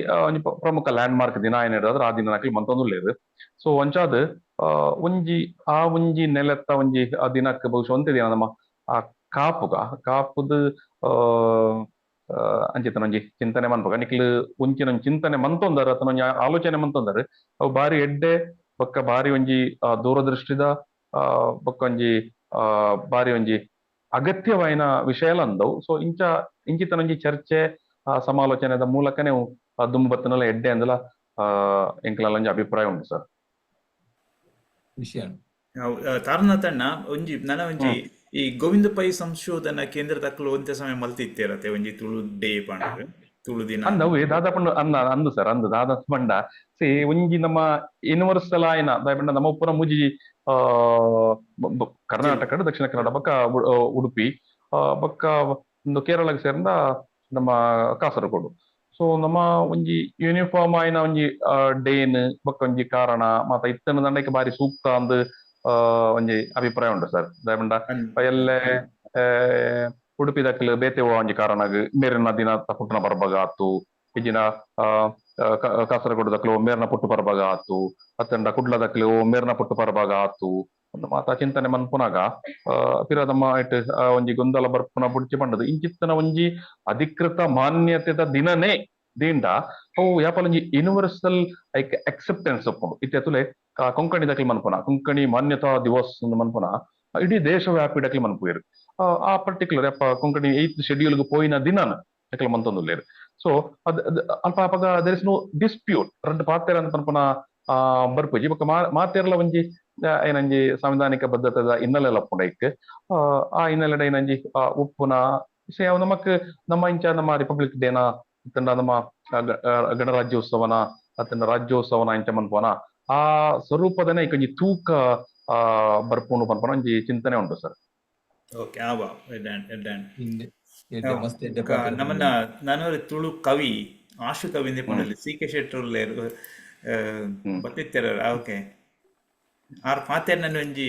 ಪ್ರಮುಖ ಲ್ಯಾಂಡ್ ಮಾರ್ಕ್ ದಿನ ಏನ್ ಹೇಳಿದ್ರೆ ಆ ದಿನ ಅಕ್ಲಿ ಮಂತೊಂದುಲ್ಲೇರು. ಸೊ ಒಂಚಾದ್ ಒಂಜಿ ನೆಲೆತ್ತ ಒಂಜಿ ಆ ದಿನಕ್ಕೆ ಬಹುಶಃ ಒಂದೇ ದಿನ ನಮ್ಮ ಆ ಕಾಪುದ ಅಂಚಿತನೊಂಜಿ ಚಿಂತನೆ ಮನ್ಪಗ ನಿಕ್ಲು ಒಂಚಿನೊಂಜಿ ಚಿಂತನೆ ಮಂತೊಂದರ್ ಅಥವಾ ಆಲೋಚನೆ ಮಂತೊಂದರ್ ಅವು ಬಾರಿ ಎಡ್ಡೆ ಬೊಕ್ಕ ಬಾರಿ ಒಂಜಿ ದೂರದೃಷ್ಟಿದ ಬೊಕ್ಕ ಒಂಜಿ ಬಾರಿ ಒಂಜಿ ಅಗತ್ಯವಾಯಿನ ವಿಷಯಲ ಅಂದವು. ಸೊ ಇಂಚಿತನೊಂಜಿ ಚರ್ಚೆ ಸಮಾಲೋಚನೆದ ಮೂಲಕನೇ ದುಂಬತ್ತನೆಲ್ಲ ಎಡ್ಡೆ ಅಂದಲ ಎಂಕ್ಲಲ್ಲ ಒಂಜಿ ಅಭಿಪ್ರಾಯ ಉಂಟು ಸರ್. ವಿಷಯ ತಾರನಾಥಣ್ಣ ಒಂಜಿ ನನ ಒಂಜಿ ಈ ಗೋವಿಂದ ಪೈ ಸಂಶೋಧನಾ ಕೇಂದ್ರದಕ್ಕಲು ಒಂತೆ ಸಮಯ ಮಲ್ತಿತ್ತೇರತ್ತೆ ಒಂಜಿ ತುಳು ಡೇ ಪಂಡ ತುಳು ದಿನ ಅಂದವು ದಾದಾಪಂಡು ಅಂದು ಸರ್ ಅಂದು ದಾದ ಪಂಡ ಸೇ ಒಂಜಿ ನಮ್ಮ ಯೂನಿವರ್ಸಲ್ ಆಯ್ನ ದಾಯಪಂಡ ನಮ್ಮ ಉಪ್ಪುನ ಮುಜಿ ಕರ್ನಾಟಕ ದಕ್ಷಿಣ ಕನ್ನಡ ಬೊಕ್ಕ ಉಡುಪಿ ಬೊಕ್ಕ ಒಂದು ಕೇರಳಕ್ಕೆ ಸೇರಿದ ನಮ್ಮ ಕಾಸರಗೋಡು. ಸೊ ನಮ್ಮ ಒಂಜಿ ಯೂನಿಫಾರ್ಮ್ ಆಯ್ನ ಒಂಜಿ ಡೇನ್ ಬೊಕ್ಕ ಒಂಜಿ ಕಾರಣ ಮಾತ ಇತ್ತನ ದಂಡಕ್ಕೆ ಬಾರಿ ಸೂಕ್ತ ಅಂದ್ ಒಂಜಿ ಅಭಿಪ್ರಾಯ ಉಂಟು ಸರ್. ದಾಯಪಂಡ ಎಲ್ಲೆ ಉಡುಪಿ ದಕ್ಕಲು ಬೇತೆ ಒಂಜಿ ಕಾರಣಗ್ ಮೇರಿನ ದಿನ ಪುಟ್ಟನ ಬರ್ಬಗ ಆತು, ಇಜಿನ ಕಾಸರಗೋಡು ದಕ್ಕಲು ಮೇರ್ನ ಪುಟ್ಟು ಪರ್ಬಗ ಆತು, ಅತ್ತಂಡ ಕುಡ್ಲ ದಕ್ಕಲು ಮೇರ್ನ ಪುಟ್ಟು ಪರ್ಬಗ ಆತು ಒಂದು ಮಾತ ಚಿಂತನೆ ಮನ್ಪುನಾಗ ಪಿರದಮ್ಮ ಇಟ್ ಒಂಜಿ ಗೊಂದಲ ಬರ್ಪುನ ಬುಡ್ಚಿ ಪಂಡದು ಇಂಚಿತ್ತನ ಒಂಜಿ ಅಧಿಕೃತ ಮಾನ್ಯತೆದ ದಿನನೇ ದಿಂಡ ಅವು ಯಾಪಲೊಂಜಿ ಯೂನಿವರ್ಸಲ್ ಐಕ್ ಅಕ್ಸೆಪ್ಟೆನ್ಸ್ ಒಪ್ಪುಂಡು ಇತ್ತೆ ತುಲೆ ಕೊಂಕಣಿ ದಕ್ಲಿ ಮನ್ಪುನ ಕೊಂಕಣಿ ಮಾನ್ಯತಾ ದಿವಸ್ ಮನ್ಪುನ ಇಡೀ ದೇಶವ್ಯಾಪಿ ಡಕ್ಲಿ ಮನ್ಪುಯರು ಆ ಪರ್ಟಿಕ್ಯುಲರ್ ಯಪ್ಪ ಕೊಂಕಣಿ 8th ಶೆಡ್ಯೂಲ್ಗೆ ಪೋಯಿನ ದಿನಾನ ಡಕ್ಲಿ ಮಂತೊಂದುಲ್ಲೇರು. ಸೊ ಅದ್ ಅಲ್ಪ ಅಪಗ ದೇರ್ ಇಸ್ ನೋ ಡಿಸ್ಪ್ಯೂಟ್ ರಡ್ಡು ಪಾತೆರ ಅಂತ ಪನ್ಪುನ ಬರ್ಪುಜಿ ಬೊಕ್ಕ ಮಾತೆರ್ಲ ಒಂಜಿ ಏನಂಜಿ ಸಾಂವಿಧಾನಿಕ ಬದ್ಧತೆದ ಹಿನ್ನೆಲೆ ಅಪ್ಪುಂಡ ಇಕ್ ಆ ಹಿನ್ನೆಲೆಡ ಏನಂಜಿ ಉಪ್ಪುನ ಸೇವ್ ನಮಕ್ ನಮ್ಮ ಇಂಚ ನಮ್ಮ ರಿಪಬ್ಲಿಕ್ ಡೇನ ಅತ್ತಂಡ ನಮ್ಮ ಗಣರಾಜ್ಯೋತ್ಸವನ ಅತ್ತಂಡ ರಾಜ್ಯೋತ್ಸವನ ಇಂಚ ಮನ್ಪುನ ಆ ಸ್ವರೂಪದನೆ ಇಕೊಂಜಿ ತೂಕ ಬರ್ಪುಂಡು ಪನ್ಪುನ ಒಂಜಿ ಚಿಂತನೆ ಉಂಟು ಸರ್. ಓಕೆ ಆವಾ ನಮ್ಮನ್ನ ನಾನು ತುಳು ಕವಿ ಆಶು ಕವಿ ಪಂಡಲ್ಲಿ ಸಿ.ಕೆ. ಶೆಟ್ಟರ್ ಬತ್ತಿತ್ತರ ಓಕೆ ಆರ್ ಪಾತೆರ್ ನನ್ನ ಒಂಜಿ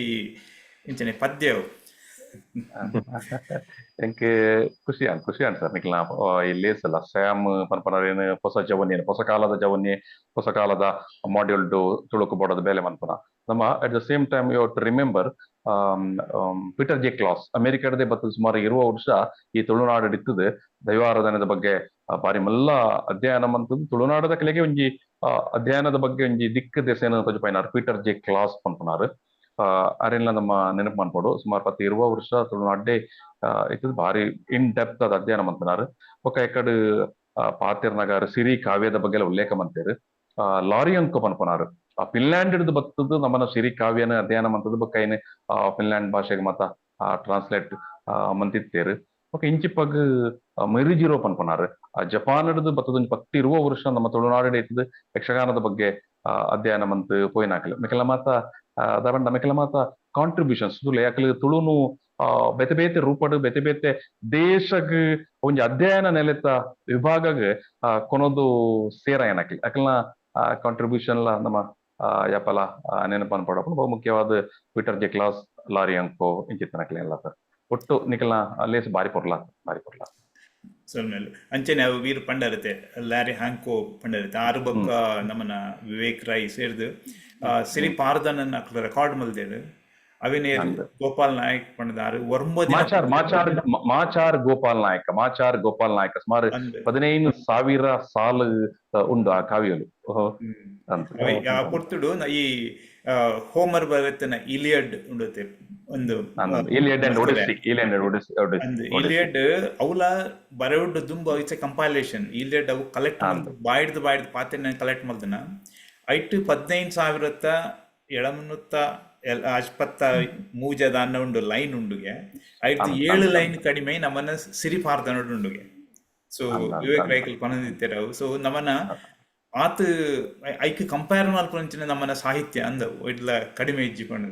ಇಂಚನೆ ಪದ್ಯವು ಎಂಕ್ ಖುಷಿ ಸರ್ ನಿಕ್ಲ ಇಲ್ಲಿ ಸಲ ಸ್ಯಾಮ್ ಪನ್ಪನ ಹೊಸ ಜವನ್ಯ ಹೊಸ ಕಾಲದ ಜವನ್ಯ ಹೊಸ ಕಾಲದ ಮಾಡ್ಯೂಲ್ ತುಳುಕು ಬೋಡದ ಬೇಲೆ ಮನ್ಪನ ನಮ್ಮ at the same time you to remember Peter J Claus ಅಮೆರಿಕಡದೇ ಬತ್ತದ ಸುಮಾರು 20 ವರ್ಷ ಈ ತುಳುನಾಡು ಇತ್ತದ ದೈವಾರಾಧನೆದ ಬಗ್ಗೆ ಬಾರಿ ಮಲ್ಲ ಅಧ್ಯಯನ ಮಂತದ್ದು ತುಳುನಾಡದ ಕಲೆಗೆ ಒಂಜಿ ಅಧ್ಯಯನದ ಬಗ್ಗೆ ಒಂಜಿ ದಿಕ್ಕ ದೆಸೆನ ತಜುಪೈನಾರು ಪೀಟರ್ ಜೆ ಕ್ಲಾಸ್ ಪನ್ಪನಾರು ಅರೆಲ್ಲ ನಮ್ಮ ನೆನಪು ಮನ್ಪೋಡು ಸುಮಾರು 10-20 ವರ್ಷ ತುಳುನಾಡ್ಡೆ ಇತ್ತದ ಬಾರಿ ಇನ್ ಡೆಪ್ತ್ ಅದ ಅಧ್ಯಯನ ಮಂತನಾರು ಬೊಕ್ಕ ಎಕಡ್ ಪಾತೆರ್ನಗಾರ ಸಿರಿ ಕಾವ್ಯದ ಬಗ್ಗೆ ಉಲ್ಲೇಖ ಮಂತೇರು ಲಾರಿ ಅಂಕ ಪನ್ಪನಾರು ಫಿನ್ಲ್ಯಾಂಡ್ ಹಿಡಿದು ಬತ್ತದು ನಮ್ಮನ ಸಿರಿ ಕಾವ್ಯನ ಅಧ್ಯಯನ ಮಂತದ್ದು ಬೊಕ್ಕ ಏನ್ ಫಿನ್ಲ್ಯಾಂಡ್ ಭಾಷೆಗೆ ಮತ್ತ ಟ್ರಾನ್ಸ್ಲೇಟ್ ಮಂತಿತ್ತೇರು ಬೊಕ್ಕ ಇಂಚಿಪ್ಪಗ್ ಮೆರಿಜಿರೋ ಪನ್ಪನಾರು ಜಪಾನ್ ಹಿಡಿದು ಬತ್ತದ 10-20 ವರ್ಷ ನಮ್ಮ ತುಳುನಾಡು ಇತ್ತದ ಯಕ್ಷಗಾನದ ಬಗ್ಗೆ ಅಧ್ಯಯನ ಮಂತ್ ಪೋಯಿನಾಕಲ್ ಮಿಕಲ ಮಾತ ದಾಬಂಡ ಮಿಕಲ ಮಾತ ಕಾಂಟ್ರಿಬ್ಯೂಷನ್ಸ್ ತುಳು ಯಾಕಲ್ ತುಳುನು ಬೇತೆ ಬೇತೆ ರೂಪಡ್ ಬೇತೆ ಬೇತೆ ದೇಶಗ್ ಒಂಜಿ ಅಧ್ಯಯನ ನೆಲೆತ ವಿಭಾಗಗ್ ಕೊನೊಂದು ಸೇರ ಏನಕಲ್ ಅಕಲ್ನ ಕಾಂಟ್ರಿಬ್ಯೂಷನ್ ನಮ್ಮ ಯಾಪಲ ನೆನಪು ಅನ್ಪಡಪ್ಪ ಬಹು ಮುಖ್ಯವಾದ ಪೀಟರ್ ಜೆ ಕ್ಲಾಸ್ ಲಾರಿ ಅಂಕೋ ಇಂಚಿತ್ತನಕಲ್ ಎಲ್ಲ ಸರ್ ಒಟ್ಟು ನಿಕಲ್ನ ಲೇಸ್ ಬಾರಿ ಪೊರ್ಲ ಸೊಲ್ಮೇಲೆ ಅಂಚನೆ ಅವು ವೀರು ಪಂಡರತೆ ಲಾರಿ ಹ್ಯಾಂಕೋ ಪಂಡರತೆ ಆರು ಬೊಕ್ಕ ನಮ್ಮನ ವಿವೇಕ್ ರೈ ಸೇರ್ದು ಸಿರಿ ಪಾರ್ದನ ರೆಕಾರ್ಡ್ ಮಲ್ದೇರು ಅವಿನೇರು ಗೋಪಾಲ್ ನಾಯಕ್ ಪಂಡದಾರು ಮಾಚಾರ್ ಗೋಪಾಲ್ ನಾಯಕ ಸುಮಾರು 15,000 ಸಾಲು ಉಂಡು ಆ ಕಾವ್ಯಲು ಪುರ್ತುಡು ಈ ಹೋಮರ್ ಬರತ್ತಿನ ಇಲಿಯಡ್ ಉಂಡತೆ ಒಂದು ಇಲಿಯಡ್ ಅವಲ ಬರೆಯುಡು ದುಂಬ ಇಟ್ಸ್ ಎ ಕಂಪೈಲೇಷನ್ ಇಲಿಯಡ್ ಅವು ಕಲೆಕ್ಟ್ ಬಾಯ್ದು ಪಾತೆನ ಕಲೆಕ್ಟ್ ಮಲ್ದನ ಐಟ್ 15,770 ಅನ್ನ ಉಂಡು ಲೈನ್ ಉಂಡುಗೆ ಐಟ್ 7 ಲೈನ್ ಕಡಿಮೆ ನಮ್ಮನ್ನ ಸಿರಿ ಪಾರ್ದನೋಡು ಉಂಡುಗೆ. ಸೊ ವಿವೇಕ್ ರೈಕಲ್ ಪನದಿತ್ತೇರ ಅವು ಸೊ ನಮ್ಮನ್ನ ಆತ ಐಕ್ ಕಂಪೇರ್ ಮಲ್ಪಂಚಿನ ನಮ್ಮನ ಸಾಹಿತ್ಯ ಅಂದವು ಇಡ್ಲ ಕಡಿಮೆ ಇಜ್ಜಿ ಪಂಡ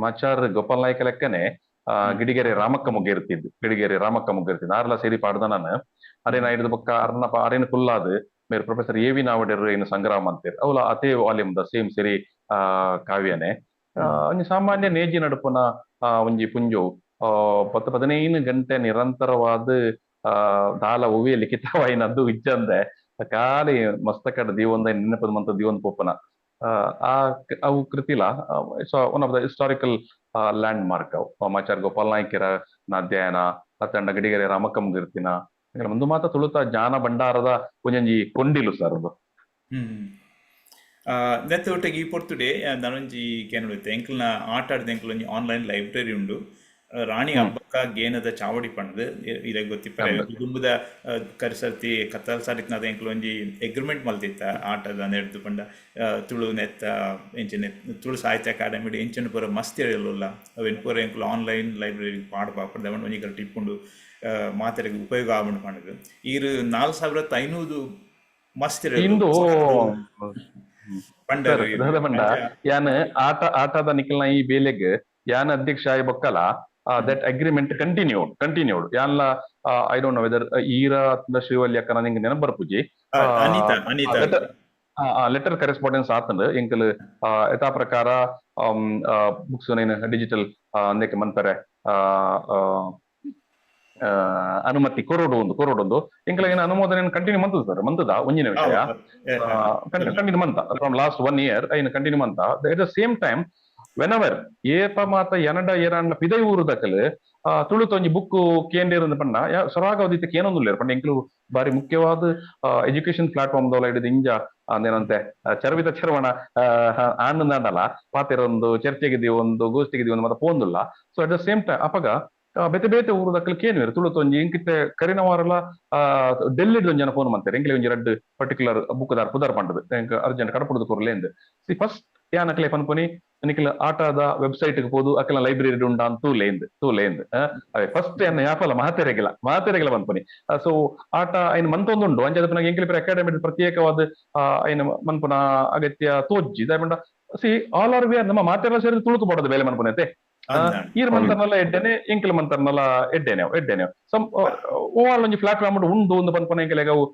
ಮಾಚಾರ್ ಗೋಪಾಲ್ ನಾಯ್ಕ ಲೆಕ್ಕನೆ ಗಿಡಿಗೆರೆ ರಾಮಕ್ಕ ಮುಗ್ಗಿರ್ತಿದ್ದು ಆರ್ಲ ಸೇರಿ ಪಾಡ್ದ ನಾನು ಅರೇನ ಹಿಡಿದ ಬೊಕ್ಕ ಅರೇನ ಕುಲ್ಲಾದ್ ಮೇರೆ ಪ್ರೊಫೆಸರ್ ಎ ವಿ ನಾವಡೆರ್ ಏನು ಸಂಗ್ರಾಮ ಅಂತೀರ್ ಅವಲ ಅದೇ ವಾಲ್ಯೂಮ್ ದ ಸೇಮ್ ಸೇರಿ ಕಾವ್ಯನೆ ಒಂಜಿ ಸಾಮಾನ್ಯ ನೇಜಿ ನಡುಪುನ ಒಂಜಿ ಪುಂಜು 10-15 ಗಂಟೆ ನಿರಂತರವಾದ ದಾಲ ಒವ್ವೆ ಲಿಖಿತವಾಯಿನದ್ದು ಇಜ್ಜಂದೆ ಕಾಲಿ ಮಸ್ತಕಡ್ ದೀವೊಂದ ನೆನಪದ ಮಂತ ದೀವೊಂದು ಪೋಪನ ಅವು ಕೃತಿಲ one of the historical landmark ಅವು ಮಾಚಾರ್ ಗೋಪಾಲ್ ನಾಯ್ಕರ ಅಧ್ಯಯನ ಅತ್ತಂಡ ಗಡಿಗೆರೆ ರಾಮಕ್ಕ ಮುಗಿರ್ತಿನ ಮುಂದು ಮಾತ ತುಳುತ ಜ್ಞಾನ ಭಂಡಾರದ ಒಂಜಿ ಕೊಂಡಿಲು ಸರ್ ಅದು ನೆತ್ತ ಒಟ್ಟಿಗೆ ಈ ಪೊರ್ತುಡೆ ನಾನೊಂಜಿ ಕೇನುತ್ತೆ ಎಂಕಲ್ನ ಆಟ ಆಡಿದ ಎಂಕಲ್ ಒಂಜಿ ಆನ್ಲೈನ್ ಲೈಬ್ರರಿ ಉಂಡು ರಾಣಿ ಹಬ್ಬಕ್ಕ ಗೇನದ ಚಾವಡಿ ಪಂಡದು ಇದ ಗೊತ್ತಿಪ್ಪರೆ ಕುಟುಂಬದ ಕರಿಸರ್ತಿ ಕತ್ತಲ್ ಸಾರಿತ್ನಾದ ಎಂಕ್ಲು ಒಂಜಿ ಎಗ್ರಿಮೆಂಟ್ ಮಲ್ತಿತ್ತ ಆಟದ ನೆಡ್ದು ಪಂಡ ತುಳು ನೆತ್ತ ಎಂಚಿನ ತುಳು ಸಾಹಿತ್ಯ ಅಕಾಡೆಮಿ ಎಂಚಿನ ಪೂರ ಮಸ್ತ್ ಹೇಳಲ್ಲ ಅವೆನ್ ಪೂರ ಎಂಕ್ಲು ಆನ್ಲೈನ್ ಲೈಬ್ರರಿ ಪಾಡ್ ಪಾಪಡ್ದ ಒಂಜಿ ಗಂಟೆ ಟಿಪ್ಪುಂಡು ಮಾತೆರೆಗೆ ಉಪಯೋಗ ಆವಣ್ ಪಂಡದು ಈರು 4500 ಮಸ್ತ್ ಇಂದು ಪಂಡ ಯಾನ್ ಆಟದ ನಿಖಲ್ನ ಈ ಬೇಲೆಗ್ ಯಾನ್ ಅಧ್ಯಕ್ಷ ಆಯ್ ಬೊಕ್ಕಲ that agreement continued ಯಾನ್ಲ I don't know whether ಈರ ಶ್ರೀವಲ್ಯ ಅಕ್ಕ ನಿಂಗೆ ನೆನಪು ಬರ್ಪುಜಿ ಲೆಟರ್ ಕರೆಸ್ಪಾಂಡೆನ್ಸ್ ಆತಂಡ್ ಎಂಕಲ್ ಯಥಾ ಪ್ರಕಾರ ಬುಕ್ಸ್ ಡಿಜಿಟಲ್ ಅಂದಕ್ಕೆ ಮನ್ಪರೆ ಅನುಮತಿ ಕೊರೋಡೊಂದು ಎಂಕಲ್ಗೆ ಅನುಮೋದನೆ ಕಂಟಿನ್ಯೂ ಮಂತದ ಸರ್ ಮಂತದ ಒಂಜಿನ ವಿಷಯ ಕಂಟಿನ್ಯೂ ಮಂತ ಫ್ರಮ್ ಲಾಸ್ಟ್ 1 year ಐನ್ ಕಂಟಿನ್ಯೂ ಮಂತ at the same time whenever ಏಪ ಮಾತ ಎನಡ ಏರಾಂಡ್ಲ ಪಿದೈ ಊರುದಕಲ್ ತುಳು ತೊಂಜಿ ಬುಕ್ ಕೇಂದ್ರ ಪಂಡ ಸೊರಾಗವದಿತ್ತ ಕೇನೊಂದುಲ್ಲೇರು ಪಂಡ ಎಂಕ್ಲು ಬಾರಿ ಮುಖ್ಯವಾದ ಎಜುಕೇಶನ್ ಪ್ಲಾಟ್ಫಾರ್ಮ್ ದೋಲ ಹಿಡಿದು ಇಂಜ ಅಂದೇನಂತೆ ಚರವಿತ ಚರವಣ ಆಂಡ್ ನಾಡಲ್ಲ ಪಾತಿರೊಂದು ಚರ್ಚೆಗಿದಿ ಒಂದು ಗೋಷ್ಠಿಗಿದಿ ಒಂದು ಮತ್ತೆ ಪೋಂದುಲ್ಲ so at the same time ಅಪಗ ಬೇತೆ ಬೇತೆ ಊರುದಕ್ಕಲ್ ಕೇನ್ವೇರು ತುಳು ತೊಂಜಿ ಇಂಕಿತ್ತೆ ಕರಿನವಾರಲ ಡೆಲ್ಲಿಡ್ ಒಂಜನ ಫೋನ್ ಮಾಡ್ತಾರೆ ಎಂಕ್ಲೆ ಒಂಜಿ ರಡ್ಡ್ ಪರ್ಟಿಕ್ಯುಲರ್ ಬುಕ್ ದಾರ್ ಪುದರ್ ಪಂಡದು ಅರ್ಜೆಂಟ್ ಕಡಪುಡದು ಕೊರ್ಲೇಂದು ಸಿ ಫಸ್ಟ್ ಯಾನಕ್ಲೆ ಪನ್ಪೊನಿ ನಿಖಿಲ ಆಟದ ವೆಬ್ಸೈಟ್ ಪೋದು ಅಕಲ ಲೈಬ್ರರಿ ಉಂಡಾ ತೂಲೇಂದ್ ಅವೆ ಫಸ್ಟ್ ಎನ್ನ ಯಾಪಲ ಮಾತೆರೆಗಿಲ ಪನ್ಪೊನಿ ಸೊ ಆಟ ಐನ್ ಮಂತೊಂದುಂಡು ಅಂಚಾದ ಪುನಗ ಎಂಕ್ಲೆ ಪುರ ಅಕಾಡೆಮಿ ಪ್ರತ್ಯೇಕವಾದ ಐನ್ ಮನ್ಪುನ ಅಗತ್ಯ ತೋಜ್ಜಿ ದಾಯಪಂಡ ಸಿ ಆಲ್ ಆರ್ ವಿ ಆರ್ ನಮ್ಮ ಮಾತೆರೆಲ ಸೇರಿ ತುಳುಕು ಪಡೋದು ಬೇಲೆ ಮನ್ಪುನೈತೆ ಈರ್ ಮಂತರ್ನಲ್ಲ ಎಡ್ಡೆನೆ ಎಂಕಲ್ ಮಂತರ್ನಲ್ಲ ಎಡ್ಡೆನೆ ಸಮ್ ಓವಲ್ ಒಂಜಿ ಪ್ಲಾಟ್ಫಾರ್ಮ್ ಉಂಡು ಒಂದು ಪನ್ಪನ ಎಂಕಲೆಗ ಅವು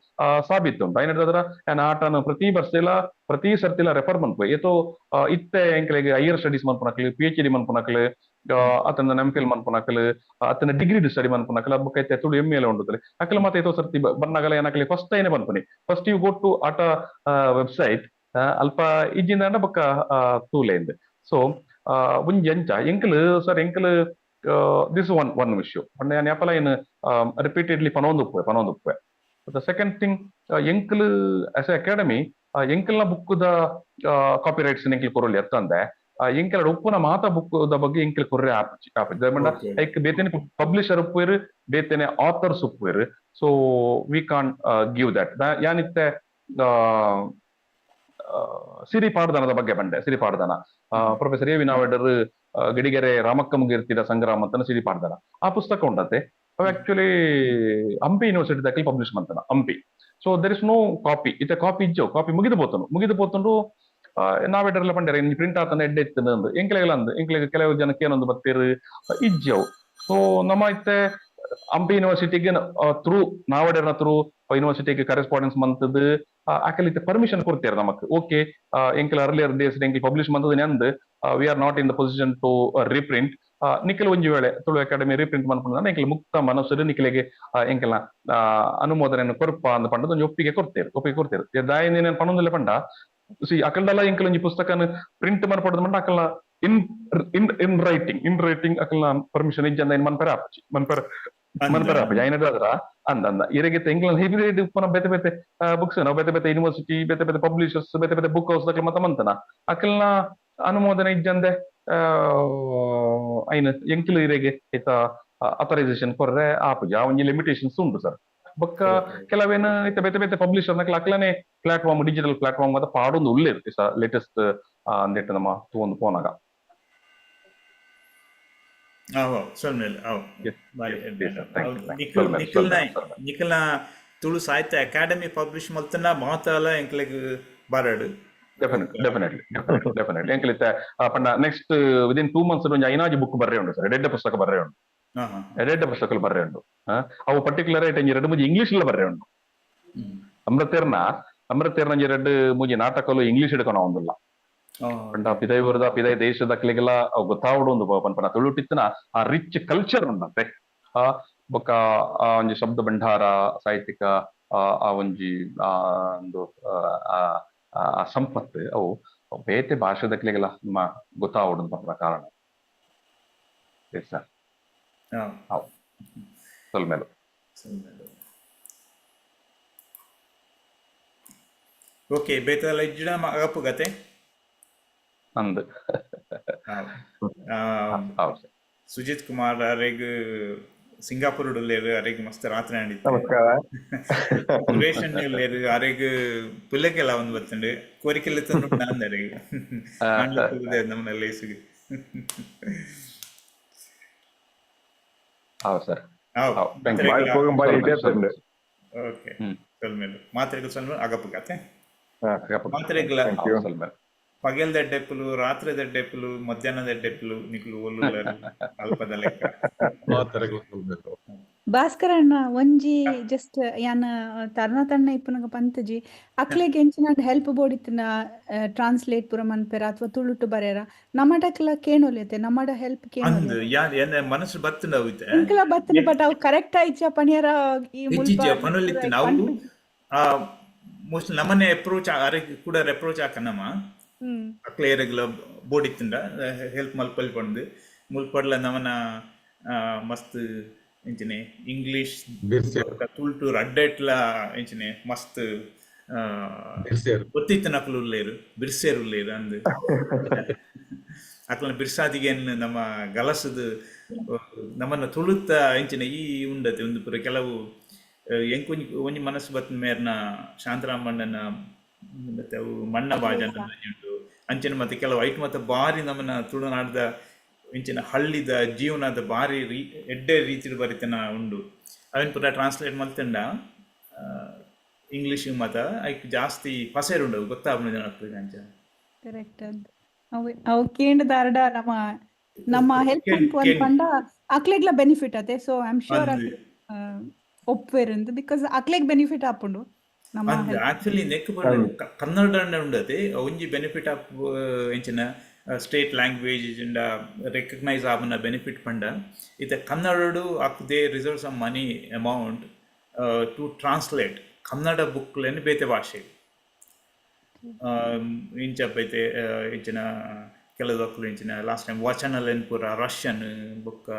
ಸಾಬೀತು ಉಂಟು ಐನ ಹಿಡಿದ್ರ ನಾನು ಆಟನ ಪ್ರತಿ ಸರ್ತಿಲ ರೆಫರ್ ಮನ್ಪು ಏತೋ ಇತ್ತೆ ಎಂಕಲೆಗೆ ಹೈಯರ್ ಸ್ಟಡೀಸ್ ಮನ್ಪುನಕ್ಲು PhD ಮನ್ಪುನಕ್ಲು ಅತನ ಎಂಫಿಲ್ ಮನ್ಪುನಕ್ಲು ಅತನ ಡಿಗ್ರಿ ಸ್ಟಡಿ ಮನ್ಪುನಕ್ಲು ಬೊಕೈತೆ ತುಳು MA ಉಂಡುತ್ತಲೆ ಅಕಲ ಮತ್ತೆ ಏತೋ ಸರ್ತಿ ಬನ್ನಗಲ ಏನಕ್ಲೆ ಫಸ್ಟ್ ಐನೆ ಪನ್ಪನಿ ಫಸ್ಟ್ ಯು ಗೋ ಟು ಆಟ ವೆಬ್ಸೈಟ್ ಅಲ್ಪ ಇಜ್ಜಿಂದ ಬೊಕ್ಕ ತೂಲೆಂದ್ ಸೊ ಒಂಜಿ ಅಂಚ ಎಂಕಲ್ ದಿಸ್ ಒನ್ ವಿಷಯ ಪಂಡ ಯಾನ್ ಯಾಪಲ ಏನು ರಿಪೀಟೆಡ್ಲಿ ಪನೊಂದುಪ್ಪೆ ದ ಸೆಕೆಂಡ್ ಥಿಂಗ್ ಎಂಕಲ್ ಆಸ್ ಎ ಅಕಾಡೆಮಿ ಎಂಕಲ್ನ ಬುಕ್ ದ ಕಾಪಿ ರೈಟ್ಸ್ ಎಂಕಲ್ ಕೊರಲಿ ಎತ್ತಂದೆ ಎಂಕಲ್ ಉಪ್ಪುನ ಮಾತ ಬುಕ್ ದ ಬಗ್ಗೆ ಎಂಕಲ್ ಕೊರ್ರೆ ಆಪಿ ಪಂಡ ಲೈಕ್ ಬೇತೇನೆ ಪಬ್ಲಿಷರ್ ಉಪ್ಪುವೆರು ಬೇತೇನೆ ಆಥರ್ಸ್ ಉಪ್ಪುವೆರು so we can give that ಯಾನಿತ್ತೆ ಸಿರಿ ಪಾಡ್ದನದ ಬಗ್ಗೆ ಬಂಡೆ Siri Paddana professor A V ನಾವೆಡರ್ ಗಡಿಗೆರೆ ರಾಮಕ್ಕ ಮುಗಿರ್ತಿದ ಸಂಗ್ರಾಮ ಅಂತನ ಸಿರಿ ಪಾಡ್ದನ ಆ ಪುಸ್ತಕ ಉಂಡತೆ ಅವು ಆಕ್ಚುಲಿ ಹಂಪಿ ಯೂನಿವರ್ಸಿಟಿ ದಾಖಲೆ ಪಬ್ಲಿಷ್ ಮಾಡ್ತಾನ Hampi so there is no coffee ಇತ್ತೆ ಕಾಪಿ ಇಜ್ಜೋ ಕಾಪಿ ಮುಗಿದು ಪೋತುಂಡು ನಾವೆಡರ್ಲ ಪಂಡೇರ ಪ್ರಿಂಟ್ ಆತನ ಎಡ್ಡೆ ಇತ್ತಂದು ಎಂಕ್ಲೆಗೆ ಕೆಲವು ಜನಕ್ಕೆ ಏನೊಂದು ಬತ್ತೇರು ಇಜ್ಜವು ಸೊ ನಮ್ಮ ಇತ್ತೆ ಹಂಪಿ ಯೂನಿವರ್ಸಿಟಿಗೆ ಥ್ರೂ ನಾವಡೆರ್ನ ಥ್ರೂ ಯೂನಿವರ್ಸಿಟಿಗೆ ಕರೆಸ್ಪಾಂಡೆನ್ಸ್ ಮಂತದ್ದು ಅಕಲಿತ್ತೆ ಪರ್ಮಿಷನ್ ಕೊಡ್ತಾರೆ ನಮಕ್ ಓಕೆ ಎಂಕಲ್ ಅರ್ಲಿಯರ್ ಡೇಸ್ ಎಂಕಲ್ ಪಬ್ಲಿಷ್ ಮಂತದ and we are not in the position to reprint ನಿಖಲ್ ಒಂಜಿ ವೇಳೆ ತುಳು ಅಕಾಡೆಮಿ ರೀಪ್ರಿಂಟ್ ಮನ್ಪುಂಡ ಎಂಕಲ್ ಮುಕ್ತ ಮನಸ್ಸು ನಿಖಿಲೆಗೆ ಎಂಕಲ್ನ ಅನುಮೋದನೆ ಕೊರ್ಪ ಅಂದ ಪಂಡದ ಒಂಜಿ ಒಪ್ಪಿಗೆ ಕೊಡ್ತೇರು ದಾಯನೇನು ಪಣೊಂದಿಲ್ಲ ಪಂಡ ಸಿ ಅಕಲ್ದಲ್ಲ ಎಂಕಲ್ ಒಂಜಿ ಪುಸ್ತಕನ ಪ್ರಿಂಟ್ ಮನ್ಪಡದ ಮಂಡ ಅಕಲ್ನ ಇನ್ ರೈಟಿಂಗ್ ಅಕಲ್ನ ಪರ್ಮಿಷನ್ ಇಜ್ಜಂದ ಏನ್ ಮನ್ಪರ ಆಪಜಿ ಐನದ್ರ ಅಂದ ಇರಗಿತ್ತ ಎಂಗ್ಲ ಹೈಬ್ರಿಡ್ ಉಪ್ಪನ ಬೇತೆ ಬೇತೆ ಬುಕ್ಸ್ ನಾವು ಬೇತೆ ಯೂನಿವರ್ಸಿಟಿ ಬೇತೆ ಪಬ್ಲಿಷರ್ಸ್ ಬೇತೆ ಬುಕ್ ಹೌಸ್ ದಕ್ಲ ಮತ ಮಂತನ ಅಕಲ್ನ ಅನುಮೋದನೆ ಇಜ್ಜಂದೆ ಐನ್ ಎಂಕ್ಲು ಇರೆಗೆ ಐತ ಅಥರೈಸೇಷನ್ ಕೊರ್ರೆ ಆಪುಜಿ ಆ ಒಂಜಿ ಲಿಮಿಟೇಷನ್ಸ್ ಉಂಟು ಸರ್ ಬೊಕ್ಕ ಕೆಲವೇನು ಐತ ಬೇತೆ ಪಬ್ಲಿಷರ್ ನಕ್ಲ ಅಕ್ಲನೆ ಪ್ಲಾಟ್ಫಾರ್ಮ್ ಡಿಜಿಟಲ್ ಪ್ಲಾಟ್ಫಾರ್ಮ್ ಅದ ಪಾಡೊಂದು ಉಳ್ಳೇರು ಲೇಟೆಸ್ಟ್ ಅಂದೆಟ್ಟು ನಮ್ಮ ತೂಂದು ಪೋನಾಗ ನಿಖಲ್ನ ತುಳು ಸಾಹಿತ್ಯ ಅಕಾಡೆಮಿ ಪಬ್ಲಿಷ್ ಮಲ್ತನ ಮಾತಾಲ ಎಂಕ್ಲೆಗ್ ಬರಡು ಡೆಫಿನೆಟ್ಲಿ ಎಂಕ್ಲಿತ್ತೆ ಪಂಡ ನೆಕ್ಸ್ಟ್ ವಿದಿನ್ 2 months ಒಂಜಿ ಐನಾಜಿ ಬುಕ್ ಬರ್ರೆ ಉಂಡು ಸರ್ ಎಡ್ಡೆ ಪುಸ್ತಕ ಬರ್ರೆ ಉಂಡು ಅವು ಪರ್ಟಿಕ್ಯುಲರ್ ಆയിട്ട് ಒಂಜಿ 2-3 ಇಂಗ್ಲಿಷ್ ಬರ್ರೆ ಉಂಡು ಅಮೃತೇರ್ನ ಒಂಜಿ 2-3 ನಾಟಕಲು ಇಂಗ್ಲಿಷ್ ಹಿಡ್ಕೊಂಡು ಒಂದಿಲ್ಲ ಪಂಡ ಪಿದೈ ಊರದ ಪಿದೈ ದೇಶದಕ್ಲಿಗೆಲ್ಲ ಗೊತ್ತಾವಡು ಒಂದು ಪನ್ಪನ ತುಳುಟಿತ್ತನ ಆ ರಿಚ್ ಕಲ್ಚರ್ ಉಂಡಂತೆ ಬೊಕ್ಕ ಆ ಒಂಜಿ ಶಬ್ದ ಭಂಡಾರ ಸಾಹಿತ್ಯಿಕ ಆ ಒಂಜಿ ಒಂದು ಆ ಸಂಪತ್ತು ಅವು ಬೇತೆ ಭಾಷೆದಕ್ಲಿಗೆಲ್ಲ ನಮ್ಮ ಗೊತ್ತಾವಡು ಪನ್ಪನ ಕಾರಣ ಸರ್ ಸೊಲ್ಮೇಲು ಓಕೆ ಬೇತಲ್ಲ ಇಜ್ಜಿನ ಅಗಪ್ಪು ಗತೆ ಅಂದ್ ಸುಜಿತ್ ಕುಮಾರ್ ಅರೆಗ್ ಸಿಂಗಾಪುರ್ ಉಳ್ಳೇರು ಅರೆಗ್ ಮಸ್ತ್ ರಾತ್ರಿ ಆಡಿತ್ತು. ನಮಸ್ಕಾರ. ಸುರೇಶ್ ಉಳ್ಳೇರು ಅರೆಗ್ ಪುಲ್ಲಕ್ಕೆಲ್ಲ ಒಂದು ಬರ್ತಂಡು ಕೋರಿಕೆಲ್ಲ ತಂದು ನಾನು ಅರೆಗ್ ನಮ್ಮ ಲೇಸಿಗೆ. ಸರ್ ಓಕೆ ಸೊಲ್ಮೇಲು ಮಾತ್ರೆಗಳು ಸ್ವಲ್ಪ ಅಗಪ್ಪು ಕತೆ ಮಾತ್ರೆಗಳ ಪಗೆಲ್ದ ಎಡ್ಡೆಪ್ಪಲು ರಾತ್ರಿದ ಎಡ್ಡೆಪ್ಪಲು ಮಧ್ಯಾಹ್ನದ ಎಡ್ಡೆಪ್ಪಲು ನಿಕ್ಲು ಒಲ್ಲು ಅಲ್ಪದ ಲೆಕ್ಕ ಭಾಸ್ಕರ ಅಣ್ಣ ಒಂಜಿ ಜಸ್ಟ್ ಯಾನ ತರ್ನ ಇಪ್ಪನಗ ಪಂತಜಿ ಅಕ್ಲೆಗ್ ಎಂಚಿನ ಹೆಲ್ಪ್ ಬೋಡಿತ್ತಿನ ಟ್ರಾನ್ಸ್ಲೇಟ್ ಪುರ ಮನ್ಪೆರ ಅಥವಾ ತುಳುಟು ಬರೆಯರ ನಮ್ಮಡಕ್ಲ ಕೇಣೊಲಿಯತೆ ನಮ್ಮಡ ಹೆಲ್ಪ್ ಕೇಣೊಲಿಯತೆ ಮನಸ್ಸು ಬತ್ತುಂಡ ಇಂಕಲ ಬತ್ತನೆ ಬಟ್ ಅವು ಕರೆಕ್ಟ್ ಆಯ್ಚ ಪನಿಯರ ಈ ಪನೊಲಿತ್ತು ನಾವು ಮೋಸ್ಟ್ಲಿ ನಮ್ಮನೆ ಅಪ್ರೋಚ್ ಅರೆ ಕೂಡ ಅಪ್ರೋಚ್ ಆಕನಮ್ಮ ಅಕ್ಲೇರಗ್ಲ ಬೋಡಿತ್ತಿಂಡ ಹೆಲ್ಪ್ ಮಲ್ಪಲ್ ಪಂದು ಮುಲ್ಪಡ್ಲ ನಮನ ಮಸ್ತ್ ಎಂಚಿನೆ ಇಂಗ್ಲಿಷ್ ತುಳ್ಟು ರಡ್ಡೆಟ್ಲ ಎಂಚಿನೆ ಮಸ್ತ್ ಗೊತ್ತಿತ್ತು ನಕಲು ಉಳ್ಳೇರು ಬಿರ್ಸೇರು ಉಳ್ಳೇರು ಅಂದ್ ಅಕ್ಲ ಬಿರ್ಸಾದಿಗೆನ್ ನಮ್ಮ ಗಲಸದ ನಮ್ಮನ್ನ ತುಳುತ್ತ ಎಂಚಿನ ಈ ಉಂಡತೆ ಒಂದು ಪುರ ಕೆಲವು ಎಂಕೊಂಜಿ ಒಂಜಿ ಮನಸ್ಸು ಬತ್ತ ಮೇರ್ನ ಶಾಂತರಾಮಣ್ಣನ ಮತ್ತೆ ಅವು ಮಣ್ಣ ಬಾಜನ ಉಂಟು ಅಂಚಿನ ಮತ್ತೆ ಕೆಲವು ಐಟ್ ಮತ್ತೆ ಬಾರಿ ನಮ್ಮನ್ನ ತುಳುನಾಡದ ಇಂಚಿನ ಹಳ್ಳಿದ ಜೀವನದ ಬಾರಿ ಎಡ್ಡೆ ರೀತಿ ಬರಿತನ ಉಂಡು ಅವನ್ ಪುರ ಟ್ರಾನ್ಸ್ಲೇಟ್ ಮಲ್ತಂಡ ಇಂಗ್ಲಿಷ್ ಮತ ಐಕ್ ಜಾಸ್ತಿ ಪಸೇರು ಉಂಡು ಗೊತ್ತಾಗ್ತದೆ ಜನಕ್ಕೆ ಅಂಚ ಕರೆಕ್ಟ್ ಅವು ಕೇಂದ್ರ ದಾರಡ ನಮ್ಮ ಹೆಲ್ಪ್ ಪಂಡ ಅಕ್ಲೆಗ್ಲ ಬೆನಿಫಿಟ್ ಅತೆ ಸೊ ಐ ಆಮ್ ಶ್ಯೂರ್ ಒಪ್ಪೇರಂದು ಬಿಕಾಸ್ ಅಕ್ಲೆಗ್ ಬೆನಿಫಿಟ್ ಆಪುಂಡು ಆಕ್ಚುಲಿ ನೆಕ್ ಕನ್ನಡ ಉಂಡತೆ ಒಂಜಿ ಬೆನಿಫಿಟ್ ಆಪ್ ಎಂಚಿನ ಸ್ಟೇಟ್ ಲ್ಯಾಂಗ್ವೇಜ್ ರೆಕಗ್ನೈಸ್ ಆಪನ ಬೆನಿಫಿಟ್ ಪಂಡ ಇತ್ತೆ Kannada they reserve some money amount to translate Kannada ಬುಕ್ಲೆನ್ ಬೇತೆ ಭಾಷೆ ಇಂಚ ಬೈತೆ ಇಂಚಿನ ಕೆಲವು ಇಂಚಿನ ಲಾಸ್ಟ್ ಟೈಮ್ ವಚನಲೆನ್ ಪೂರ ರಷ್ಯನ್ ಬುಕ್ಕ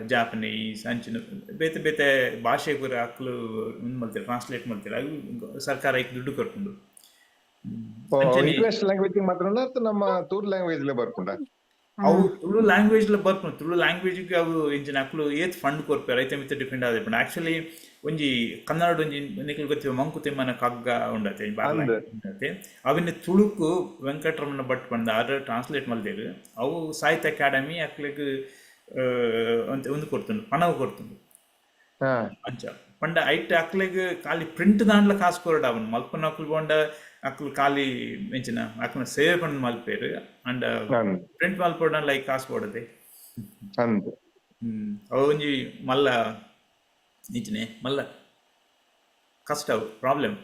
ಜಾಪನೀಸ್ ಅಂಚಿನ ಬೇತೆ ಬೇತೆ ಭಾಷೆ ಪೂರ ಅಕ್ಲು ಮಲ್ತಿರ ಟ್ರಾನ್ಸ್ಲೇಟ್ ಮಾಡ್ತೀರ ಅದು ಸರ್ಕಾರ ಐಕ್ ದುಡ್ಡು ಕೊರ್ಕೊಂಡು ಇಂಗ್ಲಿಷ್ ಲ್ಯಾಂಗ್ವೇಜ್ ಮಾತ್ರ ನಮ್ಮ ತುಳು ಲ್ಯಾಂಗ್ವೇಜ್ ಬರ್ಕೊಂಡ ಅವು ತುಳು ಲ್ಯಾಂಗ್ವೇಜ್ ಬರ್ಕೊಂಡು ತುಳು ಲ್ಯಾಂಗ್ವೇಜ್ಗೆ ಅವು ಇಂಚಿನ ಅಕ್ಲು ಏತ್ ಫಂಡ್ ಕೊರ್ಪೆ ರೈತ ಮಿತ್ತ ಡಿಪೆಂಡ್ ಆದ ಆಕ್ಚುಲಿ ಒಂಜಿ ಕನ್ನಡ ಒಂಜಿ ನಿಖಲ್ ಗೊತ್ತಿವ ಮಂಕುತಿಮ್ಮನ ಕಗ್ಗ ಉಂಡತೆ ಉಂಡತೆ ಅವಿನ ತುಳುಕು ವೆಂಕಟರಮಣ ಭಟ್ ಪಂಡ ಆರ್ಡರ್ ಟ್ರಾನ್ಸ್ಲೇಟ್ ಮಲ್ದೇರು ಅವು ಸಾಹಿತ್ಯ ಅಕಾಡೆಮಿ ಅಕ್ಲೆಗ್ ಒಂದು ಕೊಡ್ತುಂಡು ಪಣವು ಕೊಡ್ತುಂಡು ಅಂಚ ಪಂಡ ಐಟ್ ಅಕ್ಲೆಗ್ ಖಾಲಿ ಪ್ರಿಂಟ್ ದಾಂಡ್ಲ ಕಾಸು ಕೊರಡ ಅವನು ಮಲ್ಪನ ಅಕ್ಲು ಬೋಂಡ ಅಕ್ಲು ಖಾಲಿ ಎಂಚಿನ ಅಕ್ಲ ಸೇವೆ ಪಂಡ್ ಮಲ್ಪೇರು ಅಂಡ್ ಪ್ರಿಂಟ್ ಮಲ್ಪೋಡ ಲೈಕ್ ಕಾಸು ಕೊಡದೆ ಅವು ಒಂಜಿ ಮಲ್ಲ ನಿಜನೆ ಮಲ್ಲ ಕಷ್ಟ ಪ್ರಾಬ್ಲಮ್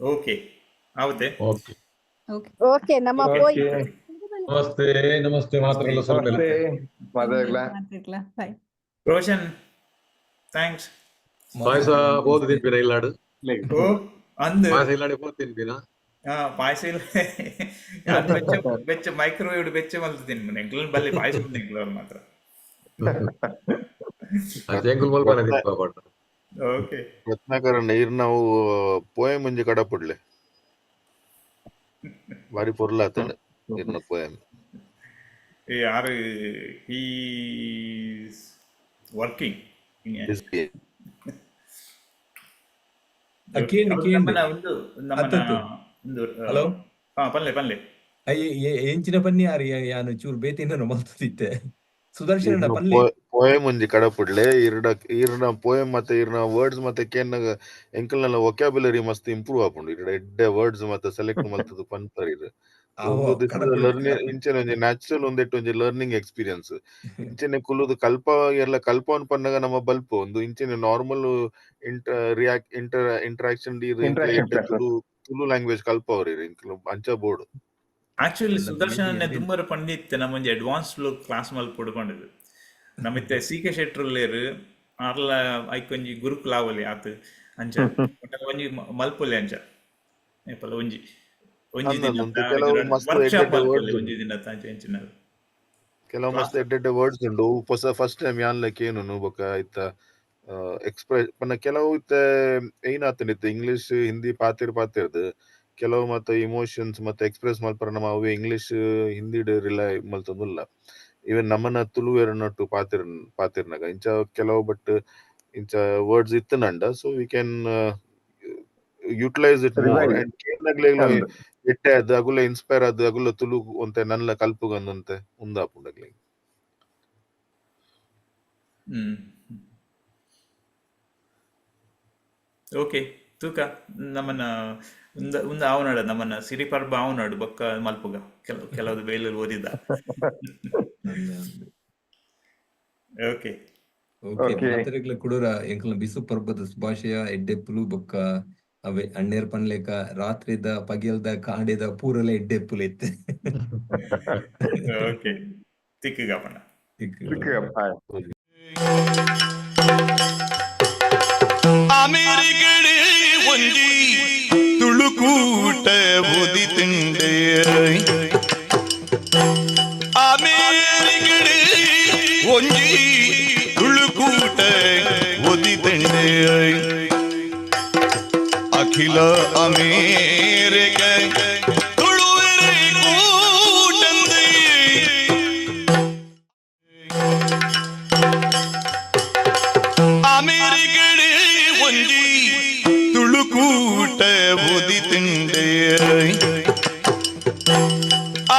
ಓಕೆ ಆವತ್ತೆ ಓಕೆ ನಮ್ಮ ನಮಸ್ತೆ ನಮಸ್ತೆ ಮಾತ್ರಲ್ಲ ರೋಷನ್ ಥ್ಯಾಂಕ್ಸ್ ಪಾಯಸ ಬೋದು ತಿನ್ಪಿನ ಇಲ್ಲಾಡು ಅಂದ್ ಪಾಯಸ ಇಲ್ಲಾಡೆ ಬೋದು ತಿನ್ಪಿನ ಪಾಯಸ ಇಲ್ಲ ಬೆಚ್ಚ ಮೈಕ್ರೋವೇವ್ ಬೆಚ್ಚ ಮಲ್ತು ತಿನ್ಬಿನ ಎಂಕ್ಲ ಬಲ್ಲಿ ಪಾಯಸ ತಿನ್ಕ್ಲ ಮಾತ್ರ ಓಕೆ ರತ್ನಾಕರ ನೀರ್ ನಾವು ಪೋಯಂ ಮುಂಜಿ ಕಡ ಪುಡ್ಲೆ ಬಾರಿ ಪೊರ್ಲ ಆತಂಡ ನೀರ್ನ ಪೋಯಂ ಯಾರು ಈಸ್ ವರ್ಕಿಂಗ್ ಹಲೋ ಪಲ್ಲೆ ಪಲ್ಲೆ ಎಂಚಿನ ಪನ್ನಿ ಯಾರು ಯಾನು ಚೂರು ಬೇತಿನ ಮಲ್ತಿತ್ತೆ ಸುದರ್ಶನ ಪಲ್ಲೆ ಪೋಯಂ ಒಂಜಿ ಕಡಪುಡ್ಲೆ ಇರ್ನ ಪೋಯಂ ಮತ್ತೆ ಇರ್ನ ವರ್ಡ್ಸ್ ಮತ್ತೆ ಕೇನ್ ಎಂಕಲ್ನ ವೊಕ್ಯಾಬ್ಯುಲರಿ ಮಸ್ತ್ ಇಂಪ್ರೂವ್ ಆಪುಂಡು ಇರ್ಡ ಎಡ್ಡೆ ವರ್ಡ್ಸ್ ಮತ್ತೆ ಸೆಲೆಕ್ಟ್ ಮಲ್ತದು ಪನ್ಪರ್ ಇರ್ ಲರ್ನಿಂಗ್ ಇಂಚನೆ ಒಂಜಿ ನ್ಯಾಚುರಲ್ ಒಂದೆಟ್ಟು ಒಂಜಿ ಲರ್ನಿಂಗ್ ಎಕ್ಸ್ಪೀರಿಯನ್ಸ್ ಇಂಚನೆ ಕುಲ್ಲುದು ಕಲ್ಪವನ್ ಪನ್ನಗ ನಮ್ಮ ಬಲ್ಪ ಒಂದು ಇಂಚನೆ ನಾರ್ಮಲ್ ಇಂಟರಾಕ್ಷನ್ ತುಳು ಲ್ಯಾಂಗ್ವೇಜ್ ಕಲ್ಪವ್ರಿ ಅಂಚ ಬೋರ್ಡ್ ಆಕ್ಚುಲಿ ಸುದರ್ಶನ ದುಂಬರ ಪಂಡಿತ್ ನಮ್ಮೊಂಜಿ ಅಡ್ವಾನ್ಸ್ ಕ್ಲಾಸ್ ಮಲ್ಪ ಪಡ್ಕೊಂಡಿದ್ದು ನಮಿತ್ತೆ ಸಿ.ಕೆ. ಶೆಟ್ರುಲ್ಲೇರು ಆರ್ಲ ಐಕೊಂಜಿ ಗುರುಕುಲ ಆವಲಿ ಆತ್ ಅಂಚ ಒಂಜಿ ಮಲ್ಪೊಲಿ ಅಂಚ ಏಪಲ ಒಂಜಿ ಕೆಲವು ಮಸ್ತ್ ಎಡ್ಡೆ ವರ್ಡ್ಸ್ ಉಂಡು ಫಸ್ಟ್ ಟೈಮ್ ಯಾನ್ಲಕ್ ಏನು ಬೊಕ ಇತ್ತ ಎಕ್ಸ್ಪ್ರೆಸ್ ಪನ್ನ ಕೆಲವು ಇತ್ತ ಏನಾತನ ಇತ್ತ ಇಂಗ್ಲಿಷ್ ಹಿಂದಿ ಪಾತಿರ್ದು ಕೆಲವು ಮತ್ತೆ ಇಮೋಷನ್ಸ್ ಮತ್ತೆ ಎಕ್ಸ್ಪ್ರೆಸ್ ಮಲ್ಪರ ನಮ್ಮ ಅವೇ ಇಂಗ್ಲಿಷ್ ಹಿಂದಿಡ್ ರಿಲೈ ಮಲ್ತೊಂದುಲ್ಲ. ಈವನ್ ನಮ್ಮನ ತುಳುವೆರನೊಟ್ಟು ಪಾತಿರ್ನಾಗ ಇಂಚ ಕೆಲವು ಬಟ್ ಇಂಚ ವರ್ಡ್ಸ್ ಇತ್ತನಂಡ so we can utilise it more and ಕೇರ್ನಗ್ಲೆ ಎಟ್ಟೆ ಅದು ಅಗುಲ ಇನ್ಸ್ಪೈರ್ ಅದು ಅಗುಲ ತುಳು ಒಂತೆ ನನ್ಲ ಕಲ್ಪುಗಂದಂತೆ ಉಂದಾಪುಂಡಗ್ಲಿ. ಓಕೆ ತೂಕ ನಮ್ಮನ್ನ ಉಂದ ಅವನಾಡ ನಮ್ಮನ್ನ ಸಿರಿಪರ್ಬ ಅವನಾಡು ಬೊಕ್ಕ ಮಲ್ಪುಗ ಕೆಲವು ಬೇಲೂರು ಓದಿದ. ಓಕೆ ಮಾತರೆಗ್ಲ ಕುಡೂರ ಎಂಕಲ್ನ ಬಿಸು ಪರ್ಬದ ಶುಭಾಶಯ ಎಡ್ಡೆಪ್ಪುಲು ಬೊಕ್ಕ ಅವೇ ಅಣ್ಣೇರ್ ಪನ್ಲೇಕ ರಾತ್ರಿದ ಪಗೆಲ್ದ ಕಾಂಡೆದ ಪೂರಲ ಎಡ್ಡೆಪ್ಪುಲು ಇತ್ತೆ. ಓಕೆ ತಿಕ್ಕಗಪ್ಪಣ ಅಮೇರಿಕಡೆ ಒಂಜಿ ತುಳುಕೂಟ ಓದಿ ತಿಂಡೆ ಅಮೇರಿಕಡೆ ಒಂಜಿ ತುಳುಕೂಟ ಓದಿ ತಿಂಡೆ ಅಖಿಲ ಅಮೇರಿಕ ತುಳುವರೆ ಕೂಟಂದೆ ಅಮೇರಿಕಡೆ ಒಂಜಿ ತುಳುಕೂಟ ಓದಿ ತಿಂಡೆ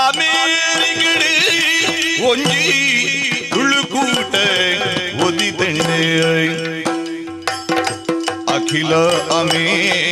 ಅಮೇರಿಕಡೆ ಒಂಜಿ ತುಳುಕೂಟ ಓದಿ ತಿಂಡೆ ಅಖಿಲ ಅಮೇರಿಕ